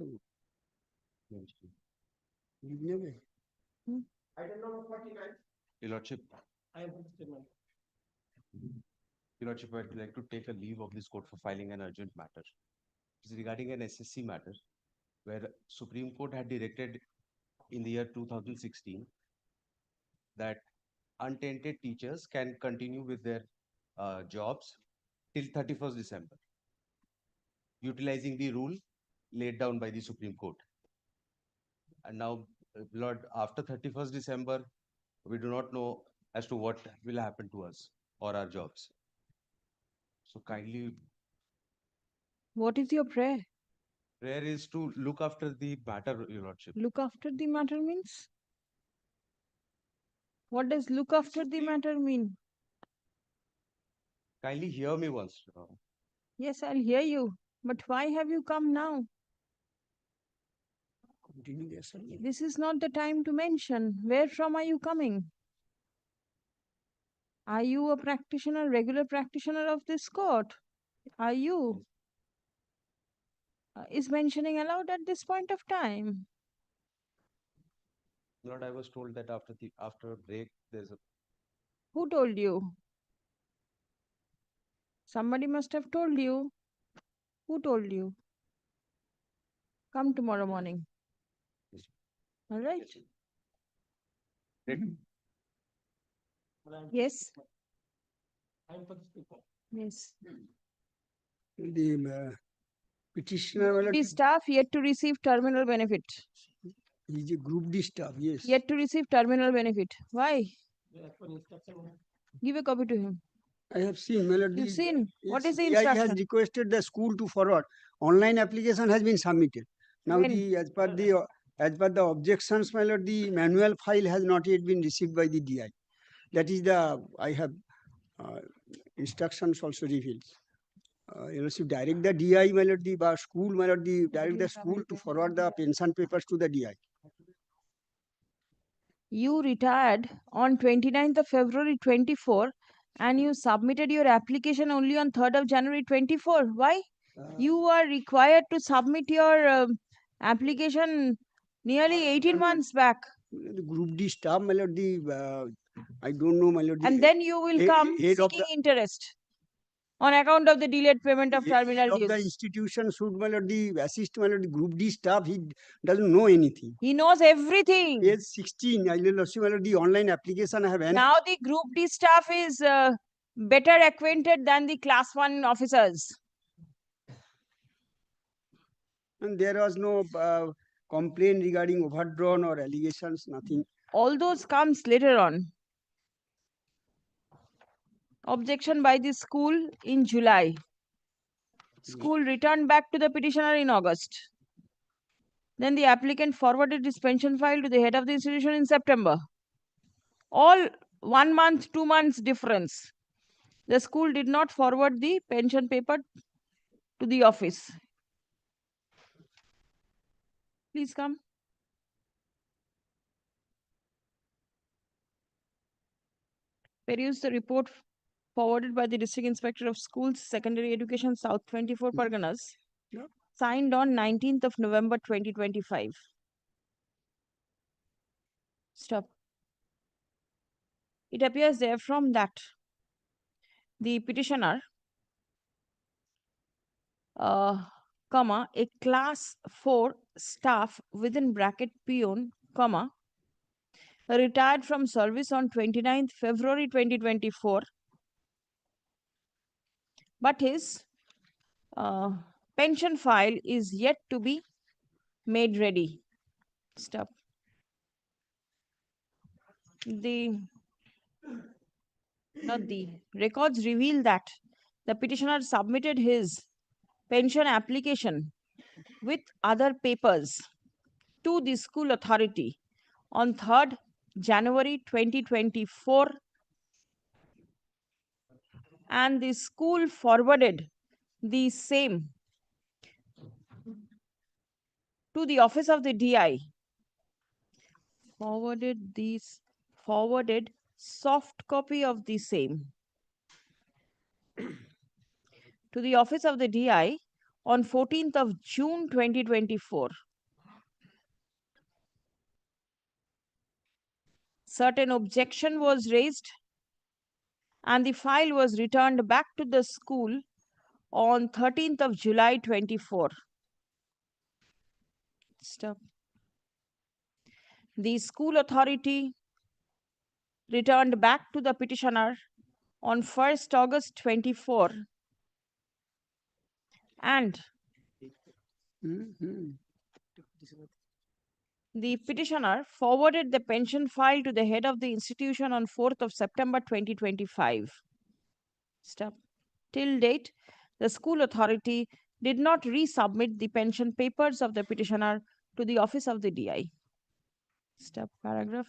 Speaker 11: Item number 49.
Speaker 14: Your Lordship,
Speaker 21: I have a statement.
Speaker 14: Your Lordship, I'd like to take a leave of this court for filing an urgent matter. It's regarding an SSC matter where Supreme Court had directed in the year 2016 that untainted teachers can continue with their jobs till 31st December, utilizing the rule laid down by the Supreme Court. And now, Lord, after 31st December, we do not know as to what will happen to us or our jobs. So kindly,
Speaker 2: What is your prayer?
Speaker 14: prayer is to look after the matter, Your Lordship.
Speaker 2: Look after the matter means? What does look after the matter mean?
Speaker 14: Kindly hear me once.
Speaker 2: Yes, I'll hear you. But why have you come now? This is not the time to mention. Where from are you coming? Are you a practitioner, regular practitioner of this court? Are you? Is mentioning allowed at this point of time?
Speaker 14: Lord, I was told that after a break, there's a
Speaker 2: Who told you? Somebody must have told you. Who told you? Come tomorrow morning. All right? Yes. Yes.
Speaker 11: The petitioner,
Speaker 2: The staff yet to receive terminal benefit.
Speaker 11: is a group D staff, yes.
Speaker 2: Yet to receive terminal benefit. Why? Give a copy to him.
Speaker 11: I have seen, Melody.
Speaker 2: You've seen? What is the
Speaker 11: DI has
Speaker 2: instruction?
Speaker 11: requested the school to forward. Online application has been submitted. Now,
Speaker 2: When?
Speaker 11: as per the objections, my lord, the manual file has not yet been received by the DI. That is I have instructions also revealed. So direct the DI, my lord, the school, my lord, direct the school to forward the pension papers to the DI.
Speaker 2: You retired on 29th of February 24 and you submitted your application only on 3rd of January 24. Why? You are required to submit your application nearly 18 months back.
Speaker 11: The group D staff, my lord, I don't know, my lord.
Speaker 2: And then you will come seeking interest on account of the delayed payment of terminal
Speaker 11: Of the
Speaker 2: dues.
Speaker 11: institution should, my lord, assist, my lord, the group D staff, he doesn't know anything.
Speaker 2: He knows everything.
Speaker 11: Page 16, I will see, my lord, the online application I have.
Speaker 2: Now the group D staff is better acquainted than the class 1 officers.
Speaker 11: And there was no complaint regarding overdrawn or allegations, nothing.
Speaker 2: All those comes later on. Objection by the school in July. School returned back to the petitioner in August. Then the applicant forwarded his pension file to the head of the institution in September. All 1 month, 2 months difference. The school did not forward the pension paper to the office. Please come. Peruse the report forwarded by the District Inspector of Schools, Secondary Education, South 24 Parganas, signed on 19th of November 2025. Stop. It appears therefrom that the petitioner, comma, a class 4 staff within bracket peon, comma, retired from service on 29th February 2024, but his pension file is yet to be made ready. Stop. The records reveal that the petitioner submitted his pension application with other papers to the school authority on 3rd January 2024, and the school forwarded the same to the office of the DI. Forwarded soft copy of the same to the office of the DI on 14th of June 2024. Certain objection was raised and the file was returned back to the school on 13th of July 24. Stop. The school authority returned back to the petitioner on 1st August 24 and the petitioner forwarded the pension file to the head of the institution on 4th of September 2025. Stop. Till date, the school authority did not resubmit the pension papers of the petitioner to the office of the DI. Stop. Paragraph.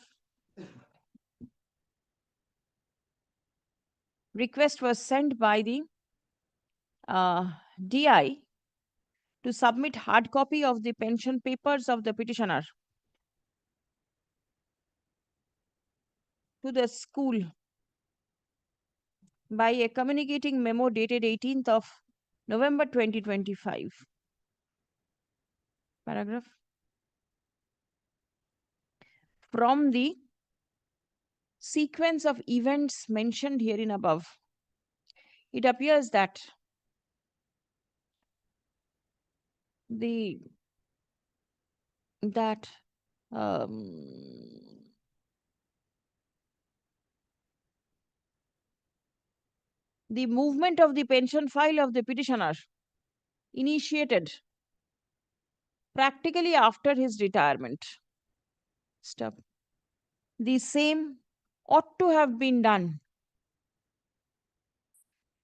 Speaker 2: Request was sent by the DI to submit hard copy of the pension papers of the petitioner to the school by a communicating memo dated 18th of November 2025. Paragraph. From the sequence of events mentioned herein above, it appears that the movement of the pension file of the petitioner initiated practically after his retirement. Stop. The same ought to have been done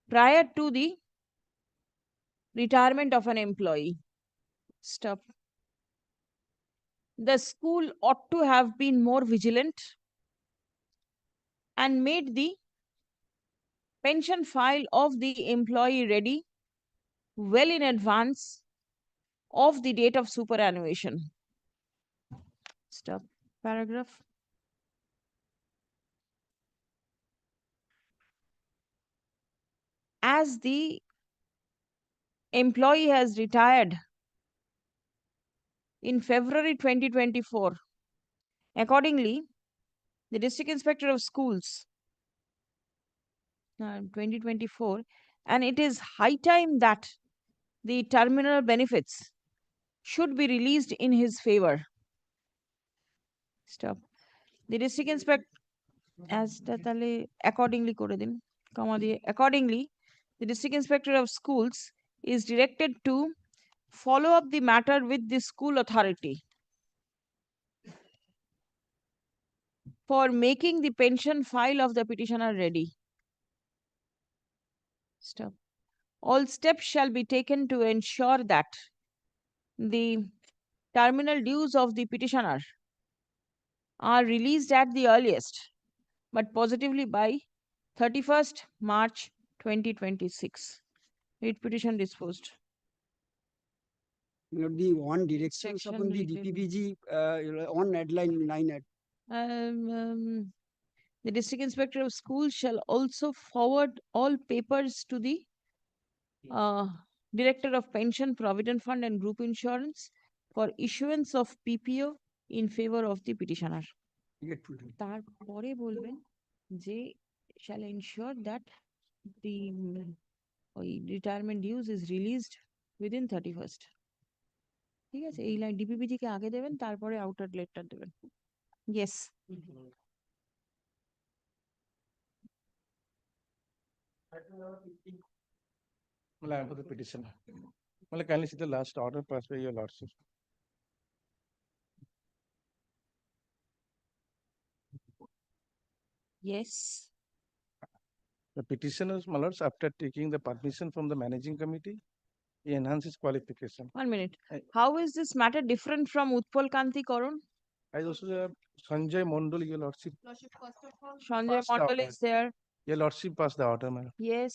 Speaker 2: prior to the retirement of an employee. Stop. The school ought to have been more vigilant and made the pension file of the employee ready well in advance of the date of superannuation. Stop. Paragraph. As the employee has retired in February 2024, accordingly, the District Inspector of Schools 2024, and it is high time that the terminal benefits should be released in his favor. Stop. The District Inspector, as accordingly, accordingly, the District Inspector of Schools is directed to follow up the matter with the school authority for making the pension file of the petitioner ready. Stop. All steps shall be taken to ensure that the terminal dues of the petitioner are released at the earliest, but positively by 31st March 2026. Read petition disposed.
Speaker 11: The one directions
Speaker 2: Section
Speaker 11: upon the
Speaker 2: detail.
Speaker 11: DPPG on headline 9 at.
Speaker 2: The District Inspector of Schools shall also forward all papers to the Director of Pension, Provident Fund and Group Insurance for issuance of PPO in favor of the petitioner. তারপরে বলবেন যে shall ensure that the retirement dues is released within 31st. ঠিক আছে, এই line ডিপিপিজি কে আগে দেবেন, তারপরে outer letter দেবেন. Yes.
Speaker 7: Well, I am for the petitioner. Well, kindly see the last order passed by your lordship.
Speaker 2: Yes.
Speaker 7: The petitioners, my lords, after taking the permission from the managing committee, he enhances qualification.
Speaker 2: 1 minute. How is this matter different from Utpal Kanti Karan?
Speaker 7: I also have Sanjay Mondal, your lordship.
Speaker 2: Sanjay
Speaker 7: Passed the
Speaker 2: Mondal
Speaker 7: order.
Speaker 2: is there.
Speaker 7: Your lordship passed the order, madam.
Speaker 2: Yes.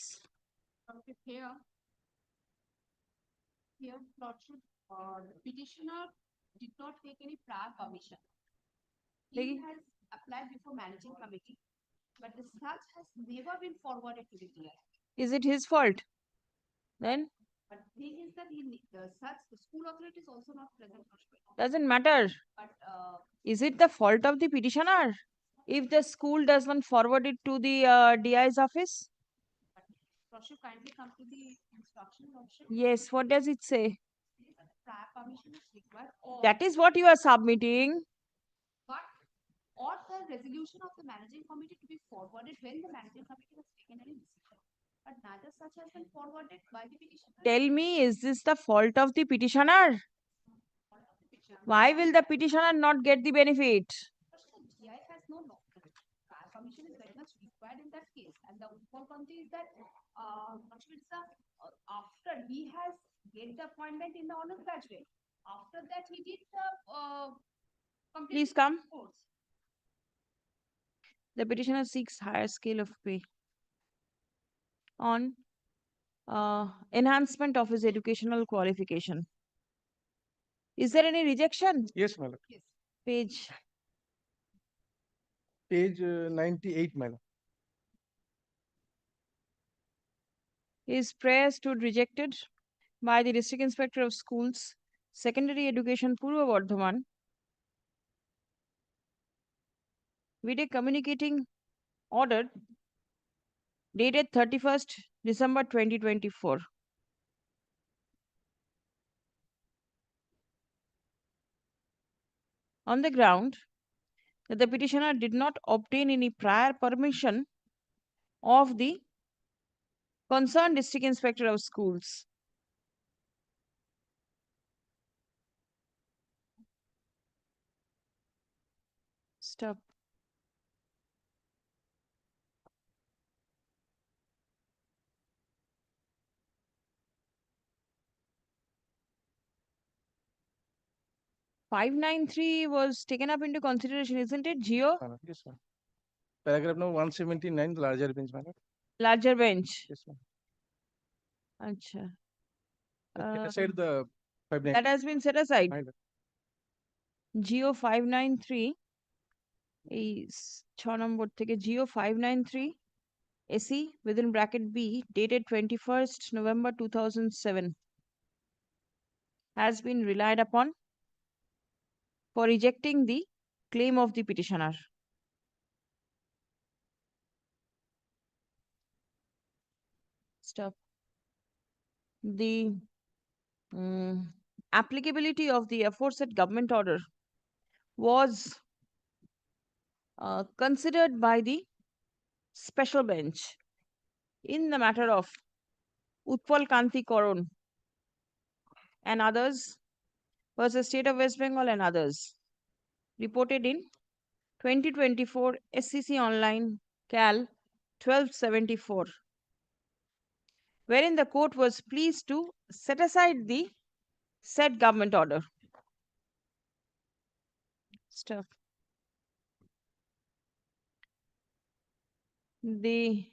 Speaker 6: Here, lordship, petitioner did not take any prior permission. He has applied before managing committee, but the such has never been forwarded to the DI.
Speaker 2: Is it his fault? Then
Speaker 6: But thing is that in such, the school authority is also not present.
Speaker 2: Doesn't matter.
Speaker 6: But
Speaker 2: Is it the fault of the petitioner if the school does not forward it to the DI's office?
Speaker 6: Prashant, kindly come to the instruction option.
Speaker 2: Yes, what does it say?
Speaker 6: Prior permission is required or.
Speaker 2: That is what you are submitting.
Speaker 6: But or the resolution of the managing committee to be forwarded when the managing committee has taken any decision. But neither such has been forwarded by the petitioner.
Speaker 2: Tell me, is this the fault of the petitioner? Why will the petitioner not get the benefit?
Speaker 6: GI has no law. Prior permission is very much required in that case. And the Upalkanti is that after he has get the appointment in the honor graduate, after that he did the complete
Speaker 2: Please come.
Speaker 6: course.
Speaker 2: The petitioner seeks higher scale of pay on enhancement of his educational qualification. Is there any rejection?
Speaker 10: Yes, madam.
Speaker 2: Page
Speaker 10: Page 98, madam.
Speaker 2: His prayer stood rejected by the District Inspector of Schools, Secondary Education, Purva Bardhaman, with a communicating order dated 31st December 2024. On the ground that the petitioner did not obtain any prior permission of the concerned District Inspector of Schools. Stop. (593) was taken up into consideration, isn't it, Geo?
Speaker 10: Yes, ma'am. Paragraph number 179, larger bench, madam.
Speaker 2: Larger bench.
Speaker 10: Yes, ma'am.
Speaker 2: Acha.
Speaker 10: Set aside the 590.
Speaker 2: That has been set aside.
Speaker 10: Madam.
Speaker 2: Geo 593 is 6 নম্বর থেকে Geo 593 SE within bracket B dated 21st November 2007 has been relied upon for rejecting the claim of the petitioner. Stop. The applicability of the aforesaid government order was considered by the special bench in the matter of Utpal Kanti Karan and others versus State of West Bengal and others, reported in 2024 SCC Online Cal 1274, wherein the court was pleased to set aside the said government order. Stuff. The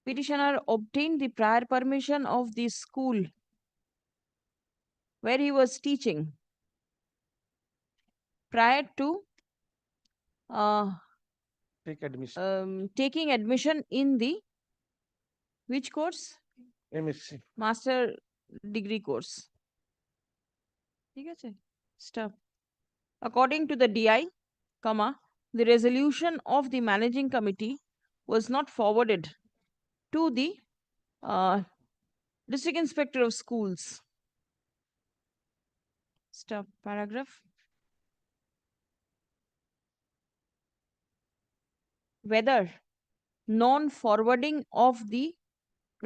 Speaker 2: petitioner obtained the prior permission of the school where he was teaching prior to
Speaker 10: Take admission.
Speaker 2: taking admission in the which course?
Speaker 10: MSc.
Speaker 2: Master degree course. ঠিক আছে? Stop. According to the DI, the resolution of the managing committee was not forwarded to the District Inspector of Schools. Stop. Paragraph. Whether non-forwarding of the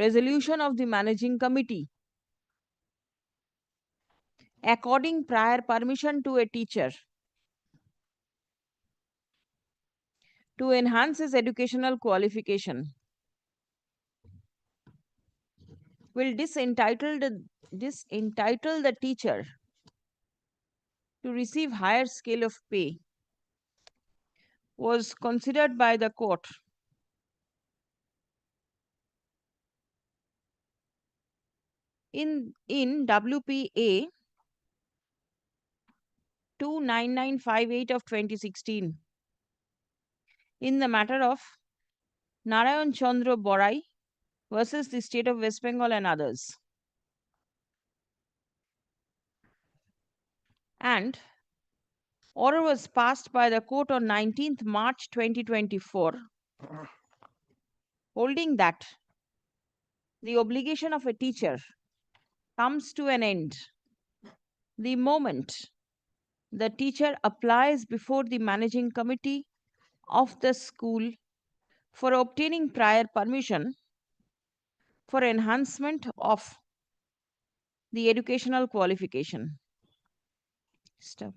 Speaker 2: resolution of the managing committee according prior permission to a teacher to enhance his educational qualification will disentitle the teacher to receive higher scale of pay was considered by the court in WPA 29958 of 2016. in the matter of Narayan Chandra Borai versus the state of West Bengal and others. And order was passed by the court on 19th March 2024, holding that the obligation of a teacher comes to an end the moment the teacher applies before the managing committee of the school for obtaining prior permission for enhancement of the educational qualification. Stop.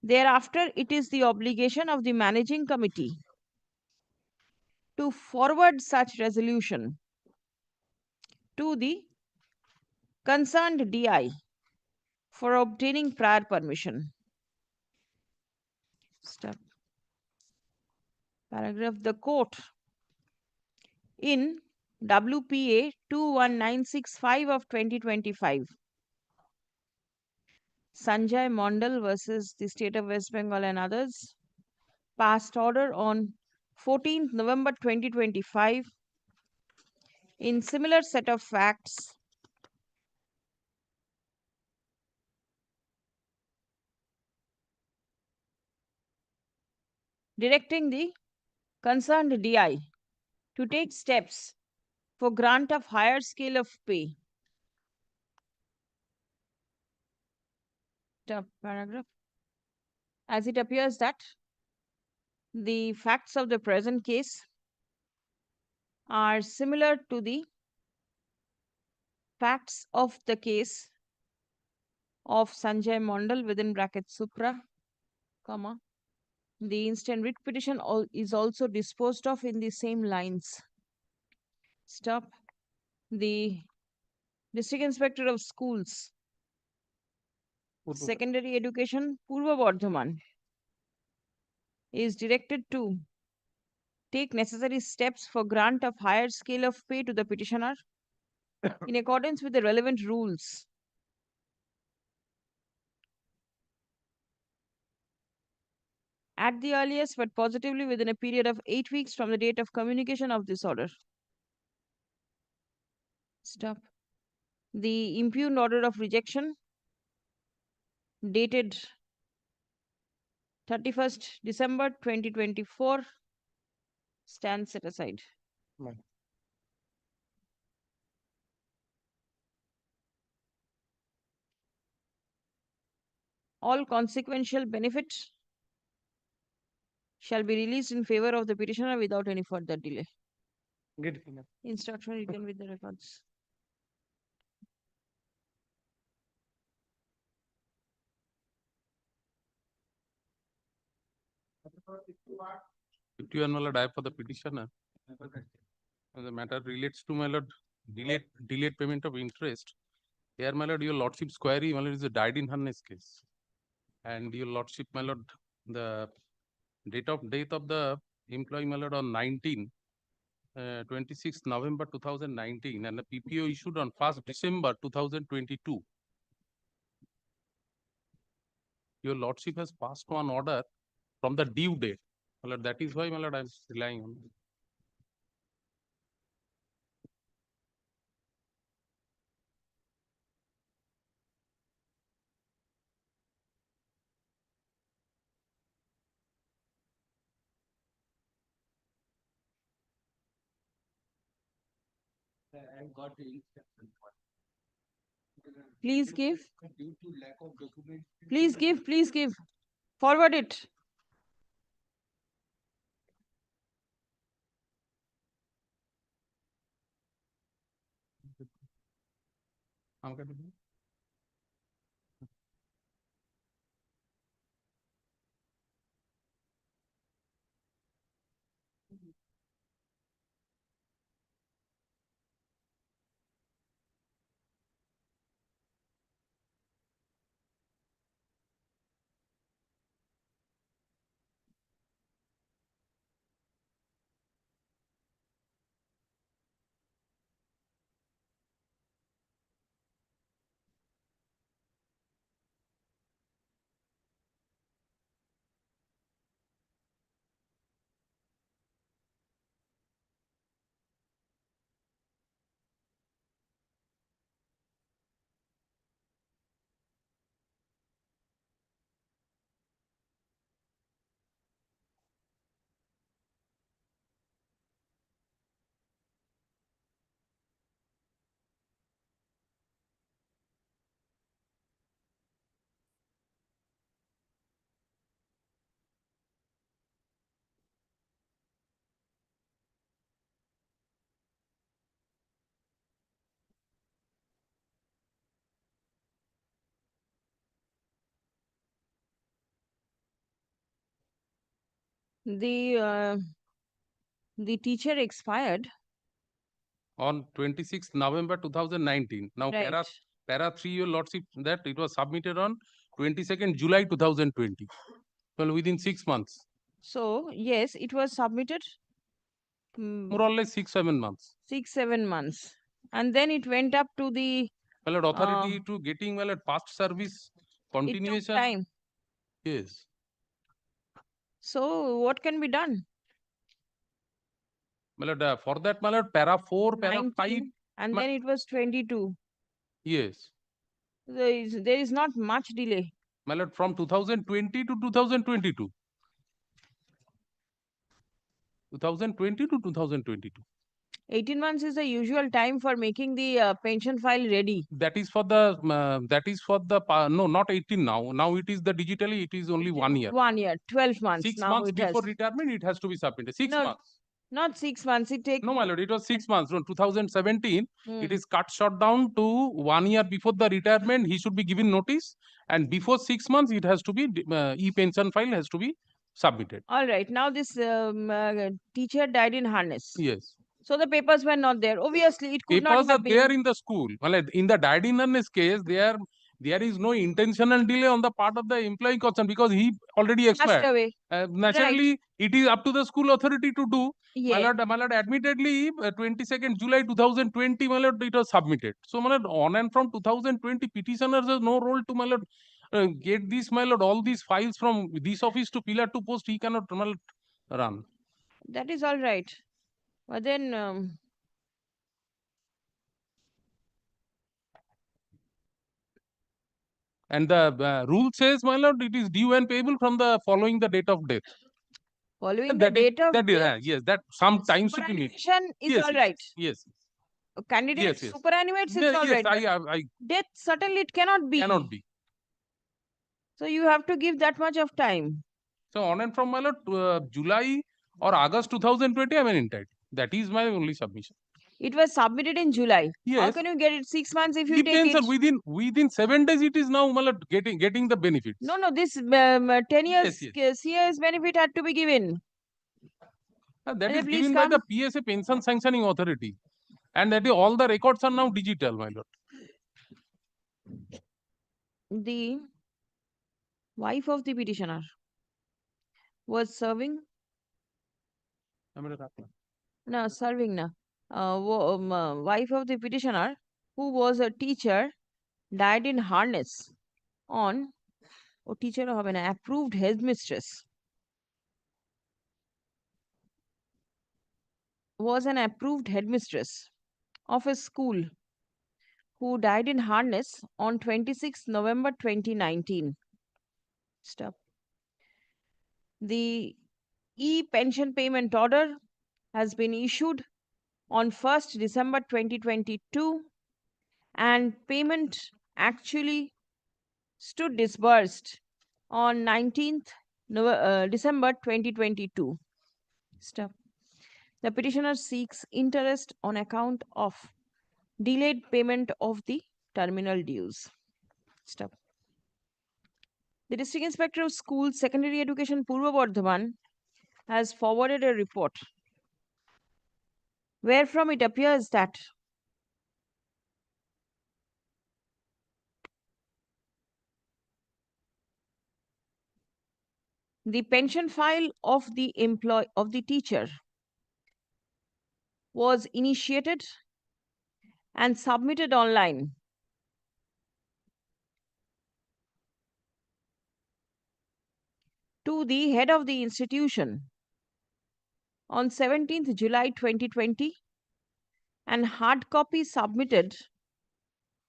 Speaker 2: Thereafter, it is the obligation of the managing committee to forward such resolution to the concerned DI for obtaining prior permission. Step. Paragraph. The court in WPA 21965 of 2025, Sanjay Mondal versus the state of West Bengal and others, passed order on 14th November 2025 in similar set of facts directing the concerned DI to take steps for grant of higher scale of pay. Paragraph. As it appears that the facts of the present case are similar to the facts of the case of Sanjay Mondal within brackets Supra, comma. The instant writ petition is also disposed of in the same lines. Stop. The District Inspector of Schools, Secondary Education, Purva Bardhaman, is directed to take necessary steps for grant of higher scale of pay to the petitioner in accordance with the relevant rules. At the earliest, but positively within a period of 8 weeks from the date of communication of this order. Stop. The impugned order of rejection dated 31st December 2024 stands set aside. All consequential benefit shall be released in favor of the petitioner without any further delay.
Speaker 10: Good.
Speaker 2: Instruction written with the records.
Speaker 7: Fifty-one, my lord, I for the petitioner. The matter relates to, my lord, delayed payment of interest. Here, my lord, your lordship's query, my lord, is a died in harness case. And your lordship, my lord, the date of death of the employee, my lord, on 26th November 2019, and the PPO issued on 1st December 2022. Your lordship has passed one order from the due date. My lord, that is why, my lord, I am relying on it.
Speaker 2: Please give. Please give. Forward it. The teacher expired.
Speaker 7: On 26th November 2019. Now,
Speaker 2: Right.
Speaker 7: para 3, your lordship, that it was submitted on 22nd July 2020. Well, within 6 months,
Speaker 2: So yes, it was submitted.
Speaker 7: more or less 6-7 months.
Speaker 2: 6-7 months, and then it went up to the
Speaker 7: Well, authority to getting well at past service continuation.
Speaker 2: time.
Speaker 7: Yes.
Speaker 2: So what can be done?
Speaker 7: Well, for that, well, para 4, para 5.
Speaker 2: 19, and then it was 22.
Speaker 7: Yes.
Speaker 2: There is not much delay.
Speaker 7: Well, from 2020 to 2022. 2020 to 2022.
Speaker 2: 18 months is the usual time for making the pension file ready.
Speaker 7: That is for the no, not 18 now. Now it is the digitally, it is only 1 year.
Speaker 2: 1 year, 12 months.
Speaker 7: 6
Speaker 2: now
Speaker 7: months
Speaker 2: it
Speaker 7: before
Speaker 2: has.
Speaker 7: retirement, it has to be submitted. 6
Speaker 2: No,
Speaker 7: months.
Speaker 2: Not 6 months. It takes.
Speaker 7: No, my lord, it was 6 months. From 2017,
Speaker 2: Hmm.
Speaker 7: it is cut short down to 1 year before the retirement. He should be given notice, and before 6 months, it has to be e-pension file has to be submitted.
Speaker 2: All right. Now this teacher died in harness.
Speaker 7: Yes.
Speaker 2: So the papers were not there. Obviously, it could not
Speaker 7: Papers are
Speaker 2: have been.
Speaker 7: there in the school. Well, in the died in harness case, there is no intentional delay on the part of the employee concerned because he already
Speaker 2: Passed
Speaker 7: expired.
Speaker 2: away.
Speaker 7: Naturally, it is up to the school authority to do.
Speaker 2: Yeah.
Speaker 7: My lord, admittedly, 22nd July 2020, my lord, it was submitted. So, my lord, on and from 2020, petitioners has no role to, my lord, get this, my lord, all these files from this office to pillar to post, he cannot, my lord, run.
Speaker 2: That is all right. But then
Speaker 7: And the rule says, my lord, it is due and payable from the following the date of death.
Speaker 2: following the date of
Speaker 7: That is,
Speaker 2: death,
Speaker 7: yes, that sometimes it will need.
Speaker 2: superannuation is
Speaker 7: Yes,
Speaker 2: all right.
Speaker 7: Yes.
Speaker 2: Candidate
Speaker 7: Yes, yes.
Speaker 2: superannuates is
Speaker 7: Yes,
Speaker 2: all
Speaker 7: yes,
Speaker 2: right. but
Speaker 7: I
Speaker 2: death certainly it cannot be.
Speaker 7: cannot be.
Speaker 2: So you have to give that much of time.
Speaker 7: So on and from, my lord, July or August 2020, I am entitled. That is my only submission.
Speaker 2: It was submitted in July. How
Speaker 7: Yes.
Speaker 2: can you get it 6 months if you take
Speaker 7: Depends,
Speaker 2: it?
Speaker 7: sir, within 7 days, it is now, my lord, getting the benefits.
Speaker 2: No, this 10 years CS benefit had to be given.
Speaker 7: That
Speaker 2: Ajay,
Speaker 7: is
Speaker 2: please
Speaker 7: given by
Speaker 2: come.
Speaker 7: the PSA pension sanctioning authority. And that is all the records are now digital, my lord.
Speaker 2: The wife of the petitioner was serving. No, serving na. Wife of the petitioner, who was a teacher, died in harness on teacher of an approved headmistress. Was an approved headmistress of a school who died in harness on 26 November 2019. Stop. The e-pension payment order has been issued on 1st December 2022 and payment actually stood disbursed on 19th December 2022. Stop. The petitioner seeks interest on account of delayed payment of the terminal dues. Stop. The District Inspector of Schools, Secondary Education, Purva Bardhaman, has forwarded a report wherefrom it appears that the pension file of the teacher was initiated and submitted online to the head of the institution on 17th July 2020 and hard copy submitted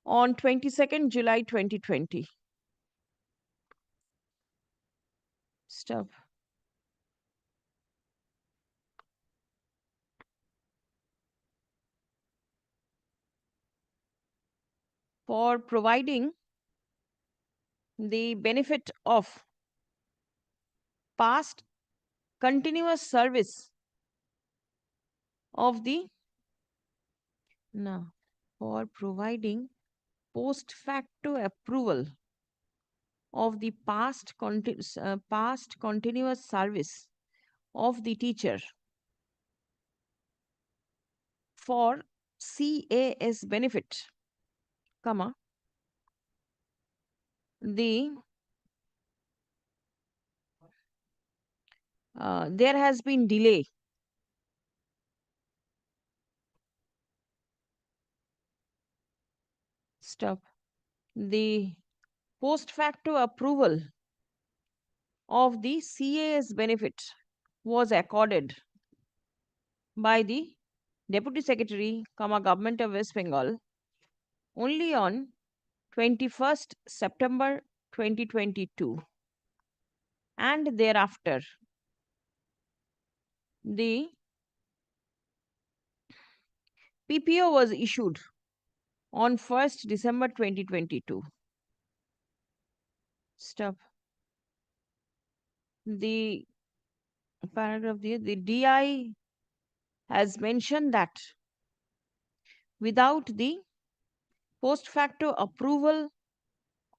Speaker 2: on 22nd July 2020. Stop. For providing the benefit of past continuous service of the for providing post facto approval of the past continuous service of the teacher for CAS benefit, comma, there has been delay the post facto approval of the CAS benefit was accorded by the Deputy Secretary, Government of West Bengal only on 21st September 2022, and thereafter the PPO was issued on 1st December 2022. The paragraph there, the DI has mentioned that without the post facto approval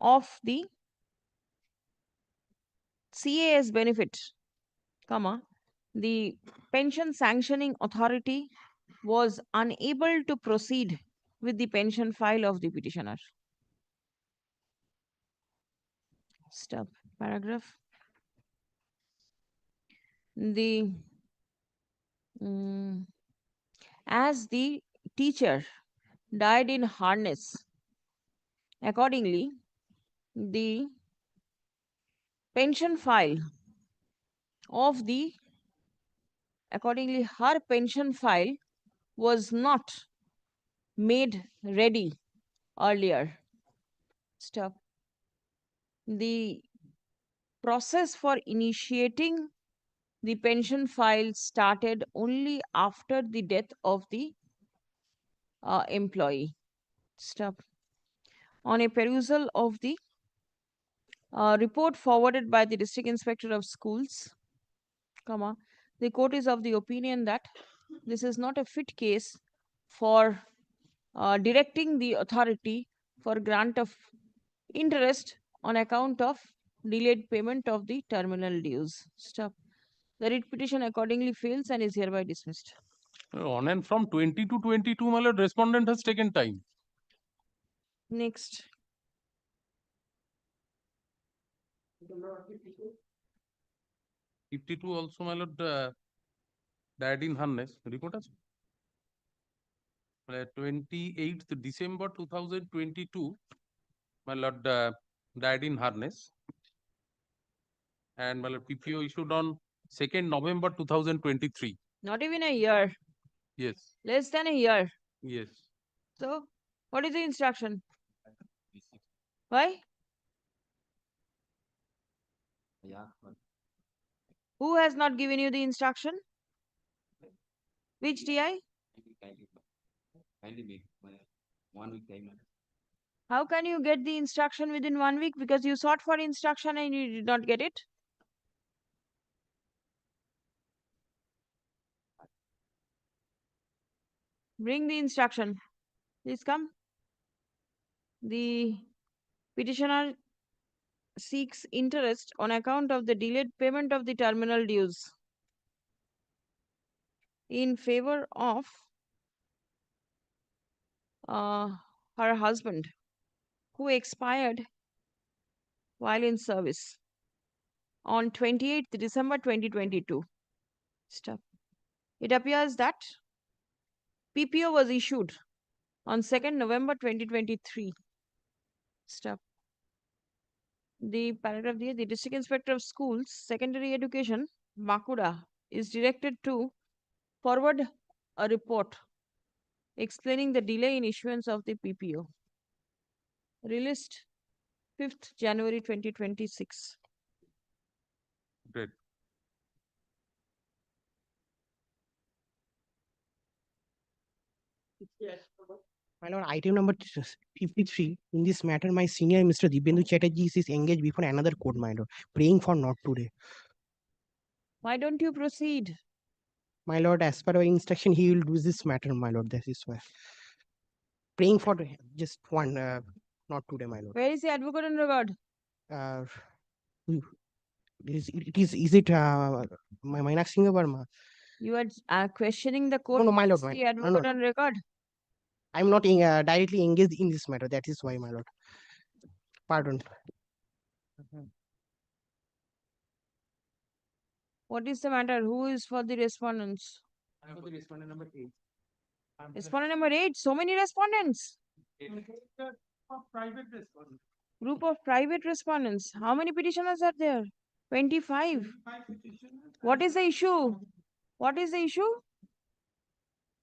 Speaker 2: of the CAS benefit, the pension sanctioning authority was unable to proceed with the pension file of the petitioner. Paragraph. As the teacher died in harness, accordingly, the pension file of her pension file was not made ready earlier. The process for initiating the pension file started only after the death of the employee. On a perusal of the report forwarded by the District Inspector of Schools, the court is of the opinion that this is not a fit case for directing the authority for grant of interest on account of delayed payment of the terminal dues. The writ petition accordingly fails and is hereby dismissed.
Speaker 7: On and from 20 to 22, my lord, respondent has taken time.
Speaker 2: Next.
Speaker 7: 52 also, my lord, died in harness. Report আছে? 28th December 2022, my lord, died in harness. And my lord, PPO issued on 2nd November 2023.
Speaker 2: Not even a year.
Speaker 7: Yes.
Speaker 2: Less than a year.
Speaker 7: Yes.
Speaker 2: So, what is the instruction? Why? Who has not given you the instruction? Which DI? How can you get the instruction within 1 week? Because you sought for instruction and you did not get it. Bring the instruction. Please come. The petitioner seeks interest on account of the delayed payment of the terminal dues in favor of her husband, who expired while in service on 28th December 2022. It appears that PPO was issued on 2nd November 2023. The paragraph here, the District Inspector of Schools, Secondary Education, Bankura, is directed to forward a report explaining the delay in issuance of the PPO. Released 5th January 2026.
Speaker 7: Great.
Speaker 4: My lord, item number 53. In this matter, my senior Mr. Dibyendu Chatterjee is engaged before another court, my lord, praying for not today.
Speaker 2: Why don't you proceed?
Speaker 4: My lord, as per our instruction, he will do this matter, my lord. That is why. Praying for just one, not today, my lord.
Speaker 2: Where is the advocate on record?
Speaker 4: Is it Meenakshi Verma?
Speaker 2: You are questioning the court.
Speaker 4: No, my lord,
Speaker 2: the
Speaker 4: no,
Speaker 2: advocate
Speaker 4: no.
Speaker 2: on record.
Speaker 4: I'm not directly engaged in this matter. That is why, my lord. Pardon.
Speaker 2: What is the matter? Who is for the respondents?
Speaker 1: I'm for the respondent number 8.
Speaker 2: Respondent number 8. So many respondents.
Speaker 1: Private respondent.
Speaker 2: Group of private respondents. How many petitioners are there? 25. What is the issue? What is the issue?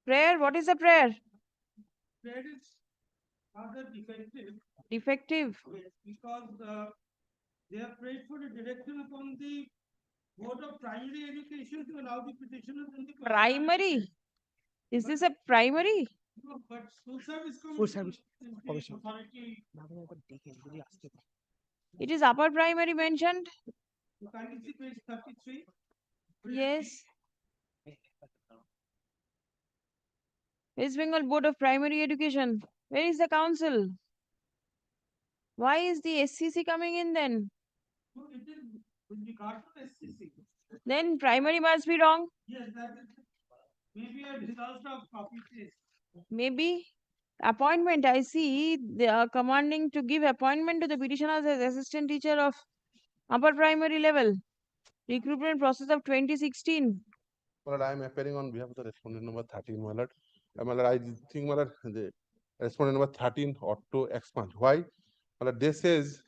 Speaker 2: Prayer. What is the prayer?
Speaker 12: Prayer is rather defective.
Speaker 2: Defective.
Speaker 12: Yes, because they have prayed for a direction upon the Board of Primary Education to allow the petitioners in the
Speaker 2: Primary. Is this a primary?
Speaker 12: No, but school service
Speaker 4: School service
Speaker 12: commission.
Speaker 4: commission.
Speaker 12: Authority.
Speaker 2: It is upper primary mentioned.
Speaker 12: You kindly see page 33.
Speaker 2: Yes. West Bengal Board of Primary Education. Where is the council? Why is the SCC coming in then?
Speaker 12: So it is with regard to SCC.
Speaker 2: Then primary must be wrong.
Speaker 12: Yes, that is maybe a result of copy paste.
Speaker 2: Maybe. Appointment. I see they are commanding to give appointment to the petitioners as assistant teacher of upper primary level. Recruitment process of 2016.
Speaker 13: My lord, I am appearing on behalf of the respondent number 13, my lord. My lord, I think, my lord, the respondent number 13 ought to expunge. Why? My lord, this says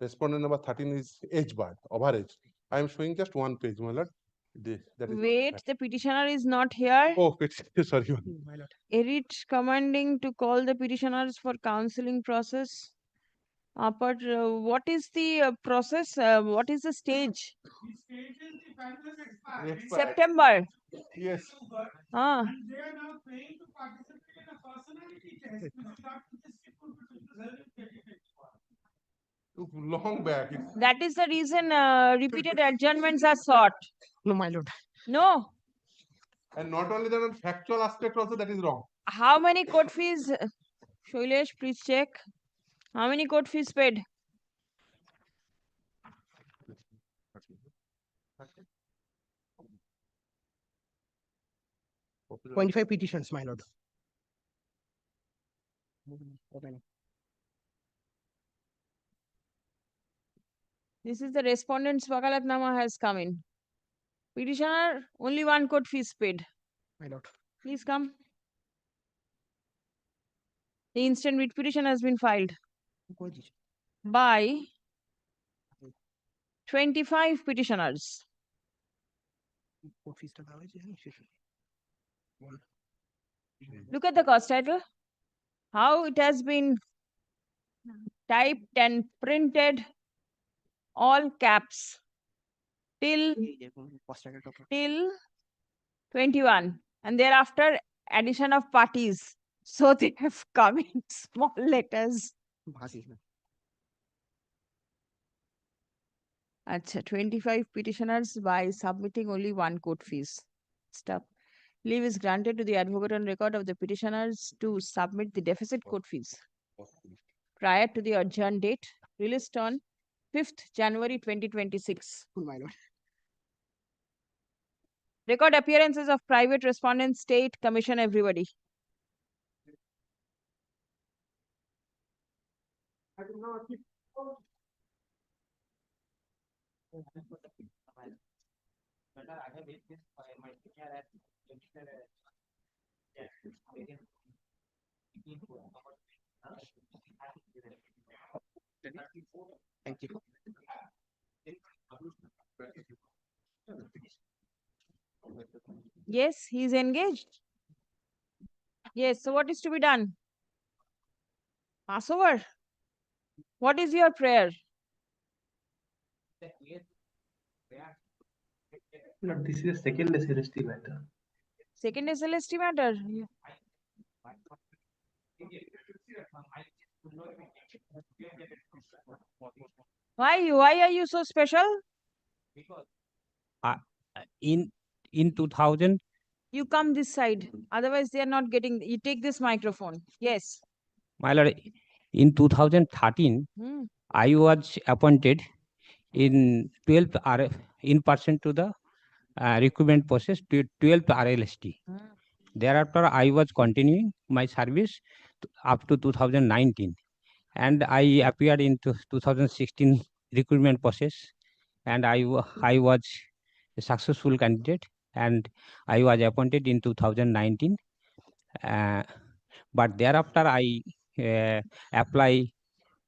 Speaker 13: respondent number 13 is age barred, overage. I am showing just one page, my lord. That is
Speaker 2: Wait, the petitioner is not here.
Speaker 13: Oh, sorry.
Speaker 4: My lord.
Speaker 2: Edit commanding to call the petitioners for counseling process. But what is the process? What is the stage?
Speaker 12: The stage is the final expired.
Speaker 2: September.
Speaker 13: Yes.
Speaker 2: Ah.
Speaker 12: And they are now paying to participate in a personality test with regard to this people
Speaker 13: Took long back.
Speaker 2: That is the reason repeated adjournments are sought.
Speaker 4: No, my lord.
Speaker 2: No.
Speaker 13: And not only that, on factual aspect also that is wrong.
Speaker 2: How many court fees? Shailesh, please check. How many court fees paid?
Speaker 4: Okay. 25 petitions, my lord.
Speaker 2: This is the respondent's wakalatnama has come in. Petitioner, only one court fees paid.
Speaker 4: My lord.
Speaker 2: Please come. The instant writ petition has been filed by 25 petitioners. Look at the cost title. How it has been typed and printed, all caps, till 21, and thereafter addition of parties. So they have come in small letters. Acha, 25 petitioners by submitting only one court fees. Stop. Leave is granted to the advocate on record of the petitioners to submit the deficit court fees prior to the adjourned date, released on 5th January 2026.
Speaker 4: My lord.
Speaker 2: Record appearances of private respondents, state, commission, everybody.
Speaker 4: Thank you.
Speaker 2: Yes, he is engaged. Yes, so what is to be done? Passover. What is your prayer?
Speaker 20: Lord, this is a second SLST matter.
Speaker 2: Second SLST matter. Why are you so special?
Speaker 22: In 2000,
Speaker 2: You come this side. Otherwise, they are not getting. You take this microphone. Yes.
Speaker 22: my lord, in 2013,
Speaker 2: Hmm.
Speaker 22: I was appointed in 12th in person to the recruitment process to 12th RLST. Thereafter, I was continuing my service up to 2019, and I appeared in 2016 recruitment process, and I was a successful candidate, and I was appointed in 2019. But thereafter, I apply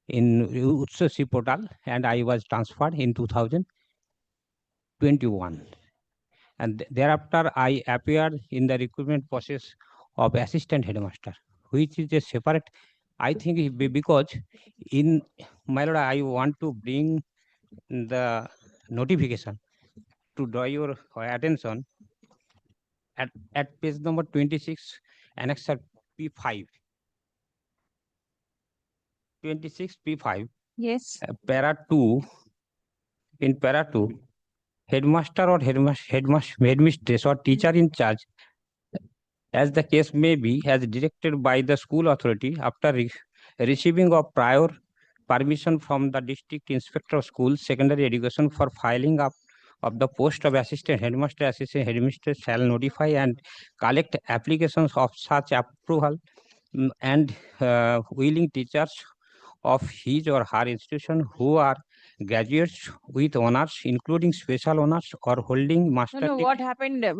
Speaker 22: in UTSC portal, and I was transferred in 2021. And thereafter, I appeared in the recruitment process of assistant headmaster, which is a separate. I think because in my lord, I want to bring the notification to draw your attention at page number 26, annexure P5. 26 P5.
Speaker 2: Yes.
Speaker 22: Para 2. In para 2, headmaster or headmistress or teacher in charge, as the case may be, as directed by the school authority after receiving of prior permission from the district inspector of schools secondary education for filing up of the post of assistant headmaster, assistant headmistress shall notify and collect applications of such approval and willing teachers of his or her institution who are graduates with honors, including special honors or holding master
Speaker 2: No,
Speaker 22: degree.
Speaker 2: what happened?
Speaker 22: There,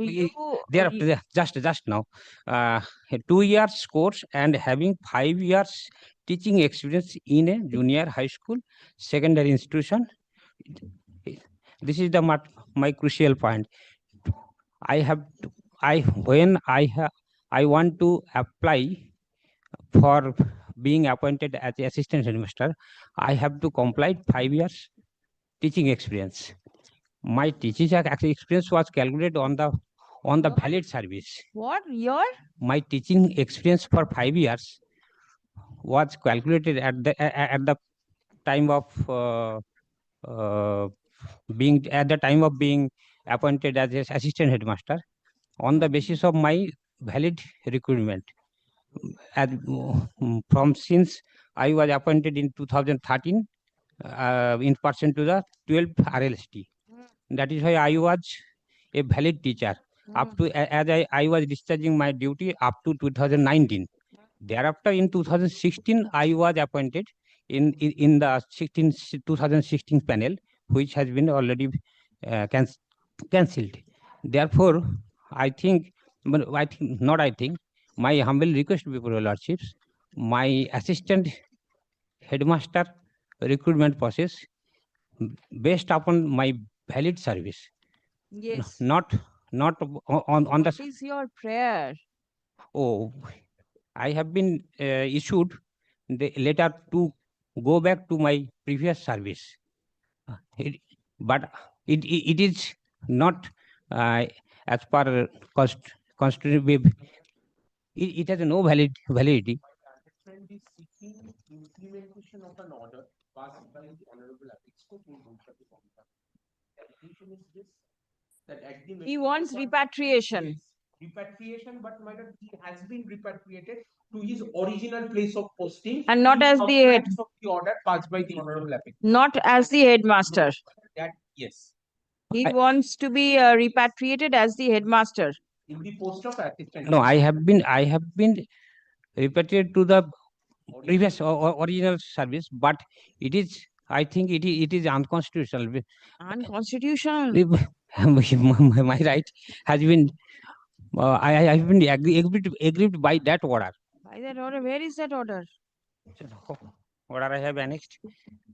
Speaker 22: just now, 2 years course and having 5 years teaching experience in a junior high school, secondary institution. This is my crucial point. When I want to apply for being appointed as the assistant headmaster, I have to complete 5 years teaching experience. My teaching experience was calculated on the valid service.
Speaker 2: What? Your?
Speaker 22: My teaching experience for 5 years was calculated at the time of being appointed as an assistant headmaster on the basis of my valid recruitment. From since I was appointed in 2013 in person to the 12th RLST. That is why I was a valid teacher up to as I was discharging my duty up to 2019. Thereafter, in 2016, I was appointed in the 2016 panel, which has been already cancelled. Therefore, my humble request before your lordships, my assistant headmaster recruitment process based upon my valid service.
Speaker 2: Yes.
Speaker 22: Not on the.
Speaker 2: What is your prayer?
Speaker 22: Oh, I have been issued the letter to go back to my previous service. But it is not as per constitution. It has no validity.
Speaker 4: Implementation of an order passed by the Honorable
Speaker 2: He wants repatriation.
Speaker 4: repatriation, but my lord, he has been repatriated to his original place of posting
Speaker 2: And not
Speaker 4: in
Speaker 2: as the head.
Speaker 4: pursuance of the order passed by the Honorable Appellate.
Speaker 2: Not as the headmaster.
Speaker 4: That, yes,
Speaker 2: He wants to be repatriated as the headmaster.
Speaker 4: in the post of assistant.
Speaker 22: No, I have been repatriated to the previous original service, but I think it is unconstitutional.
Speaker 2: Unconstitutional.
Speaker 22: My right has been I have been aggrieved by that order.
Speaker 2: By that order, where is that order?
Speaker 22: Order I have annexed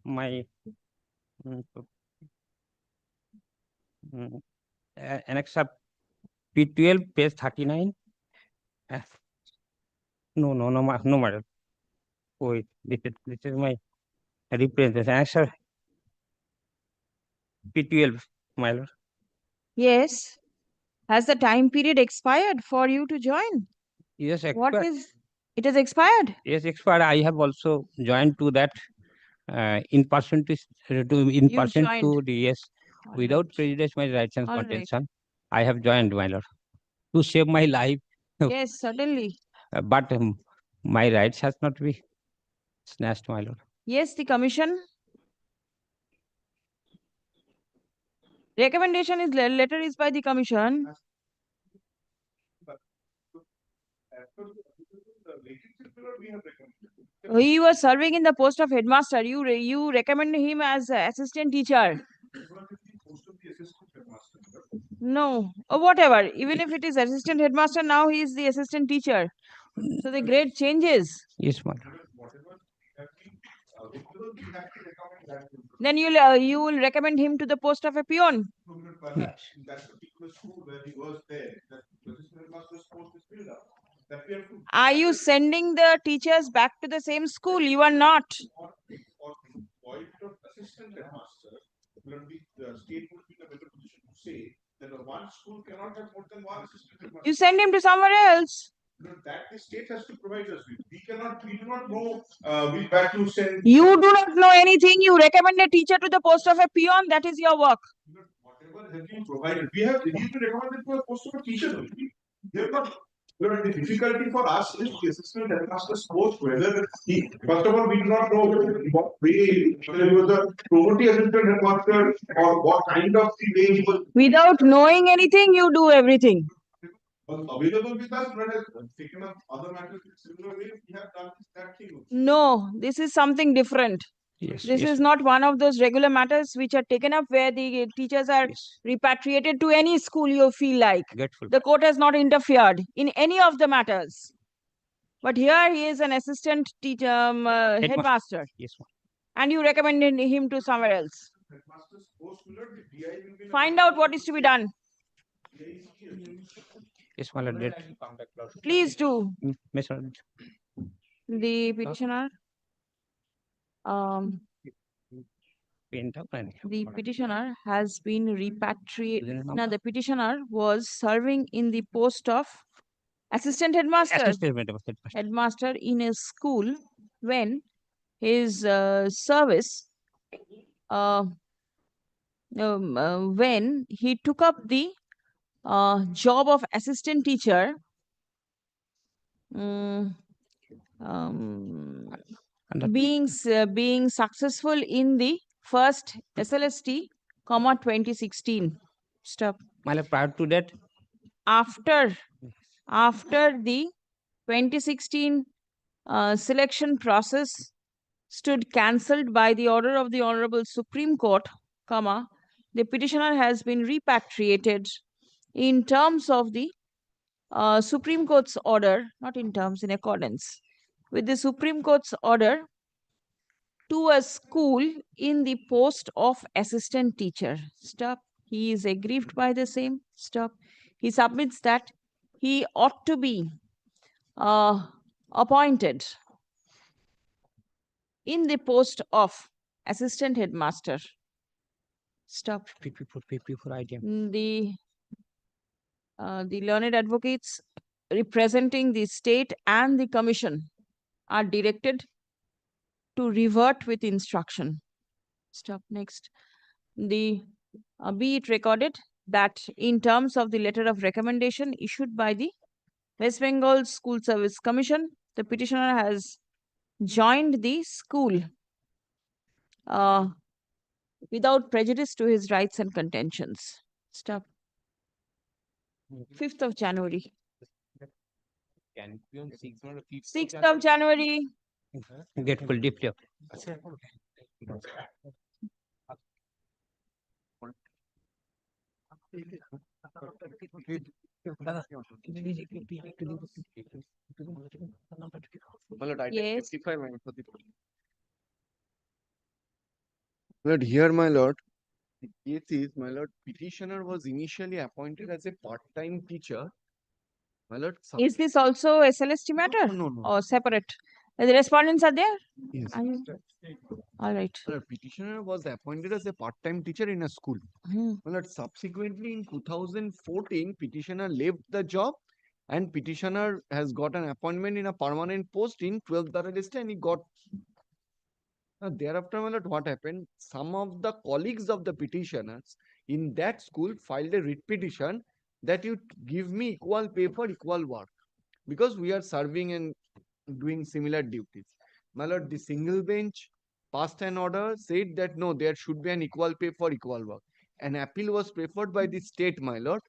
Speaker 22: my annexure P12 page 39. No, madam. Wait, this is my representation. Annexure P12, my lord.
Speaker 2: Yes. Has the time period expired for you to join?
Speaker 22: Yes,
Speaker 2: What
Speaker 22: expired.
Speaker 2: is it has expired?
Speaker 22: Yes, expired. I have also joined to that in person to
Speaker 2: joined.
Speaker 22: the yes,
Speaker 2: All
Speaker 22: without
Speaker 2: right.
Speaker 22: prejudice my rights and
Speaker 2: All right.
Speaker 22: contention. I have joined, my lord, to save my life.
Speaker 2: Yes, certainly.
Speaker 22: But my rights has not been snatched, my lord.
Speaker 2: Yes, the commission. Recommendation is letter is by the commission. He was serving in the post of headmaster. You recommend him as assistant teacher. No, or whatever. Even if it is assistant headmaster, now he is the assistant teacher. So the grade changes.
Speaker 22: Yes, madam.
Speaker 2: Then you will recommend him to the post of a peon.
Speaker 22: Yes.
Speaker 2: Are you sending the teachers back to the same school? You are not. You send him to somewhere else.
Speaker 13: That the state has to provide us with. We do not know which batch to send.
Speaker 2: You do not know anything. You recommend a teacher to the post of a peon. That is your work.
Speaker 13: Whatever has been provided, we have been recommended to a post of a teacher only. Therefore, the difficulty for us is the assistant headmaster's post, whether he, first of all, we do not know what way, whether he was a promoting assistant headmaster or what kind of the way he was.
Speaker 2: Without knowing anything, you do everything.
Speaker 13: Available with us, but has taken up other matters in similar way. We have done that thing.
Speaker 2: No, this is something different.
Speaker 22: Yes.
Speaker 2: This
Speaker 22: yes.
Speaker 2: is not one of those regular matters which are taken up where the teachers are repatriated to any school you feel like.
Speaker 22: Grateful.
Speaker 2: The court has not interfered in any of the matters. But here he is an assistant teacher, headmaster.
Speaker 22: Yes, ma'am.
Speaker 2: And you recommended him to somewhere else. Find out what is to be done.
Speaker 22: Yes, my lord.
Speaker 2: Please do.
Speaker 22: Yes, madam.
Speaker 2: The petitioner, the petitioner has been repatriated. Now, the petitioner was serving in the post of assistant headmaster, headmaster in a school when his service, when he took up the job of assistant teacher, being successful in the first SLST, 2016. Stop.
Speaker 22: Prior to that,
Speaker 2: After the 2016 selection process stood cancelled by the order of the Honorable Supreme Court, the petitioner has been repatriated in terms of the Supreme Court's order, not in terms, in accordance with the Supreme Court's order, to a school in the post of assistant teacher. Stop. He is aggrieved by the same. Stop. He submits that he ought to be appointed in the post of assistant headmaster. Stop. The learned advocates representing the state and the commission are directed to revert with instruction. Stop. Next. Be it recorded that in terms of the letter of recommendation issued by the West Bengal School Service Commission, the petitioner has joined the school without prejudice to his rights and contentions. Stop. 5th of January. 6th of January.
Speaker 22: Grateful deeply.
Speaker 2: Yes.
Speaker 16: But here, my lord, the case is, my lord, petitioner was initially appointed as a part-time teacher. My lord,
Speaker 2: Is this also SLST matter?
Speaker 16: No.
Speaker 2: Or separate? The respondents are there?
Speaker 16: Yes.
Speaker 2: All right.
Speaker 16: My lord, petitioner was appointed as a part-time teacher in a school. My lord, subsequently in 2014, petitioner left the job and petitioner has got an appointment in a permanent post in 12th Dara list and he got. Thereafter, my lord, what happened? Some of the colleagues of the petitioners in that school filed a writ petition that you give me equal pay for equal work because we are serving and doing similar duties. My lord, the single bench passed an order, said that no, there should be an equal pay for equal work. an appeal was preferred by the state, my lord,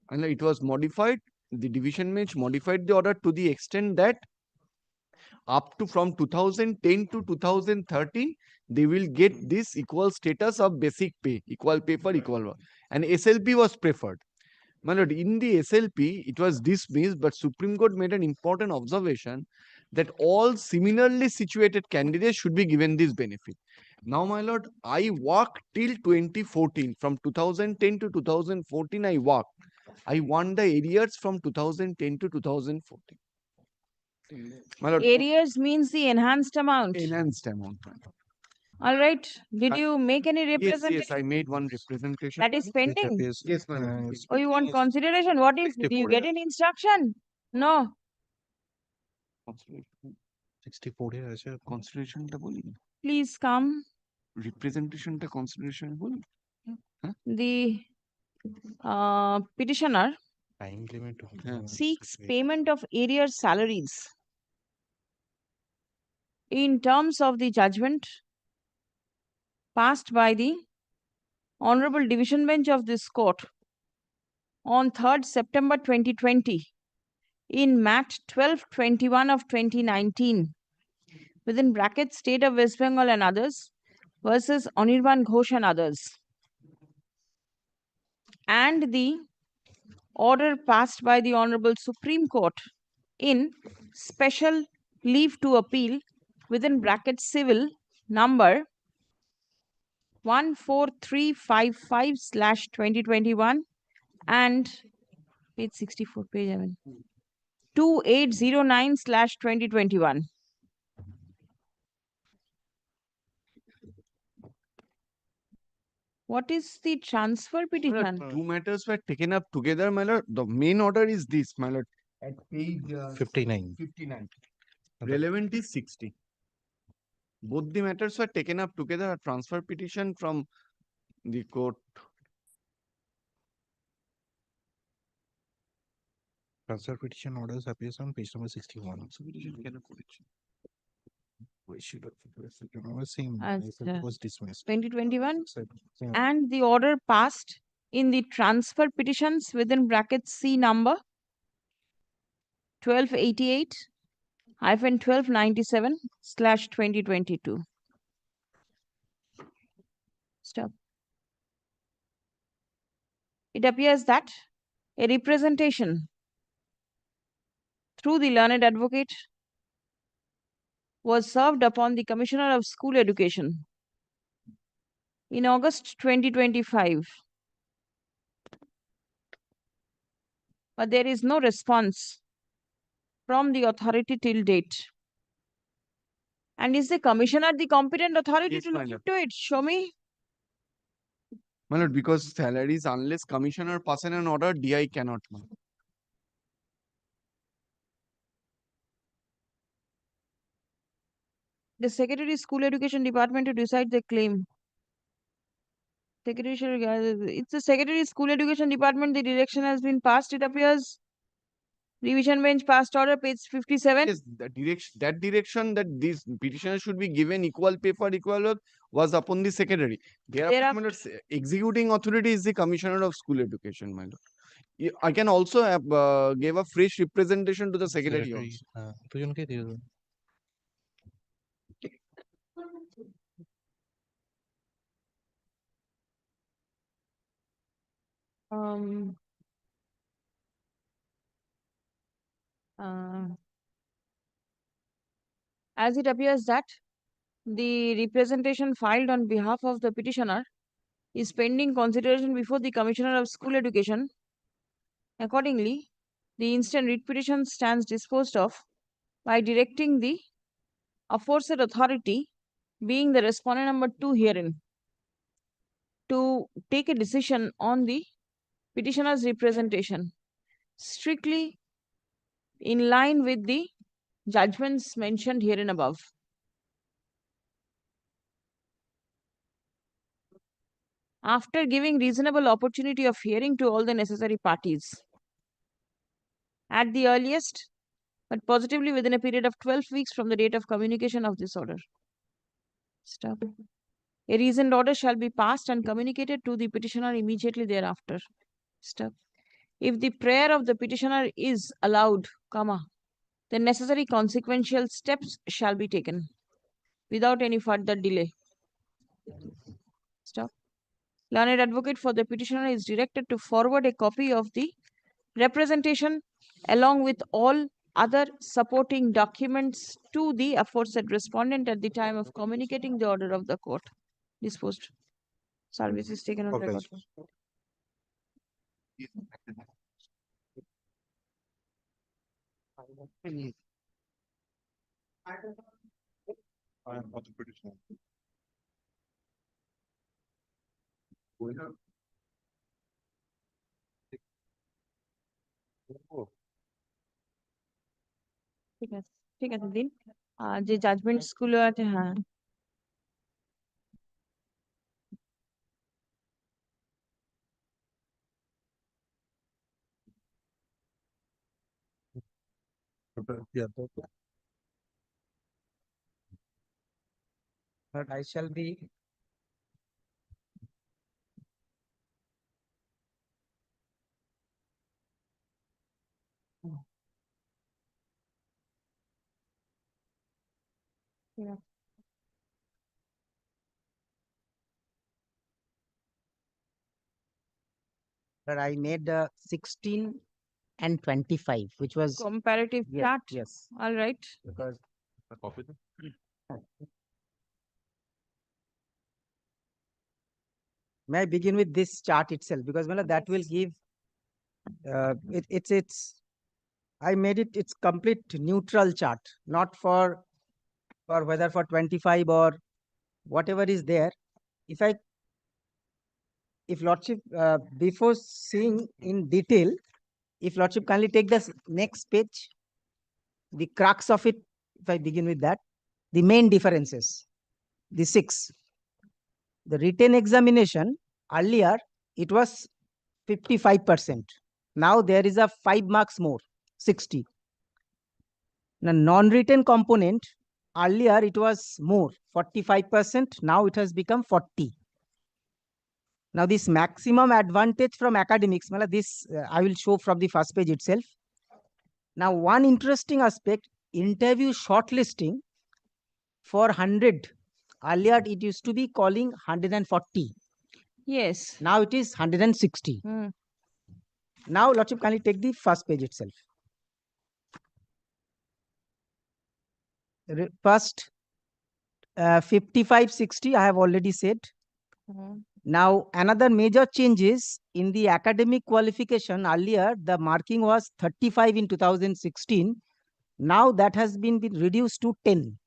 Speaker 16: and it was modified. The division bench modified the order to the extent that up to from 2010 to 2030, they will get this equal status of basic pay, equal pay for equal work. And SLP was preferred. My lord, in the SLP, it was dismissed, but Supreme Court made an important observation that all similarly situated candidates should be given this benefit. Now, my lord, I worked till 2014. From 2010 to 2014, I worked. I won the arrears from 2010 to 2014. My lord,
Speaker 2: Arrears means the enhanced amount.
Speaker 16: enhanced amount. My lord.
Speaker 2: All right. Did you make any
Speaker 16: Yes,
Speaker 2: representation?
Speaker 16: yes, I made one representation.
Speaker 2: That is pending.
Speaker 16: Yes, my lord.
Speaker 2: Oh, you want consideration? What is, did you
Speaker 16: 64
Speaker 2: get an instruction? No.
Speaker 16: 64 এর আছে কনসিডারেশনটা বলি
Speaker 2: Please come.
Speaker 16: রিপ্রেজেন্টেশনটা consideration বলি
Speaker 2: The petitioner
Speaker 16: time limit
Speaker 2: seeks payment of arrears salaries in terms of the judgment passed by the Honorable Division Bench of this court on 3rd September 2020 in Mat 1221 of 2019 within brackets State of West Bengal and others versus Anirban Ghosh and others, and the order passed by the Honorable Supreme Court in special leave to appeal within brackets civil number 14355/2021 and page 64, page 2809/2021. What is the transfer petition?
Speaker 16: Two matters were taken up together, my lord. The main order is this, my lord. At page 59. Relevant is 60. Both the matters were taken up together. A transfer petition from the court.
Speaker 5: Transfer petition orders appears on page number 61. Was dismissed.
Speaker 2: 2021 and the order passed in the transfer petitions within brackets C number 1288-1297/2022. Stop. It appears that a representation through the learned advocate was served upon the Commissioner of School Education in August 2025. But there is no response from the authority till date. And is the Commissioner the competent authority to look into it? Show me.
Speaker 16: My lord, because salaries, unless commissioner passes an order, DI cannot.
Speaker 2: The Secretary School Education Department to decide the claim. It's the Secretary School Education Department. The direction has been passed. It appears. Revision bench passed order, page 57.
Speaker 16: Yes, that direction that these petitioners should be given equal pay for equal work was upon the secretary. Thereafter, my lord, executing authority is the Commissioner of School Education, my lord. I can also have give a fresh representation to the secretary also.
Speaker 2: As it appears that the representation filed on behalf of the petitioner is pending consideration before the Commissioner of School Education. Accordingly, the instant writ petition stands disposed of by directing the aforesaid authority, being the respondent number 2 herein, to take a decision on the petitioner's representation strictly in line with the judgments mentioned herein above. After giving reasonable opportunity of hearing to all the necessary parties, at the earliest, but positively within a period of 12 weeks from the date of communication of this order. Stop. A reasoned order shall be passed and communicated to the petitioner immediately thereafter. Step. If the prayer of the petitioner is allowed, comma, the necessary consequential steps shall be taken without any further delay. Stop. Learned advocate for the petitioner is directed to forward a copy of the representation along with all other supporting documents to the aforesaid respondent at the time of communicating the order of the court. Disposed. Service is taken on record.
Speaker 13: I am for the petitioner.
Speaker 2: ঠিক আছে দিন যে judgement গুলো আছে হ্যাঁ
Speaker 4: But I shall be
Speaker 2: Yeah.
Speaker 4: but I made 16 and 25, which was
Speaker 2: comparative
Speaker 4: yes,
Speaker 2: chart.
Speaker 4: yes,
Speaker 2: All right.
Speaker 4: because may I begin with this chart itself because Mala, that will give it's I made it its complete neutral chart, not for whether for 25 or whatever is there. If Lordship before seeing in detail, if Lordship kindly take the next page, the crux of it, if I begin with that, the main differences, the 6. The written examination, earlier it was 55%. Now there is a 5 marks more, 60. The non-written component, earlier it was more, 45%. Now it has become 40. Now this maximum advantage from academics, this I will show from the first page itself. Now one interesting aspect, interview shortlisting for 100. Earlier it used to be calling 140.
Speaker 2: Yes.
Speaker 4: Now it is 160. Now Lordship kindly take the first page itself. First 55-60 I have already said. Now another major changes in the academic qualification. Earlier the marking was 35 in 2016. Now that has been reduced to 10.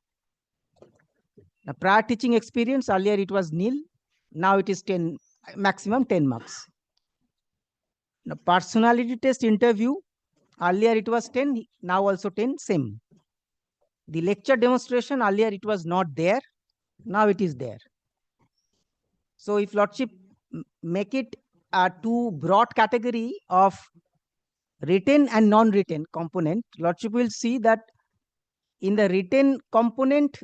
Speaker 4: Now prior teaching experience, earlier it was nil. Now it is 10, maximum 10 marks. Now personality test interview, earlier it was 10, now also 10, same. The lecture demonstration, earlier it was not there, now it is there. So if Lordship make it a two broad category of written and non-written component, Lordship will see that in the written component,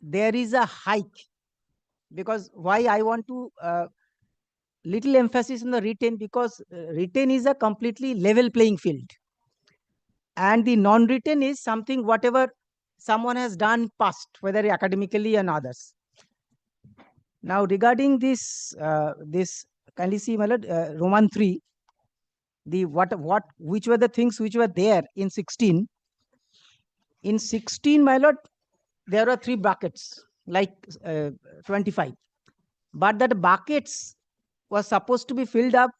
Speaker 4: there is a hike. Because why I want to little emphasis on the written, because written is a completely level playing field. And the non-written is something whatever someone has done past, whether academically and others. Now regarding this, kindly see Roman 3, the which were the things which were there in 16. In 16, my lord, there are 3 buckets like 25, but that buckets was supposed to be filled up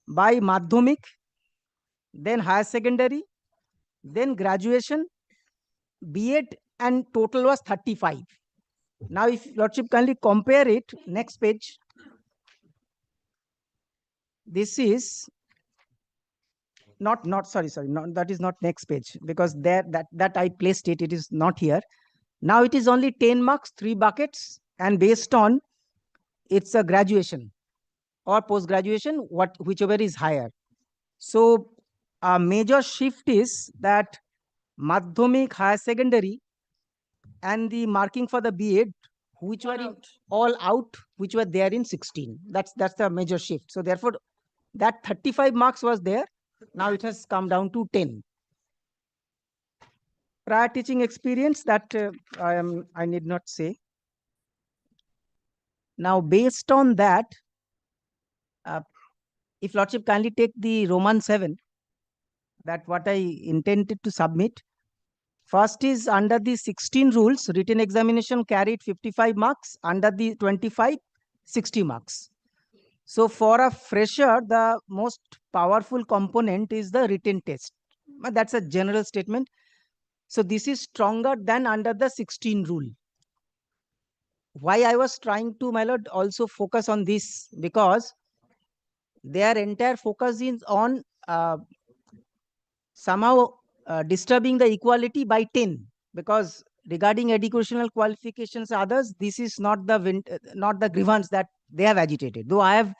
Speaker 4: by Madhyamik, then higher secondary, then graduation, B.Ed, and total was 35. Now if Lordship kindly compare it, next page, this is sorry, that is not next page, because there that I placed it is not here. Now it is only 10 marks, 3 buckets, and based on it's a graduation or post graduation, whichever is higher. So a major shift is that Madhyamik, higher secondary, and the marking for the B.Ed, which were all out, which were there in 16. That's the major shift. So therefore, that 35 marks was there. Now it has come down to 10. Prior teaching experience, that I need not say. Now, based on that, if Lordship kindly take the Roman 7, that what I intended to submit. First is under the 16 rules, written examination carried 55 marks, under the 25, 60 marks. So for a fresher, the most powerful component is the written test. But that's a general statement. So this is stronger than under the 16 rule. Why I was trying to, my lord, also focus on this, because their entire focus is on somehow disturbing the equality by 10, because regarding educational qualifications others, this is not the grievance that they have agitated, though I have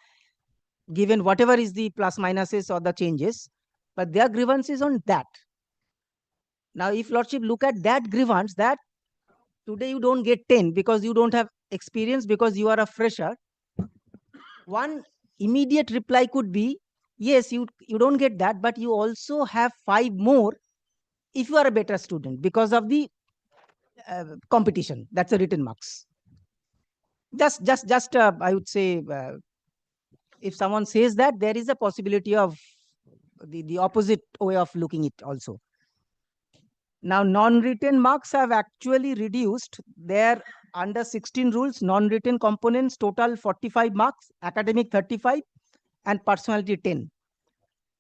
Speaker 4: given whatever is the plus minuses or the changes, but their grievance is on that. Now if Lordship look at that grievance, that today you don't get 10 because you don't have experience, because you are a fresher, one immediate reply could be, yes, you don't get that, but you also have 5 more if you are a better student because of the competition. That's a written marks. Just I would say, if someone says that, there is a possibility of the opposite way of looking it also. Now, non-written marks have actually reduced. Their under 16 rules, non-written components total 45 marks, academic 35, and personality 10.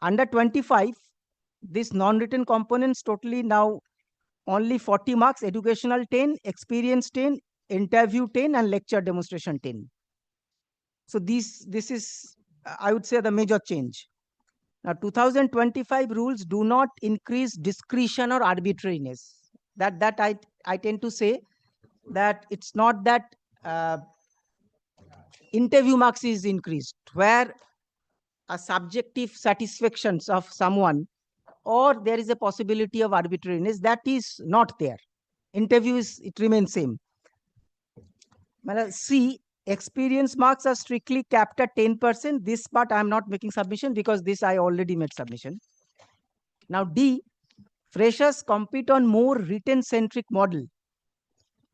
Speaker 4: Under 25, this non-written components totally now only 40 marks, educational 10, experience 10, interview 10, and lecture demonstration 10. So this is, I would say, the major change. Now, 2025 rules do not increase discretion or arbitrariness. That I tend to say that it's not that interview marks is increased, where a subjective satisfactions of someone, or there is a possibility of arbitrariness, that is not there. Interviews, it remains same. C, experience marks are strictly capped at 10%. This part I am not making submission because this I already made submission. Now D, freshers compete on more written centric model,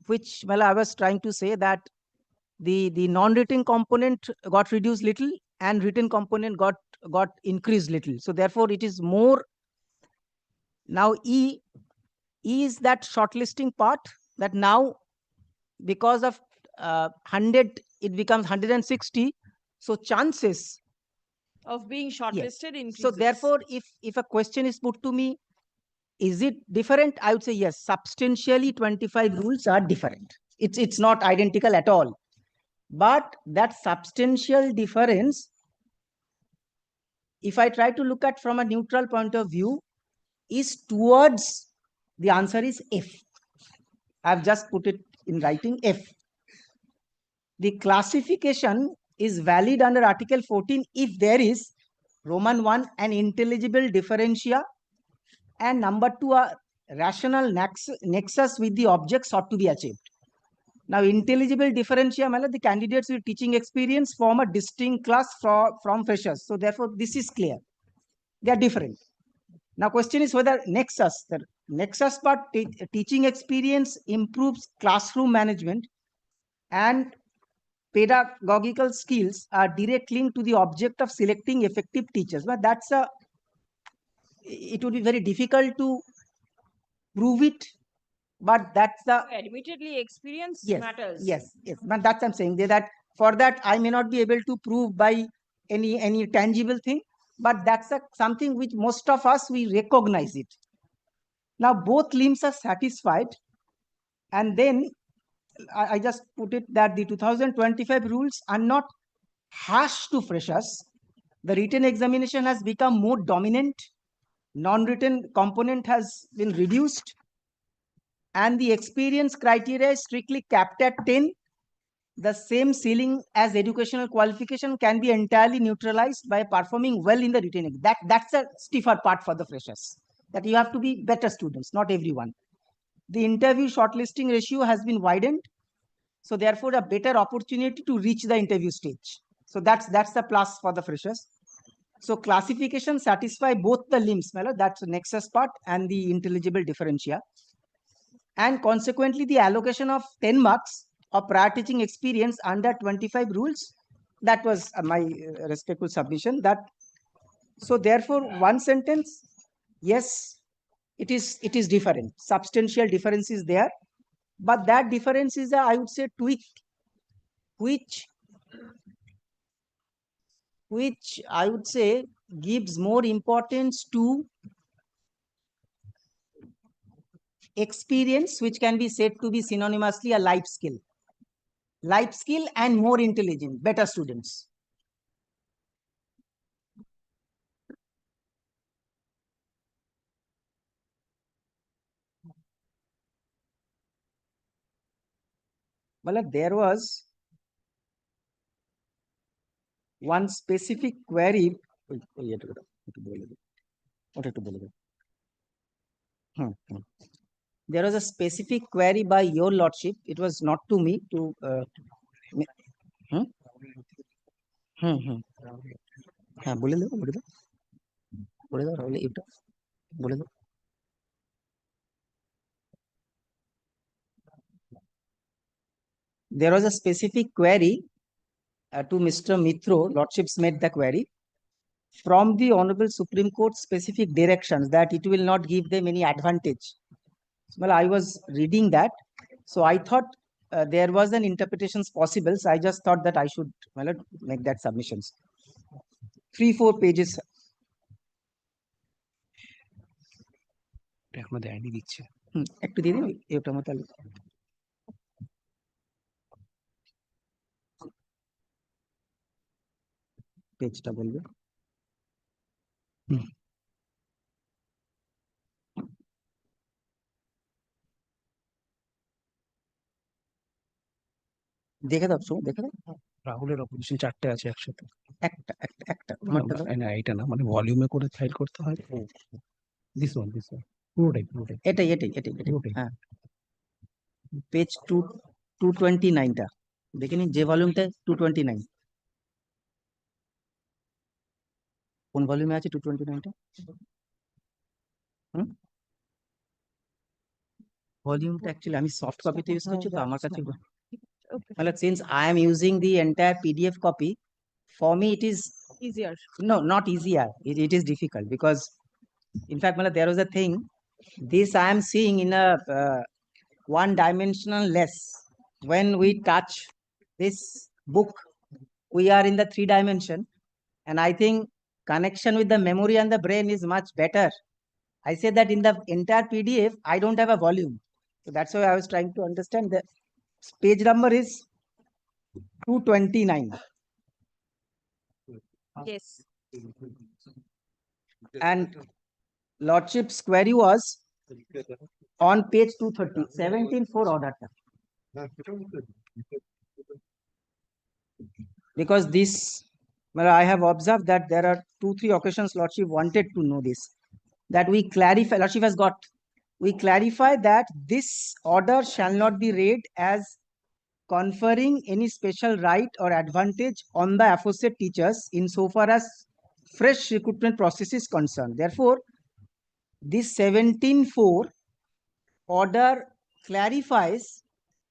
Speaker 4: which I was trying to say that the non-written component got reduced little and written component got increased little. So therefore it is more. Now E is that shortlisting part, that now because of 100 it becomes 160, so chances
Speaker 2: of being shortlisted increases.
Speaker 4: So therefore if a question is put to me, is it different, I would say yes, substantially 25 rules are different. It's not identical at all, but that substantial difference, if I try to look at from a neutral point of view, is towards, the answer is F. I've just put it in writing, F. The classification is valid under Article 14 if there is Roman 1 an intelligible differentia, and number 2 a rational nexus with the object sought to be achieved. Now intelligible differentia, the candidates with teaching experience form a distinct class from freshers. So therefore this is clear, they are different. Now question is whether nexus, the nexus part, teaching experience improves classroom management and pedagogical skills are direct link to the object of selecting effective teachers. But it would be very difficult to prove it, but that's the
Speaker 2: admittedly experience matters.
Speaker 4: Yes, but that's I'm saying that for that I may not be able to prove by any tangible thing, but that's something which most of us, we recognize it. Now both limbs are satisfied, and then I just put it that the 2025 rules are not harsh to freshers. The written examination has become more dominant, non-written component has been reduced, and the experience criteria is strictly capped at 10. The same ceiling as educational qualification can be entirely neutralized by performing well in the written exam. That's a stiffer part for the freshers, that you have to be better students, not everyone. The interview shortlisting ratio has been widened. So therefore, a better opportunity to reach the interview stage. So that's the plus for the freshers. So classification satisfy both the limbs, that's the nexus part and the intelligible differentia. And consequently, the allocation of 10 marks of prior teaching experience under 25 rules, that was my respectful submission. That so therefore, one sentence, yes, it is different. Substantial difference is there, but that difference is I would say tweak, which I would say gives more importance to experience, which can be said to be synonymously a life skill and more intelligent, better students. Well, there was one specific query. There was a specific query by your lordship. It was not to me to. There was a specific query to Mr. Mitro. Lordships made the query from the Honorable Supreme Court, specific directions that it will not give them any advantage. Well, I was reading that, so I thought there was an interpretation possible. So I just thought that I should make that submissions. 3-4 pages. একটু দিয়ে দিন এটার মতো পেজটা বলবে। দেখে দাও, দেখে দাও।
Speaker 5: রাহুলের অপোজিশন 4টে আছে একসাথে।
Speaker 4: একটা
Speaker 5: না এটা না, মানে ভলিউমে করে ফাইল করতে হয়। দিস ওয়ান পুরোটাই
Speaker 4: এটাই। হ্যাঁ, পেজ 229টা দেখে নিন, যে ভলিউমটা 229। কোন ভলিউমে আছে 229টা? ভলিউমটা অ্যাকচুয়ালি আমি সফট কপিতে ইউজ করছি, তো আমার কাছে since I am using the entire PDF copy, for me it is
Speaker 2: Easier.
Speaker 4: no, not easier. It is difficult because, in fact, there was a thing. This I am seeing in a one-dimensional less. When we touch this book, we are in the 3 dimension, and I think connection with the memory and the brain is much better. I say that in the entire PDF, I don't have a volume, so that's why I was trying to understand. The page number is 229.
Speaker 2: Yes.
Speaker 4: And Lordship's query was on page 230, 17.4 order. Because this, I have observed that there are 2-3 occasions Lordship wanted to know this. That we clarify, Lordship has got, we clarify that this order shall not be read as conferring any special right or advantage on the aforesaid teachers insofar as fresh recruitment process is concerned. Therefore, this 17.4 order clarifies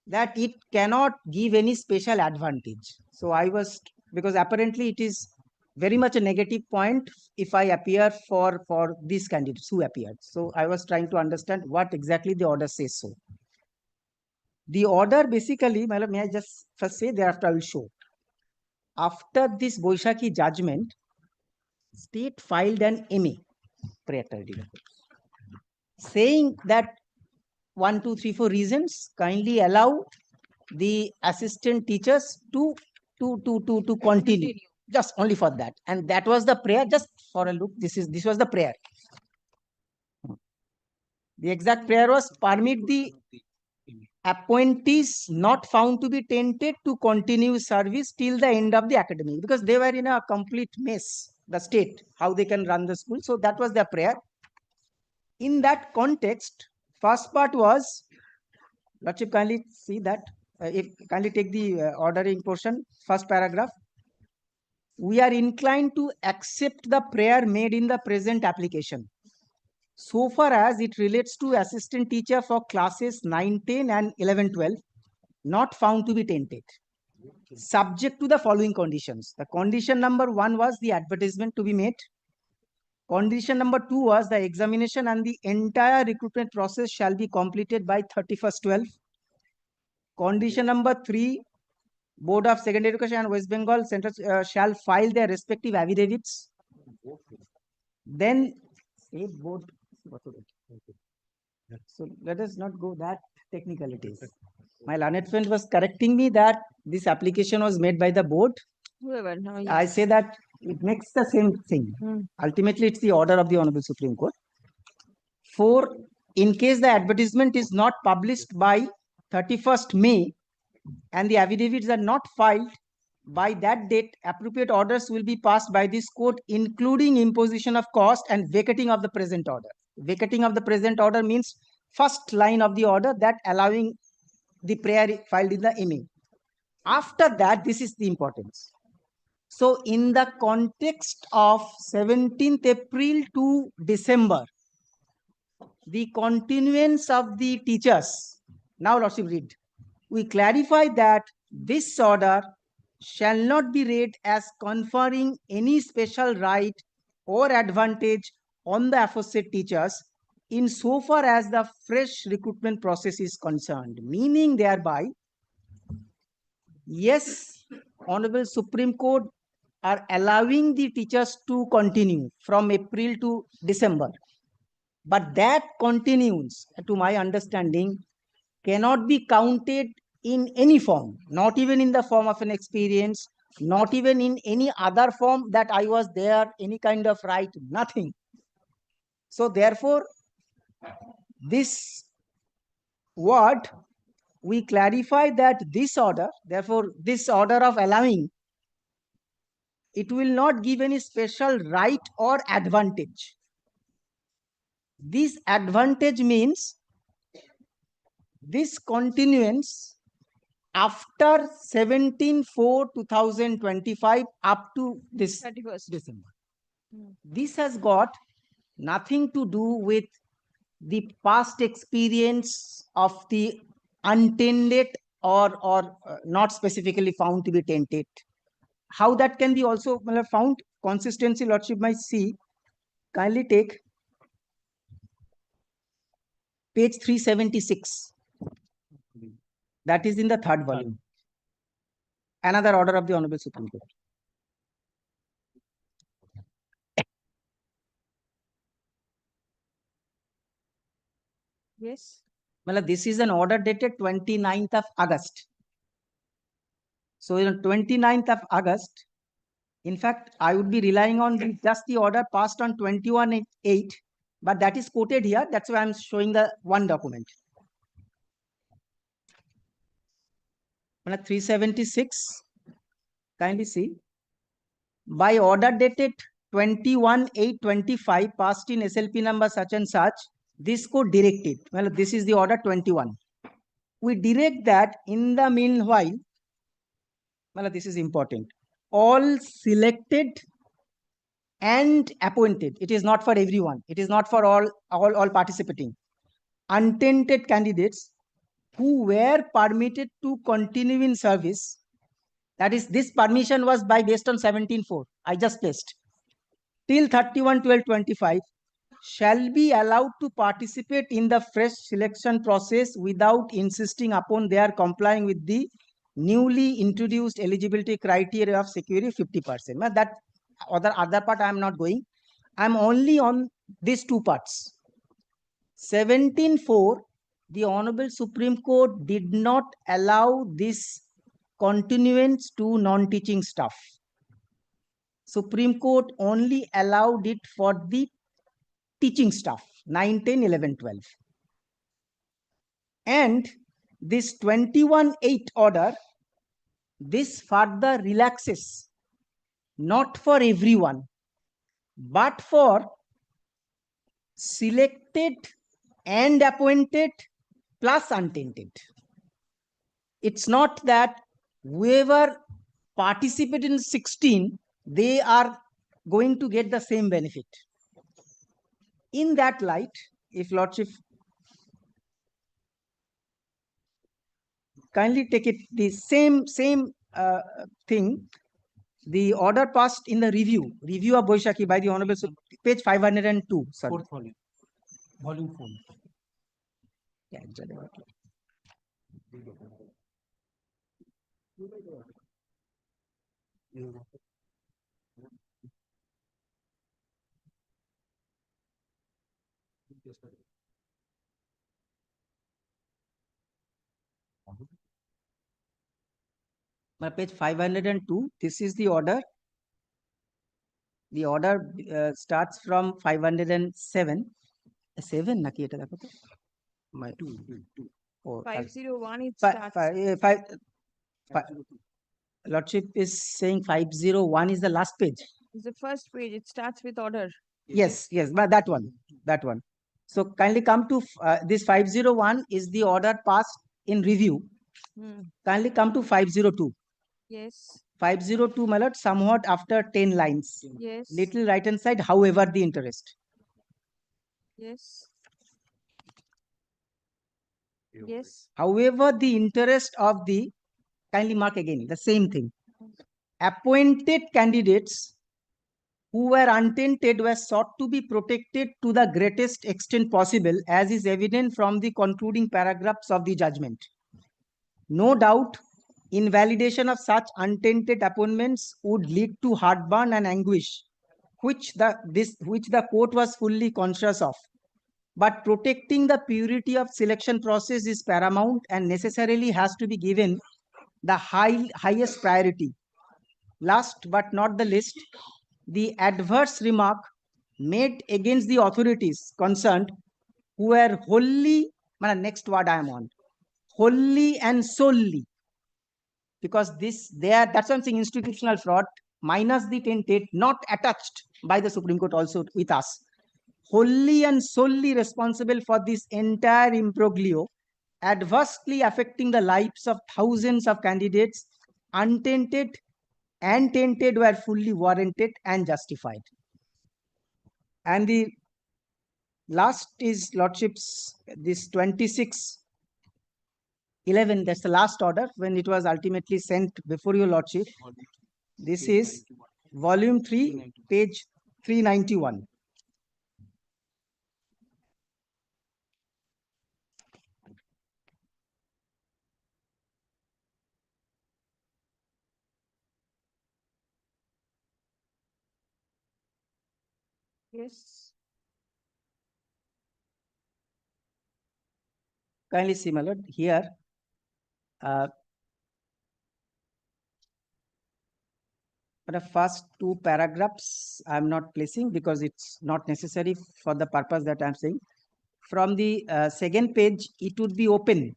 Speaker 4: that it cannot give any special advantage. So I was, because apparently it is very much a negative point if I appear for these candidates who appeared. So I was trying to understand what exactly the order says so. The order basically, may I just first say, thereafter I will show. After this Boishaki judgment, state filed an MA, saying that 1, 2, 3, 4 reasons kindly allow the assistant teachers to continue. Just only for that. And that was the prayer. Just for a look, this was the prayer. The exact prayer was, permit the appointees not found to be tainted to continue service till the end of the academic, because they were in a complete mess, the state, how they can run the school. So that was their prayer. In that context, first part was, Lordship kindly see that if kindly take the ordering portion, first paragraph. We are inclined to accept the prayer made in the present application, so far as it relates to assistant teacher for classes 9, 10 and 11, 12, not found to be tainted, subject to the following conditions. The condition number 1 was the advertisement to be made. Condition number 2 was the examination and the entire recruitment process shall be completed by 31st 12. Condition number 3, Board of Secondary Education and West Bengal Central shall file their respective affidavits. Then, so let us not go that technicalities. My learned friend was correcting me that this application was made by the board.
Speaker 2: Whoever, no,
Speaker 4: I
Speaker 2: yes.
Speaker 4: say that it makes the same thing. Ultimately, it's the order of the Honorable Supreme Court. 4, in case the advertisement is not published by 31st May and the affidavits are not filed by that date, appropriate orders will be passed by this court, including imposition of cost and vacating of the present order. Vacating of the present order means first line of the order, that allowing the prayer filed in the MA. After that, this is the importance. So in the context of 17th April to December, the continuance of the teachers, now Lordship read, we clarify that this order shall not be read as conferring any special right or advantage on the aforesaid teachers in so far as the fresh recruitment process is concerned, meaning thereby, yes, Honorable Supreme Court are allowing the teachers to continue from April to December. But that continuance, to my understanding, cannot be counted in any form, not even in the form of an experience, not even in any other form that I was there, any kind of right, nothing. So therefore, this word, we clarify that this order, therefore this order of allowing, it will not give any special right or advantage. This advantage means this continuance after 17/4/2025 up to this
Speaker 2: 31st
Speaker 4: December. This has got nothing to do with the past experience of the untainted or not specifically found to be tainted. How that can be also found, consistency, Lordship might see. Kindly take page 376. That is in the 3rd volume. Another order of the Honorable Supreme Court.
Speaker 2: Yes.
Speaker 4: Well, this is an order dated 29th of August. So on 29th of August, in fact, I would be relying on just the order passed on 21/8, but that is quoted here. That's why I'm showing the one document. 376, kindly see. By order dated 21/8/25 passed in SLP number such and such, this court directed, well, this is the order 21. We direct that in the meanwhile, well, this is important, all selected and appointed, it is not for everyone, it is not for all participating, untainted candidates who were permitted to continue in service, that is, this permission was based on 17/4, I just placed, till 31/12/25, shall be allowed to participate in the fresh selection process without insisting upon their complying with the newly introduced eligibility criteria of securing 50%. But that other part I am not going. I am only on these two parts. 17/4, the Honorable Supreme Court did not allow this continuance to non-teaching staff. Supreme Court only allowed it for the teaching staff, 9, 10, 11, 12. And this 21/8 order, this further relaxes, not for everyone, but for selected and appointed plus untainted. It's not that whoever participated in 16, they are going to get the same benefit. In that light, if Lordship kindly take it the same thing, the order passed in the review of Boishakhi by the Honorable page 502. Sorry.
Speaker 1: Fourth volume, volume 4.
Speaker 4: Yeah, exactly. Page 502, this is the order. The order starts from 507. 7 naki eta dekho to. My 2.
Speaker 2: 501 it
Speaker 4: Fi-
Speaker 2: starts.
Speaker 4: Lordship is saying 501 is the last page.
Speaker 2: It's the first page. It starts with order.
Speaker 4: Yes, but that one. So kindly come to this 501 is the order passed in review. Kindly come to 502.
Speaker 2: Yes.
Speaker 4: 502, my lord, somewhat after 10 lines.
Speaker 2: Yes.
Speaker 4: Little right hand side, however the interest.
Speaker 2: Yes. Yes.
Speaker 4: However the interest of the, kindly mark again, the same thing. Appointed candidates who were untainted were sought to be protected to the greatest extent possible, as is evident from the concluding paragraphs of the judgment. No doubt, invalidation of such untainted appointments would lead to heartburn and anguish, which the court was fully conscious of. But protecting the purity of selection process is paramount and necessarily has to be given the highest priority. Last but not the least, the adverse remark made against the authorities concerned who were wholly, next word I am on, wholly and solely, because that's what I'm saying, institutional fraud minus the tainted, not attached by the Supreme Court also with us, wholly and solely responsible for this entire imbroglio, adversely affecting the lives of thousands of candidates, untainted and tainted, were fully warranted and justified. And the last is Lordship's, this 2611, that's the last order when it was ultimately sent before your Lordship. This is volume 3, page 391.
Speaker 2: Yes.
Speaker 4: Kindly see, my lord, here. The first two paragraphs I am not placing because it's not necessary for the purpose that I am saying. From the second page, it would be open.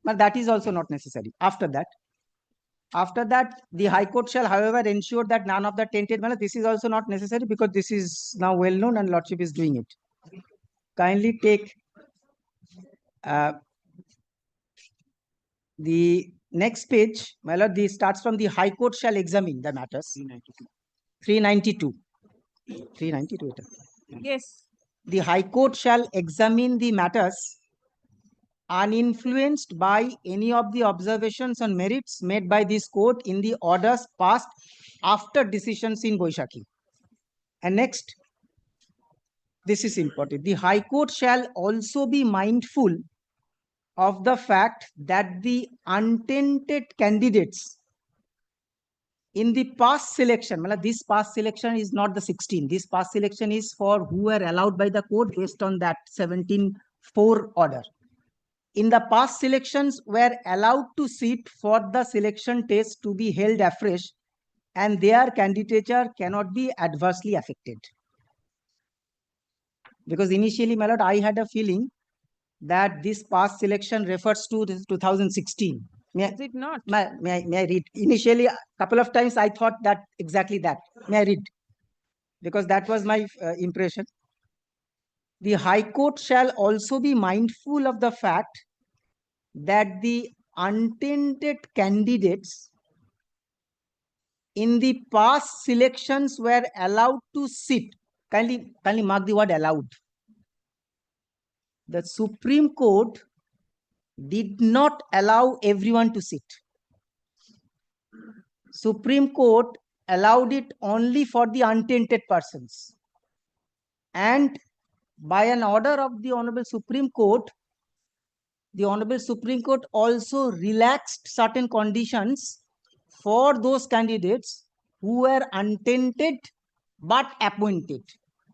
Speaker 4: But that is also not necessary. After that, the High Court shall, however, ensure that none of the tainted manner. This is also not necessary because this is now well known and Lordship is doing it. Kindly take the next page, my lord. This starts from the High Court shall examine the matters. 392. 392.
Speaker 2: Yes.
Speaker 4: The High Court shall examine the matters uninfluenced by any of the observations on merits made by this court in the orders passed after decisions in Boishakhi. And next, this is important. The High Court shall also be mindful of the fact that the untainted candidates in the past selection, this past selection is not the 16. This past selection is for who were allowed by the court based on that 17-4 order. In the past selections were allowed to sit for the selection test to be held afresh, and their candidature cannot be adversely affected. Because initially, my lord, I had a feeling that this past selection refers to 2016.
Speaker 2: Is it not?
Speaker 4: May I read? Initially, a couple of times I thought that exactly that. May I read? Because that was my impression. The High Court shall also be mindful of the fact that the untainted candidates in the past selections were allowed to sit. Kindly mark the word allowed. The Supreme Court did not allow everyone to sit. Supreme Court allowed it only for the untainted persons. And by an order of the Honorable Supreme Court, the Honorable Supreme Court also relaxed certain conditions for those candidates who were untainted but appointed.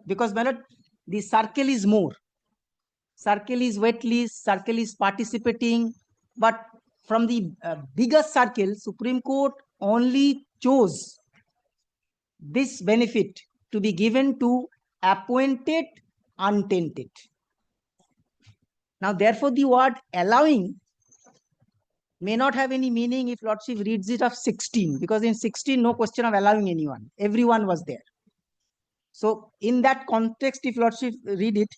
Speaker 4: Because the circle is more. Circle is wet list, circle is participating, but from the bigger circle, Supreme Court only chose this benefit to be given to appointed untainted. Now, therefore, the word allowing may not have any meaning if Lordship reads it of 16, because in 16, no question of allowing anyone. Everyone was there. So, in that context, if Lordship read it,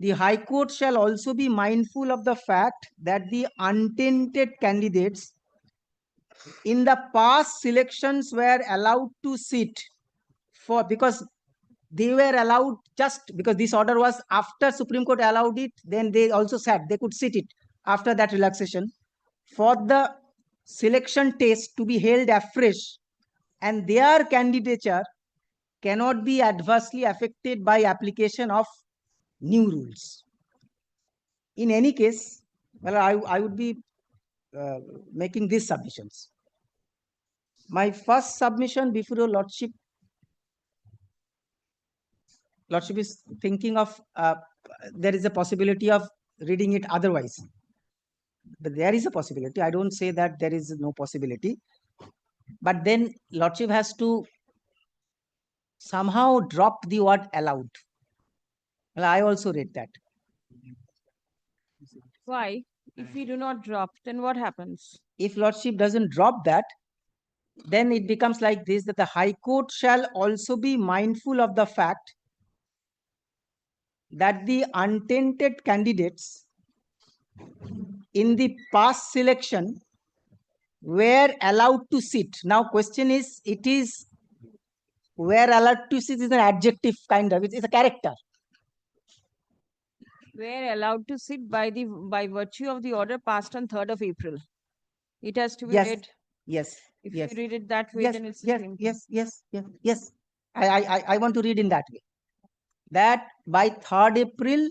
Speaker 4: the High Court shall also be mindful of the fact that the untainted candidates in the past selections were allowed to sit for, because they were allowed just because this order was after Supreme Court allowed it, then they also said they could sit it after that relaxation for the selection test to be held afresh, and their candidature cannot be adversely affected by application of new rules. In any case, well, I would be making these submissions. My first submission before your Lordship is thinking of, there is a possibility of reading it otherwise. But there is a possibility. I don't say that there is no possibility. But then Lordship has to somehow drop the word allowed. Well, I also read that.
Speaker 2: Why? If we do not drop, then what happens?
Speaker 4: If Lordship doesn't drop that, then it becomes like this, that the High Court shall also be mindful of the fact that the untainted candidates in the past selection were allowed to sit. Now, question is, it is were allowed to sit is an adjective kind of, it's a character.
Speaker 2: Were allowed to sit by virtue of the order passed on 3rd of April. It has to be read.
Speaker 4: Yes.
Speaker 2: If
Speaker 4: yes.
Speaker 2: you read it that way,
Speaker 4: Yes.
Speaker 2: then it's
Speaker 4: Yes.
Speaker 2: the same.
Speaker 4: Yes. I want to read in that way. That by 3rd April,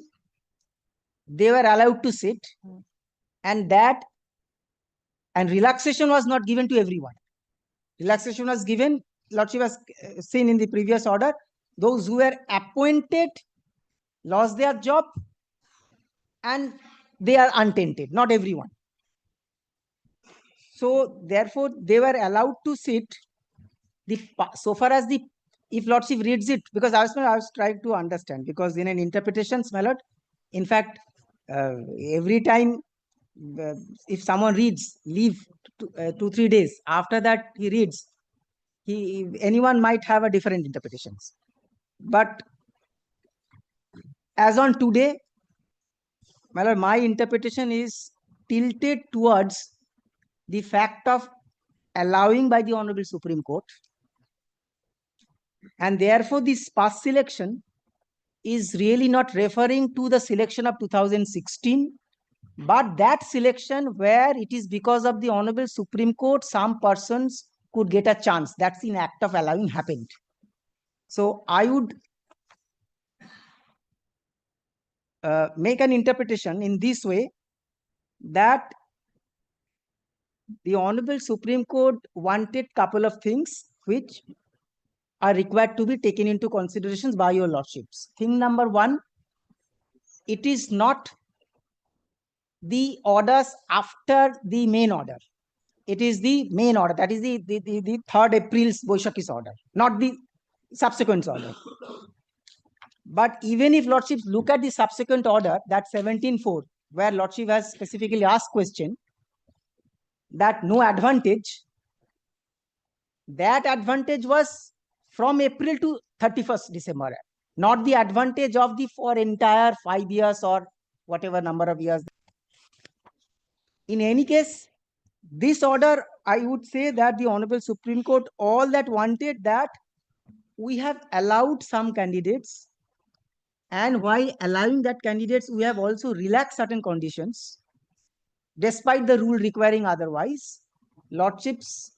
Speaker 4: they were allowed to sit, and relaxation was not given to everyone. Relaxation was given, Lordship has seen in the previous order, those who were appointed lost their job and they are untainted, not everyone. So therefore, they were allowed to sit. So far as if Lordship reads it, because I was trying to understand, because in an interpretation, my Lord, in fact, every time if someone reads, leave 2-3 days, after that he reads, anyone might have a different interpretations. But as on today, my Lord, my interpretation is tilted towards the fact of allowing by the Honorable Supreme Court, and therefore this past selection is really not referring to the selection of 2016, but that selection where it is because of the Honorable Supreme Court, some persons could get a chance. That's in act of allowing happened. So I would make an interpretation in this way, that the Honorable Supreme Court wanted couple of things which are required to be taken into considerations by your Lordships. Thing number one, it is not the orders after the main order. It is the main order, that is the 3rd April's Boishakhi's order, not the subsequent order. But even if Lordships look at the subsequent order, that 17-4, where Lordship has specifically asked question, that no advantage, that advantage was from April to 31st December, not the advantage of the for entire 5 years or whatever number of years. In any case, this order, I would say that the Honorable Supreme Court, all that wanted that we have allowed some candidates, and while allowing that candidates, we have also relaxed certain conditions, despite the rule requiring otherwise. Lordships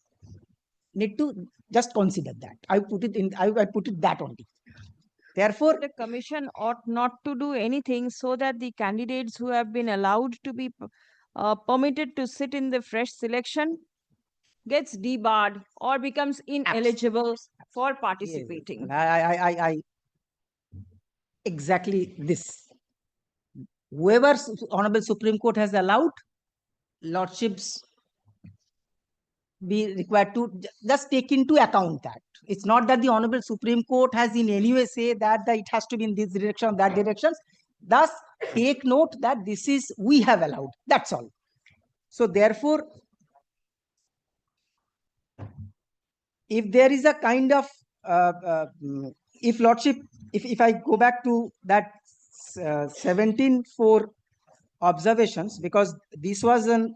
Speaker 4: need to just consider that. I put it that only. Therefore,
Speaker 2: the commission ought not to do anything so that the candidates who have been allowed to be permitted to sit in the fresh selection gets debarred or becomes ineligible for participating.
Speaker 4: I exactly this. Whoever Honorable Supreme Court has allowed, Lordships be required to just take into account that. It's not that the Honorable Supreme Court has in any way say that it has to be in this direction, that direction. Thus, take note that this is we have allowed. That's all. So therefore, if there is a kind of if Lordship, if I go back to that 17.4 observations, because this was an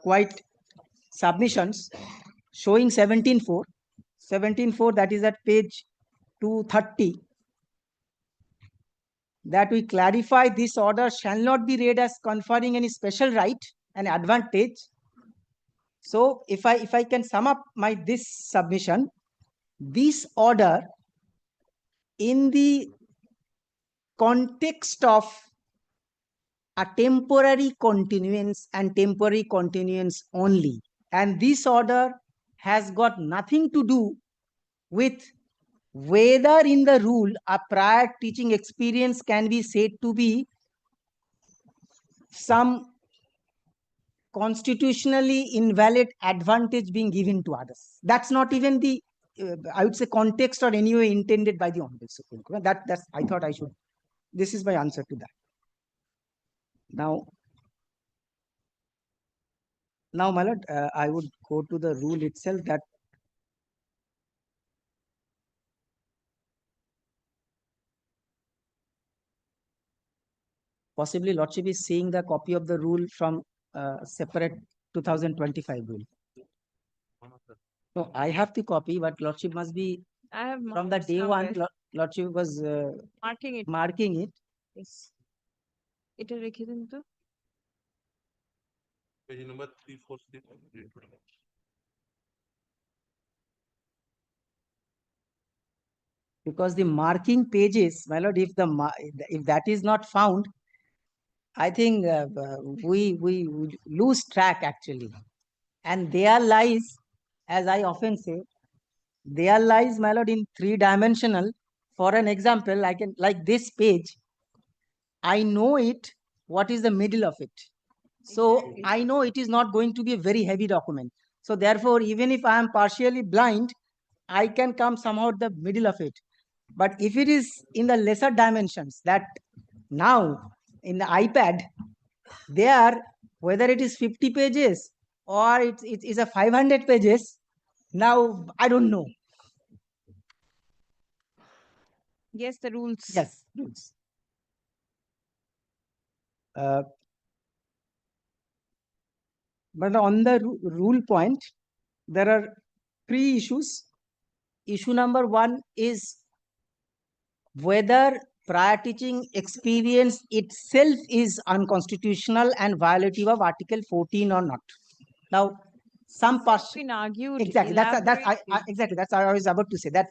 Speaker 4: quite submissions showing 17.4, that is at page 230, that we clarify this order shall not be read as conferring any special right and advantage. So if I can sum up this submission, this order in the context of a temporary continuance and temporary continuance only, and this order has got nothing to do with whether in the rule a prior teaching experience can be said to be some constitutionally invalid advantage being given to others. That's not even the I would say context or anyway intended by the Honorable Supreme Court. That's I thought I should. This is my answer to that. Now, my lord, I would go to the rule itself, that possibly Lordship is seeing the copy of the rule from separate 2025 rule. No, I have the copy, but Lordship must be
Speaker 2: I have
Speaker 4: from the day one. Lordship was marking it.
Speaker 2: Yes. It is written.
Speaker 13: Page number 346.
Speaker 4: Because the marking pages, my lord, if that is not found, I think we lose track actually. And there lies, as I often say, there lies, my lord, in three-dimensional. For an example, I can, like this page, I know it, what is the middle of it. So I know it is not going to be a very heavy document. So therefore, even if I am partially blind, I can come somehow the middle of it. But if it is in the lesser dimensions, that now in the iPad, there, whether it is 50 pages or it is a 500 pages, now I don't know.
Speaker 2: Yes, the rules.
Speaker 4: Yes, rules. But on the rule point, there are three issues. Issue number one is whether prior teaching experience itself is unconstitutional and violative of Article 14 or not. Now, some parts
Speaker 2: been argued.
Speaker 4: Exactly. Exactly. That's what I was about to say. That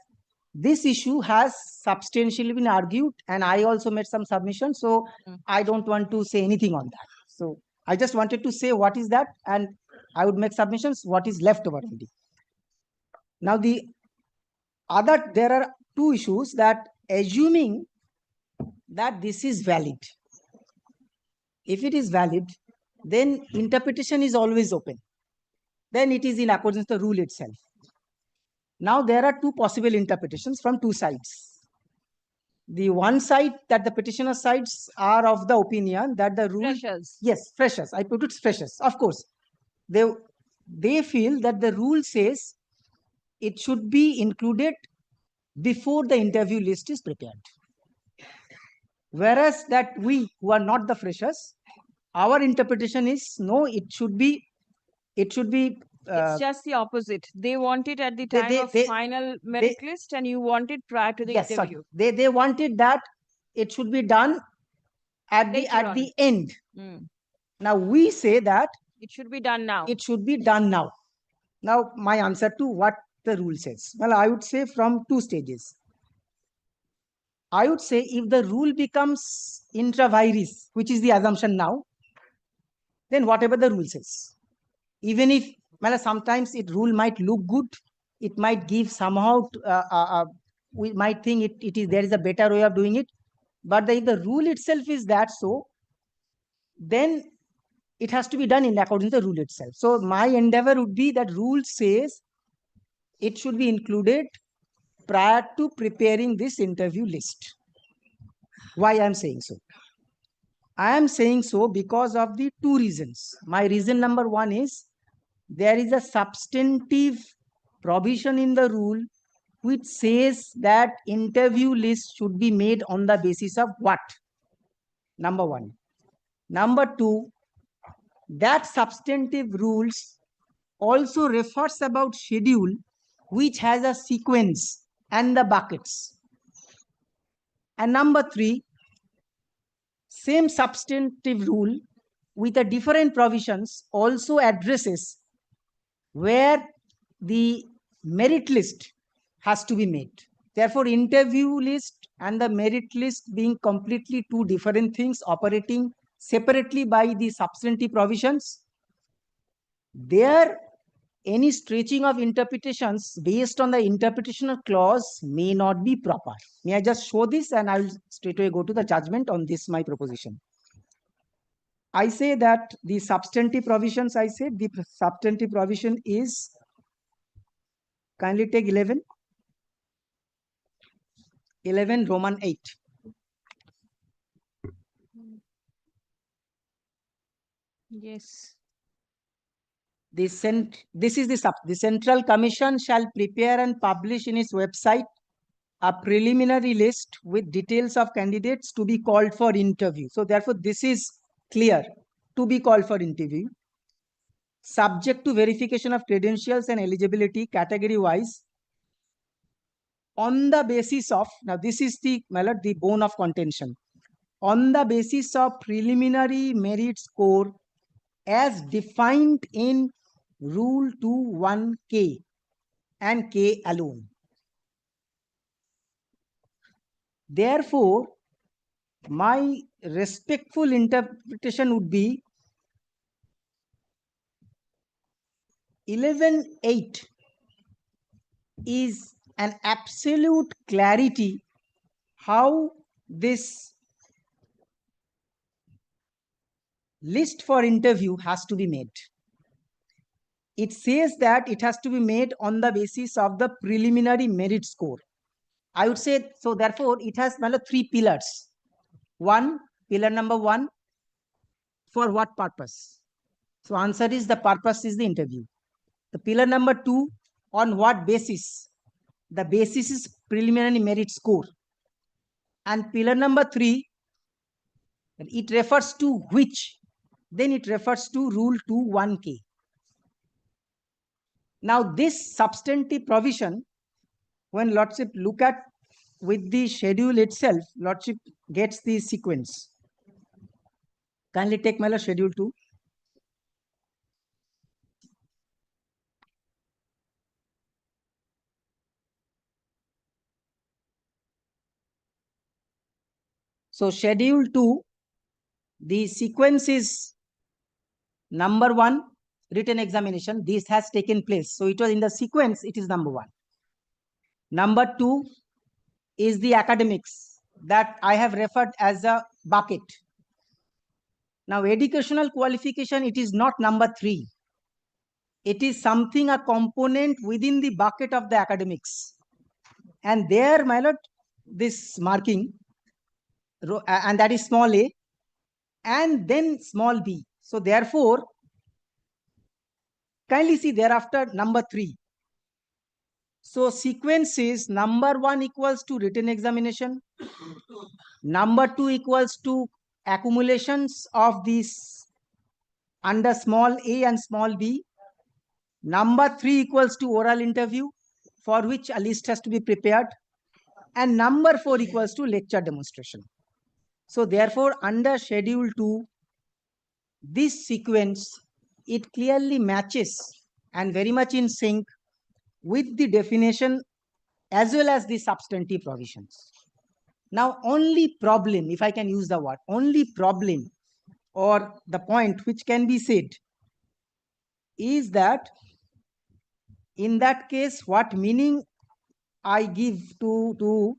Speaker 4: this issue has substantially been argued, and I also made some submissions. So I don't want to say anything on that. So I just wanted to say what is that, and I would make submissions what is left over only. Now there are two issues, that assuming that this is valid. If it is valid, then interpretation is always open. Then it is in accordance with the rule itself. Now there are two possible interpretations from two sides. The one side, that the petitioner sides are of the opinion that the rule,
Speaker 2: freshers.
Speaker 4: Yes, freshers. I put it freshers. Of course, they feel that the rule says it should be included before the interview list is prepared. Whereas that we who are not the freshers, our interpretation is no, it should be It should be,
Speaker 2: It's just the opposite. They want it at the
Speaker 4: they-
Speaker 2: time
Speaker 4: they-
Speaker 2: of
Speaker 4: they-
Speaker 2: final merit list and you want it prior to the
Speaker 4: yes, sorry.
Speaker 2: interview.
Speaker 4: They wanted that it should be done at
Speaker 2: Later
Speaker 4: the
Speaker 2: on.
Speaker 4: end.
Speaker 2: Mm.
Speaker 4: Now we say that
Speaker 2: It should be done now.
Speaker 4: it should be done now. Now my answer to what the rule says. Well, I would say from two stages. I would say if the rule becomes intra vires, which is the assumption now, then whatever the rule says, even if well, sometimes it rule might look good, it might give somehow, we might think it is there is a better way of doing it, but if the rule itself is that so, then it has to be done in accordance to the rule itself. So my endeavor would be that rule says it should be included prior to preparing this interview list. Why I am saying so? I am saying so because of the two reasons. My reason number one is there is a substantive provision in the rule which says that interview list should be made on the basis of what? Number one. Number two, that substantive rules also refers about schedule which has a sequence and the buckets. And number three, same substantive rule with a different provisions also addresses where the merit list has to be made. Therefore, interview list and the merit list being completely two different things operating separately by the substantive provisions, there any stretching of interpretations based on the interpretational clause may not be proper. May I just show this and I will straightaway go to the judgment on this my proposition. I say that the substantive provisions, I say the substantive provision is, kindly take 11 Roman 8.
Speaker 2: Yes.
Speaker 4: The Central Commission shall prepare and publish in its website a preliminary list with details of candidates to be called for interview. So therefore, this is clear, to be called for interview, subject to verification of credentials and eligibility category wise on the basis of, now this is the bone of contention, on the basis of preliminary merit score as defined in Rule 2(1)K and K alone. Therefore, my respectful interpretation would be 11(8) is an absolute clarity how this list for interview has to be made. It says that it has to be made on the basis of the preliminary merit score. I would say, so therefore, it has three pillars. One, pillar number one, for what purpose? So answer is the purpose is the interview. The pillar number two, on what basis? The basis is preliminary merit score. And pillar number three, it refers to which? Then it refers to Rule 2(1)K. Now this substantive provision, when Lordship look at with the schedule itself, Lordship gets the sequence. Kindly take my schedule 2. So schedule 2, the sequence is number 1, written examination. This has taken place. So it was in the sequence, it is number 1. Number 2 is the academics that I have referred as a bucket. Now educational qualification, it is not number 3. It is something, a component within the bucket of the academics. And there, my lord, this marking, and that is small a, and then small b. So therefore, kindly see thereafter number 3. So sequence is number 1 equals to written examination, number 2 equals to accumulations of these under small a and small b, Number 3 equals to oral interview, for which a list has to be prepared. And number 4 equals to lecture demonstration. So therefore, under schedule 2, this sequence, it clearly matches and very much in sync with the definition as well as the substantive provisions. Now, only problem, if I can use the word, only problem or the point which can be said is that in that case, what meaning I give to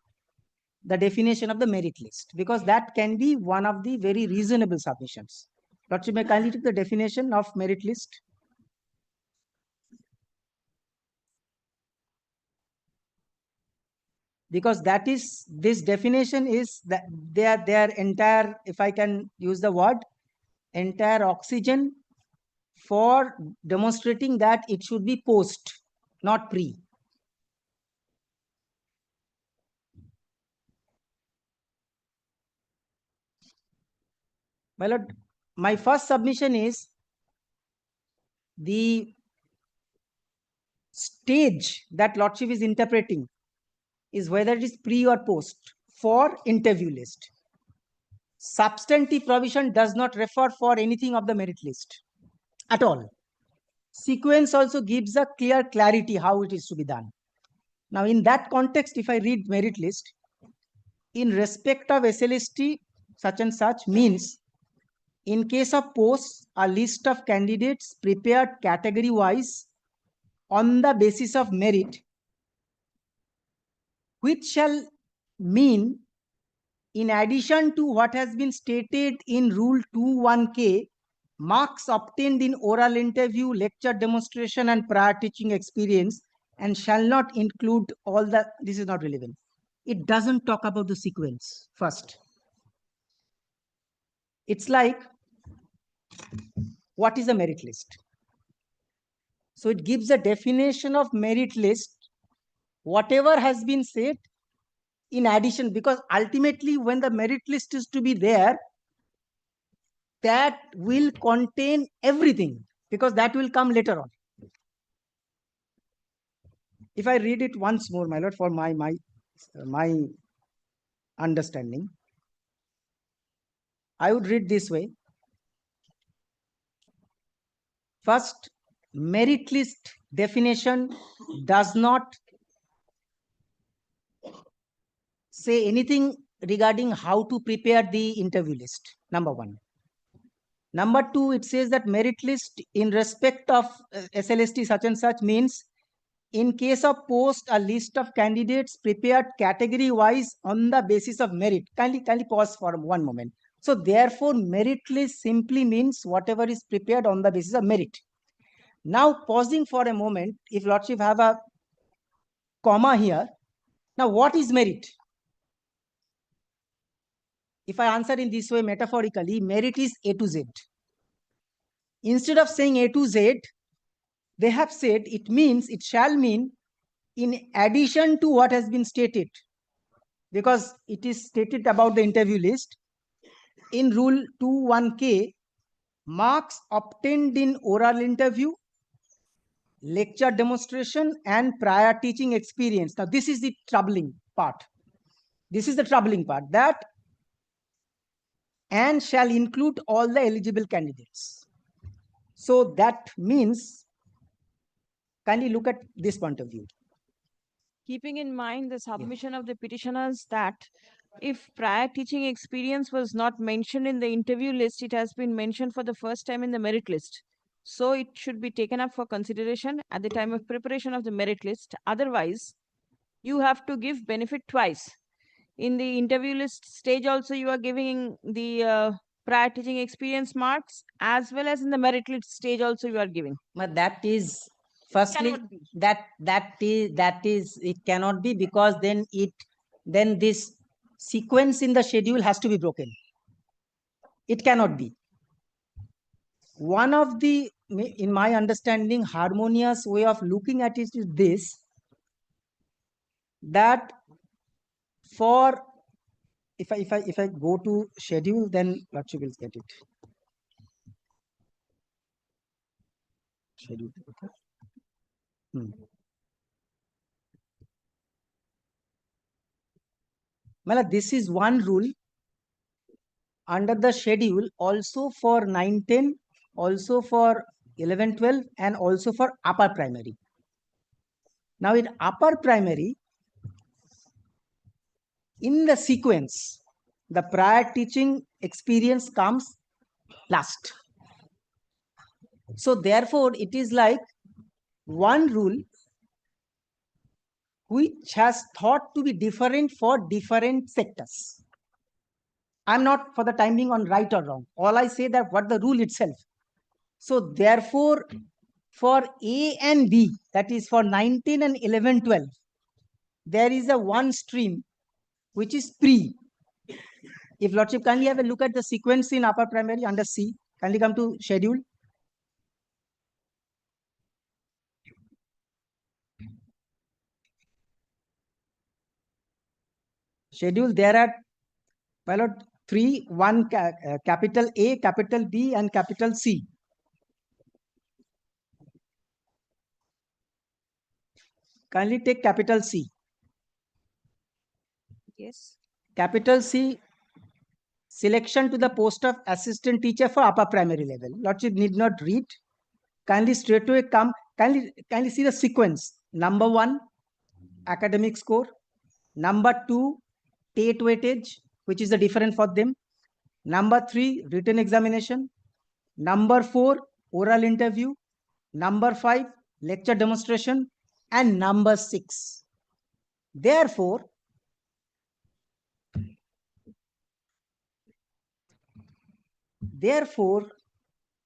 Speaker 4: the definition of the merit list, because that can be one of the very reasonable submissions. Lordship, may kindly take the definition of merit list. Because that is, this definition is that their entire, if I can use the word, entire oxygen for demonstrating that it should be post, not pre. My lord, my first submission is the stage that Lordship is interpreting is whether it is pre or post for interview list. Substantive provision does not refer for anything of the merit list at all. Sequence also gives a clear clarity how it is to be done. Now, in that context, if I read merit list, in respect of SLST, such and such means, in case of posts, a list of candidates prepared category-wise on the basis of merit, which shall mean, in addition to what has been stated in Rule 21K, marks obtained in oral interview, lecture demonstration, and prior teaching experience, and shall not include all the, this is not relevant. It doesn't talk about the sequence first. It's like, what is a merit list? So it gives a definition of merit list, whatever has been said in addition, because ultimately when the merit list is to be there, that will contain everything, because that will come later on. If I read it once more, my lord, for my understanding, I would read this way. First, merit list definition does not say anything regarding how to prepare the interview list, number 1. Number 2, it says that merit list in respect of SLST such and such means, in case of post, a list of candidates prepared category wise on the basis of merit. Kindly pause for one moment. So therefore, merit list simply means whatever is prepared on the basis of merit. Now, pausing for a moment, if Lordship have a comma here, now what is merit? If I answer in this way metaphorically, merit is A to Z. Instead of saying A to Z, they have said it means, it shall mean, in addition to what has been stated, because it is stated about the interview list in Rule 21K, marks obtained in oral interview, lecture demonstration, and prior teaching experience. Now, this is the troubling part. This is the troubling part, that and shall include all the eligible candidates. So that means, kindly look at this point of view.
Speaker 2: Keeping in mind the submission of the petitioners that if prior teaching experience was not mentioned in the interview list, it has been mentioned for the first time in the merit list. So it should be taken up for consideration at the time of preparation of the merit list. Otherwise, you have to give benefit twice. In the interview list stage also, you are giving the prior teaching experience marks, as well as in the merit list stage also you are giving.
Speaker 4: But that is, firstly, that is it cannot be, because then this sequence in the schedule has to be broken. It cannot be. One of the, in my understanding, harmonious way of looking at it is this, that for, if I go to schedule, then Lordship will get it. Schedule. Mala, this is one rule under the schedule also for 9-10, also for 11-12, and also for upper primary. Now in upper primary, in the sequence, the prior teaching experience comes last. So therefore, it is like one rule which has thought to be different for different sectors. I'm not for the time being on right or wrong. All I say that what the rule itself. So therefore, for A and B, that is for 19 and 11-12, there is a one stream which is pre. If Lordship kindly have a look at the sequence in upper primary under C, kindly come to schedule. Schedule, there are pilot 3, 1 capital A, capital B, and capital C. Kindly take capital C.
Speaker 2: Yes.
Speaker 4: Capital C, selection to the post of assistant teacher for upper primary level. Lordship need not read. Kindly straight away come. Kindly see the sequence. Number 1, academic score. Number 2, TATE weightage, which is the different for them. Number 3, written examination. Number 4, oral interview. Number 5, lecture demonstration. And number 6. Therefore,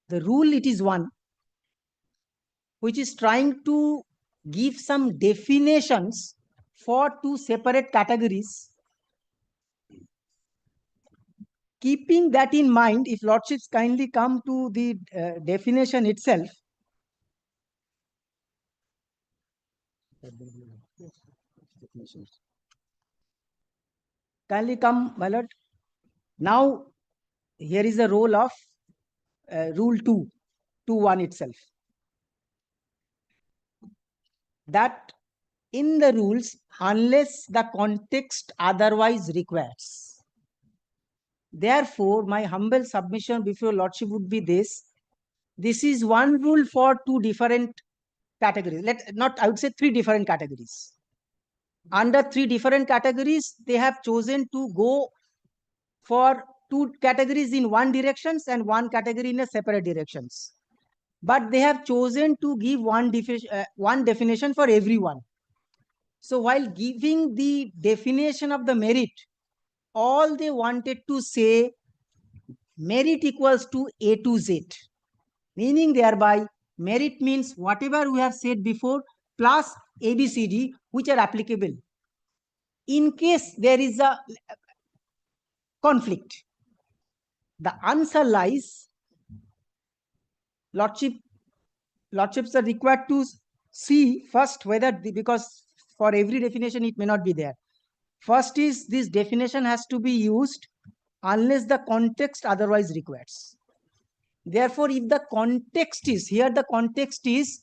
Speaker 4: the rule it is one which is trying to give some definitions for 2 separate categories. Keeping that in mind, if Lordships kindly come to the definition itself. Kindly come, my lord. Now, here is the role of rule 2.1 itself. That in the rules, unless the context otherwise requires. Therefore, my humble submission before Lordship would be this. This is one rule for 2 different categories. I would say 3 different categories. Under 3 different categories, they have chosen to go for 2 categories in one directions and 1 category in a separate directions. But they have chosen to give one definition for everyone. So while giving the definition of the merit, all they wanted to say merit equals to A to Z. Meaning thereby, merit means whatever we have said before plus ABCD which are applicable. In case there is a conflict, the answer lies, Lordships are required to see first whether, because for every definition it may not be there. First is this definition has to be used unless the context otherwise requires. Therefore, if the context is, here the context is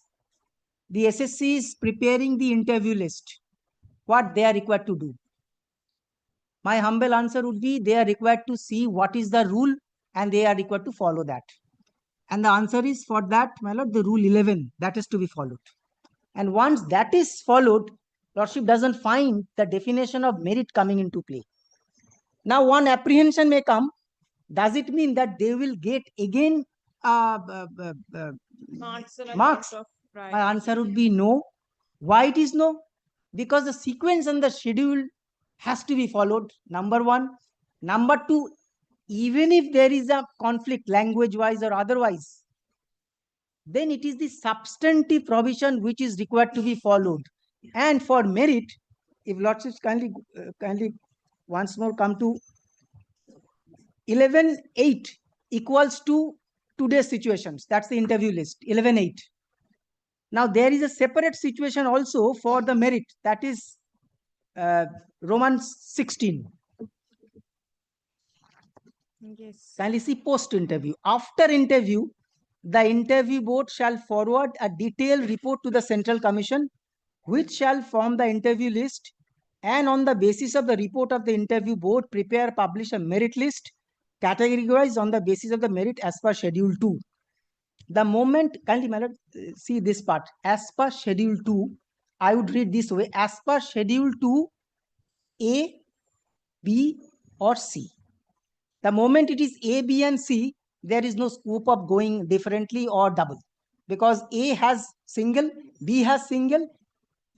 Speaker 4: the SSC is preparing the interview list, what they are required to do. My humble answer would be they are required to see what is the rule and they are required to follow that. And the answer is for that, my lord, the rule 11, that is to be followed. And once that is followed, Lordship doesn't find the definition of merit coming into play. Now, one apprehension may come. Does it mean that they will get again marks? My answer would be no. Why it is no? Because the sequence and the schedule has to be followed, number 1. Number 2, even if there is a conflict language-wise or otherwise, then it is the substantive provision which is required to be followed. And for merit, if Lordships kindly once more come to 11.8 equals to today's situations. That's the interview list, 11.8. Now, there is a separate situation also for the merit, that is Roman 16.
Speaker 2: Yes.
Speaker 4: Kindly see post-interview. After interview, the interview board shall forward a detailed report to the Central Commission, which shall form the interview list, and on the basis of the report of the interview board, prepare, publish a merit list, categorized on the basis of the merit as per Schedule 2. The moment, kindly, my lord, see this part, as per Schedule 2, I would read this way, as per Schedule 2, A, B, or C. The moment it is A, B, and C, there is no scope of going differently or double, because A has single, B has single,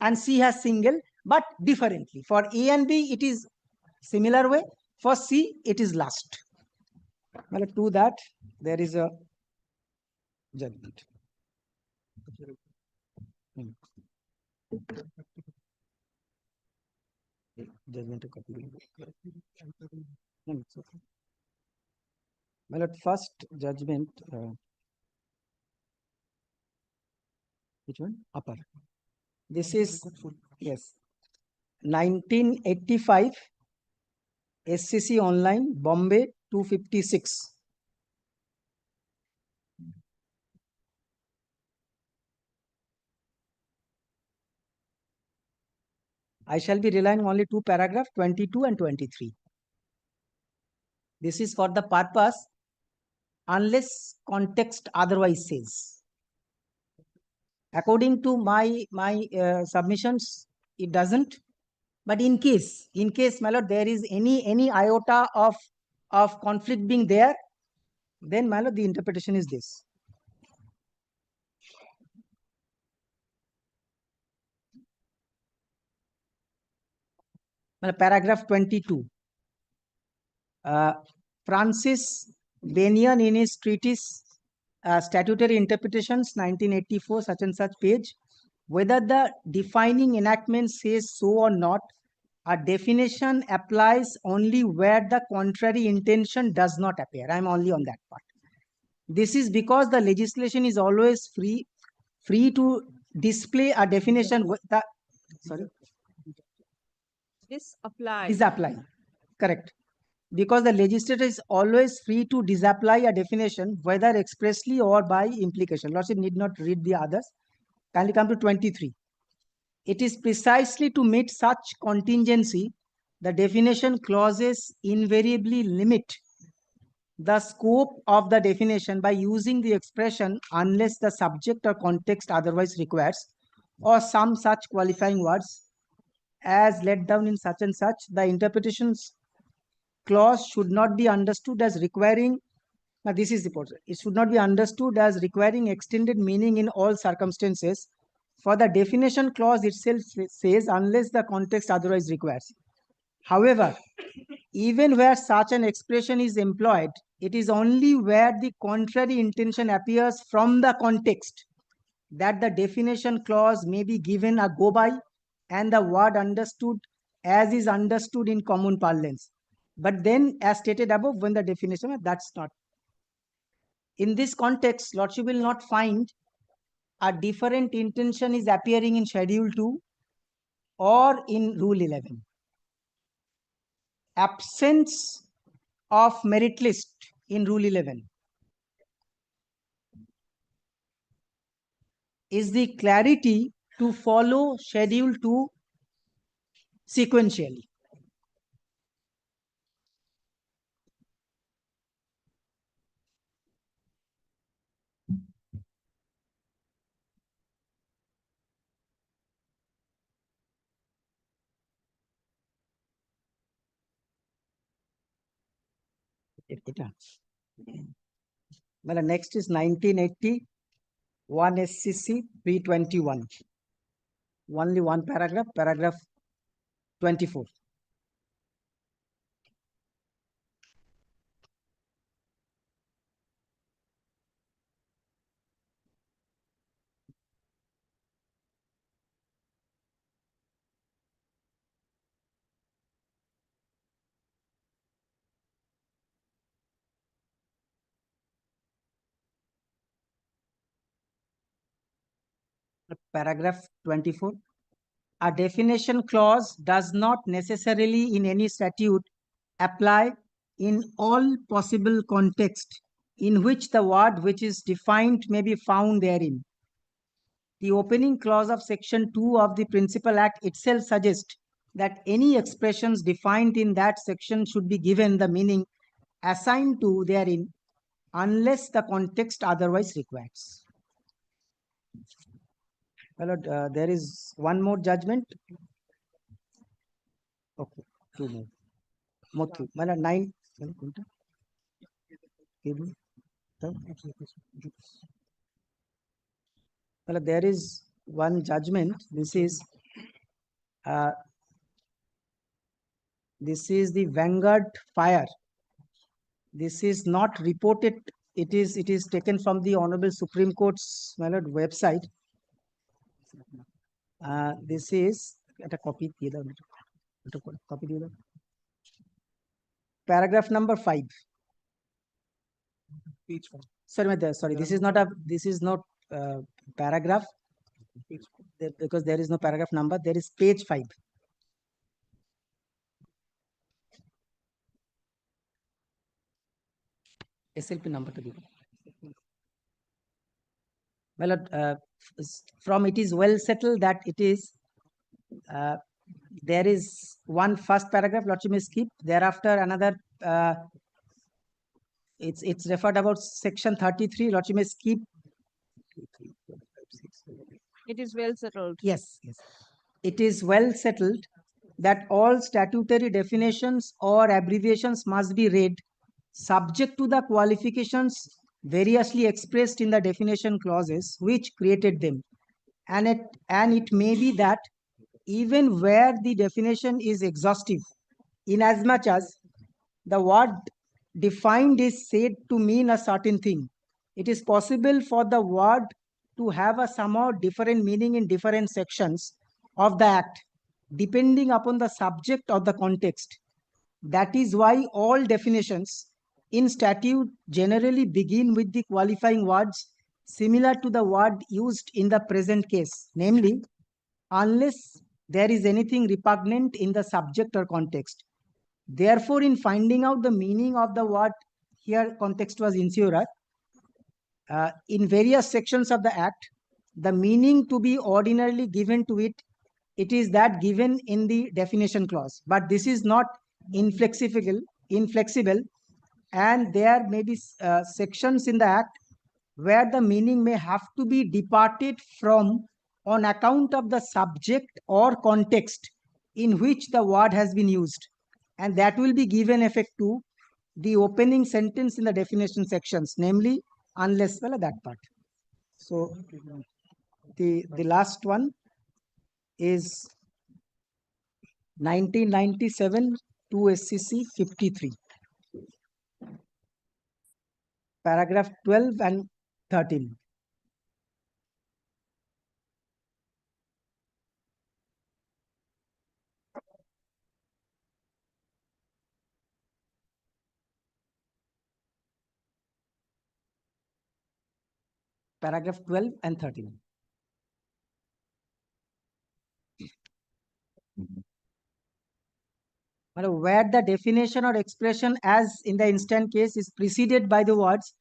Speaker 4: and C has single, but differently. For A and B, it is similar way. For C, it is last. Well, to that, there is a judgment. Judgment copy. No, it's okay. Well, at first judgment, which one? Upper. This is, yes, 1985 SCC online, Bombay 256. I shall be relying only two paragraphs, 22 and 23. This is for the purpose unless context otherwise says. According to my submissions, it doesn't. But in case, my lord, there is any iota of conflict being there, then my lord, the interpretation is this. Paragraph 22. Francis Benyon in his treatise Statutory Interpretations 1984 such and such page, whether the defining enactment says so or not, a definition applies only where the contrary intention does not appear. I am only on that part. This is because the legislation is always free to display a definition. Sorry. Disapply. Correct. Because the legislator is always free to disapply a definition, whether expressly or by implication. Lordship need not read the others. Kindly come to 23. It is precisely to meet such contingency, the definition clauses invariably limit the scope of the definition by using the expression unless the subject or context otherwise requires, or some such qualifying words as let down in such and such. The interpretations clause should not be understood as requiring, now this is the point, it should not be understood as requiring extended meaning in all circumstances, for the definition clause itself says unless the context otherwise requires. However, even where such an expression is employed, it is only where the contrary intention appears from the context that the definition clause may be given a go by and the word understood as is understood in common parlance. But then, as stated above, when the definition, that's not. In this context, Lordship will not find a different intention is appearing in Schedule 2 or in Rule 11. Absence of merit list in Rule 11 is the clarity to follow Schedule 2 sequentially. Well, next is 1980, 1 SCC 321. Only one paragraph, paragraph 24. Paragraph 24. A definition clause does not necessarily in any statute apply in all possible contexts in which the word which is defined may be found therein. The opening clause of section 2 of the Principal Act itself suggests that any expressions defined in that section should be given the meaning assigned to therein unless the context otherwise requires. Well, there is one more judgment. Okay, two more. Mothu, well, 9. Well, there is one judgment. This is the Vanguard fire. This is not reported. It is taken from the Honorable Supreme Court's website. This is a copy. Paragraph number 5. Sorry, this is not paragraph because there is no paragraph number. There is page 5. SLP number to give. Well, from it is well settled that it is there is one first paragraph, Lordship may skip. Thereafter, another. It's referred about section 33. Lordship may skip.
Speaker 2: It is well settled.
Speaker 4: Yes. It is well settled that all statutory definitions or abbreviations must be read subject to the qualifications variously expressed in the definition clauses which created them. And it may be that even where the definition is exhaustive, inasmuch as the word defined is said to mean a certain thing, it is possible for the word to have a somewhat different meaning in different sections of the Act, depending upon the subject or the context. That is why all definitions in statute generally begin with the qualifying words similar to the word used in the present case, namely, unless there is anything repugnant in the subject or context. Therefore, in finding out the meaning of the word, here context was insurer, in various sections of the Act, the meaning to be ordinarily given to it, it is that given in the definition clause. But this is not inflexible, and there may be sections in the Act where the meaning may have to be departed from on account of the subject or context in which the word has been used, and that will be given effect to the opening sentence in the definition sections, namely unless, well, that part. So the last one is 1997 to SCC 53. Paragraph 12 and 13. Paragraph 12 and 13. Where the definition or expression, as in the instant case, is preceded by the words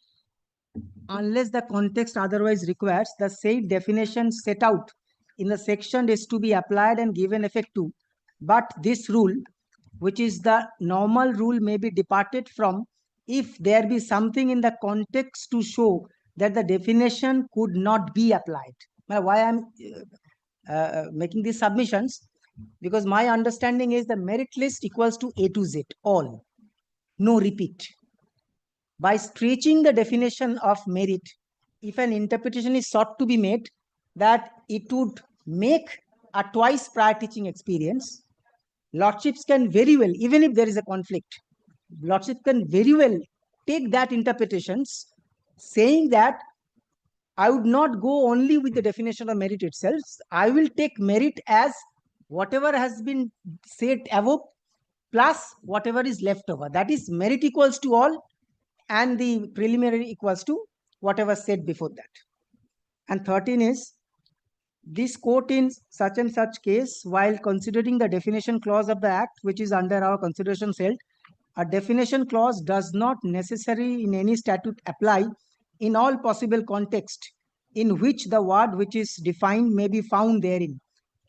Speaker 4: unless the context otherwise requires, the said definition set out in the section is to be applied and given effect to. But this rule, which is the normal rule, may be departed from if there be something in the context to show that the definition could not be applied. Why I'm making these submissions? Because my understanding is the merit list equals to A to Z, all, no repeat. By stretching the definition of merit, if an interpretation is sought to be made that it would make a twice prior teaching experience, Lordships can very well, even if there is a conflict, Lordships can very well take that interpretations, saying that I would not go only with the definition of merit itself. I will take merit as whatever has been said above plus whatever is left over. That is, merit equals to all and the preliminary equals to whatever said before that. And 13 is, this court in such and such case, while considering the definition clause of the Act, which is under our consideration, held a definition clause does not necessarily in any statute apply in all possible context in which the word which is defined may be found therein.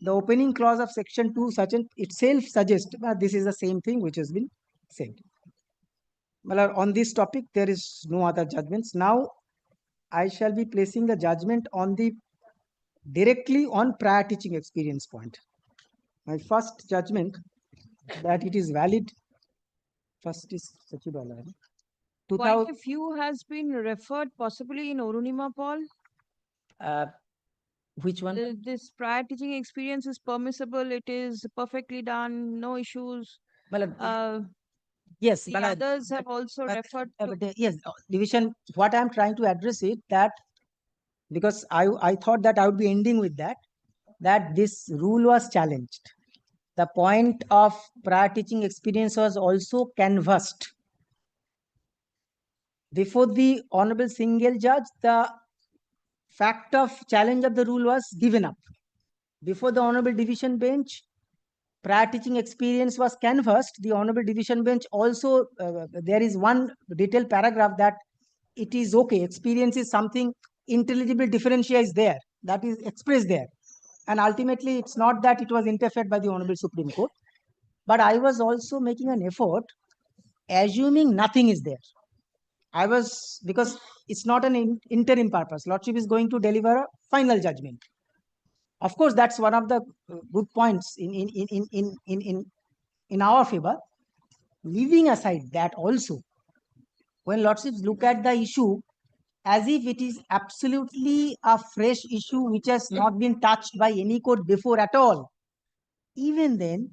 Speaker 4: The opening clause of section 2 such itself suggests that this is the same thing which has been said. Well, on this topic, there is no other judgments. Now, I shall be placing the judgment on the directly on prior teaching experience point. My first judgment that it is valid. First is Sachibala.
Speaker 2: Point of view has been referred possibly in Orunima, Paul.
Speaker 4: Which one?
Speaker 2: This prior teaching experience is permissible. It is perfectly done. No issues.
Speaker 4: Yes,
Speaker 2: the others have also referred to.
Speaker 4: Yes, division. What I am trying to address it that because I thought that I would be ending with that this rule was challenged. The point of prior teaching experience was also canvassed before the honorable single judge. The fact of challenge of the rule was given up before the honorable division bench. Prior teaching experience was canvassed. The honorable division bench also there is one detailed paragraph that it is okay. Experience is something intelligible differentiate is there, that is expressed there, and ultimately it's not that it was interfered by the honorable Supreme Court. But I was also making an effort, assuming nothing is there. I was because it's not an interim purpose. Lordship is going to deliver a final judgment. Of course, that's one of the good points in our favor. Leaving aside that also, when Lordships look at the issue as if it is absolutely a fresh issue which has not been touched by any court before at all, even then,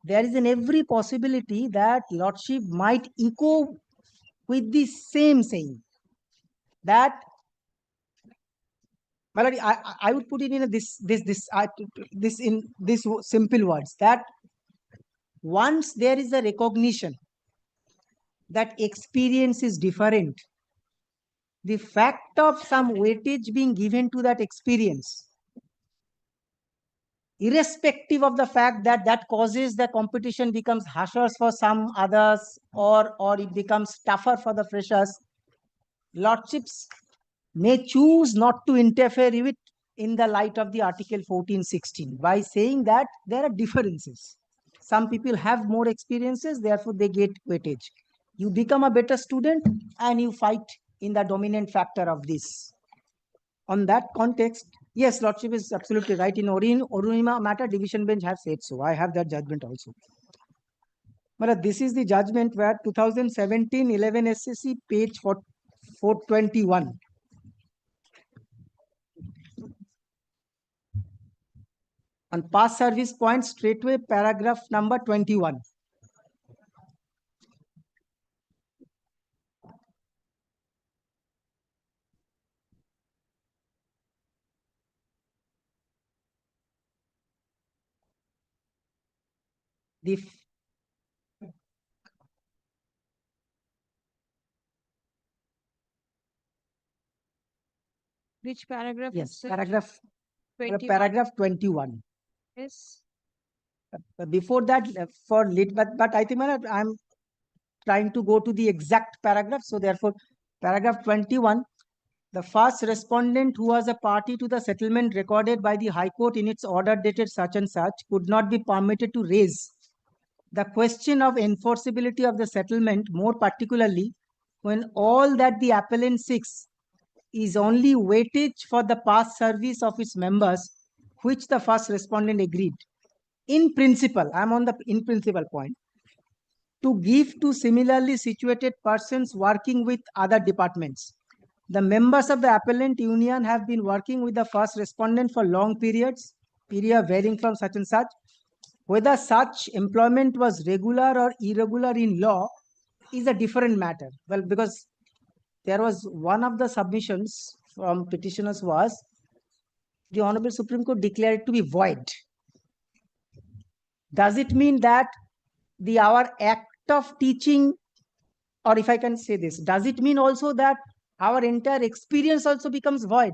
Speaker 4: there is an every possibility that Lordship might echo with the same saying that Malady, I would put it in this in this simple words that once there is a recognition that experience is different, the fact of some weightage being given to that experience, irrespective of the fact that that causes the competition becomes harsher for some others or it becomes tougher for the freshers, Lordships may choose not to interfere with in the light of the Article 1416 by saying that there are differences. Some people have more experiences, therefore they get weightage. You become a better student and you fight in the dominant factor of this. On that context, yes, Lordship is absolutely right. In Orunima matter, division bench have said so. I have that judgment also. But this is the judgment where 2017 11 SSC page 421. On past service point, straightway paragraph number 21.
Speaker 2: Which paragraph?
Speaker 4: Yes,
Speaker 2: is
Speaker 4: paragraph
Speaker 2: 21?
Speaker 4: paragraph 21.
Speaker 2: Yes.
Speaker 4: Before that, but I think I'm trying to go to the exact paragraph. So therefore, paragraph 21, the first respondent who was a party to the settlement recorded by the High Court in its order dated such and such could not be permitted to raise the question of enforceability of the settlement, more particularly when all that the appellant seeks is only weightage for the past service of its members, which the first respondent agreed. In principle, I'm on the in principle point, to give to similarly situated persons working with other departments. The members of the appellant union have been working with the first respondent for long periods, period varying from such and such. Whether such employment was regular or irregular in law is a different matter. Well, because there was one of the submissions from petitioners was the Honorable Supreme Court declared it to be void. Does it mean that our act of teaching, or if I can say this, does it mean also that our entire experience also becomes void?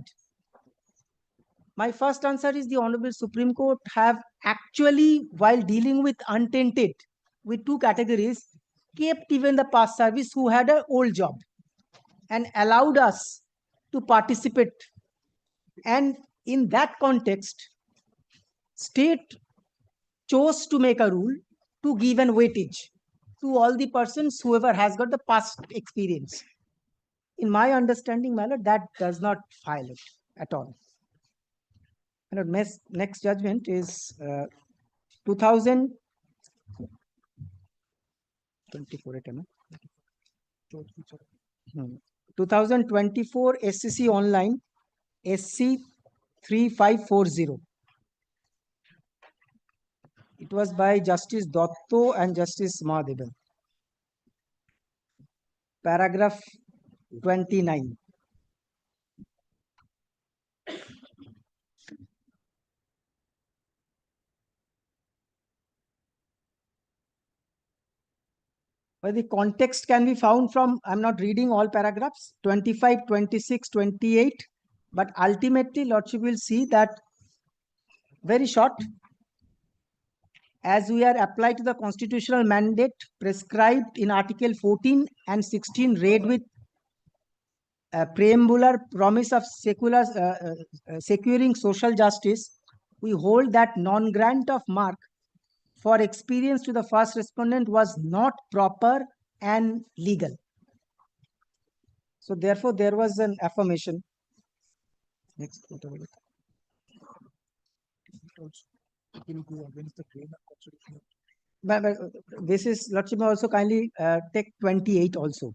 Speaker 4: My first answer is the Honorable Supreme Court have actually, while dealing with untainted, with two categories, kept even the past service who had an old job and allowed us to participate. And in that context, state chose to make a rule to give an weightage to all the persons whoever has got the past experience. In my understanding, my lord, that does not violate at all. My lord, next judgment is 2024 SCC online SC 3540. It was by Justice Dotto and Justice Mahadevan. Paragraph 29. But the context can be found from, I'm not reading all paragraphs, 25, 26, 28, but ultimately Lordship will see that very short, as we are applied to the constitutional mandate prescribed in Article 14 and 16 read with a preambular promise of securing social justice, we hold that non-grant of mark for experience to the first respondent was not proper and legal. So therefore, there was an affirmation. Next. But this is, Lordship may also kindly take 28 also.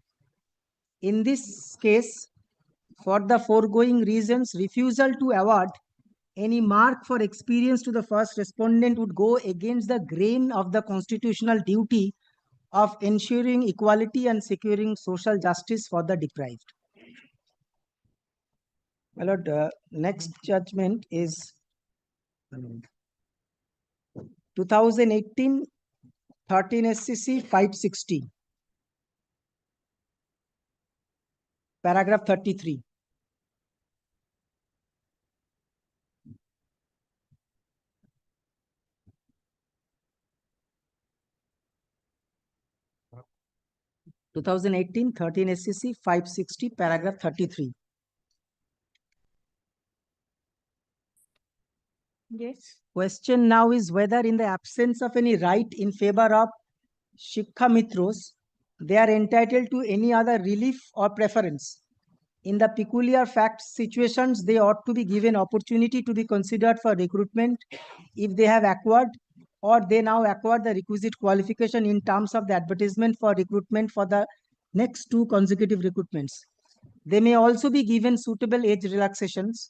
Speaker 4: In this case, for the foregoing reasons, refusal to award any mark for experience to the first respondent would go against the grain of the constitutional duty of ensuring equality and securing social justice for the deprived. My lord, next judgment is 2018 13 SCC 560. Paragraph 33. (2018) 13 SCC 560, paragraph 33.
Speaker 2: Yes.
Speaker 4: Question now is whether in the absence of any right in favor of Shikha Mitros, they are entitled to any other relief or preference. In the peculiar fact situations, they ought to be given opportunity to be considered for recruitment if they have acquired or they now acquire the requisite qualification in terms of the advertisement for recruitment for the next 2 consecutive recruitments. They may also be given suitable age relaxations,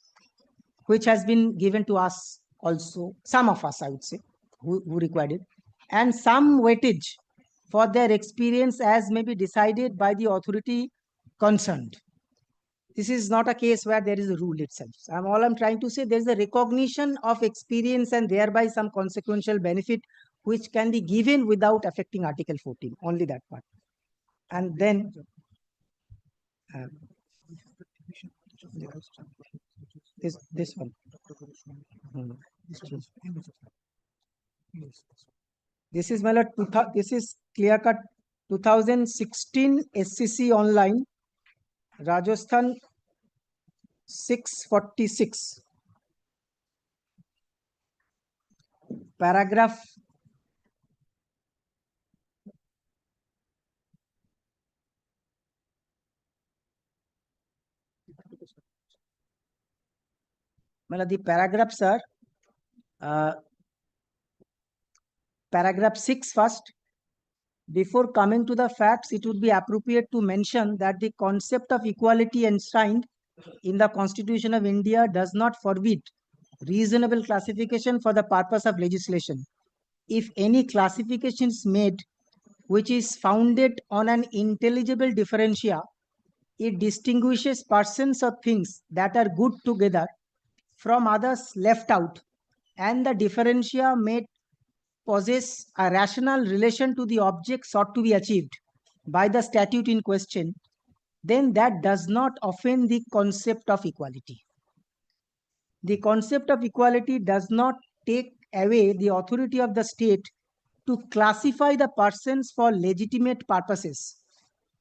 Speaker 4: which has been given to us also, some of us, I would say, who required it, and some weightage for their experience as may be decided by the authority concerned. This is not a case where there is a rule itself. All I'm trying to say, there is a recognition of experience and thereby some consequential benefit which can be given without affecting Article 14, only that part. And then this one. This is this is clear cut 2016 SCC online, Rajasthan 646. Paragraph 6 first. Before coming to the facts, it would be appropriate to mention that the concept of equality enshrined in the Constitution of India does not forbid reasonable classification for the purpose of legislation. If any classification is made which is founded on an intelligible differentia, it distinguishes persons or things that are good together from others left out, and the differentia may possess a rational relation to the object sought to be achieved by the statute in question, then that does not offend the concept of equality. The concept of equality does not take away the authority of the state to classify the persons for legitimate purposes.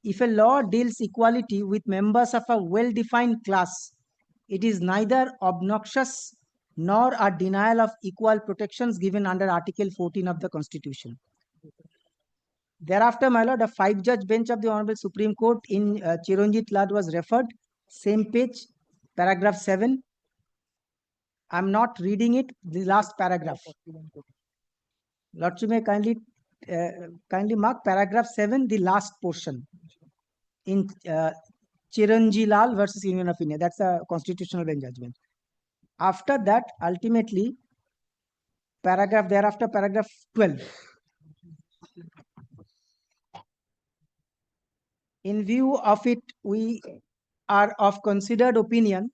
Speaker 4: If a law deals equality with members of a well-defined class, it is neither obnoxious nor a denial of equal protections given under Article 14 of the Constitution. Thereafter, my lord, a 5-judge bench of the Honorable Supreme Court in Chiranjit Lad was referred, same page, paragraph 7. I'm not reading it, the last paragraph. Lord, you may kindly mark paragraph 7, the last portion in Chiranjit Lal versus Union of India. That's a constitutional bench judgment. After that, ultimately, thereafter, paragraph 12. In view of it, we are of considered opinion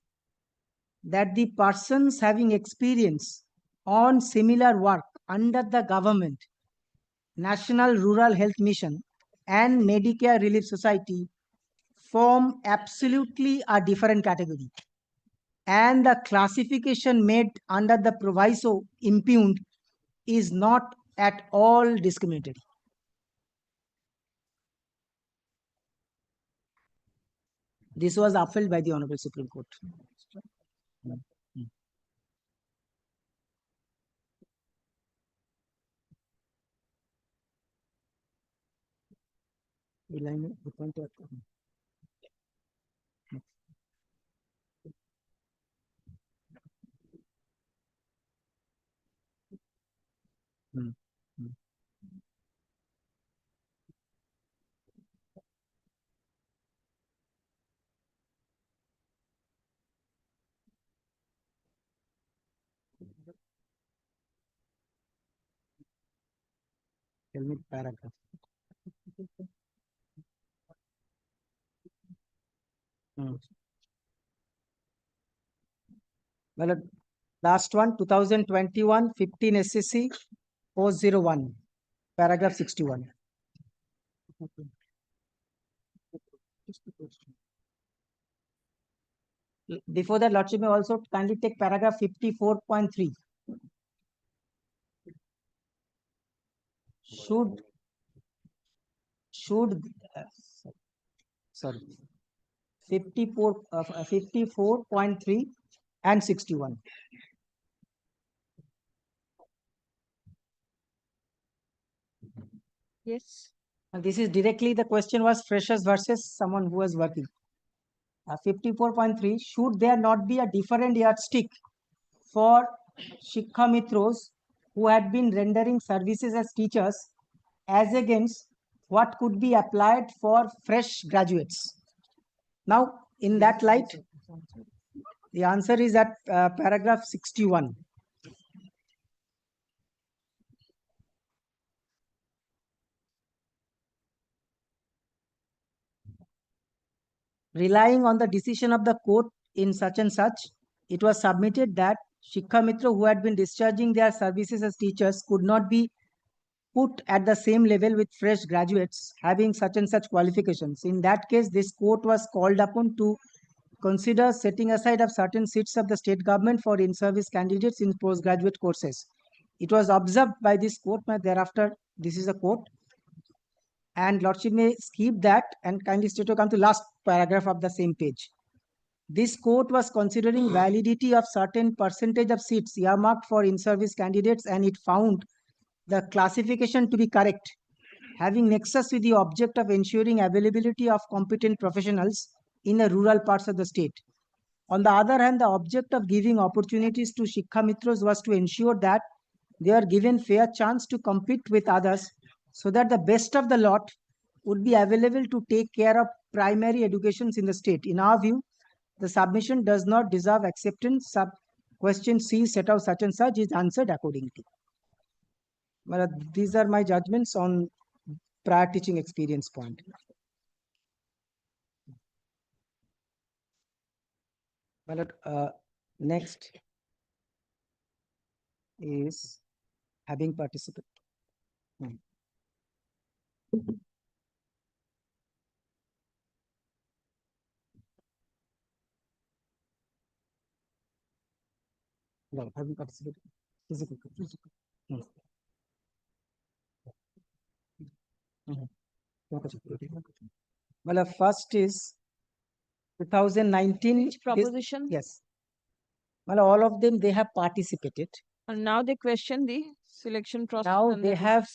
Speaker 4: that the persons having experience on similar work under the government, National Rural Health Mission and Medicare Relief Society form absolutely a different category, and the classification made under the proviso impugned is not at all discriminatory. This was upheld by the Honorable Supreme Court. Tell me paragraph. Well, last one, 2021, 15 SSC, 401, paragraph 61. Before that, Lordship may also kindly take paragraph 54.3. Sorry, 54.3 and 61.
Speaker 2: Yes.
Speaker 4: And this is directly, the question was freshers versus someone who was working. 54.3, should there not be a different yardstick for Shikha Mitros who had been rendering services as teachers as against what could be applied for fresh graduates? Now, in that light, the answer is at paragraph 61. Relying on the decision of the court in such and such, it was submitted that Shikha Mitra who had been discharging their services as teachers could not be put at the same level with fresh graduates having such and such qualifications. In that case, this court was called upon to consider setting aside of certain seats of the state government for in-service candidates in postgraduate courses. It was observed by this court, thereafter, this is a quote, and Lordship may skip that and kindly straight to come to last paragraph of the same page. This court was considering validity of certain percentage of seats earmarked for in-service candidates, and it found the classification to be correct, having nexus with the object of ensuring availability of competent professionals in the rural parts of the state. On the other hand, the object of giving opportunities to Shikha Mitros was to ensure that they are given fair chance to compete with others so that the best of the lot would be available to take care of primary educations in the state. In our view, the submission does not deserve acceptance. Question C set out such and such is answered accordingly. Well, these are my judgments on prior teaching experience point. Well, next is having participated. Well, having participated. Physical. Well, first is 2019.
Speaker 2: Which proposition?
Speaker 4: Yes. Well, all of them, they have participated.
Speaker 2: And now they question the selection process.
Speaker 4: Now
Speaker 2: and
Speaker 4: they
Speaker 2: the
Speaker 4: have,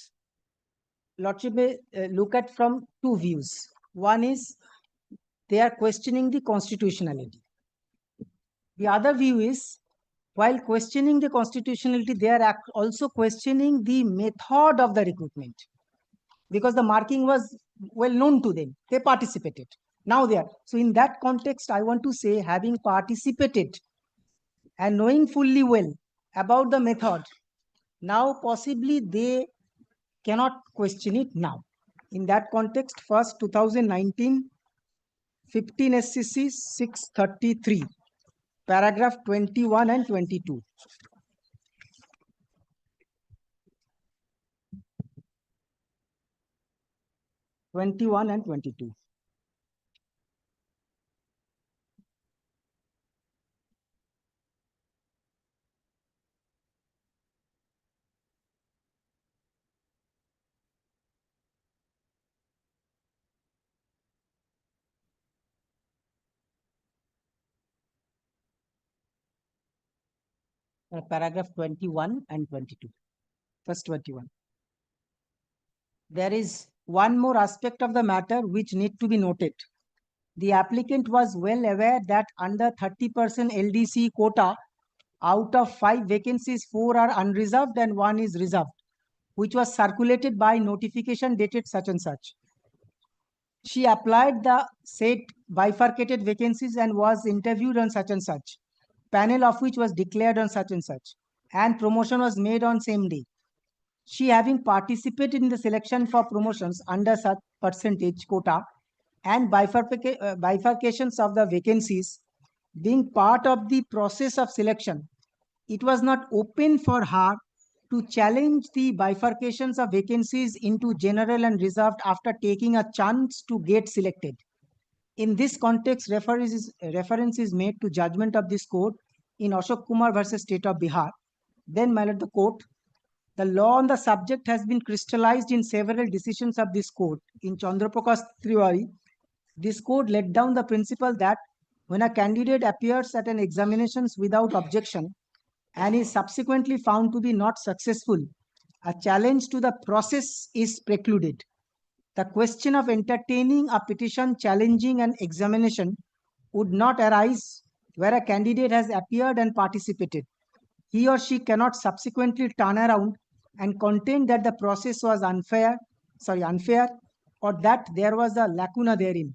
Speaker 4: Lordship may look at from two views. One is they are questioning the constitutionality. The other view is, while questioning the constitutionality, they are also questioning the method of the recruitment. Because the marking was well known to them. They participated. Now they are. So in that context, I want to say, having participated and knowing fully well about the method, now possibly they cannot question it now. In that context, first 2019, 15 SCC 633, paragraph 21 and 22. And 22. Paragraph 21 and 22. First 21. There is one more aspect of the matter which need to be noted. The applicant was well aware that under 30% LDC quota, out of 5 vacancies, 4 are unreserved and 1 is reserved, which was circulated by notification dated such and such. She applied the said bifurcated vacancies and was interviewed on such and such, panel of which was declared on such and such, and promotion was made on same day. She, having participated in the selection for promotions under such percentage quota and bifurcations of the vacancies, being part of the process of selection, it was not open for her to challenge the bifurcations of vacancies into general and reserved after taking a chance to get selected. In this context, reference is made to judgment of this court in Ashok Kumar versus State of Bihar. Then, my lord, the court, the law on the subject has been crystallized in several decisions of this court. In Chandraprakash Triwari, this court laid down the principle that when a candidate appears at an examinations without objection and is subsequently found to be not successful, a challenge to the process is precluded. The question of entertaining a petition challenging an examination would not arise where a candidate has appeared and participated. He or she cannot subsequently turn around and contend that the process was unfair, or that there was a lacuna therein,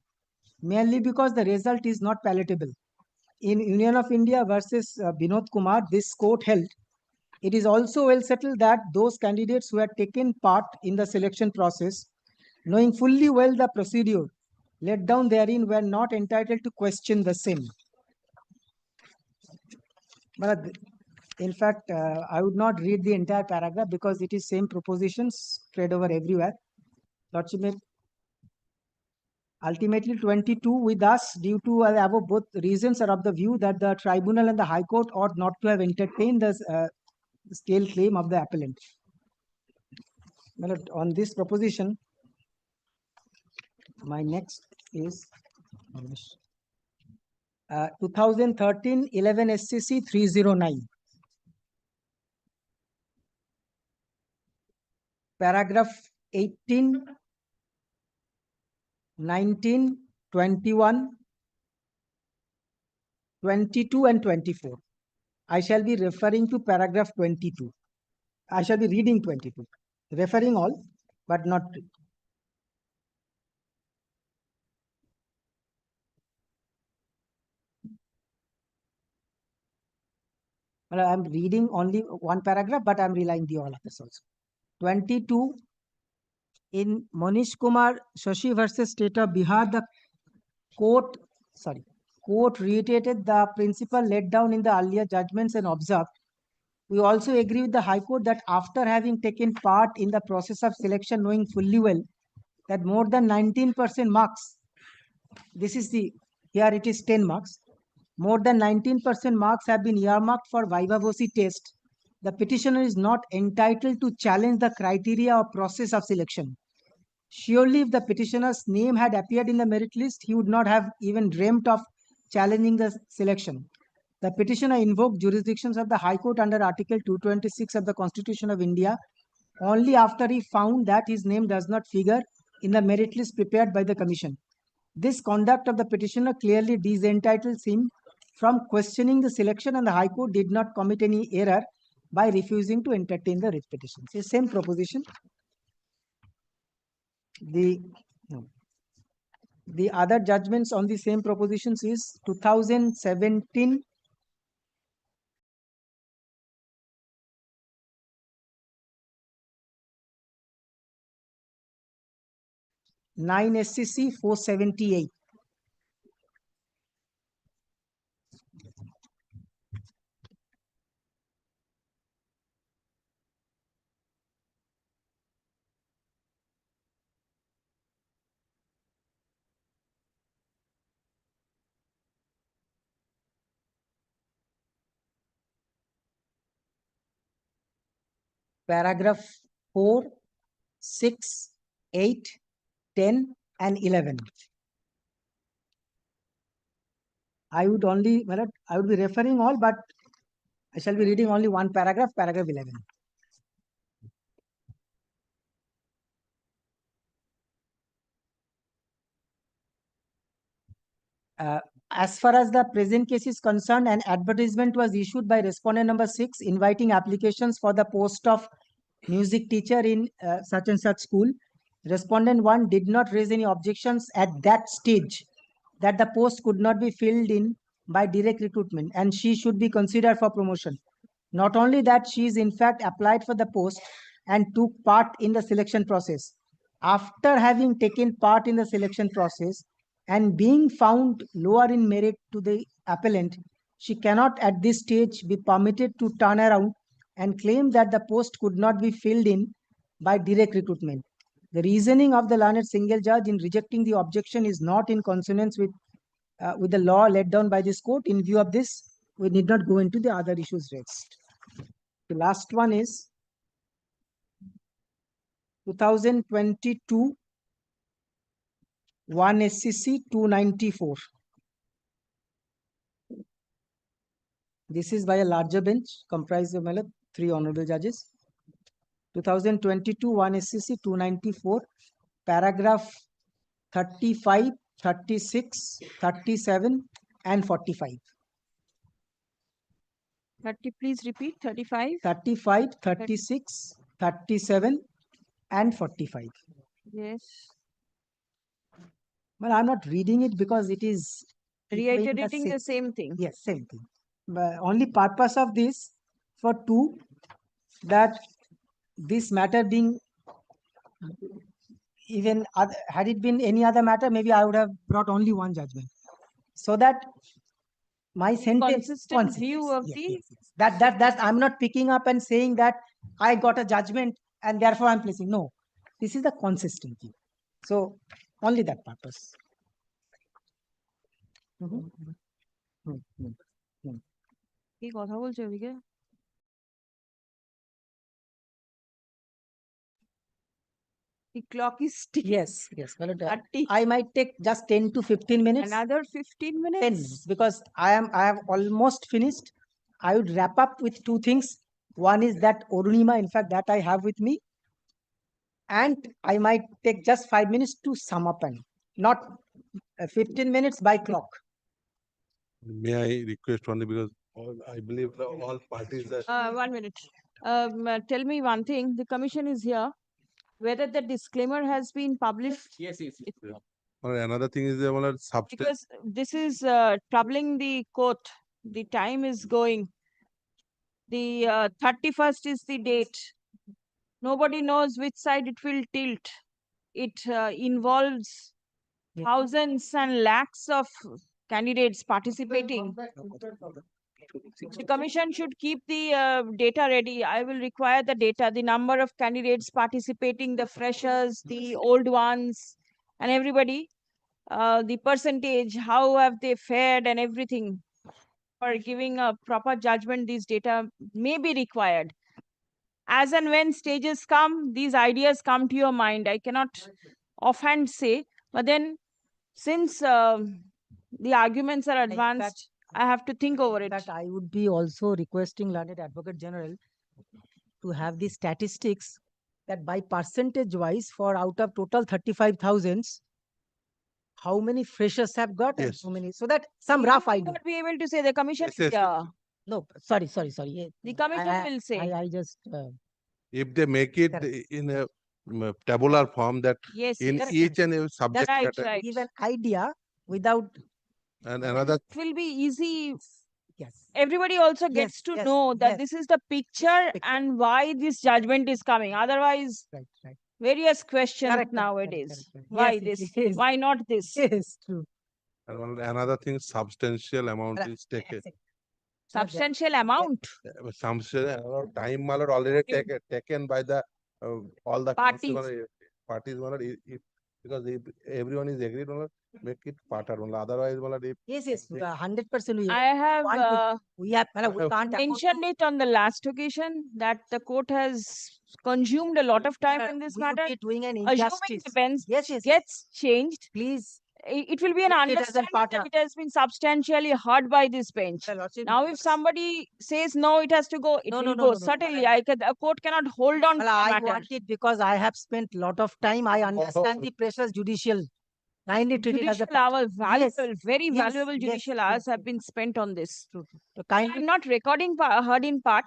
Speaker 4: merely because the result is not palatable. In Union of India versus Binod Kumar, this court held, it is also well settled that those candidates who had taken part in the selection process, knowing fully well the procedure laid down therein, were not entitled to question the same. But in fact, I would not read the entire paragraph because it is same propositions spread over everywhere. Lordship, ultimately 22 with us, due to above both reasons, are of the view that the tribunal and the High Court ought not to have entertained the scale claim of the appellant. Well, on this proposition, my next is 2013 11 SCC 309. Paragraph 18, 19, 21, 22 and 24. I shall be referring to paragraph 22. I shall be reading 22, referring all, but not. Well, I am reading only one paragraph, but I am relying the all others also. 22, in Manish Kumar Shashi versus State of Bihar, the court reiterated the principle laid down in the earlier judgments and observed. We also agree with the High Court that after having taken part in the process of selection, knowing fully well that more than 19% marks, here it is 10 marks, more than 19% marks have been earmarked for viva voce test, the petitioner is not entitled to challenge the criteria or process of selection. Surely, if the petitioner's name had appeared in the merit list, he would not have even dreamt of challenging the selection. The petitioner invoked jurisdictions of the High Court under Article 226 of the Constitution of India only after he found that his name does not figure in the merit list prepared by the Commission. This conduct of the petitioner clearly disentitles him from questioning the selection, and the High Court did not commit any error by refusing to entertain the writ petition. So, same proposition. The other judgments on the same propositions is 2017 9 SCC 478. Paragraph 4, 6, 8, 10 and 11. I would be referring all, but I shall be reading only one paragraph, paragraph 11. As far as the present case is concerned, an advertisement was issued by respondent number 6 inviting applications for the post of music teacher in such and such school. Respondent 1 did not raise any objections at that stage that the post could not be filled in by direct recruitment and she should be considered for promotion. Not only that, she is in fact applied for the post and took part in the selection process. After having taken part in the selection process and being found lower in merit to the appellant, she cannot at this stage be permitted to turn around and claim that the post could not be filled in by direct recruitment. The reasoning of the learned single judge in rejecting the objection is not in consonance with the law laid down by this court. In view of this, we need not go into the other issues raised. The last one is 2022 1 SCC 294. This is by a larger bench comprised of 3 honorable judges. 2022 1 SCC 294, paragraph 35, 36, 37 and 45.
Speaker 2: 30, please repeat. 35.
Speaker 4: 35, 36, 37 and 45.
Speaker 2: Yes.
Speaker 4: Well, I'm not reading it because it is
Speaker 2: Reiterating the same thing.
Speaker 4: Yes, same thing. But only purpose of this for 2, that this matter being even had it been any other matter, maybe I would have brought only one judgment, so that my sentence
Speaker 2: Consistent view of the
Speaker 4: that I'm not picking up and saying that I got a judgment and therefore I'm placing. No, this is the consistent view. So only that purpose.
Speaker 2: কি কথা বলছো ওদিকে? The clock is ticking.
Speaker 4: Yes. Well, I might take just 10 to 15 minutes.
Speaker 2: Another 15 minutes.
Speaker 4: 10 minutes, because I have almost finished. I would wrap up with 2 things. One is that Orunima, in fact, that I have with me. And I might take just 5 minutes to sum up, and not 15 minutes by clock.
Speaker 13: May I request only, because I believe all parties are.
Speaker 2: 1 minute. Tell me one thing. The commission is here. Whether the disclaimer has been published?
Speaker 7: Yes.
Speaker 13: Or another thing is substance.
Speaker 2: Because this is troubling the court. The time is going. The 31st is the date. Nobody knows which side it will tilt. It involves thousands and lakhs of candidates participating. The commission should keep the data ready. I will require the data, the number of candidates participating, the freshers, the old ones, and everybody. The percentage, how have they fared and everything. For giving a proper judgment, these data may be required. as and when stages come, these ideas come to your mind. I cannot offhand say, but then since the arguments are advanced, I have to think over it.
Speaker 4: That I would be also requesting Learned Advocate General to have the statistics that by percentage wise for out of total 35,000, how many freshers have got and how many, so that some
Speaker 2: You
Speaker 4: rough
Speaker 2: will
Speaker 4: idea.
Speaker 2: not be able to say the commission.
Speaker 13: Yes, yes.
Speaker 4: No, sorry. Yeah,
Speaker 2: The commission will say.
Speaker 4: I just,
Speaker 13: If they make it in a tabular form that
Speaker 2: Yes,
Speaker 13: in
Speaker 2: yes.
Speaker 13: each and every subject
Speaker 2: Right,
Speaker 13: matter.
Speaker 2: right.
Speaker 4: give an idea without,
Speaker 13: And another,
Speaker 2: It will be easy.
Speaker 4: yes.
Speaker 2: Everybody also gets to know that this is the picture and why this judgment is coming. Otherwise,
Speaker 4: Right.
Speaker 2: various questions
Speaker 4: Correct,
Speaker 2: nowadays.
Speaker 4: correct.
Speaker 2: Why
Speaker 4: Yes,
Speaker 2: this?
Speaker 4: yes.
Speaker 2: Why not this?
Speaker 4: Yes, true.
Speaker 13: and another thing, substantial amount is taken.
Speaker 2: Substantial amount.
Speaker 13: Substantial amount of time malad already taken by the all the
Speaker 2: Parties.
Speaker 13: parties malad, if because if everyone is agreed malad, make it parter malad. Otherwise malad, if
Speaker 4: Yes, 100%.
Speaker 2: I have
Speaker 4: we can't
Speaker 2: mentioned it on the last occasion that the court has consumed a lot of time in this
Speaker 4: we would
Speaker 2: matter.
Speaker 4: be doing an
Speaker 2: Assuming
Speaker 4: injustice.
Speaker 2: the bench
Speaker 4: Yes.
Speaker 2: gets changed,
Speaker 4: Please.
Speaker 2: it will be an
Speaker 4: Treat it as a
Speaker 2: understanding that
Speaker 4: partner.
Speaker 2: it has been substantially heard by this bench. Now, if somebody says no, it has to go, it will go. Certainly, a court cannot hold on to the
Speaker 4: I
Speaker 2: matter.
Speaker 4: want it because I have spent a lot of time. I understand the pressures judicial. Kindly treat it as a
Speaker 2: Judicial hours, valuable,
Speaker 4: Yes,
Speaker 2: very
Speaker 4: yes,
Speaker 2: valuable
Speaker 4: yes,
Speaker 2: judicial hours have been spent on this.
Speaker 4: So kindly,
Speaker 2: I'm not recording heard in part.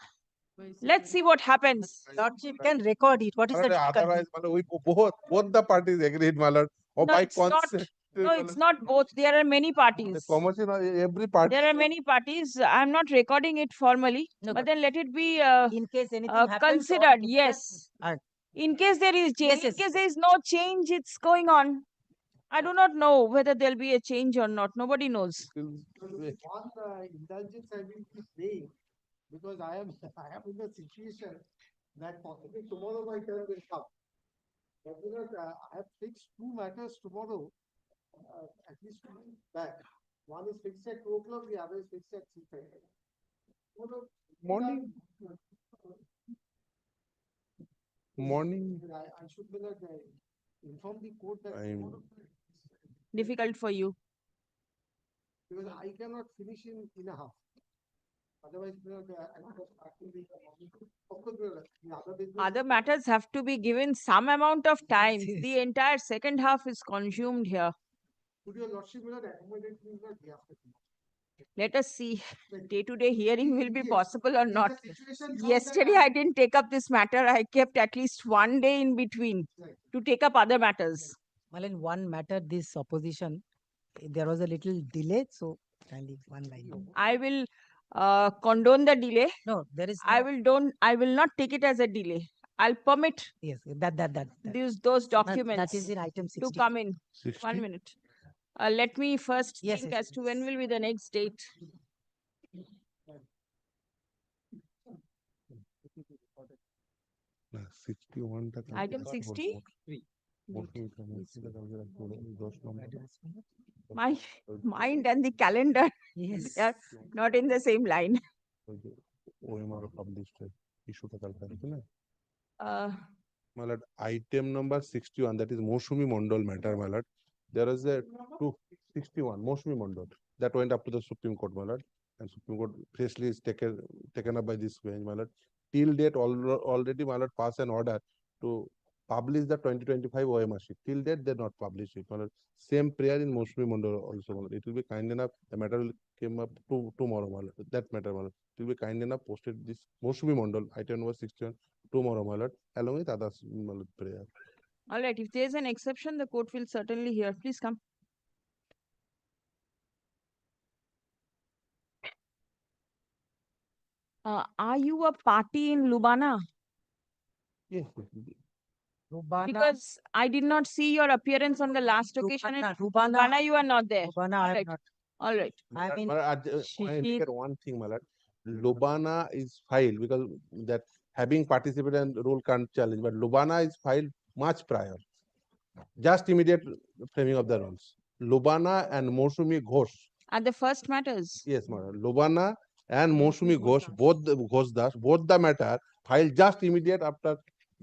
Speaker 2: Let's see what happens.
Speaker 4: Lordship can record it. What is the
Speaker 13: otherwise malad, we both the parties agreed malad, or
Speaker 2: No,
Speaker 13: by
Speaker 2: it's not.
Speaker 13: consent.
Speaker 2: No, it's not both. There are many parties.
Speaker 13: Commotion every party.
Speaker 2: There are many parties. I'm not recording it formally, but then let it be
Speaker 4: in case anything happens, or
Speaker 2: considered.
Speaker 4: if
Speaker 2: Yes. In case there is change, in case there is no change, it's going on. I do not know whether there'll be a change or not. Nobody knows.
Speaker 21: One indulgence I will be paying because I am in the situation that possibly tomorrow my turn will come. But I have fixed two matters tomorrow, at least 2 weeks back. One is fixed at 2 o'clock, the other is fixed at 3:30.
Speaker 13: Morning. Morning.
Speaker 21: I should inform the court that tomorrow,
Speaker 2: Difficult for you.
Speaker 21: because I cannot finish in a half. Otherwise,
Speaker 2: Other matters have to be given some amount of time. The entire second half is consumed here.
Speaker 21: Could your lordship accommodate me the day after tomorrow?
Speaker 2: Let us see. Day-to-day hearing will be
Speaker 21: Yes.
Speaker 2: possible or
Speaker 21: If
Speaker 2: not.
Speaker 21: the situation comes
Speaker 2: Yesterday,
Speaker 21: that
Speaker 2: I didn't take up this matter. I kept at least one day in between to take up other matters.
Speaker 4: well, in one matter, this opposition, there was a little delay. So kindly one line.
Speaker 2: I will condone the delay.
Speaker 4: No, there is.
Speaker 2: I will not take it as a delay. I'll permit
Speaker 4: Yes, that.
Speaker 2: those documents
Speaker 4: That is in item
Speaker 2: to
Speaker 4: 60.
Speaker 2: come in.
Speaker 13: 60?
Speaker 2: 1 minute. Let me first
Speaker 4: Yes,
Speaker 2: think
Speaker 4: yes,
Speaker 2: as to when will be the next date.
Speaker 13: না, 61 টা
Speaker 2: Item
Speaker 13: complete
Speaker 2: 60?
Speaker 13: motion number.
Speaker 2: My mind and the calendar they are not in the same line.
Speaker 13: OMR published ইস্যুটা কালকে আছে না
Speaker 2: Uh,
Speaker 13: malad item number 61, that is Moshumi Mondal matter malad. There is a 261 Moshumi Mondal that went up to the Supreme Court malad, and Supreme Court freshly is taken up by this bench malad. Till date already malad pass an order to publish the 2025 OMR sheet. Till date they not publish it malad. Same prayer in Moshumi Mondal also malad. It will be kind enough, the matter will came up tomorrow malad. That matter malad, it will be kind enough posted this Moshumi Mondal item number 61 tomorrow malad, along with others malad prayer.
Speaker 2: all right. If there is an exception, the court will certainly hear. Please come. Are you a party in Lubana?
Speaker 13: Yes.
Speaker 2: Because I did not see your appearance on the last occasion. Lubana, you are not there.
Speaker 4: Lubana, I am
Speaker 2: Alright.
Speaker 4: not.
Speaker 2: All right.
Speaker 4: I mean,
Speaker 13: I indicate one thing malad. Lubana is filed because that having participated and rule can't challenge, but Lubana is filed much prior, just immediate framing of the rules. Lubana and Moshumi Ghosh.
Speaker 2: Are the first matters?
Speaker 13: Yes, madam. Lubana and Moshumi Ghosh, both the Ghosh Das, both the matter filed just immediate after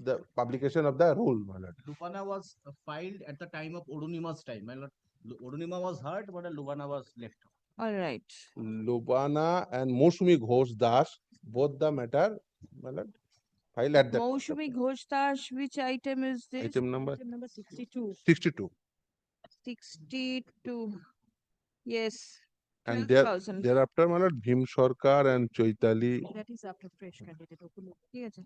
Speaker 13: the publication of the rule, my lord.
Speaker 23: Lubana was filed at the time of Orunima's time. My lord, Orunima was heard, but Lubana was left.
Speaker 2: All right.
Speaker 13: Lubana and Mosumi Ghosh Das, both the matter, my lord, filed at that.
Speaker 2: Moushumi Ghosh Dash, which item is this?
Speaker 13: Item number
Speaker 2: Item number 62.
Speaker 13: 62.
Speaker 2: 62. Yes.
Speaker 13: And there,
Speaker 2: 12,000.
Speaker 13: thereafter, my lord, Bhim Sarkar and Choitali.
Speaker 2: That is after fresh candidate. ঠিক আছে।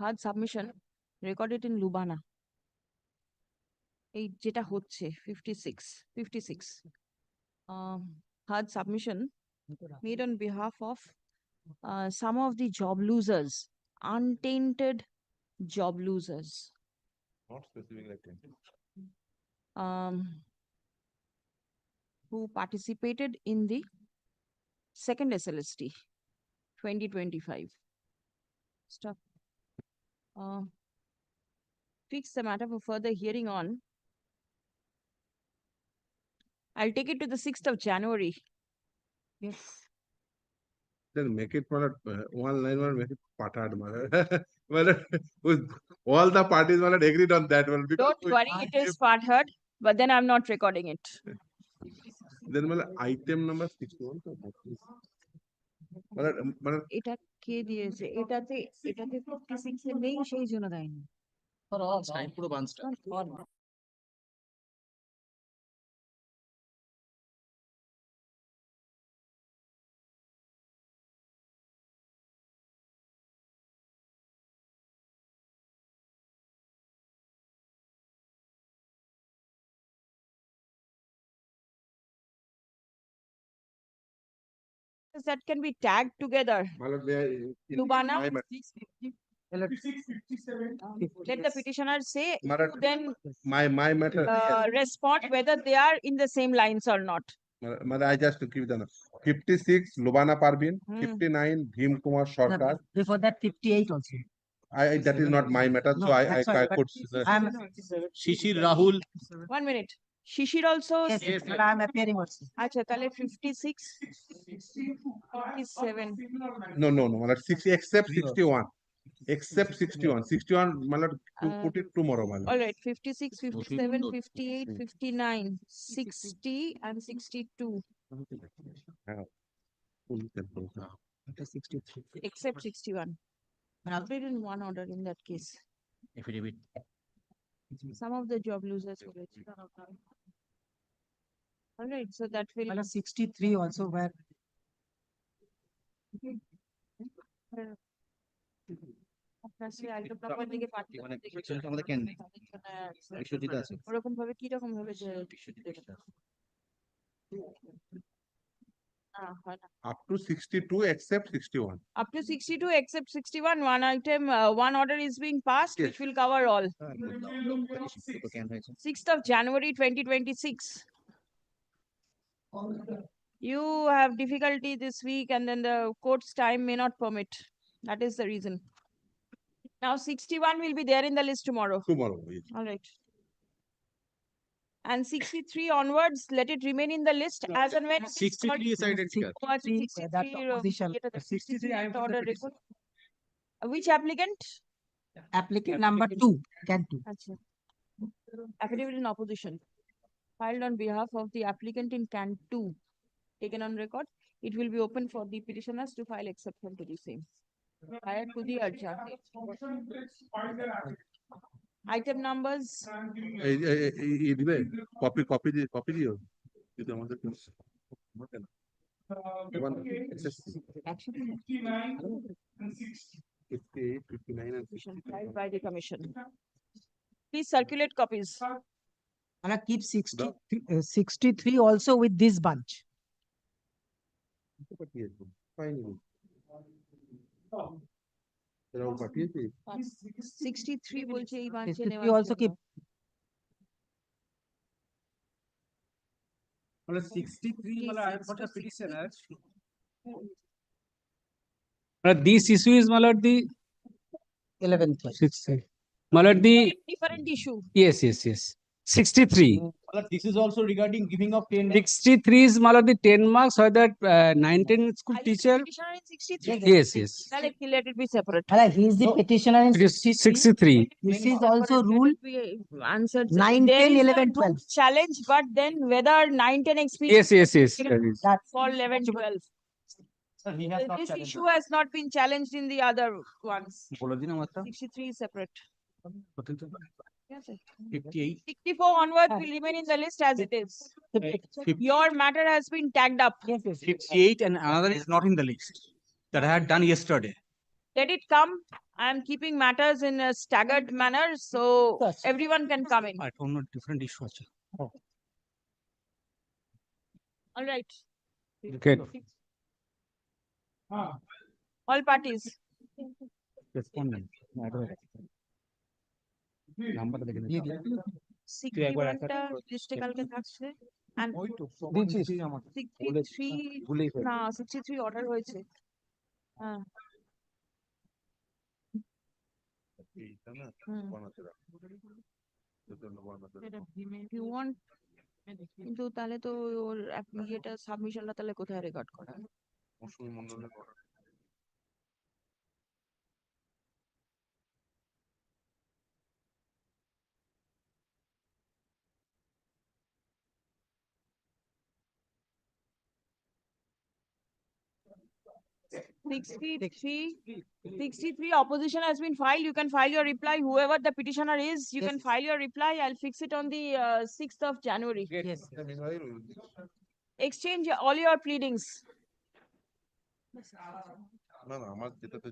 Speaker 2: Hard submission recorded in Lubana. এই যেটা হচ্ছে 56. Hard submission made on behalf of some of the job losers, untainted job losers.
Speaker 13: Not specific like that.
Speaker 2: Who participated in the second SLST 2025. Stop. Fix the matter for further hearing on. I'll take it to the 6th of January. Yes.
Speaker 13: Then make it, my lord, one line, my lord, make it patad, my lord. My lord, with all the parties, my lord, agreed on that one. Because
Speaker 2: Don't worry, it is part heard, but then I'm not recording it.
Speaker 13: Then, my lord, item number 61. My lord,
Speaker 2: এটা কে দিয়েছে? এটাতে 56 এ নেই, সেই জন্য দেয়নি।
Speaker 23: পুরো বান্সটা।
Speaker 2: That can be tagged together.
Speaker 13: my lord, they are in
Speaker 2: Lubana,
Speaker 13: my matter.
Speaker 2: let the petitioner say,
Speaker 13: My lord,
Speaker 2: then
Speaker 13: my matter.
Speaker 2: respond whether they are in the same lines or not.
Speaker 13: My lord, I just to give the number. 56 Lubana Parvin, 59 Bhim Kumar Sarkar.
Speaker 4: Before that, 58 also.
Speaker 13: That is not my matter,
Speaker 4: No,
Speaker 13: so I
Speaker 4: that's right, but
Speaker 13: could.
Speaker 4: I'm-
Speaker 23: Shishir Rahul.
Speaker 2: 1 minute. Shishir also.
Speaker 4: Yes, but I'm appearing also.
Speaker 2: আচ্ছা তাহলে 56 47
Speaker 13: No, my lord, 60 except 61. Except 61. 61, my lord, to put it tomorrow, my lord.
Speaker 2: all right 56 57 58 59 60 and 62 except 61 I'll put it in one order in that case.
Speaker 23: Affidavit.
Speaker 2: Some of the job losers will all right, so that will
Speaker 4: 63 also where
Speaker 2: আপনার সেই item number দিকে পাঠিয়ে
Speaker 23: মানে
Speaker 2: দেখি।
Speaker 23: সেটা আমাদের কেন নেই? বিশ্বজিৎ আছে।
Speaker 2: ওরকম ভাবে কি রকম ভাবে যে হয় না।
Speaker 13: Up to 62 except 61.
Speaker 2: Up to 62 except 61, one item, one order is being passed,
Speaker 13: Yes.
Speaker 2: which will cover all.
Speaker 23: তো কেন হয়েছে?
Speaker 2: 6th of January 2026. You have difficulty this week and then the court's time may not permit. That is the reason. Now 61 will be there in the list tomorrow.
Speaker 13: Tomorrow, yes.
Speaker 2: All right. And 63 onwards, let it remain in the list as and when.
Speaker 23: 63 is identical.
Speaker 2: 63 order record. Which applicant?
Speaker 4: applicant number 2 can do.
Speaker 2: Acha. Affidavit in opposition filed on behalf of the applicant in Can 2 taken on record. It will be open for the petitioners to file exception to the same. Prior to the adjournment. Item numbers.
Speaker 13: এই দিবে copy দিও যদি আমাদের
Speaker 2: Actually,
Speaker 13: 58, 59 and
Speaker 2: filed by the commission. Please circulate copies.
Speaker 4: And I keep 63 also with this bunch.
Speaker 13: Finally. এরাও পাঠিয়েছি
Speaker 2: 63 বলছে এই বাঞ্চে
Speaker 4: 63
Speaker 2: নেওয়ার
Speaker 4: also
Speaker 2: জন্য।
Speaker 4: keep.
Speaker 1: Well, 63, well, I have got a petitioner.
Speaker 9: This issue is, my lord, the
Speaker 4: 11th.
Speaker 9: my lord, the
Speaker 2: Different issue.
Speaker 9: yes.
Speaker 3: 63.
Speaker 21: This is also regarding giving of 10.
Speaker 3: 63 is malad the 10 marks or that 19 school teacher.
Speaker 2: Petitioner in 63.
Speaker 3: Yes, yes.
Speaker 2: Let it be separate.
Speaker 4: He is the petitioner in
Speaker 3: It is 63.
Speaker 4: This is also rule
Speaker 2: Answered.
Speaker 4: 9,
Speaker 2: There
Speaker 4: 10,
Speaker 2: is
Speaker 4: 11,
Speaker 2: no
Speaker 4: 12.
Speaker 2: challenge, but then whether 9, 10 experience.
Speaker 3: Yes, yes, yes. That is.
Speaker 2: For 11, 12. This issue has not been challenged in the other ones. 63 is separate. Yes, sir.
Speaker 3: 58.
Speaker 2: 64 onwards will remain in the list as it is. Your matter has been tagged up.
Speaker 1: 58 and another is not in the list that I had done yesterday.
Speaker 2: Let it come. I am keeping matters in a staggered manner, so everyone can come in.
Speaker 1: I don't know different issue.
Speaker 2: All right.
Speaker 3: Okay.
Speaker 2: All parties.
Speaker 3: Respondent. Number দেখে নিতে হবে।
Speaker 2: 61 টা লিস্টে কালকে থাকছে and 63 না 63 order হয়েছে হ্যাঁ you want কিন্তু তাহলে তো ওর ইয়েটা সাবমিশনটা তাহলে কোথায় রেকর্ড করা
Speaker 13: মন্ডলের
Speaker 2: 63 opposition has been filed. You can file your reply. Whoever the petitioner is, you can file your reply. I'll fix it on the 6th of January.
Speaker 4: Yes.
Speaker 2: Exchange all your pleadings.
Speaker 13: না না আমার যেটাতে